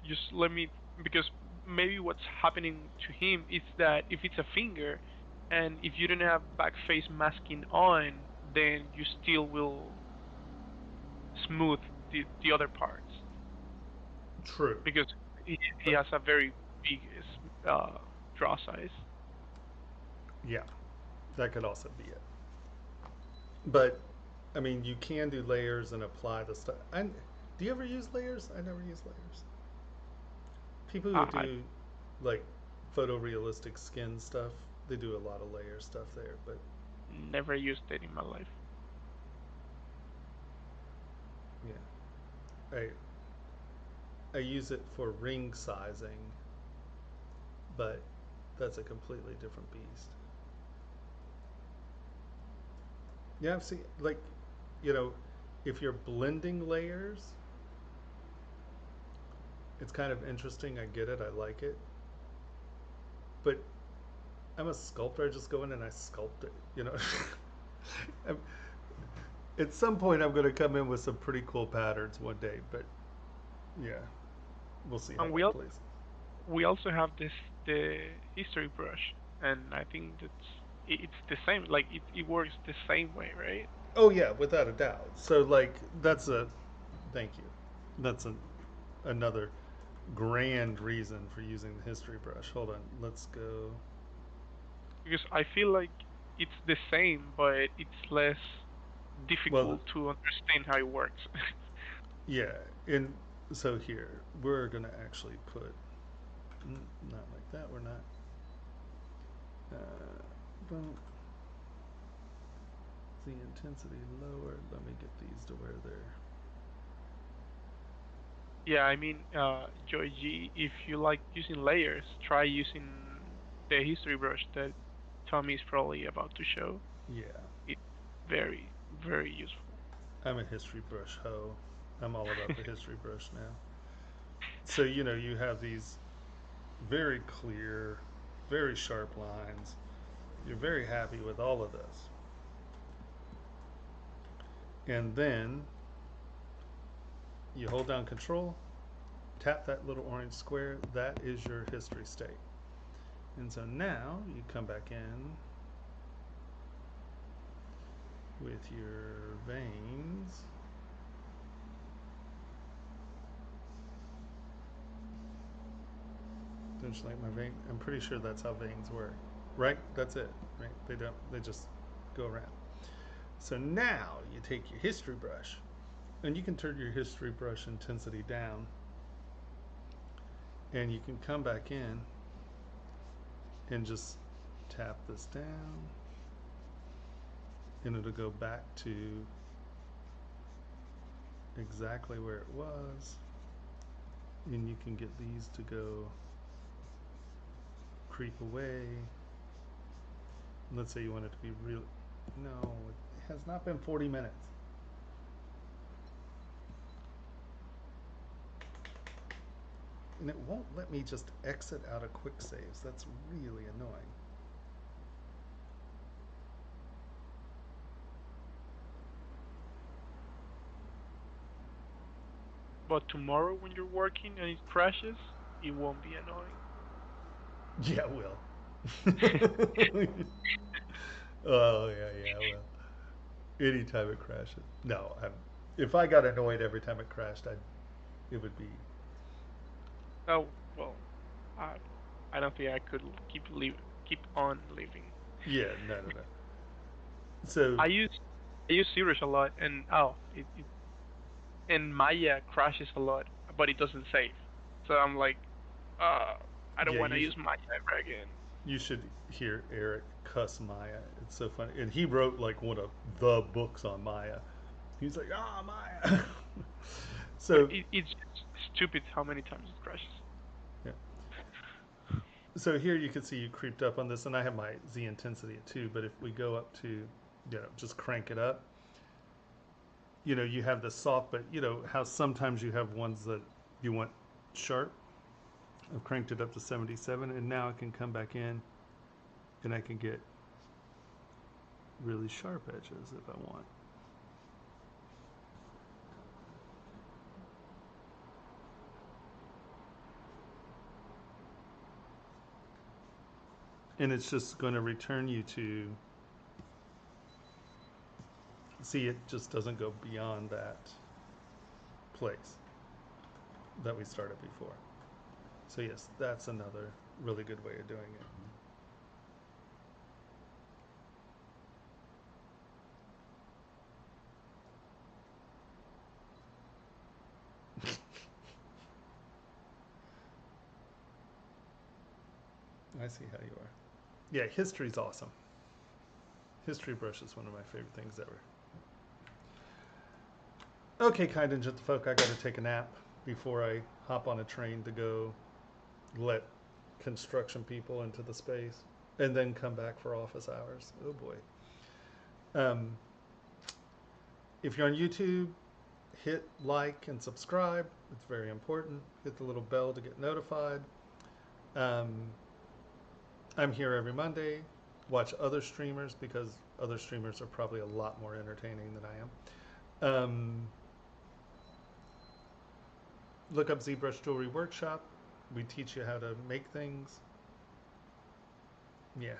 just let me, because maybe what's happening to him is that if it's a finger, and if you don't have backface masking on, then you still will smooth the other parts true. because he But has a very big uh, draw size. yeah, that could also be it. But I mean, you can do layers and apply the stuff. And do you ever use layers? I never use layers. People who I do like photorealistic skin stuff, they do a lot of layer stuff there. But never used it in my life. yeah, I use it for ring sizing, but that's a completely different beast. Yeah, see, like, you know, if you're blending layers, it's kind of interesting. I get it. I like it. But I'm a sculptor. I just go in and I sculpt it. You know, I'm- at some point I'm going to come in with some pretty cool patterns one day. But yeah, we'll see how And that plays. we also have the history brush, and I think it's the same. Like it works the same way, right? Oh yeah, without a doubt. So like that's a thank you. That's another grand reason for using the history brush. Hold on, let's go. Because I feel like it's the same, but it's less Well, difficult to understand how it works. yeah, and so here we're gonna actually put not like that. We're not. Boom. The intensity lower. Let me get these to where they're. Yeah, I mean, Joy G, if you like using layers, try using the history brush that Tommy is probably about to show. Yeah, It's very, very useful. I'm a history brush hoe. I'm all about the history brush now. So you have these very clear, very sharp lines. You're very happy with all of this. And then you hold down control, tap that little orange square. That is your history state. And so now you come back in with your veins. Don't you like my vein? I'm pretty sure that's how veins work. Right? That's it. Right? They just go around. So now you take your history brush and you can turn your history brush intensity down and you can come back in and just tap this down and it'll go back to exactly where it was, and you can get these to go creep away. Let's say you want it to be real. No, it has not been 40 minutes. And it won't let me just exit out of quick saves. That's really annoying. But tomorrow when you're working and it crashes, it won't be annoying. Yeah, it will. Oh yeah, well, anytime it crashes. No, if I got annoyed every time it crashed, it would be. Oh well, I I don't think I could keep on living. Yeah, no. So I use I use ZBrush a lot, and and Maya crashes a lot, but it doesn't save. So I'm like, uh, I don't yeah, want to use Maya ever again. you should hear Eric cuss Maya. It's so funny, and he wrote like one of the books on Maya. He's like, Maya. But So it's just stupid how many times it crashes. yeah. So here you can see you creeped up on this, and I have my Z intensity at 2. But if we go up to, just crank it up, you have the soft, but how sometimes you have ones that you want sharp. I've cranked it up to 77, and now I can come back in, and I can get really sharp edges if I want. And it's just going to return you to, see, it just doesn't go beyond that place that we started before. So yes, that's another really good way of doing it. I see how you are. Yeah, history's awesome. ZBrush is one of my favorite things ever. Okay, kind and gentlefolk, I gotta take a nap before I hop on a train to go let construction people into the space and then come back for office hours. Oh boy. If you're on YouTube, hit like and subscribe. It's very important. Hit the little bell to get notified. I'm here every Monday. Watch other streamers because other streamers are probably a lot more entertaining than I am. Look up ZBrush Jewelry Workshop. We teach you how to make things. Yeah.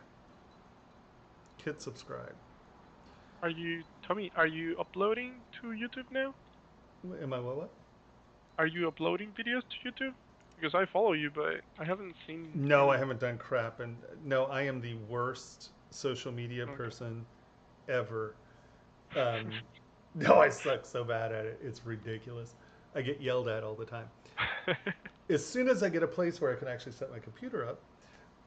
Hit subscribe. Tommy, are you uploading to YouTube now? Am I what? Are you uploading videos to YouTube? Because I follow you, but I haven't seen. No, I haven't done crap. And no, I am the worst social media person ever. No, I suck so bad at it. It's ridiculous. I get yelled at all the time. As soon as I get a place where I can actually set my computer up,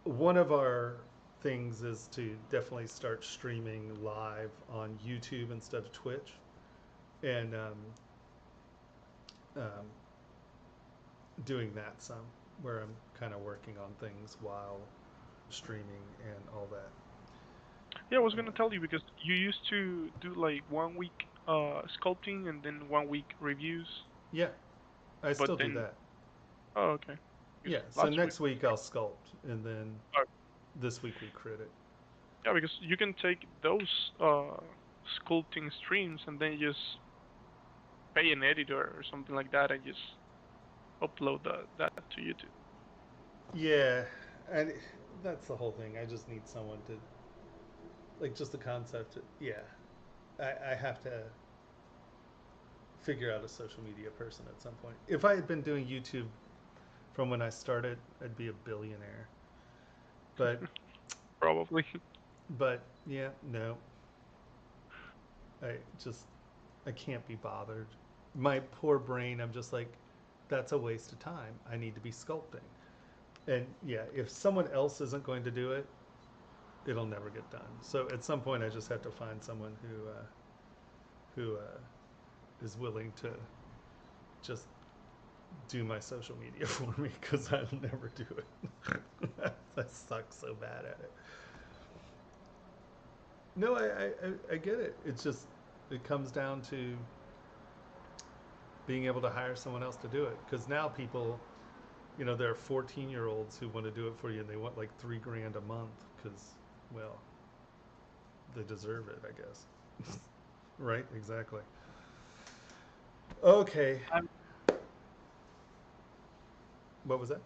one of our things is to definitely start streaming live on YouTube instead of Twitch. And doing that some, where I'm kind of working on things while streaming and all that. Yeah, I was gonna tell you because you used to do like 1 week sculpting and then 1 week reviews. Yeah, I still do that. Oh, okay. Yeah, so next week I'll sculpt, and then this week we crit it. Yeah, because you can take those sculpting streams and then just pay an editor or something like that and just upload that to YouTube. Yeah, and that's the whole thing. I just need someone to, like, just the concept. Yeah, I have to figure out a social media person at some point. If I had been doing YouTube from when I started, I'd be a billionaire. But probably. But yeah, no. I can't be bothered. My poor brain, I'm just like, that's a waste of time. I need to be sculpting. And yeah, if someone else isn't going to do it, it'll never get done. So at some point, I just have to find someone who is willing to just do my social media for me, because I'll never do it. I suck so bad at it. No, I get it. It's just, it comes down to being able to hire someone else to do it. Because now people, you know, there are 14-year-olds who want to do it for you, and they want like $3,000 a month because, well, they deserve it, I guess. Right? Exactly. Okay. What was that?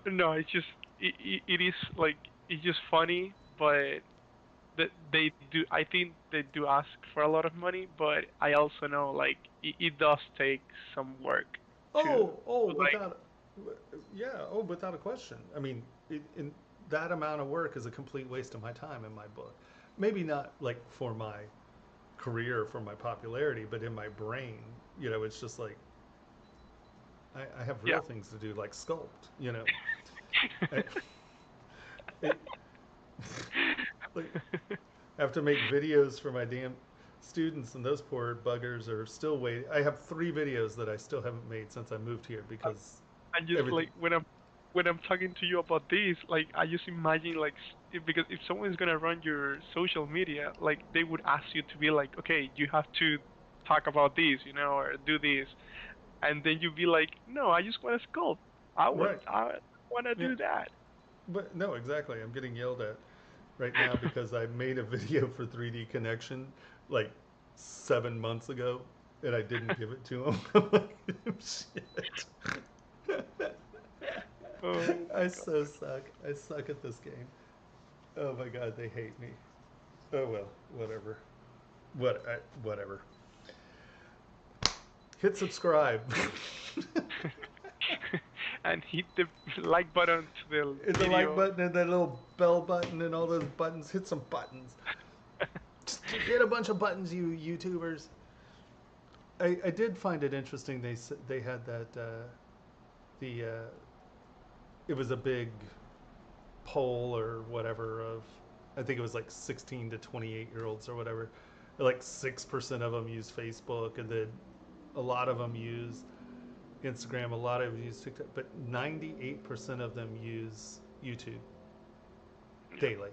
No, it's just it is like, it's just funny, but that they do. I think they do ask for a lot of money, but I also know like it does take some work. Without a question. I mean, in that amount of work is a complete waste of my time in my book. Maybe not like for my career, for my popularity, but in my brain, you know, it's just like I have real things to do, like sculpt, you know. Like, I have to make videos for my damn students, and those poor buggers are still waiting. I have 3 videos that I still haven't made since I moved here because I just like when I'm talking to you about this, like I just imagine like because if someone is gonna run your social media, like they would ask you to be like, okay, you have to talk about this, you know, or do this, and then you'd be like, no, I just want to sculpt. I want to do that. But no, exactly. I'm getting yelled at right now because I made a video for 3D Connection like 7 months ago, and I didn't give it to him. I'm like, shit. I so suck. I suck at this game. Oh my God, they hate me. Oh well, whatever. Whatever. Hit subscribe. And hit the like button to the Hit the like video. button and that little bell button and all those buttons. Hit some buttons. Just hit a bunch of buttons, you YouTubers. I did find it interesting. They had that it was a big poll or whatever of, I think it was like 16 to 28-year-olds or whatever. Like 6% of them use Facebook, and then a lot of them use Instagram, a lot of them use TikTok, but 98% of them use YouTube daily.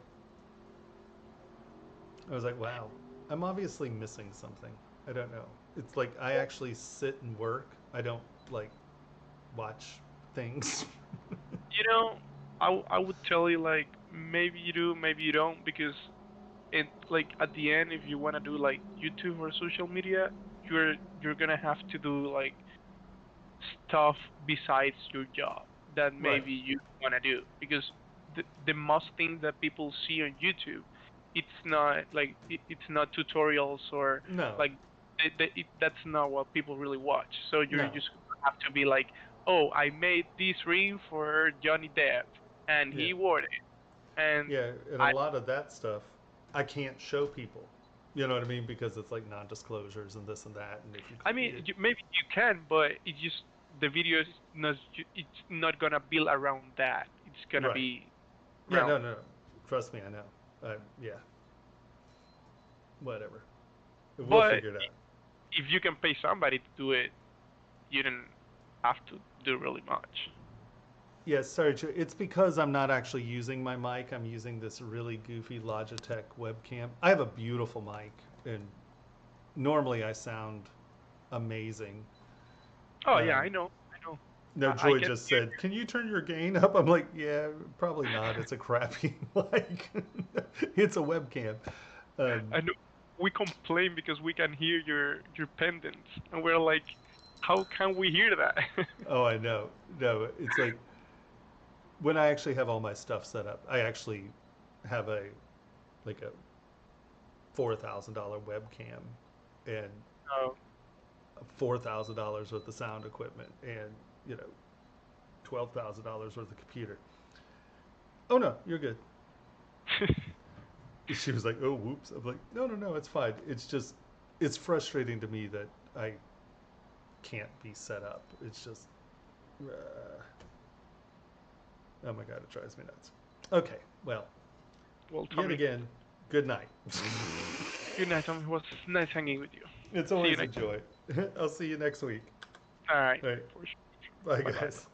I was like, wow, I'm obviously missing something. I don't know. It's like I actually sit and work. I don't like watch things. You know, I would tell you like maybe you do, maybe you don't, because it like at the end, if you want to do like YouTube or social media, you're gonna have to do like stuff besides your job that Right. maybe you want to do, because the most thing that people see on YouTube, it's not like it's not tutorials or No. like that's not what people really watch. So you're No. just have to be like, oh, I made this ring for Johnny Depp and Yeah. he wore it, and Yeah, and a I lot of that stuff I can't show people. You know what I mean? Because it's like non-disclosures and this and that. And if you, I mean, maybe you can, but it just the video is not it's not gonna build around that. It's gonna right? be Yeah, around. no. Trust me, I know. Yeah, whatever. We'll But figure it out. if you can pay somebody to do it, you don't have to do really much. Yes, sorry. It's because I'm not actually using my mic. I'm using this really goofy Logitech webcam. I have a beautiful mic, and normally I sound amazing. Oh yeah, Um, I know, I know. no, I Joy can just hear said, "Can you turn your gain up?" I'm like, "Yeah, probably not. It's a crappy mic. It's a webcam." you. I know. We complain because we can hear your pendants, and we're like, how can we hear that? Oh, I know. No, it's like when I actually have all my stuff set up. I actually have a $4,000 webcam and Oh. $4,000 worth of sound equipment and you know $12,000 worth of computer. Oh no, you're good. She was like, "Oh, whoops." I'm like, "No, it's fine. It's just it's frustrating to me that I can't be set up. It's just oh my God, it drives me nuts." Okay, well, Well, yet Tommy, again, good night. good night, Tommy. It was nice hanging with you. It's See you always a next. joy. I'll see you next week. All right. All right. For sure. Bye, Bye bye. guys.